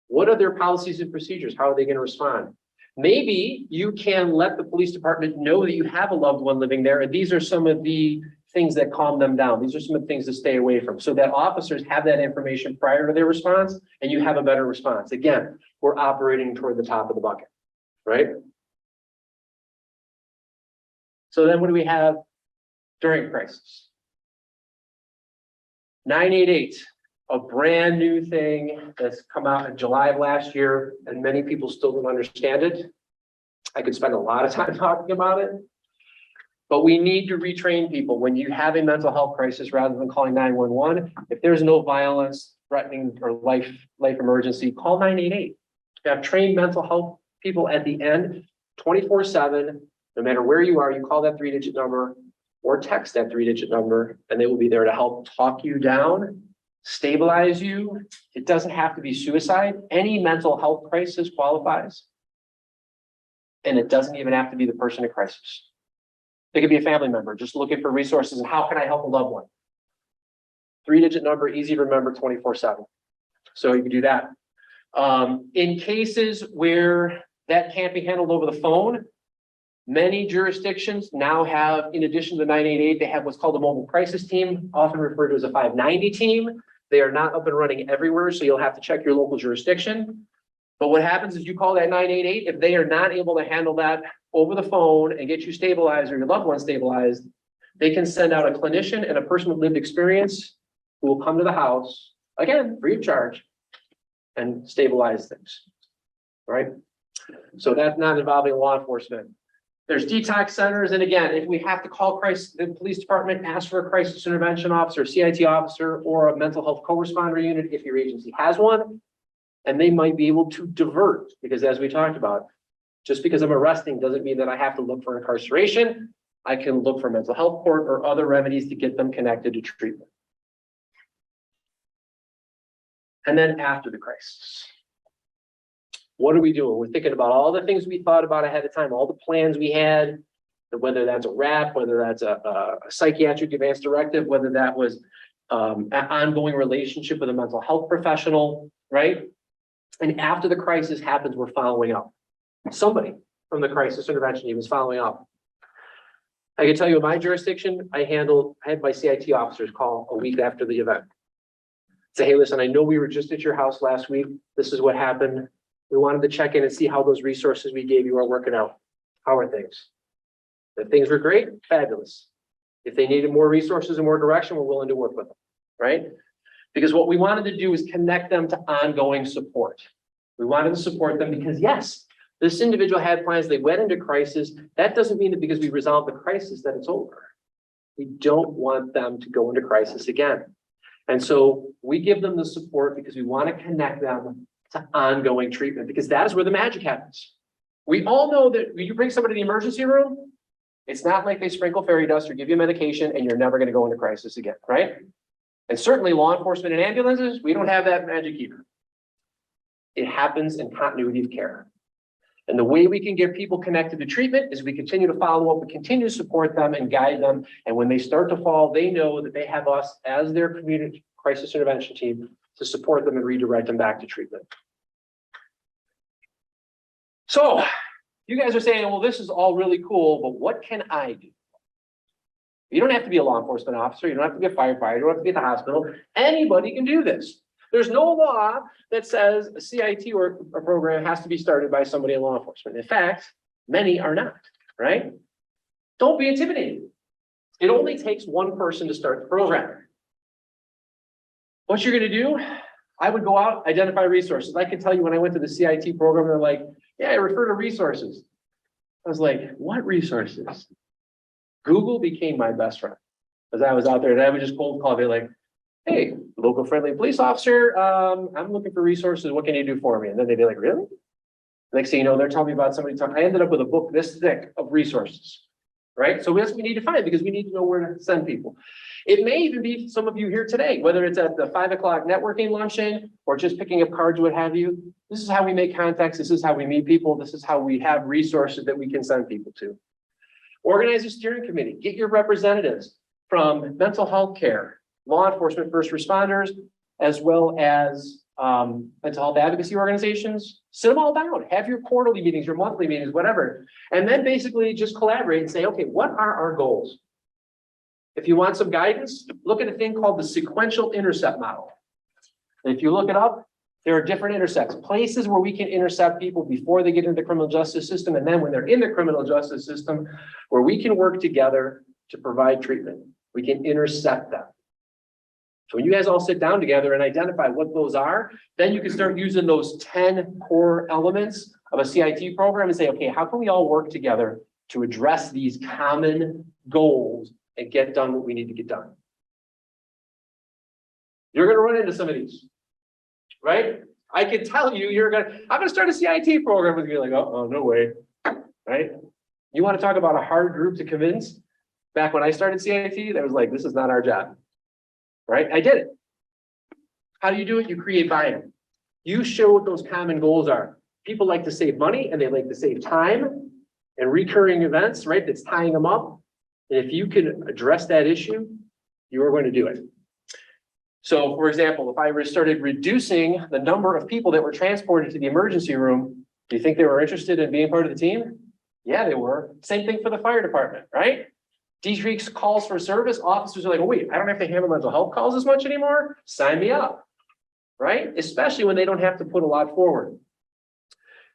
What are their policies and procedures? How are they going to respond? Maybe you can let the police department know that you have a loved one living there, and these are some of the things that calm them down. These are some of the things to stay away from, so that officers have that information prior to their response, and you have a better response. Again, we're operating toward the top of the bucket, right? So then what do we have during crisis? 988. A brand new thing that's come out in July of last year, and many people still don't understand it. I could spend a lot of time talking about it, But we need to retrain people. When you have a mental health crisis, rather than calling 911, if there's no violence, threatening, or life emergency, call 988. You have trained mental health people at the end, 24/7, no matter where you are, you call that 3-digit number or text that 3-digit number, and they will be there to help talk you down, stabilize you. It doesn't have to be suicide. Any mental health crisis qualifies. And it doesn't even have to be the person in crisis. It could be a family member just looking for resources and how can I help a loved one? 3-digit number, easy to remember, 24/7. So you can do that. In cases where that can't be handled over the phone, many jurisdictions now have, in addition to 988, they have what's called a mobile crisis team, often referred to as a 590 team. They are not up and running everywhere, so you'll have to check your local jurisdiction. But what happens is you call that 988, if they are not able to handle that over the phone and get you stabilized or your loved one stabilized, they can send out a clinician and a person with lived experience who will come to the house, again, free of charge, and stabilize things, right? So that's not involving law enforcement. There's detox centers, and again, if we have to call the police department, ask for a crisis intervention officer, CIT officer, or a mental health co-responder unit if your agency has one, and they might be able to divert, because as we talked about, just because I'm arresting doesn't mean that I have to look for incarceration. I can look for mental health court or other remedies to get them connected to treatment. And then after the crisis, what are we doing? We're thinking about all the things we thought about ahead of time, all the plans we had, whether that's a RAP, whether that's a psychiatric advance directive, whether that was an ongoing relationship with a mental health professional, right? And after the crisis happens, we're following up. Somebody from the crisis intervention team is following up. I can tell you in my jurisdiction, I had my CIT officers call a week after the event. Say, hey, listen, I know we were just at your house last week. This is what happened. We wanted to check in and see how those resources we gave you are working out. How are things? If things were great, fabulous. If they needed more resources and more direction, we're willing to work with them, right? Because what we wanted to do is connect them to ongoing support. We wanted to support them because yes, this individual had plans, they went into crisis. That doesn't mean that because we resolved the crisis that it's over. We don't want them to go into crisis again. And so we give them the support because we want to connect them to ongoing treatment, because that is where the magic happens. We all know that when you bring somebody to the emergency room, it's not like they sprinkle fairy dust or give you medication and you're never going to go into crisis again, right? And certainly law enforcement and ambulances, we don't have that magic either. It happens in continuity of care. And the way we can get people connected to treatment is we continue to follow up, we continue to support them and guide them. And when they start to fall, they know that they have us as their community crisis intervention team to support them and redirect them back to treatment. So you guys are saying, well, this is all really cool, but what can I do? You don't have to be a law enforcement officer. You don't have to be a firefighter. You don't have to be at the hospital. Anybody can do this. There's no law that says a CIT or a program has to be started by somebody in law enforcement. In fact, many are not, right? Don't be intimidated. It only takes one person to start the program. What you're going to do, I would go out, identify resources. I can tell you when I went to the CIT program, they're like, yeah, I refer to resources. I was like, what resources? Google became my best friend as I was out there, and I would just cold call. They're like, hey, local friendly police officer, I'm looking for resources. What can you do for me? And then they'd be like, really? Next thing you know, they're telling me about somebody talking. I ended up with a book this thick of resources, right? So that's what we need to find, because we need to know where to send people. It may even be some of you here today, whether it's at the 5 o'clock networking luncheon or just picking up cards, what have you. This is how we make contacts. This is how we meet people. This is how we have resources that we can send people to. Organize a steering committee. Get your representatives from mental health care, law enforcement, first responders, as well as mental health advocacy organizations. Sit them all down. Have your quarterly meetings, your monthly meetings, whatever. And then basically just collaborate and say, okay, what are our goals? If you want some guidance, look at a thing called the sequential intercept model. And if you look it up, there are different intercepts, places where we can intercept people before they get into the criminal justice system. And then when they're in the criminal justice system, where we can work together to provide treatment, we can intercept them. So when you guys all sit down together and identify what those are, then you can start using those 10 core elements of a CIT program and say, okay, how can we all work together to address these common goals and get done what we need to get done. You're gonna run into some of these, right? I can tell you, I'm gonna start a CIT program with you, like, oh, no way, right? You wanna talk about a hard group to convince? Back when I started CIT, that was like, this is not our job, right? I did it. How do you do it? You create buy-in. You show what those common goals are. People like to save money and they like to save time and recurring events, right? That's tying them up. And if you can address that issue, you are going to do it. So for example, if I started reducing the number of people that were transported to the emergency room, do you think they were interested in being part of the team? Yeah, they were. Same thing for the fire department, right? Decrease calls for service. Officers are like, oh, wait, I don't have to handle mental health calls as much anymore. Sign me up, right? Especially when they don't have to put a lot forward.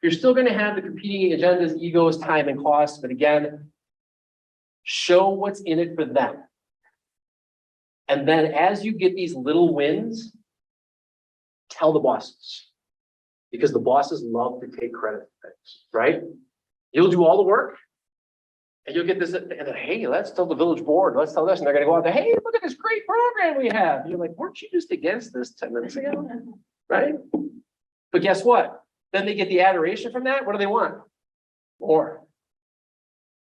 You're still going to have the competing agendas, egos, time, and cost. But again, show what's in it for them. And then as you get these little wins, tell the bosses. Because the bosses love to take credit for things, right? You'll do all the work. And you'll get this, and then, hey, let's tell the village board, let's tell this. And they're going to go out there, hey, look at this great program we have. And you're like, weren't you just against this 10 minutes ago? Right? But guess what? Then they get the adoration from that. What do they want? More.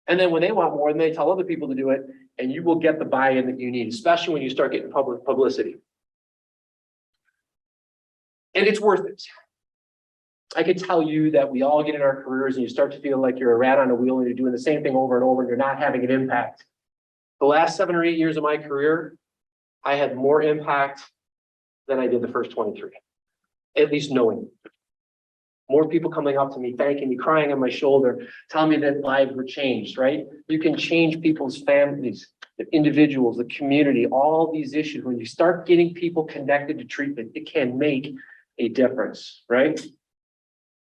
And then when they want more, then they tell other people to do it, and you will get the buy-in that you need, especially when you start getting public publicity. And it's worth it. I could tell you that we all get in our careers and you start to feel like you're a rat on a wheel and you're doing the same thing over and over and you're not having an impact. The last 7 or 8 years of my career, I had more impact than I did the first 23, at least knowing. More people coming up to me, thanking me, crying on my shoulder, telling me that lives were changed, right? You can change people's families, the individuals, the community, all these issues. When you start getting people connected to treatment, it can make a difference, right?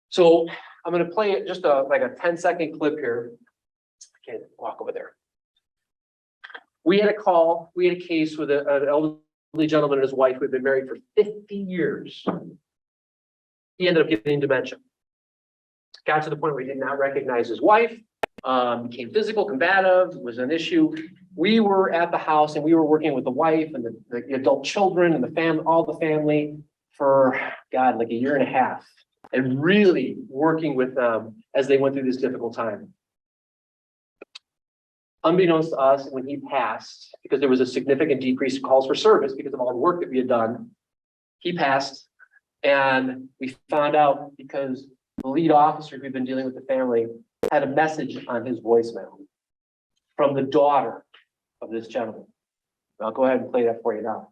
So I'm going to play just like a 10-second clip here. I can't walk over there. We had a case with an elderly gentleman and his wife who had been married for 50 years. He ended up getting dementia. Got to the point where he did not recognize his wife, became physical, combative, was an issue. We were at the house and we were working with the wife and the adult children and the family, all the family for, God, like a year and a half. And really working with them as they went through this difficult time. Unbeknownst to us, when he passed, because there was a significant decrease in calls for service because of all the work that we had done, he passed. And we found out because the lead officer who'd been dealing with the family had a message on his voicemail from the daughter of this gentleman. I'll go ahead and play that for you now.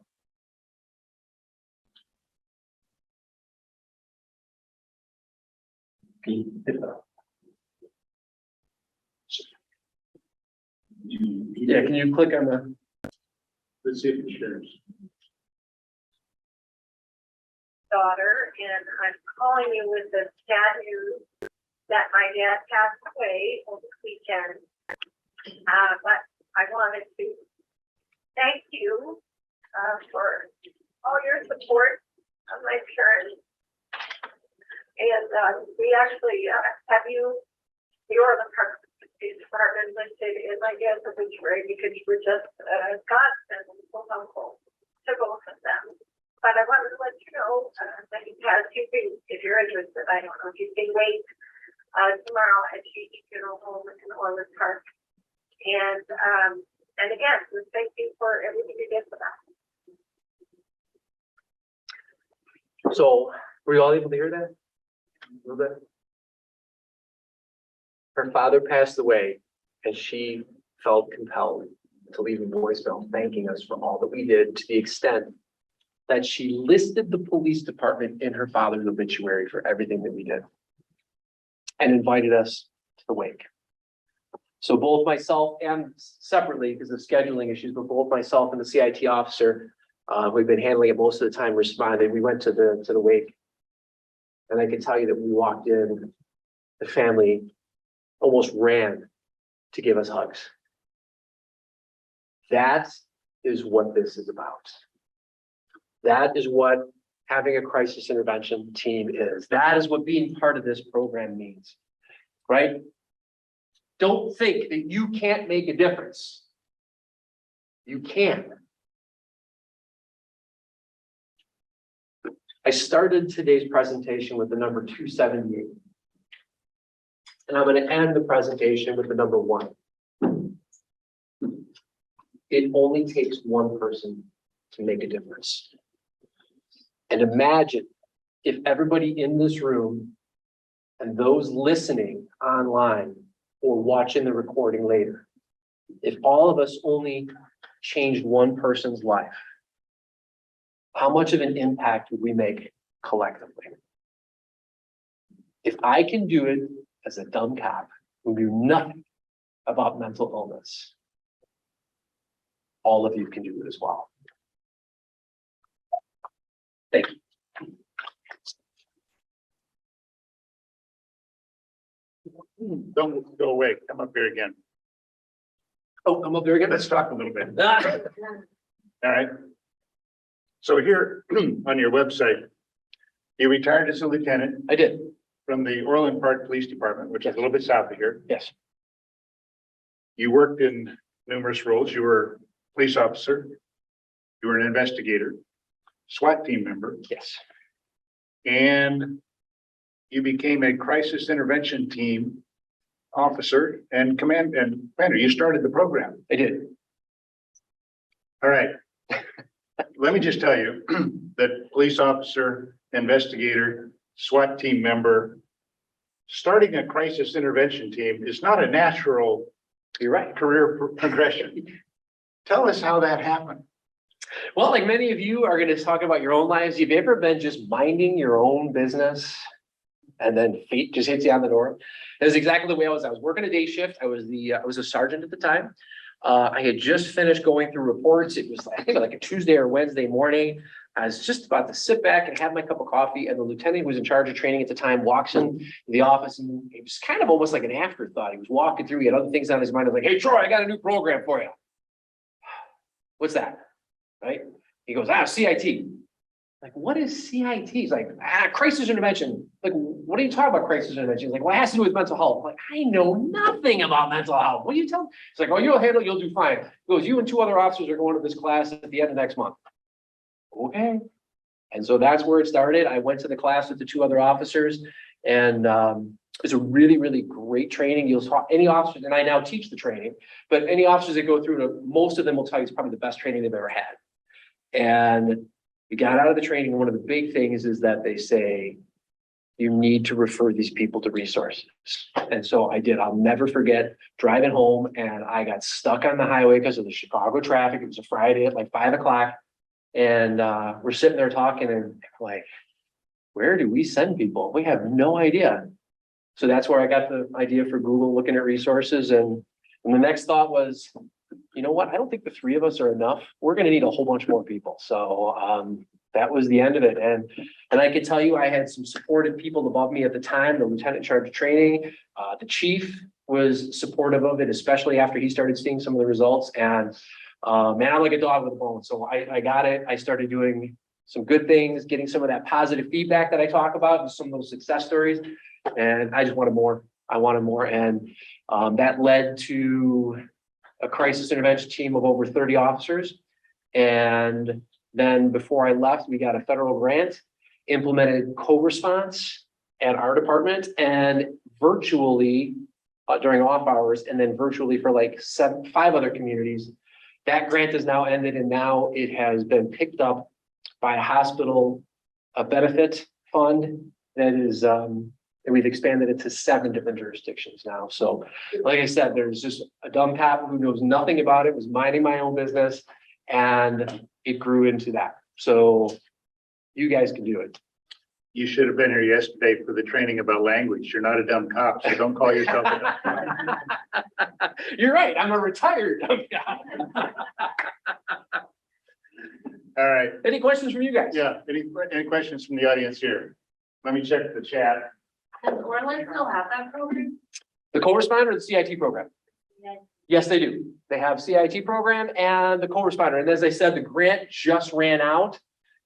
Yeah, can you click on the? Let's see if it shares. Daughter, and I'm calling you with the sad news that my dad passed away over the weekend. But I wanted to thank you for all your support of my parents. And we actually have you're the Pharmaceutical department listed in my dad's obituary because you were just godsend and uncle to both of them. But I wanted to let you know that he has if you're interested, I don't know if you can wait tomorrow at Gigi Funeral Home in Orland Park. And again, thank you for everything you did for that. So were you all able to hear that? A little bit? Her father passed away and she felt compelled to leave a voicemail thanking us for all that we did, to the extent that she listed the police department in her father's obituary for everything that we did and invited us to the wake. So both myself and separately, because of scheduling issues, but both myself and the CIT officer, who've been handling it most of the time, responded. We went to the wake. And I can tell you that we walked in, the family almost ran to give us hugs. That is what this is about. That is what having a crisis intervention team is. That is what being part of this program means, right? Don't think that you can't make a difference. You can. I started today's presentation with the number 278. And I'm going to end the presentation with the number 1. It only takes one person to make a difference. And imagine if everybody in this room and those listening online or watching the recording later, if all of us only changed one person's life, how much of an impact would we make collectively? If I can do it as a dumb cop who knew nothing about mental illness, all of you can do it as well. Thank you. Don't go away. Come up here again. Oh, I'm up there again? Let's talk a little bit. All right. So here on your website, you retired as a lieutenant. I did. From the Orland Park Police Department, which is a little bit south of here. Yes. You worked in numerous roles. You were a police officer. You were an investigator, SWAT team member. Yes. And you became a crisis intervention team officer and commander. You started the program. I did. All right. Let me just tell you that police officer, investigator, SWAT team member, starting a crisis intervention team is not a natural career progression. Tell us how that happened. Well, like many of you are going to talk about your own lives. Have you ever been just minding your own business and then fate just hits you on the door? That's exactly the way I was. I was working a day shift. I was a sergeant at the time. I had just finished going through reports. It was, I think, like a Tuesday or Wednesday morning. I was just about to sit back and have my cup of coffee, and the lieutenant who was in charge of training at the time walks in the office, and it was kind of almost like an afterthought. He was walking through, he had other things on his mind. I was like, "Hey, Troy, I got a new program for you." "What's that?" Right? He goes, CIT. Like, what is CIT? He's like, crisis intervention. Like, what are you talking about, crisis intervention? He's like, well, it has to do with mental health. I'm like, I know nothing about mental health. What are you telling me? He's like, oh, you'll handle it, you'll do fine. He goes, you and 2 other officers are going to this class at the end of next month. Okay. And so that's where it started. I went to the class with the 2 other officers, and it's a really, really great training. You'll talk any officers, and I now teach the training, but any officers that go through it, most of them will tell you it's probably the best training they've ever had. And we got out of the training, and one of the big things is that they say, you need to refer these people to resources. And so I did. I'll never forget driving home, and I got stuck on the highway because of the Chicago traffic. It was a Friday at like 5 o'clock. And we're sitting there talking, and like, where do we send people? We have no idea. So that's where I got the idea for Google, looking at resources. And the next thought was, you know what? I don't think the 3 of us are enough. We're going to need a whole bunch more people. So that was the end of it. And I could tell you, I had some supportive people above me at the time. The lieutenant in charge of training, the chief was supportive of it, especially after he started seeing some of the results. And man, I'm like a dog with a bone. So I got it. I started doing some good things, getting some of that positive feedback that I talk about, and some of those success stories. And I just wanted more. I wanted more. And that led to a crisis intervention team of over 30 officers. And then before I left, we got a federal grant, implemented co-response at our department, and virtually during off hours, and then virtually for like 5 other communities. That grant is now ended, and now it has been picked up by a hospital, a benefit fund that is, and we've expanded it to 7 different jurisdictions now. So like I said, there's just a dumb cop who knows nothing about it, was minding my own business, and it grew into that. So you guys can do it. You should have been here yesterday for the training about language. You're not a dumb cop, so don't call yourself a dumb cop. You're right. I'm a retired dumb cop. All right. Any questions from you guys? Yeah. Any questions from the audience here? Let me check the chat. Does Orland still have that program? The co-responder or the CIT program? Yes. Yes, they do. They have CIT program and the co-responder. And as I said, the grant just ran out,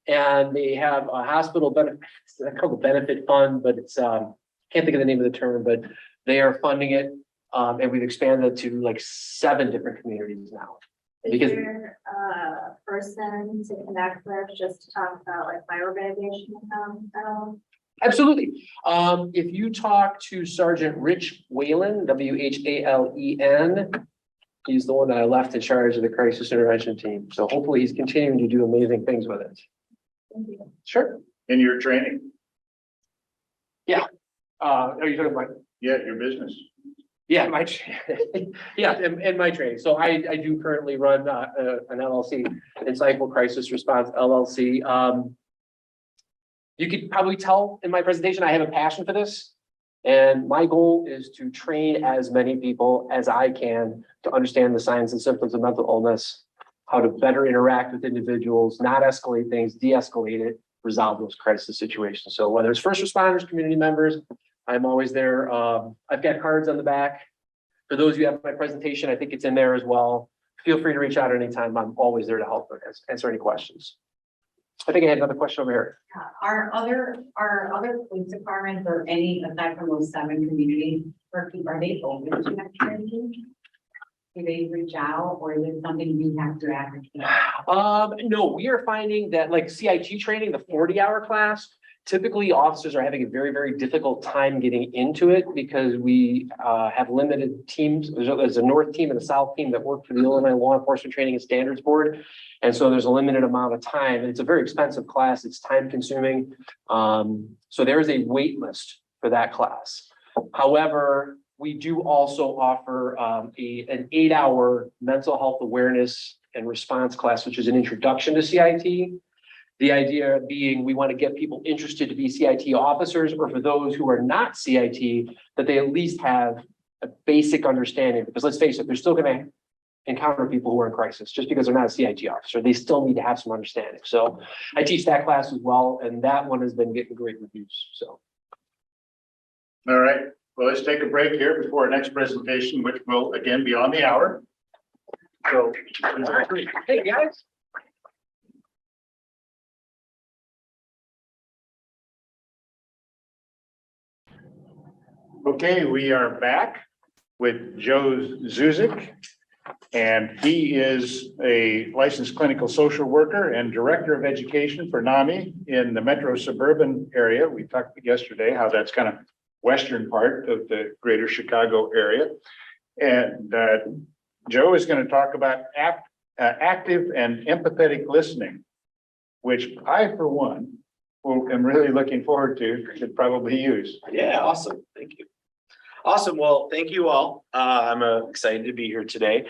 and they have a hospital benefit, it's called the benefit fund, but it's, can't think of the name of the term, but they are funding it. And we've expanded to like 7 different communities now. Is Because there a person to connect with just to talk about like my organization at all? absolutely. If you talk to Sergeant Rich Whalen, Whalen, he's the one that I left in charge of the crisis intervention team. So hopefully he's continuing to do amazing things with it. Thank you. Sure. In your training? Yeah. Are you talking about? Yeah, your business. Yeah, yeah, in my training. So I do currently run an LLC, Insightful Crisis Response LLC. You could probably tell in my presentation, I have a passion for this. And my goal is to train as many people as I can to understand the signs and symptoms of mental illness, how to better interact with individuals, not escalate things, de-escalate it, resolve those crisis situations. So whether it's first responders, community members, I'm always there. I've got cards on the back. For those of you who have my presentation, I think it's in there as well. Feel free to reach out anytime. I'm always there to help answer any questions. I think I had another question over here. Are other police departments or any aside from those 7 communities, are they open to that training? Do they reach out or is it something we have to advocate? No, we are finding that like CIT training, the 40-hour class, typically officers are having a very, very difficult time getting into it because we have limited teams. There's a North team and a South team that work for the Illinois Law Enforcement Training and Standards Board. And so there's a limited amount of time. And it's a very expensive class. It's time consuming. So there is a wait list for that class. However, we do also offer an 8-hour mental health awareness and response class, which is an introduction to CIT. The idea being we want to get people interested to be CIT officers, or for those who are not CIT, that they at least have a basic understanding. Because let's face it, they're still going to encounter people who are in crisis just because they're not a CIT officer. They still need to have some understanding. So I teach that class as well, and that one has been getting great reviews. So. All right. Well, let's take a break here before our next presentation, which will again be on the hour. So, hey guys. Okay, we are back with Joe Zuzich, and he is a licensed clinical social worker and director of education for NAMI in the Metro Suburban area. We talked yesterday how that's kind of western part of the greater Chicago area. And Joe is going to talk about active and empathetic listening, which I, for one, am really looking forward to probably use. Yeah, awesome. Thank you. Awesome. Well, thank you all. I'm excited to be here today.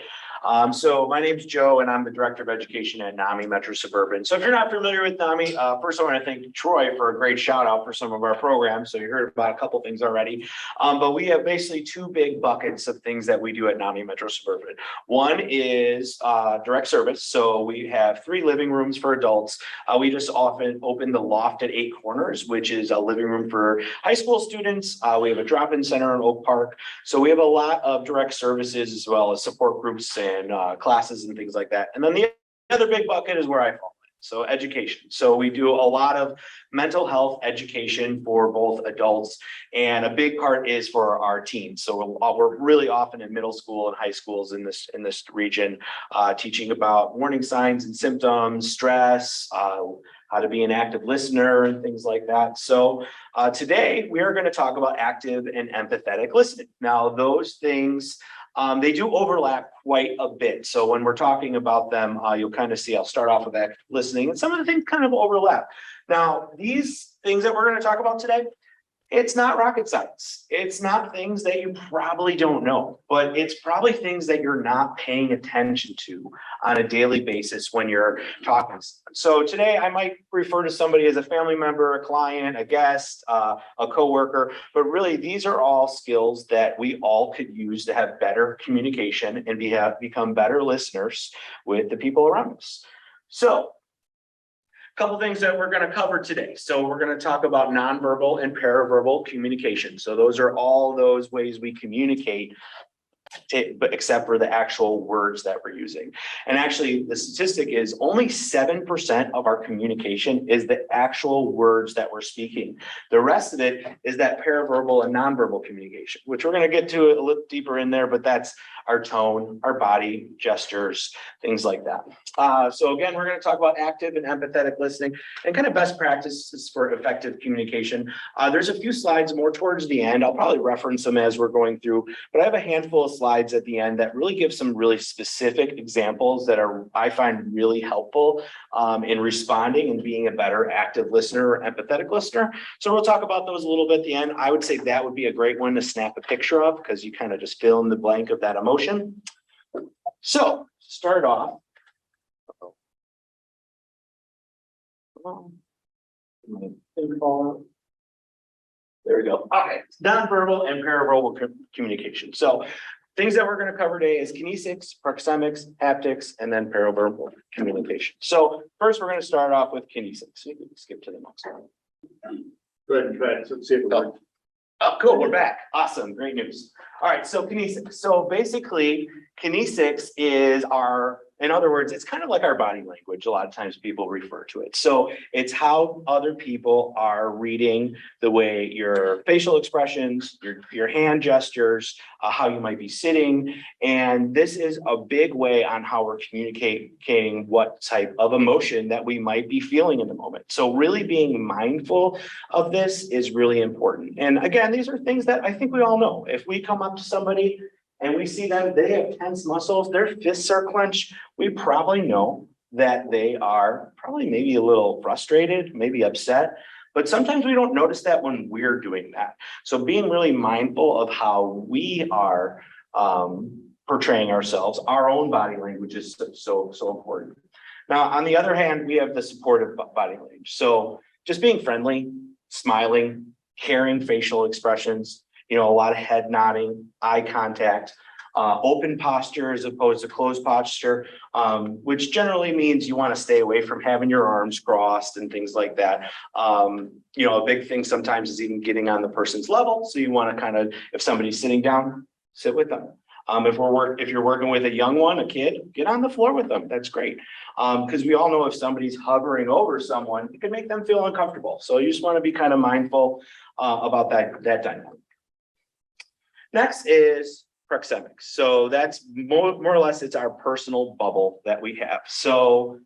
So my name's Joe and I'm the Director of Education at NAMI Metro Suburban. So if you're not familiar with NAMI, first I want to thank Troy for a great shout out for some of our programs. So you heard about a couple things already, but we have basically 2 big buckets of things that we do at NAMI Metro Suburban. One is direct service. So we have 3 living rooms for adults. We just often open the Loft at 8 Corners, which is a living room for high school students. We have a drop-in center in Oak Park. So we have a lot of direct services as well as support groups and classes and things like that. And then the other big bucket is where I fall in. So education. So we do a lot of mental health education for both adults, and a big part is for our teens. So we're really often in middle school and high schools in this region, teaching about warning signs and symptoms, stress, how to be an active listener and things like that. So today we are going to talk about active and empathetic listening. Now those things, they do overlap quite a bit. So when we're talking about them, you'll kind of see, I'll start off with active listening, and some of the things kind of overlap. Now, these things that we're going to talk about today, it's not rocket science. It's not things that you probably don't know, but it's probably things that you're not paying attention to on a daily basis when you're talking. So today I might refer to somebody as a family member, a client, a guest, a coworker, but really these are all skills that we all could use to have better communication and become better listeners with the people around us. So couple things that we're going to cover today. So we're going to talk about nonverbal and paraverbal communication. So those are all those ways we communicate but except for the actual words that we're using. And actually, the statistic is only 7% of our communication is the actual words that we're speaking. The rest of it is that paraverbal and nonverbal communication, which we're going to get to a little deeper in there, but that's our tone, our body gestures, things like that. So again, we're going to talk about active and empathetic listening and kind of best practices for effective communication. There's a few slides more towards the end. I'll probably reference them as we're going through, but I have a handful of slides at the end that really give some really specific examples that I find really helpful in responding and being a better active listener or empathetic listener. So we'll talk about those a little bit at the end. I would say that would be a great one to snap a picture of because you kind of just fill in the blank of that emotion. So start off. There we go. Okay, nonverbal and paraverbal communication. So things that we're going to cover today is kinesics, proxemics, haptics, and then paraverbal communication. So first, we're going to start off with kinesics. We can skip to the next one. Go ahead. Let's see if it works. Oh, cool. We're back. Awesome. Great news. All right. So kinesics. So basically, kinesics is in other words, it's kind of like our body language. A lot of times people refer to it. So it's how other people are reading the way your facial expressions, your hand gestures, how you might be sitting. And this is a big way on how we're communicating what type of emotion that we might be feeling in the moment. So really being mindful of this is really important. And again, these are things that I think we all know. If we come up to somebody and we see them, they have tense muscles, their fists are clenched, we probably know that they are probably maybe a little frustrated, maybe upset, but sometimes we don't notice that when we're doing that. So being really mindful of how we are portraying ourselves, our own body language is so important. Now, on the other hand, we have the supportive body language. So just being friendly, smiling, caring facial expressions, a lot of head nodding, eye contact, open posture as opposed to closed posture, which generally means you want to stay away from having your arms crossed and things like that. A big thing sometimes is even getting on the person's level. So you want to kind of, if somebody's sitting down, sit with them. If you're working with a young one, a kid, get on the floor with them. That's great. Because we all know if somebody's hovering over someone, it can make them feel uncomfortable. So you just want to be kind of mindful about that dynamic. Next is proxemics. So that's more or less, it's our personal bubble that we have. So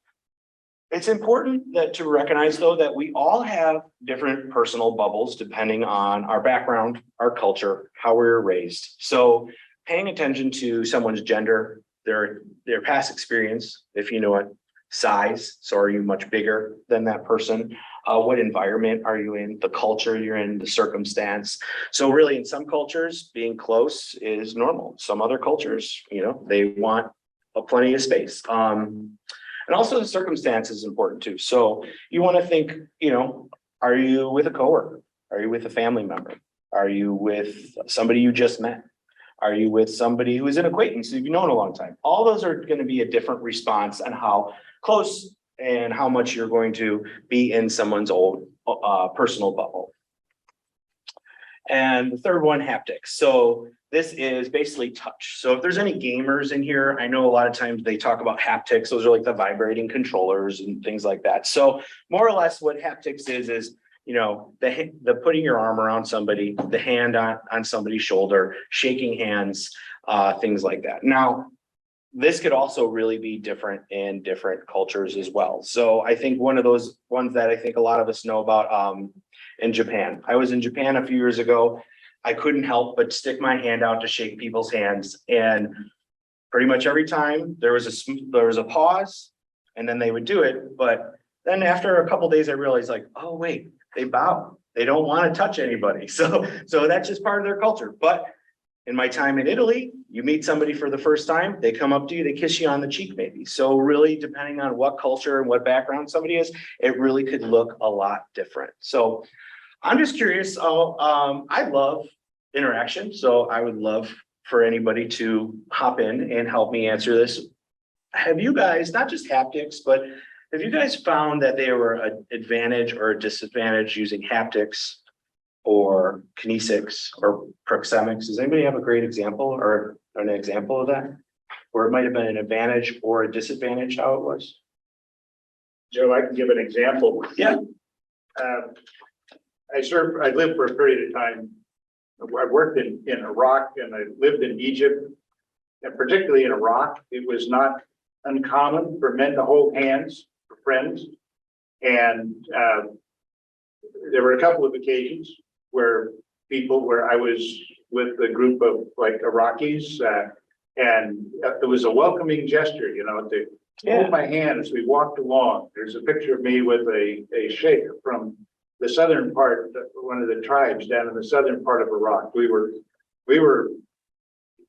it's important to recognize though, that we all have different personal bubbles depending on our background, our culture, how we were raised. So paying attention to someone's gender, their past experience, if you know it, size. So are you much bigger than that person? What environment are you in? The culture you're in, the circumstance. So really in some cultures, being close is normal. Some other cultures, they want plenty of space. And also the circumstance is important too. So you want to think, are you with a coworker? Are you with a family member? Are you with somebody you just met? Are you with somebody who is an acquaintance you've known a long time? All those are going to be a different response on how close and how much you're going to be in someone's old personal bubble. And the third one, haptics. So this is basically touch. So if there's any gamers in here, I know a lot of times they talk about haptics. Those are like the vibrating controllers and things like that. So more or less what haptics is the putting your arm around somebody, the hand on somebody's shoulder, shaking hands, things like that. Now, this could also really be different in different cultures as well. So I think one of those ones that I think a lot of us know about in Japan. I was in Japan a few years ago. I couldn't help but stick my hand out to shake people's hands. And pretty much every time there was a pause and then they would do it. But then after a couple of days, I realized like, oh, wait, they bow. They don't want to touch anybody. So that's just part of their culture. But in my time in Italy, you meet somebody for the first time, they come up to you, they kiss you on the cheek maybe. So really, depending on what culture and what background somebody is, it really could look a lot different. So I'm just curious. I love interaction. So I would love for anybody to hop in and help me answer this. Have you guys, not just haptics, but have you guys found that there were an advantage or a disadvantage using haptics or kinesics or proxemics? Does anybody have a great example or an example of that? Or it might have been an advantage or a disadvantage, how it was? Joe, I can give an example. Yeah. I lived for a period of time. I worked in Iraq and I lived in Egypt. And particularly in Iraq, it was not uncommon for men to hold hands for friends. And there were a couple of occasions where I was with a group of like Iraqis, and it was a welcoming gesture, you know, to hold my hand as we walked along. There's a picture of me with a sheikh from the southern part, one of the tribes down in the southern part of Iraq. We were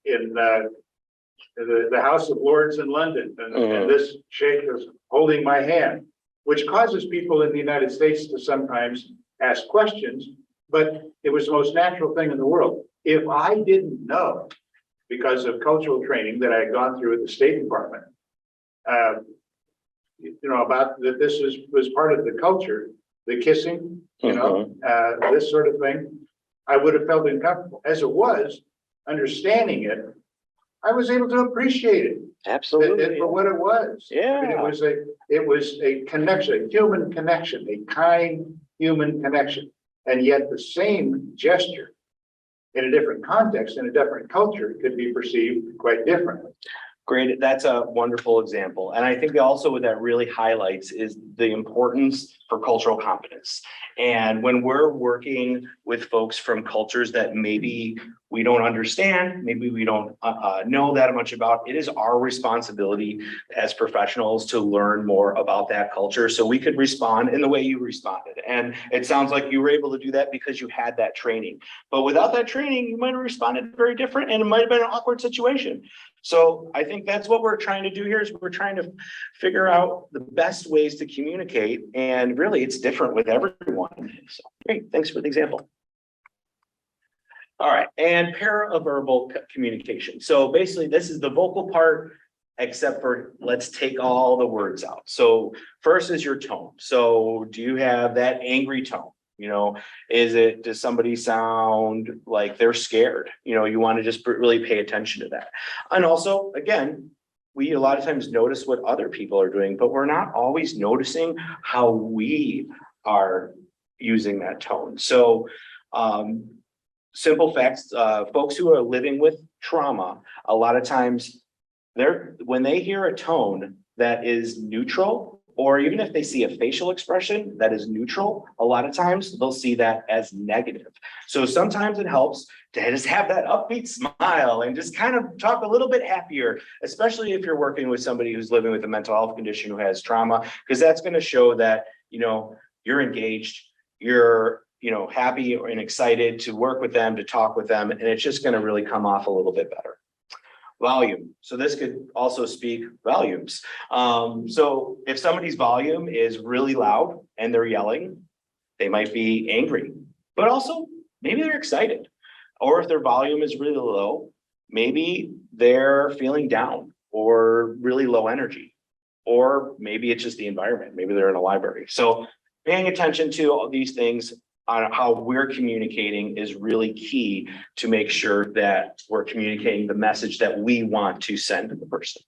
in the House of Lords in London, and this sheikh was holding my hand, which causes people in the United States to sometimes ask questions, but it was the most natural thing in the world. If I didn't know, because of cultural training that I had gone through at the State Department, you know, about that this was part of the culture, the kissing, you know, this sort of thing, I would have felt uncomfortable. As it was, understanding it, I was able to appreciate it. Absolutely. For what it was. Yeah. I mean, it was a connection, a human connection, a kind human connection. And yet the same gesture in a different context, in a different culture, could be perceived quite differently. Great, that's a wonderful example. And I think also what that really highlights is the importance for cultural competence. And when we're working with folks from cultures that maybe we don't understand, maybe we don't know that much about, it is our responsibility as professionals to learn more about that culture so we could respond in the way you responded. And it sounds like you were able to do that because you had that training. But without that training, you might have responded very different and it might have been an awkward situation. So I think that's what we're trying to do here is we're trying to figure out the best ways to communicate. And really it's different with everyone. So great, thanks for the example. All right, and paraverbal communication. So basically this is the vocal part, except for let's take all the words out. So first is your tone. So do you have that angry tone? You know, does somebody sound like they're scared? You know, you want to just really pay attention to that. And also, again, we a lot of times notice what other people are doing, but we're not always noticing how we are using that tone. So simple facts, folks who are living with trauma, a lot of times when they hear a tone that is neutral, or even if they see a facial expression that is neutral, a lot of times they'll see that as negative. So sometimes it helps to just have that upbeat smile and just kind of talk a little bit happier, especially if you're working with somebody who's living with a mental health condition who has trauma, because that's going to show that, you know, you're engaged, you're, you know, happy and excited to work with them, to talk with them, and it's just going to really come off a little bit better. Volume. So this could also speak volumes. So if somebody's volume is really loud and they're yelling, they might be angry, but also maybe they're excited. Or if their volume is really low, maybe they're feeling down or really low energy, or maybe it's just the environment. Maybe they're in a library. So paying attention to all these things on how we're communicating is really key to make sure that we're communicating the message that we want to send to the person.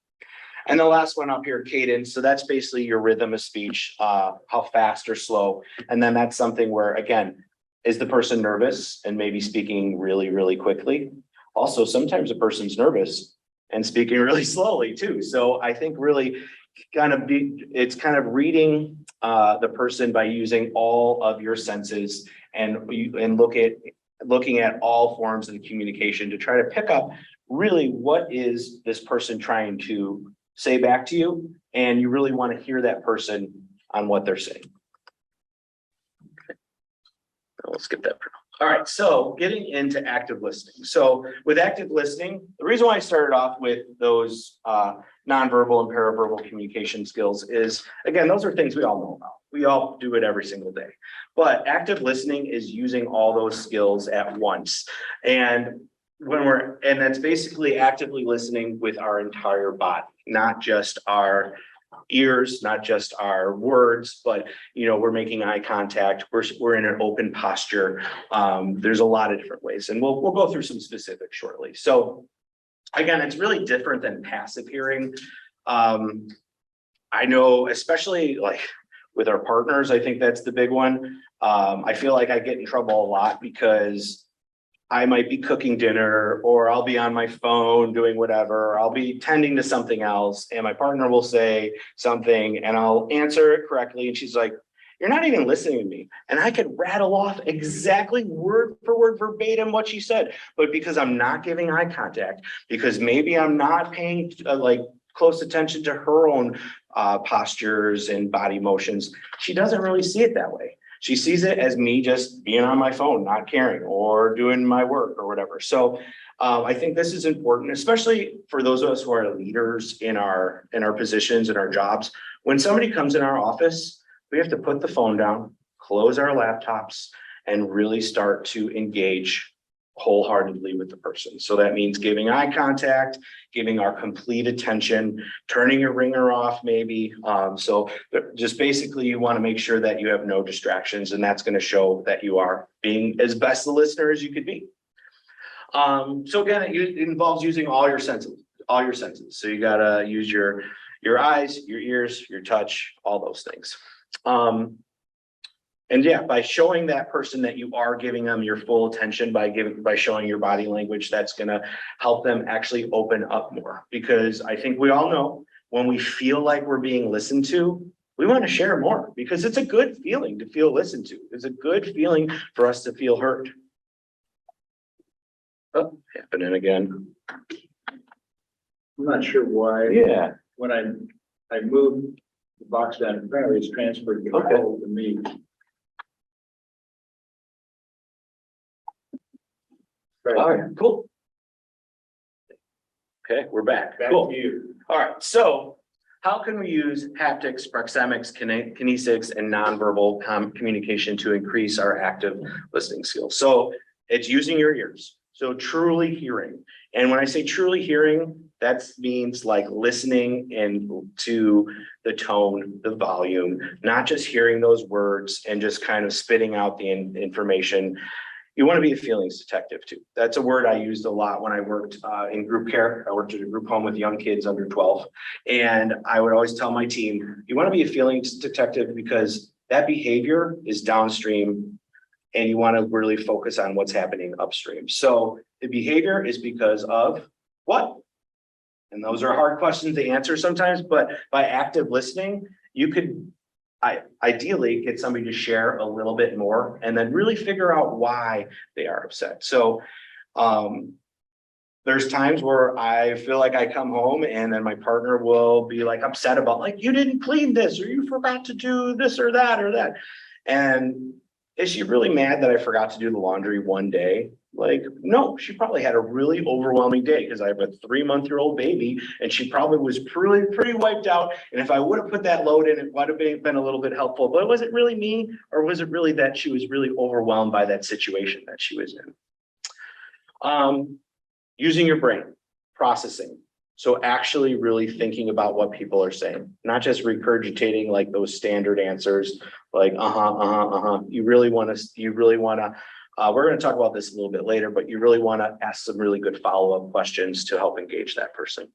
And the last one up here, cadence. So that's basically your rhythm of speech, how fast or slow. And then that's something where, again, is the person nervous and maybe speaking really, really quickly? Also, sometimes a person's nervous and speaking really slowly too. So I think really it's kind of reading the person by using all of your senses and looking at all forms of the communication to try to pick up really what is this person trying to say back to you, and you really want to hear that person on what they're saying. Okay. We'll skip that for now. All right, so getting into active listening. So with active listening, the reason why I started off with those nonverbal and paraverbal communication skills is, again, those are things we all know about. We all do it every single day. But active listening is using all those skills at once. And that's basically actively listening with our entire body, not just our ears, not just our words, but we're making eye contact. We're in an open posture. There's a lot of different ways, and we'll go through some specifics shortly. So Again, it's really different than passive hearing. I know, especially like with our partners, I think that's the big one. I feel like I get in trouble a lot because I might be cooking dinner, or I'll be on my phone doing whatever, or I'll be tending to something else, and my partner will say something and I'll answer it correctly. And she's like, "You're not even listening to me." And I could rattle off exactly word for word verbatim what she said, but because I'm not giving eye contact, because maybe I'm not paying like close attention to her own postures and body motions, she doesn't really see it that way. She sees it as me just being on my phone, not caring, or doing my work or whatever. So I think this is important, especially for those of us who are leaders in our positions, in our jobs. When somebody comes in our office, we have to put the phone down, close our laptops, and really start to engage wholeheartedly with the person. So that means giving eye contact, giving our complete attention, turning your ringer off maybe. So just basically you want to make sure that you have no distractions, and that's going to show that you are being as best a listener as you could be. So again, it involves using all your senses. So you gotta use your eyes, your ears, your touch, all those things. And yeah, by showing that person that you are giving them your full attention, by showing your body language, that's gonna help them actually open up more. Because I think we all know when we feel like we're being listened to, we want to share more, because it's a good feeling to feel listened to. It's a good feeling for us to feel heard. Oh, happening again. I'm not sure why. Yeah. When I moved the box down, apparently it's transferred to me. All right, cool. Okay, we're back. Back Cool. to you. All right, so how can we use haptics, proxemics, kinesics, and nonverbal communication to increase our active listening skills? So it's using your ears. So truly hearing. And when I say truly hearing, that means like listening to the tone, the volume, not just hearing those words and just kind of spitting out the information. You want to be a feelings detective too. That's a word I used a lot when I worked in group care. I worked at a group home with young kids under 12. And I would always tell my team, you want to be a feelings detective because that behavior is downstream and you want to really focus on what's happening upstream. So the behavior is because of what? And those are hard questions to answer sometimes, but by active listening, you could ideally get somebody to share a little bit more and then really figure out why they are upset. So there's times where I feel like I come home and then my partner will be like upset about like, you didn't clean this, or you forgot to do this or that or that. And is she really mad that I forgot to do the laundry one day? Like, no, she probably had a really overwhelming day because I have a 3-month-old baby and she probably was pretty wiped out. And if I would have put that load in, it would have been a little bit helpful. But was it really me, or was it really that she was really overwhelmed by that situation that she was in? Using your brain, processing. So actually really thinking about what people are saying, not just regurgitating like those standard answers, like, You really want to, we're going to talk about this a little bit later, but you really want to ask some really good follow-up questions to help engage that person.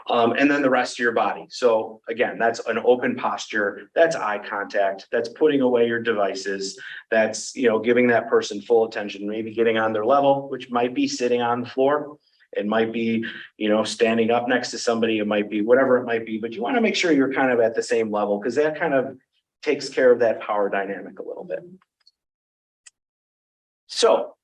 And then the rest of your body. So again, that's an open posture, that's eye contact, that's putting away your devices, that's, giving that person full attention, maybe getting on their level, which might be sitting on the floor. It might be, standing up next to somebody, it might be whatever it might be, but you want to make sure you're kind of at the same level because that kind of takes care of that power dynamic a little bit. So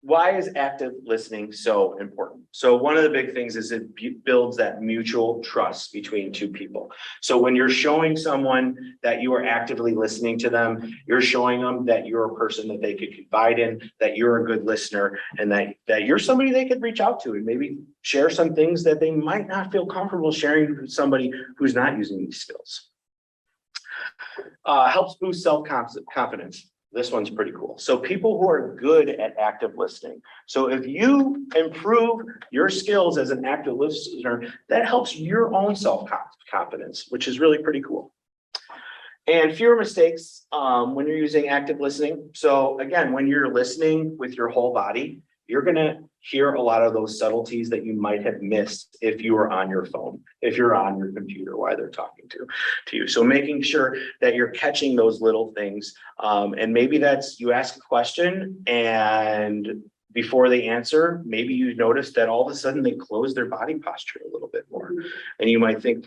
why is active listening so important? So one of the big things is it builds that mutual trust between two people. So when you're showing someone that you are actively listening to them, you're showing them that you're a person that they could confide in, that you're a good listener, and that you're somebody they could reach out to and maybe share some things that they might not feel comfortable sharing with somebody who's not using these skills. Helps boost self-confidence. This one's pretty cool. So people who are good at active listening. So if you improve your skills as an active listener, that helps your own self-confidence, which is really pretty cool. And fewer mistakes when you're using active listening. So again, when you're listening with your whole body, you're gonna hear a lot of those subtleties that you might have missed if you were on your phone, if you're on your computer while they're talking to you. So making sure that you're catching those little things. And maybe that's, you ask a question and before they answer, maybe you notice that all of a sudden they close their body posture a little bit more. And you might think,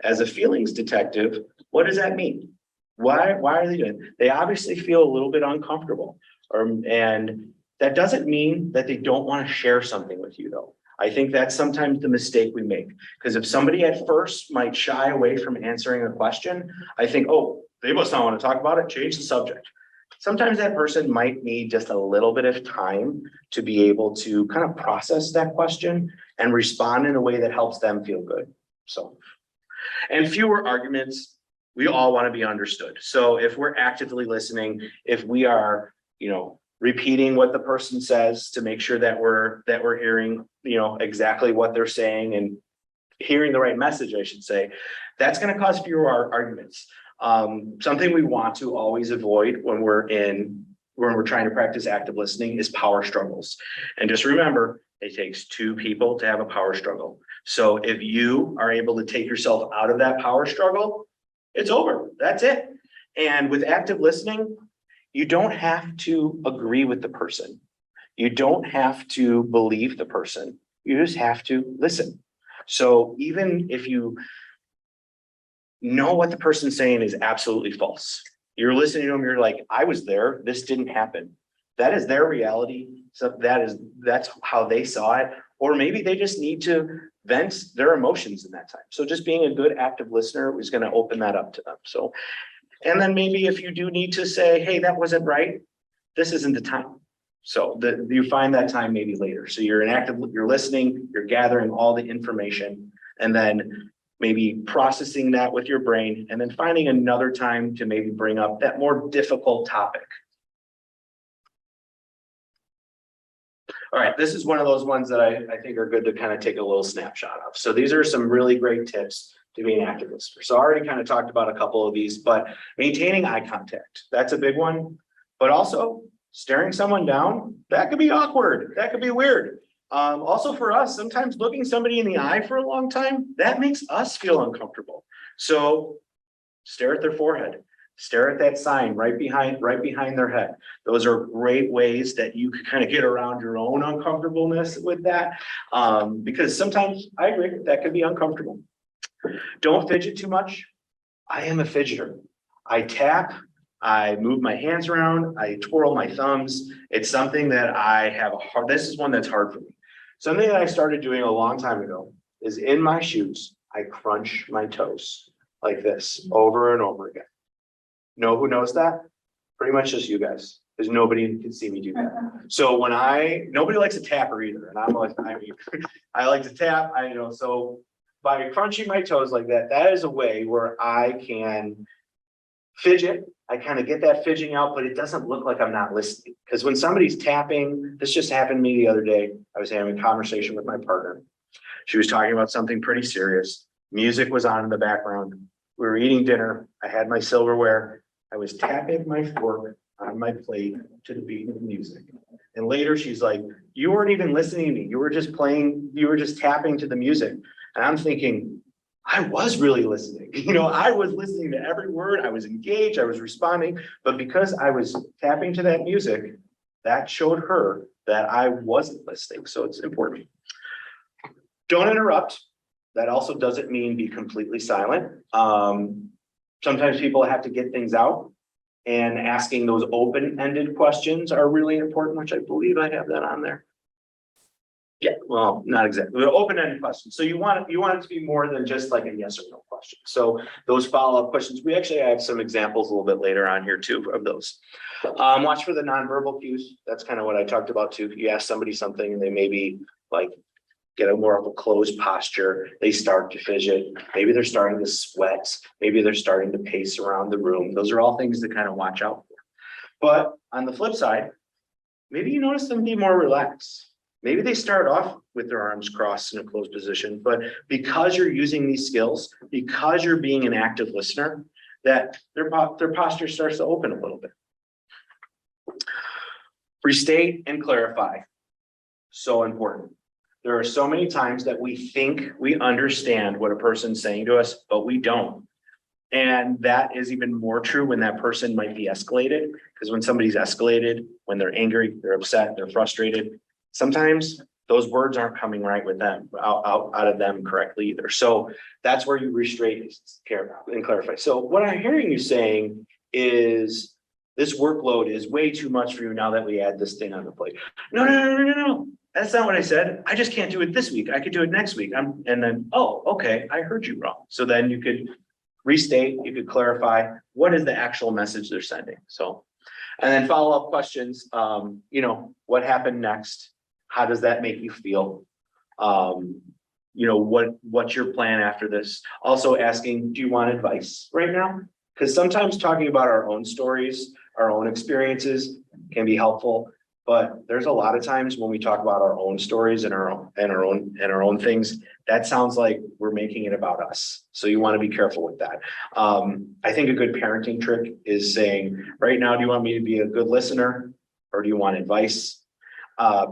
as a feelings detective, what does that mean? Why are they doing it? They obviously feel a little bit uncomfortable, and that doesn't mean that they don't want to share something with you though. I think that's sometimes the mistake we make, because if somebody at first might shy away from answering a question, I think, oh, they must not want to talk about it, change the subject. Sometimes that person might need just a little bit of time to be able to kind of process that question and respond in a way that helps them feel good. So, and fewer arguments. We all want to be understood. So if we're actively listening, if we are, repeating what the person says to make sure that we're hearing, exactly what they're saying and hearing the right message, I should say, that's going to cause fewer arguments. Something we want to always avoid when we're trying to practice active listening is power struggles. And just remember, it takes two people to have a power struggle. So if you are able to take yourself out of that power struggle, it's over. That's it. And with active listening, you don't have to agree with the person. You don't have to believe the person. You just have to listen. So even if you know what the person's saying is absolutely false, you're listening to them, you're like, I was there, this didn't happen. That is their reality. So that's how they saw it. Or maybe they just need to vent their emotions in that time. So just being a good active listener is going to open that up to them. So, and then maybe if you do need to say, hey, that wasn't right, this isn't the time. So you find that time maybe later. So you're you're listening, you're gathering all the information, and then maybe processing that with your brain, and then finding another time to maybe bring up that more difficult topic. All right, this is one of those ones that I think are good to kind of take a little snapshot of. So these are some really great tips to be an active listener. So I already kind of talked about a couple of these, but maintaining eye contact, that's a big one. But also staring someone down, that could be awkward. That could be weird. Also for us, sometimes looking somebody in the eye for a long time, that makes us feel uncomfortable. So stare at their forehead. Stare at that sign right behind their head. Those are great ways that you can kind of get around your own uncomfortableness with that. Because sometimes I agree that could be uncomfortable. Don't fidget too much. I am a fidgeter. I tap, I move my hands around, I twirl my thumbs. It's something that I have this is one that's hard for me. Something that I started doing a long time ago is in my shoes, I crunch my toes like this over and over again. Know who knows that? Pretty much just you guys, because nobody can see me do that. So nobody likes a tapper either. And I'm like, I like to tap, so by crunching my toes like that, that is a way where I can fidget. I kind of get that fidgeting out, but it doesn't look like I'm not listening. Because when somebody's tapping, this just happened to me the other day. I was having a conversation with my partner. She was talking about something pretty serious. Music was on in the background. We were eating dinner. I had my silverware. I was tapping my fork on my plate to the beat of the music. And later she's like, you weren't even listening to me. You were just tapping to the music. And I'm thinking, I was really listening. I was listening to every word. I was engaged. I was responding. But because I was tapping to that music, that showed her that I wasn't listening. So it's important. Don't interrupt. That also doesn't mean be completely silent. Sometimes people have to get things out, and asking those open-ended questions are really important, which I believe I have that on there. Yeah, well, not exactly, but open-ended questions. So you want it to be more than just like a yes or no question. So those follow-up questions, we actually have some examples a little bit later on here too of those. Watch for the nonverbal cues. That's kind of what I talked about too. You ask somebody something and they maybe like get a more of a closed posture. They start to fidget. Maybe they're starting to sweat. Maybe they're starting to pace around the room. Those are all things to kind of watch out for. But on the flip side, maybe you notice them be more relaxed. Maybe they start off with their arms crossed in a closed position, but because you're using these skills, because you're being an active listener, that their posture starts to open a little bit. Restate and clarify. So important. There are so many times that we think we understand what a person's saying to us, but we don't. And that is even more true when that person might be escalated, because when somebody's escalated, when they're angry, they're upset, they're frustrated, sometimes those words aren't coming right with them, out of them correctly either. So that's where you restrain and clarify. So what I'm hearing you saying is this workload is way too much for you now that we add this thing on the plate. No. That's not what I said. I just can't do it this week. I could do it next week. And then, oh, okay, I heard you wrong. So then you could restate, you could clarify what is the actual message they're sending. So, and then follow-up questions, what happened next? How does that make you feel? What's your plan after this? Also asking, do you want advice right now? Because sometimes talking about our own stories, our own experiences can be helpful. But there's a lot of times when we talk about our own stories and our own things, that sounds like we're making it about us. So you want to be careful with that. I think a good parenting trick is saying, right now, do you want me to be a good listener or do you want advice? I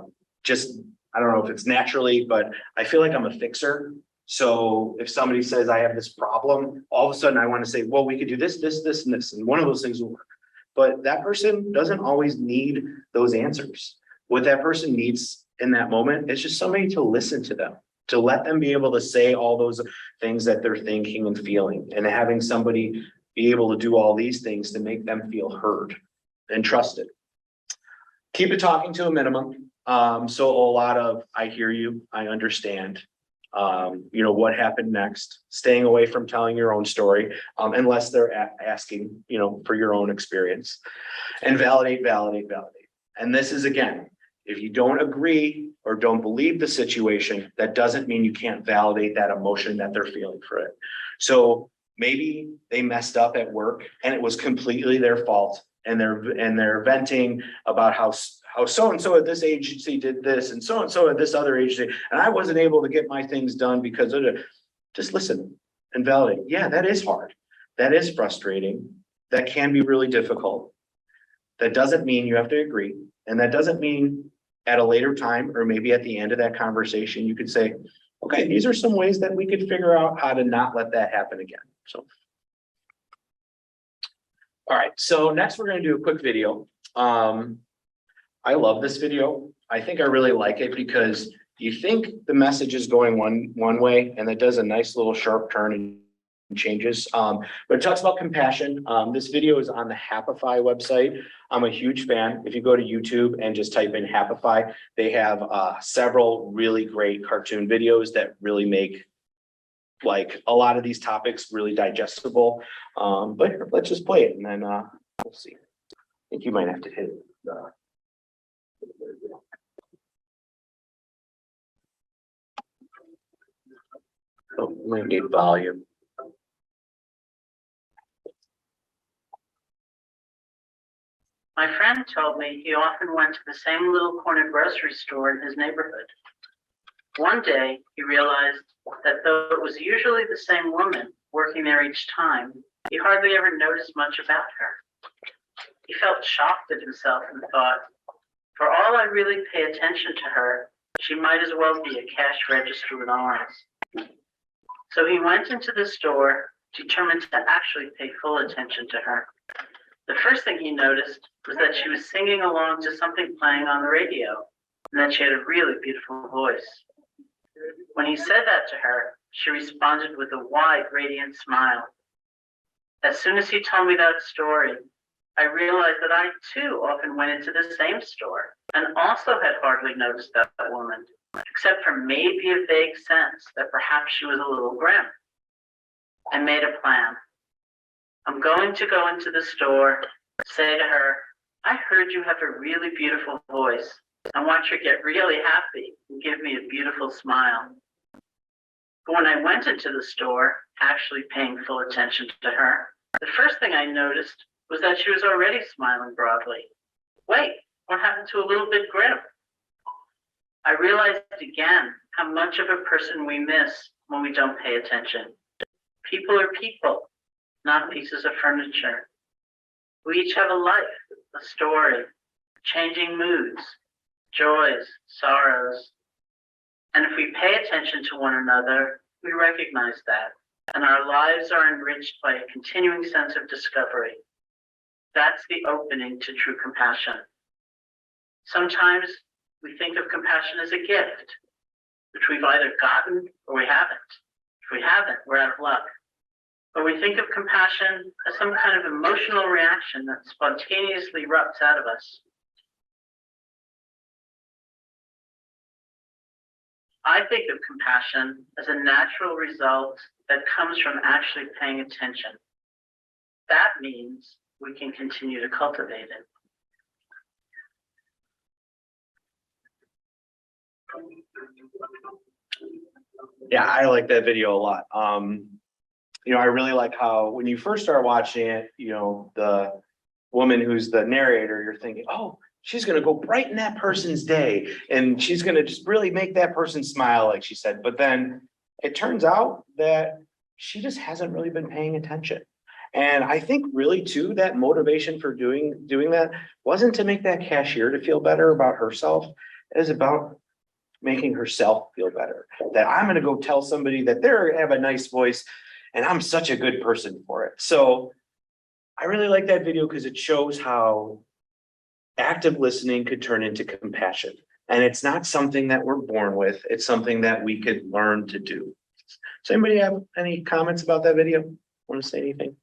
don't know if it's naturally, but I feel like I'm a fixer. So if somebody says I have this problem, all of a sudden I want to say, well, we could do this, this, this, and this, and one of those things will work. But that person doesn't always need those answers. What that person needs in that moment is just somebody to listen to them, to let them be able to say all those things that they're thinking and feeling, and having somebody be able to do all these things to make them feel heard and trusted. Keep it talking to a minimum. So a lot of, I hear you, I understand. What happened next, staying away from telling your own story, unless they're asking, for your own experience, and validate. And this is, again, if you don't agree or don't believe the situation, that doesn't mean you can't validate that emotion that they're feeling for it. So maybe they messed up at work and it was completely their fault, and they're venting about how so-and-so at this agency did this, and so at this other agency, and I wasn't able to get my things done because of it. Just listen and validate. Yeah, that is hard. That is frustrating. That can be really difficult. That doesn't mean you have to agree. And that doesn't mean at a later time, or maybe at the end of that conversation, you could say, okay, these are some ways that we could figure out how to not let that happen again. So, all right, so next we're going to do a quick video. I love this video. I think I really like it because you think the message is going one way, and it does a nice little sharp turn and changes. But it talks about compassion. This video is on the Happify website. I'm a huge fan. If you go to YouTube and just type in Happify, they have several really great cartoon videos that really make like a lot of these topics really digestible. But here, let's just play it and then we'll see. I think you might have to hit the we need volume. My friend told me he often went to the same little corner grocery store in his neighborhood. One day, he realized that though it was usually the same woman working there each time, he hardly ever noticed much about her. He felt shocked at himself and thought, for all I really pay attention to her, she might as well be a cash register with arms. So he went into the store, determined to actually pay full attention to her. The first thing he noticed was that she was singing along to something playing on the radio, and that she had a really beautiful voice. When he said that to her, she responded with a wide, radiant smile. As soon as he told me that story, I realized that I too often went into the same store and also had hardly noticed that woman, except for maybe a vague sense that perhaps she was a little grim. I made a plan. I'm going to go into the store, say to her, I heard you have a really beautiful voice. I want her to get really happy and give me a beautiful smile. But when I went into the store, actually paying full attention to her, the first thing I noticed was that she was already smiling broadly. Wait, what happened to a little bit grim? I realized again how much of a person we miss when we don't pay attention. People are people, not pieces of furniture. We each have a life, a story, changing moods, joys, sorrows. And if we pay attention to one another, we recognize that, and our lives are enriched by a continuing sense of discovery. That's the opening to true compassion. Sometimes we think of compassion as a gift, which we've either gotten or we haven't. If we haven't, we're out of luck. But we think of compassion as some kind of emotional reaction that spontaneously erupts out of us. I think of compassion as a natural result that comes from actually paying attention. That means we can continue to cultivate it. Yeah, I like that video a lot. I really like how when you first start watching it, the woman who's the narrator, you're thinking, oh, she's going to go brighten that person's day. And she's going to just really make that person smile, like she said. But then it turns out that she just hasn't really been paying attention. And I think really too, that motivation for doing that wasn't to make that cashier to feel better about herself. It was about making herself feel better. That I'm going to go tell somebody that they have a nice voice and I'm such a good person for it. So I really like that video because it shows how active listening could turn into compassion. And it's not something that we're born with. It's something that we could learn to do. Does anybody have any comments about that video? Want to say anything?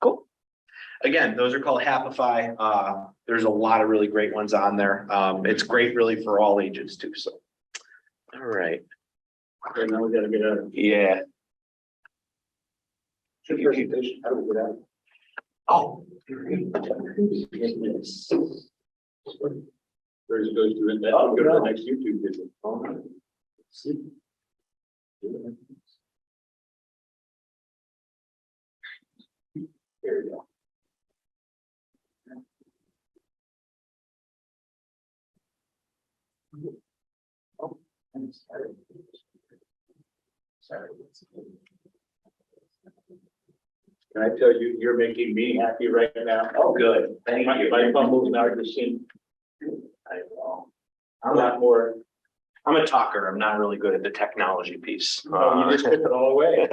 Cool. Again, those are called Happify. There's a lot of really great ones on there. It's great really for all ages too. So, all right. Okay, now we gotta get out of. Yeah. Presentation, how do we get out? Oh. Where it goes to it, I'll go to the next YouTube video. There we go. Oh, I'm sorry. Sorry. Can I tell you, you're making me happy right now? Oh, good. Thank you. My fumbles now just seem. I'm not more. I'm a talker. I'm not really good at the technology piece. You just took it all away.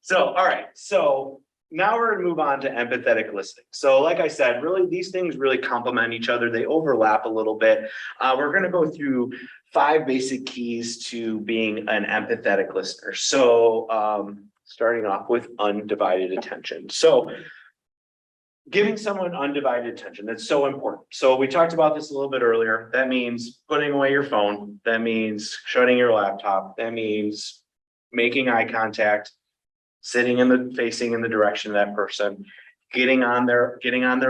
So, all right. So now we're gonna move on to empathetic listening. So like I said, really, these things really complement each other. They overlap a little bit. We're gonna go through 5 basic keys to being an empathetic listener. So starting off with undivided attention. So giving someone undivided attention, that's so important. So we talked about this a little bit earlier. That means putting away your phone. That means shutting your laptop. That means making eye contact, facing in the direction of that person, getting on their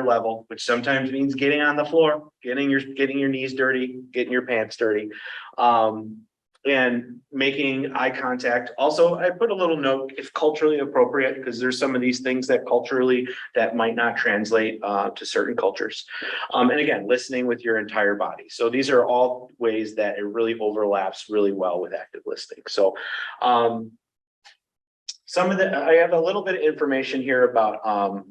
level, which sometimes means getting on the floor, getting your knees dirty, getting your pants dirty, and making eye contact. Also, I put a little note, if culturally appropriate, because there's some of these things that culturally that might not translate to certain cultures. And again, listening with your entire body. So these are all ways that it really overlaps really well with active listening. So I have a little bit of information here about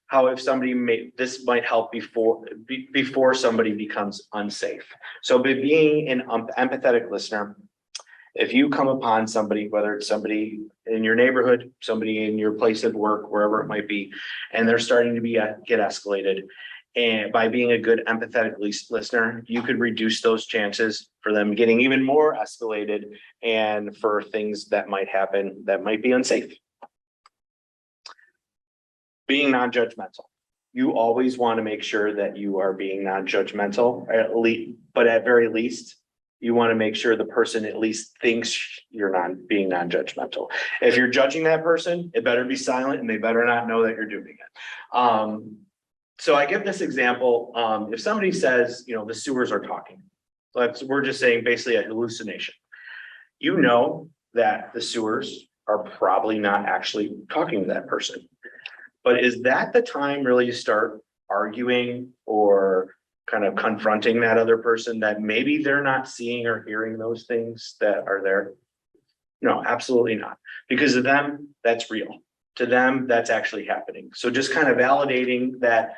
how if somebody this might help before somebody becomes unsafe. So by being an empathetic listener, if you come upon somebody, whether it's somebody in your neighborhood, somebody in your place of work, wherever it might be, and they're starting to get escalated, and by being a good empathetic listener, you could reduce those chances for them getting even more escalated and for things that might happen that might be unsafe. Being non-judgmental. You always want to make sure that you are being non-judgmental, but at very least, you want to make sure the person at least thinks you're being non-judgmental. If you're judging that person, it better be silent and they better not know that you're doing it. So I give this example. If somebody says, the sewers are talking, we're just saying basically a hallucination. You know that the sewers are probably not actually talking to that person. But is that the time really to start arguing or kind of confronting that other person that maybe they're not seeing or hearing those things that are there? No, absolutely not. Because of them, that's real. to them, that's actually happening. So just kind of validating that,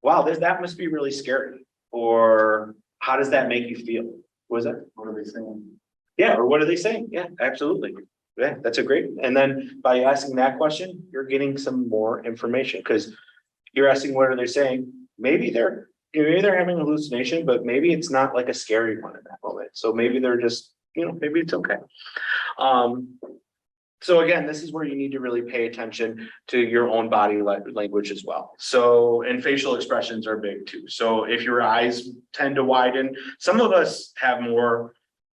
wow, that must be really scary. Or how does that make you feel? Was that? What are they saying? Yeah, or what are they saying? Yeah, absolutely. Yeah, that's a great. And then by asking that question, you're getting some more information because you're asking what are they saying? Maybe they're having a hallucination, but maybe it's not like a scary one in that moment. So maybe they're just, maybe it's okay. So again, this is where you need to really pay attention to your own body language as well. So, and facial expressions are big too. So if your eyes tend to widen, some of us have more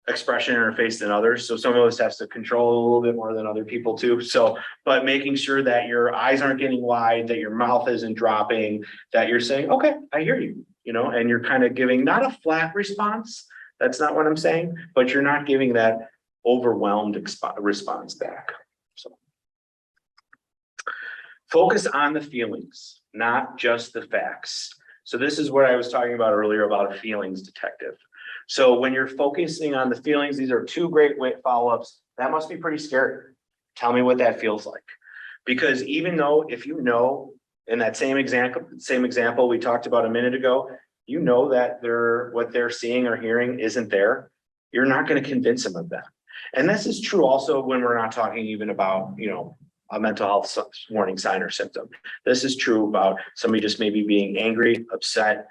expression in our face than others. So some of us have to control a little bit more than other people too. So, but making sure that your eyes aren't getting wide, that your mouth isn't dropping, that you're saying, okay, I hear you, and you're kind of giving not a flat response. That's not what I'm saying, but you're not giving that overwhelmed response back. So focus on the feelings, not just the facts. So this is what I was talking about earlier about a feelings detective. So when you're focusing on the feelings, these are two great follow-ups. That must be pretty scary. Tell me what that feels like. Because even though if in that same example we talked about a minute ago, that what they're seeing or hearing isn't there, you're not going to convince them of that. And this is true also when we're not talking even about, a mental health warning sign or symptom. This is true about somebody just maybe being angry, upset.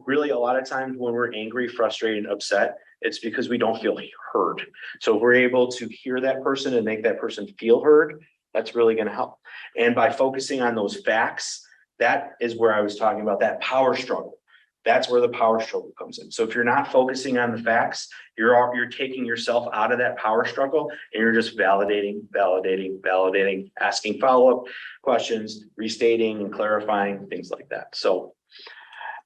Really, a lot of times when we're angry, frustrated, upset, it's because we don't feel heard. So if we're able to hear that person and make that person feel heard, that's really going to help. And by focusing on those facts, that is where I was talking about that power struggle. That's where the power struggle comes in. So if you're not focusing on the facts, you're taking yourself out of that power struggle and you're just validating, asking follow-up questions, restating and clarifying, things like that. So,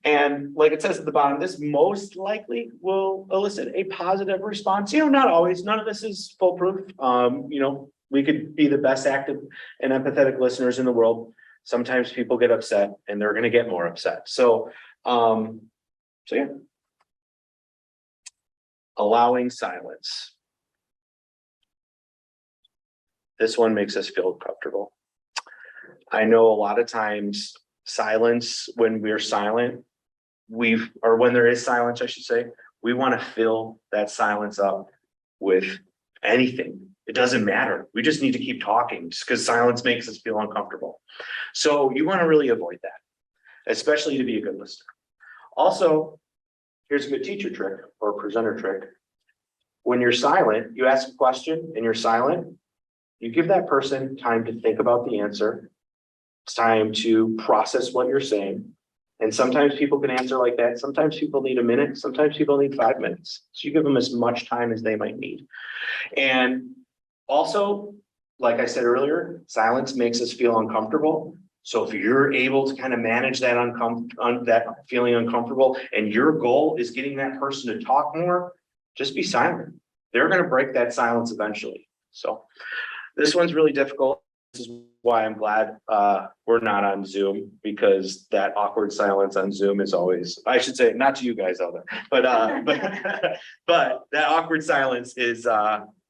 and like it says at the bottom, this most likely will elicit a positive response. Not always, none of this is foolproof. We could be the best active and empathetic listeners in the world. Sometimes people get upset and they're going to get more upset. So yeah. Allowing silence. This one makes us feel comfortable. I know a lot of times silence, when we're silent, or when there is silence, I should say, we want to fill that silence up with anything. It doesn't matter. We just need to keep talking just because silence makes us feel uncomfortable. So you want to really avoid that, especially to be a good listener. Also, here's a good teacher trick or presenter trick. When you're silent, you ask a question and you're silent, you give that person time to think about the answer. It's time to process what you're saying. And sometimes people can answer like that. Sometimes people need a minute. Sometimes people need 5 minutes. So you give them as much time as they might need. And also, like I said earlier, silence makes us feel uncomfortable. So if you're able to kind of manage that that feeling uncomfortable and your goal is getting that person to talk more, just be silent. They're going to break that silence eventually. So this one's really difficult. This is why I'm glad we're not on Zoom, because that awkward silence on Zoom is always, I should say, not to you guys out there, but that awkward silence is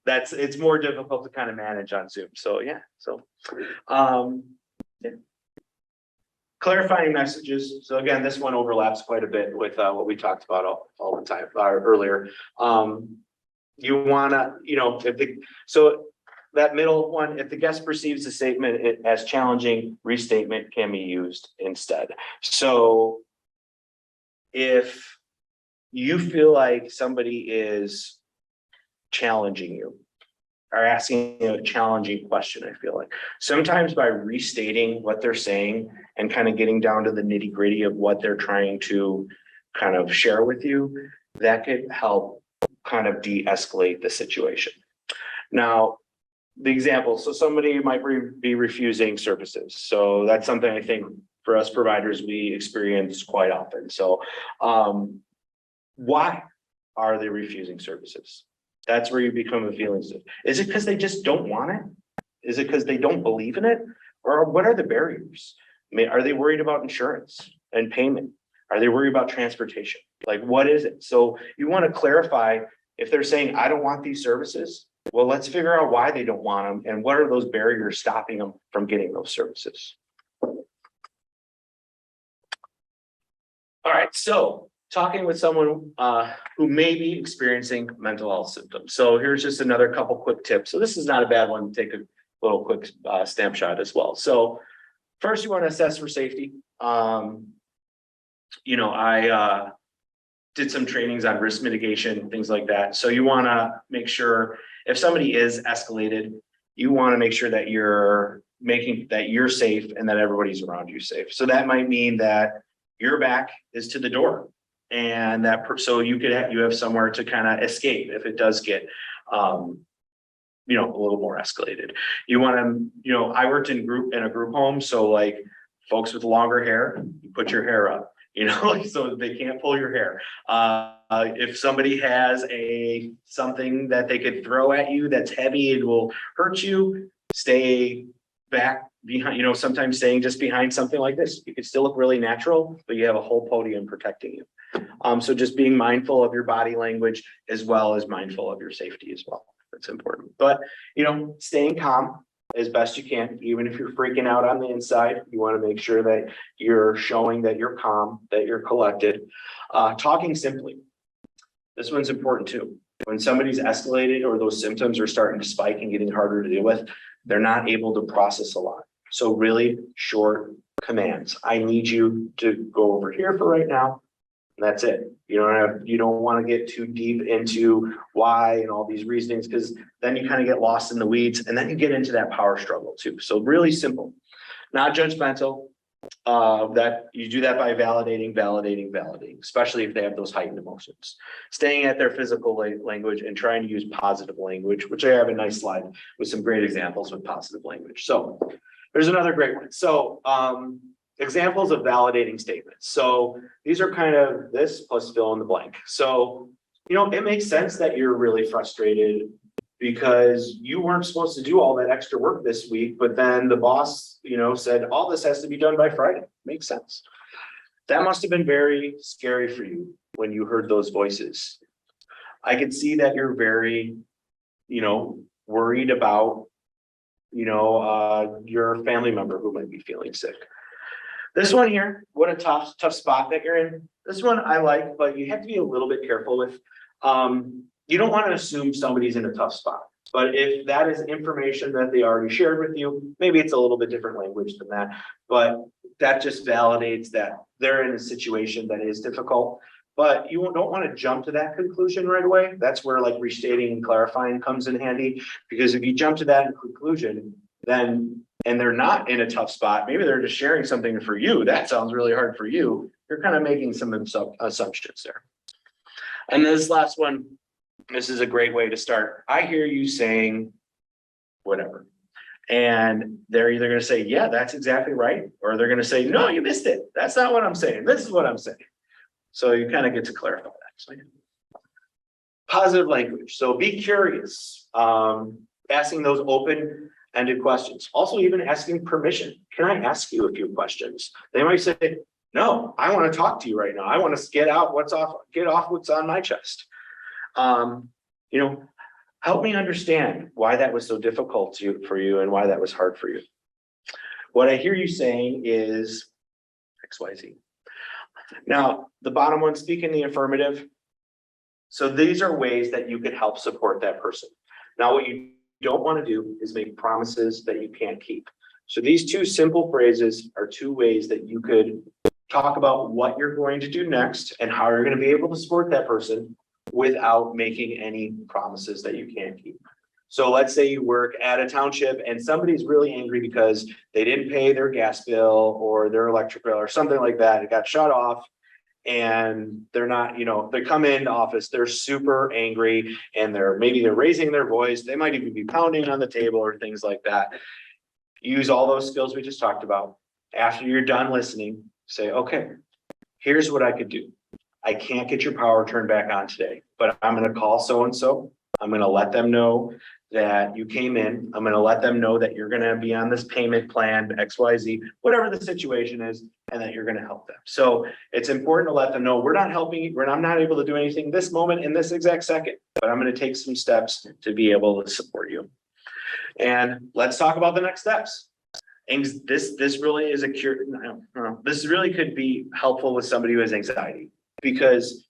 it's more difficult to kind of manage on Zoom. So yeah, yeah. Clarifying messages. So again, this one overlaps quite a bit with what we talked about all the time earlier. You wanna, that middle one, if the guest perceives the statement as challenging, restatement can be used instead. So if you feel like somebody is challenging you or asking a challenging question, I feel like sometimes by restating what they're saying and kind of getting down to the nitty-gritty of what they're trying to kind of share with you, that could help kind of de-escalate the situation. Now, the example, so somebody might be refusing services. So that's something I think for us providers, we experience quite often. So why are they refusing services? That's where you become a feelings. Is it because they just don't want it? Is it because they don't believe in it? Or what are the barriers? I mean, are they worried about insurance and payment? Are they worried about transportation? Like, what is it? So you want to clarify if they're saying, I don't want these services. Well, let's figure out why they don't want them and what are those barriers stopping them from getting those services. All right, so talking with someone who may be experiencing mental health symptoms. So here's just another couple quick tips. So this is not a bad one to take a little quick snapshot as well. So first, you want to assess for safety. You know, I did some trainings on risk mitigation, things like that. So you want to make sure if somebody is escalated, you want to make sure that you're making that you're safe and that everybody's around you safe. So that might mean that your back is to the door, and that so you have somewhere to kind of escape if it does get you know, a little more escalated. You want to, you know, I worked in a group home, so like folks with longer hair, you put your hair up, you know, so they can't pull your hair. If somebody has something that they could throw at you that's heavy and will hurt you, stay back behind, you know, sometimes staying just behind something like this. You could still look really natural, but you have a whole podium protecting you. So just being mindful of your body language as well as mindful of your safety as well. That's important. But, you know, staying calm as best you can, even if you're freaking out on the inside, you want to make sure that you're showing that you're calm, that you're collected. Talking simply. This one's important too. When somebody's escalated or those symptoms are starting to spike and getting harder to deal with, they're not able to process a lot. So really short commands. I need you to go over here for right now. That's it. You don't want to get too deep into why and all these reasonings, because then you kind of get lost in the weeds and then you get into that power struggle too. So really simple, not judgmental. That you do that by validating, especially if they have those heightened emotions. Staying at their physical language and trying to use positive language, which I have a nice slide with some great examples with positive language. So there's another great one. So examples of validating statements. So these are kind of this plus fill in the blank. So, you know, it makes sense that you're really frustrated because you weren't supposed to do all that extra work this week, but then the boss, you know, said all this has to be done by Friday. Makes sense. That must have been very scary for you when you heard those voices. I could see that you're very, you know, worried about, you know, your family member who might be feeling sick. This one here, what a tough spot that you're in. This one I like, but you have to be a little bit careful with. You don't want to assume somebody's in a tough spot, but if that is information that they already shared with you, maybe it's a little bit different language than that, but that just validates that they're in a situation that is difficult. But you don't want to jump to that conclusion right away. That's where like restating and clarifying comes in handy, because if you jump to that conclusion, then and they're not in a tough spot, maybe they're just sharing something for you that sounds really hard for you. You're kind of making some assumptions there. And this last one, this is a great way to start. I hear you saying whatever. And they're either going to say, yeah, that's exactly right. Or they're going to say, no, you missed it. That's not what I'm saying. This is what I'm saying. So you kind of get to clarify that. So, yeah. Positive language. So be curious. Asking those open-ended questions. Also, even asking permission. Can I ask you a few questions? They might say, no, I want to talk to you right now. I want to get off what's on my chest. You know, help me understand why that was so difficult for you and why that was hard for you. What I hear you saying is XYZ. Now, the bottom one, speak in the affirmative. So these are ways that you could help support that person. Now, what you don't want to do is make promises that you can't keep. So these two simple phrases are two ways that you could talk about what you're going to do next and how you're going to be able to support that person without making any promises that you can't keep. So let's say you work at a township and somebody's really angry because they didn't pay their gas bill or their electric bill or something like that. It got shut off and they're not, you know, they come into office, they're super angry and maybe they're raising their voice. They might even be pounding on the table or things like that. Use all those skills we just talked about. After you're done listening, say, okay, here's what I could do. I can't get your power turned back on today, but I'm going to call so-and-so. I'm going to let them know that you came in. I'm gonna let them know that you're gonna be on this payment plan, XYZ, whatever the situation is, and that you're gonna help them. So it's important to let them know, we're not helping you, I'm not able to do anything this moment in this exact second, but I'm gonna take some steps to be able to support you. And let's talk about the next steps. And this really is a cure. This really could be helpful with somebody who has anxiety, because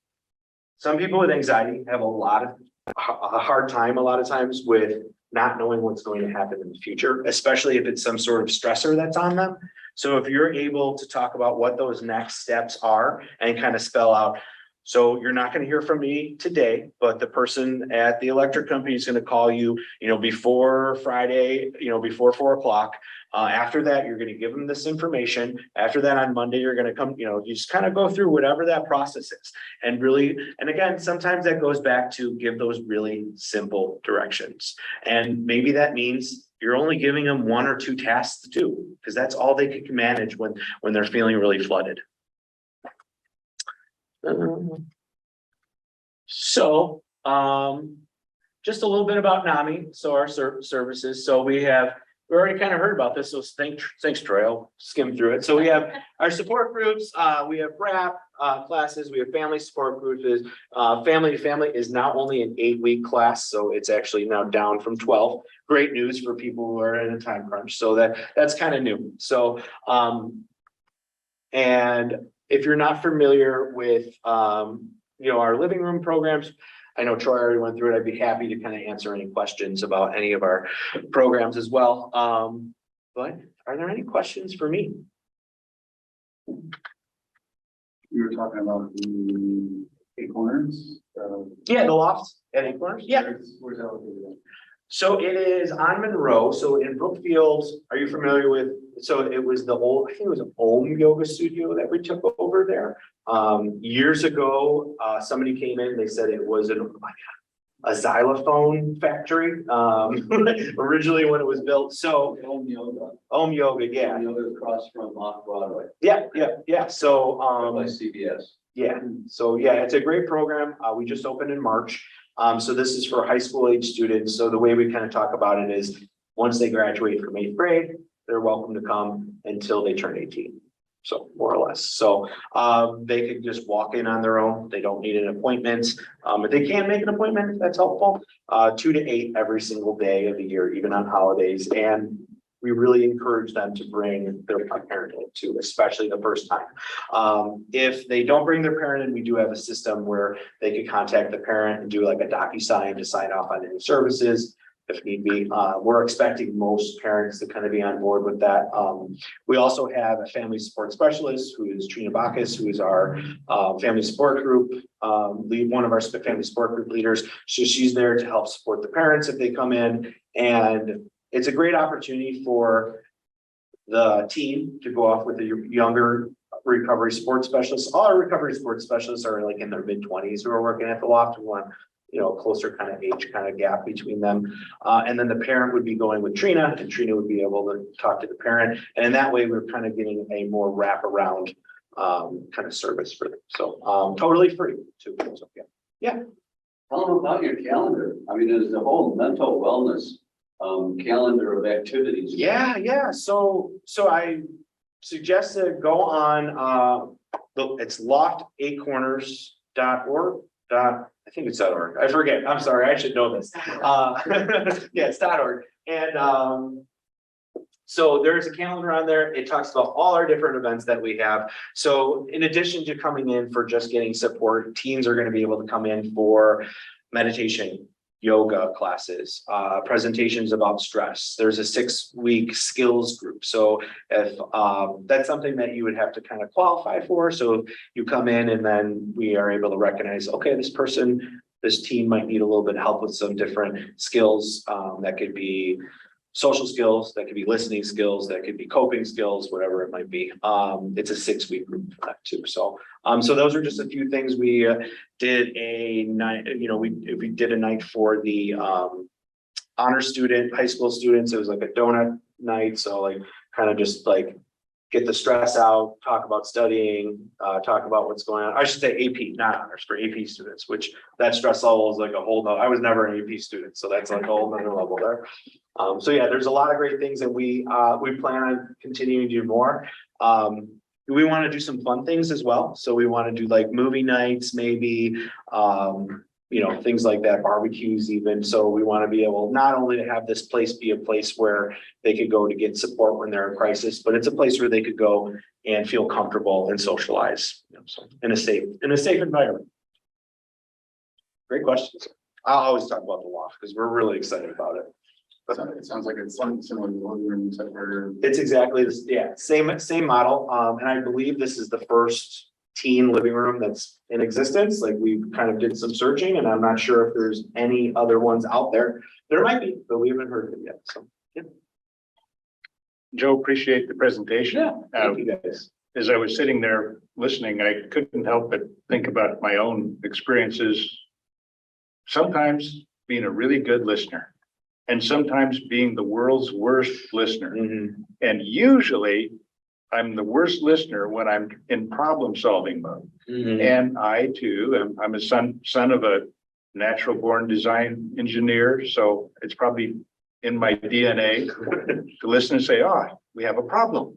some people with anxiety have a hard time a lot of times with not knowing what's going to happen in the future, especially if it's some sort of stressor that's on them. So if you're able to talk about what those next steps are and kind of spell out, so you're not going to hear from me today, but the person at the electric company is going to call you, before Friday, before 4 o'clock. After that, you're going to give them this information. After that, on Monday, you're going to come, you just kind of go through whatever that process is. And really, and again, sometimes that goes back to give those really simple directions. And maybe that means you're only giving them 1 or 2 tasks to do, because that's all they can manage when they're feeling really flooded. So, just a little bit about NAMI. So our services. So we already kind of heard about this. So thanks, Troy. I'll skim through it. So we have our support groups. We have RAP classes. We have family support groups. Family to family is now only an 8-week class. So it's actually now down from 12. Great news for people who are in a time crunch. So that's kind of new. So, and if you're not familiar with, our living room programs, I know Troy already went through it. I'd be happy to kind of answer any questions about any of our programs as well. But are there any questions for me? You were talking about the 8 corners? Yeah, the lofts at 8 corners. Yeah. Where's that located? So it is on Monroe. So in Brookfield, are you familiar with, so it was I think it was an Om yoga studio that we took over there. Years ago, somebody came in, they said it was a xylophone factory, originally when it was built. So Om yoga, yeah. Om yoga across from off Broadway. Yeah. So, by CBS. Yeah. So yeah, it's a great program. We just opened in March. So this is for high school age students. So the way we kind of talk about it is once they graduate from 8th grade, they're welcome to come until they turn 18. So more or less. So they could just walk in on their own. They don't need an appointment. If they can make an appointment, if that's helpful, 2 to 8 every single day of the year, even on holidays. And we really encourage them to bring their parent in too, especially the first time. If they don't bring their parent in, we do have a system where they can contact the parent and do like a DocuSign to sign off on any services if need be. We're expecting most parents to kind of be on board with that. We also have a family support specialist who is Trina Bacchus, who is our family support group, one of our family support group leaders. So she's there to help support the parents if they come in. And it's a great opportunity for the team to go off with a younger recovery sports specialists. All our recovery sports specialists are like in their mid-20s who are working at the loft. We want, closer kind of age kind of gap between them. And then the parent would be going with Trina, and Trina would be able to talk to the parent. And in that way, we're kind of getting a more wraparound kind of service for them. So totally free too. So, yeah. Tell them about your calendar. I mean, there's the whole mental wellness calendar of activities. Yeah. So I suggest to go on it's loft8corners.org. I think it's .org. I forget. I'm sorry. I should know this. Yeah, it's .org. And so there's a calendar on there. It talks about all our different events that we have. So in addition to coming in for just getting support, teens are going to be able to come in for meditation, yoga classes, presentations about stress. There's a 6-week skills group. So if that's something that you would have to kind of qualify for. So you come in and then we are able to recognize, okay, this teen might need a little bit of help with some different skills. That could be social skills, that could be listening skills, that could be coping skills, whatever it might be. It's a 6-week group for that too. So those are just a few things. We did a night, we did a night for the honor student, high school students. It was like a donut night. So like kind of just like get the stress out, talk about studying, talk about what's going on. I should say AP, not honors, for AP students, which that stress level is like a whole nother. I was never an AP student, so that's like a whole nother level there. So yeah, there's a lot of great things, and we plan on continuing to do more. We want to do some fun things as well. So we want to do like movie nights, maybe, you know, things like that, barbecues even. So we want to be able not only to have this place be a place where they could go to get support when they're in crisis, but it's a place where they could go and feel comfortable and socialize, you know, so in a safe environment. Great questions. I'll always talk about the loft because we're really excited about it. It sounds like it's similar to the living room except for. It's exactly this, yeah, same model. And I believe this is the first teen living room that's in existence. Like we kind of did some searching, and I'm not sure if there's any other ones out there. There might be, but we haven't heard of it yet. So yeah. Joe, appreciate the presentation. Yeah, thank you guys. As I was sitting there listening, I couldn't help but think about my own experiences. Sometimes being a really good listener, and sometimes being the world's worst listener. And usually I'm the worst listener when I'm in problem solving mode. And I too, I'm a son of a natural born design engineer. So it's probably in my DNA to listen and say, oh, we have a problem.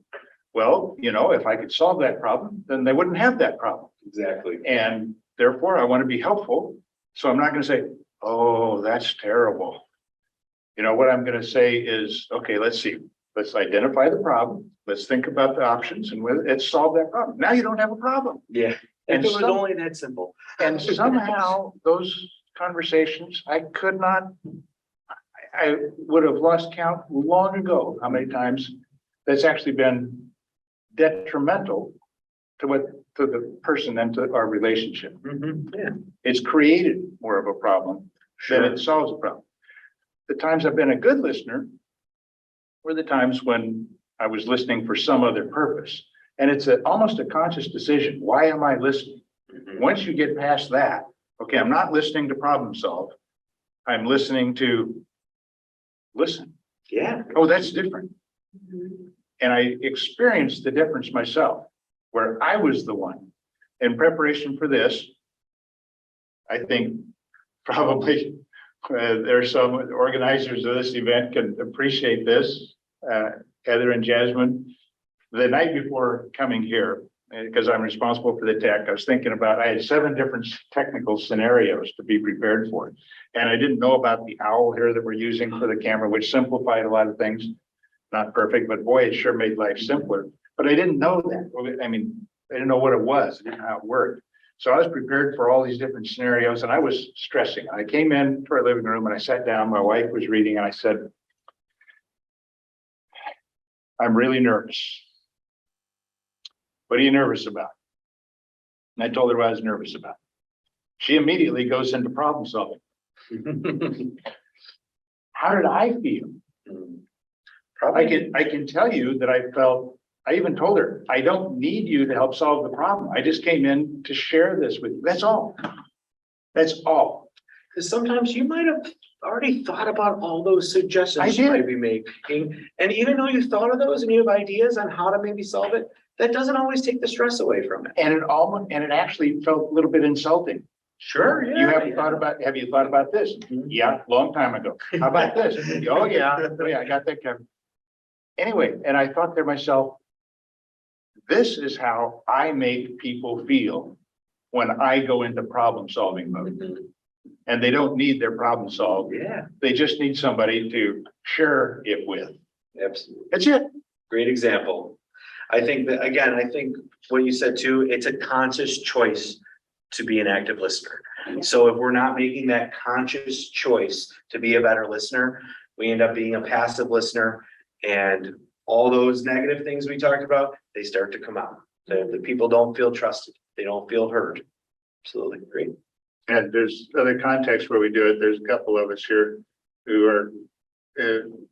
Well, you know, if I could solve that problem, then they wouldn't have that problem. Exactly. And therefore I want to be helpful. So I'm not going to say, oh, that's terrible. You know, what I'm going to say is, okay, let's see. Let's identify the problem. Let's think about the options and let's solve that problem. Now you don't have a problem. Yeah. And If it was only that simple. And somehow those conversations, I would have lost count long ago, how many times that's actually been detrimental to the person and to our relationship. Yeah. It's created more of a problem than it solves a problem. The times I've been a good listener were the times when I was listening for some other purpose. And it's almost a conscious decision. Why am I listening? Once you get past that, okay, I'm not listening to problem solve. I'm listening to listen. Yeah. Oh, that's different. And I experienced the difference myself, where I was the one in preparation for this. I think probably there's some organizers of this event can appreciate this, Heather and Jasmine. The night before coming here, because I'm responsible for the tech, I was thinking about, I had 7 different technical scenarios to be prepared for. And I didn't know about the owl here that we're using for the camera, which simplified a lot of things. Not perfect, but boy, it sure made life simpler. But I didn't know that. I mean, I didn't know what it was. I didn't know how it worked. So I was prepared for all these different scenarios and I was stressing. I came into our living room and I sat down, my wife was reading and I said, I'm really nervous. What are you nervous about? And I told her what I was nervous about. She immediately goes into problem solving. How did I feel? I can tell you that I felt, I even told her, I don't need you to help solve the problem. I just came in to share this with you. That's all. That's all. Because sometimes you might have already thought about all those suggestions you might be making. And even though you thought of those and you have ideas on how to maybe solve it, that doesn't always take the stress away from it. And it actually felt a little bit insulting. Sure. Yeah. You haven't thought about, have you thought about this? Yeah, long time ago. How about this? Oh, yeah. Oh, yeah, I got that covered. Anyway, and I thought to myself, this is how I make people feel when I go into problem solving mode. And they don't need their problem solved. Yeah. They just need somebody to share it with. Absolutely. That's it. Great example. I think that, again, I think what you said too, it's a conscious choice to be an active listener. So if we're not making that conscious choice to be a better listener, we end up being a passive listener, and all those negative things we talked about, they start to come out. The people don't feel trusted. They don't feel heard. Absolutely. Great. And there's other contexts where we do it. There's a couple of us here who are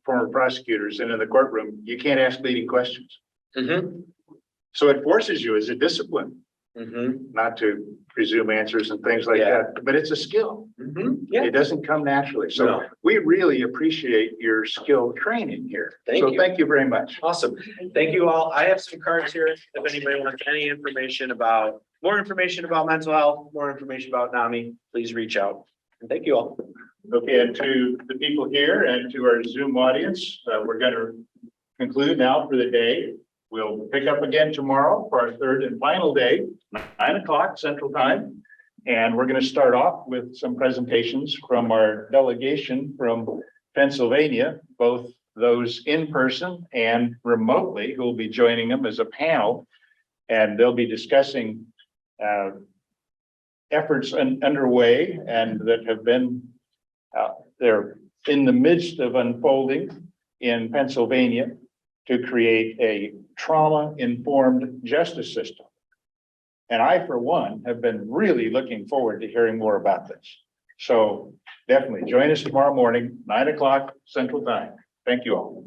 former prosecutors, and in the courtroom, you can't ask leading questions. So it forces you as a discipline not to presume answers and things like that, but it's a skill. Yeah. It doesn't come naturally. So No. we really appreciate your skill training here. Thank So you. thank you very much. Awesome. Thank you all. I have some cards here. If anybody wants any information about, more information about mental health, more information about NAMI, please reach out. And thank you all. Okay, and to the people here and to our Zoom audience, we're going to conclude now for the day. We'll pick up again tomorrow for our third and final day, 9 o'clock Central Time. And we're going to start off with some presentations from our delegation from Pennsylvania, both those in person and remotely, who will be joining them as a panel. And they'll be discussing efforts underway and that have been, they're in the midst of unfolding in Pennsylvania to create a trauma-informed justice system. And I, for one, have been really looking forward to hearing more about this. So definitely join us tomorrow morning, 9 o'clock Central Time. Thank you all.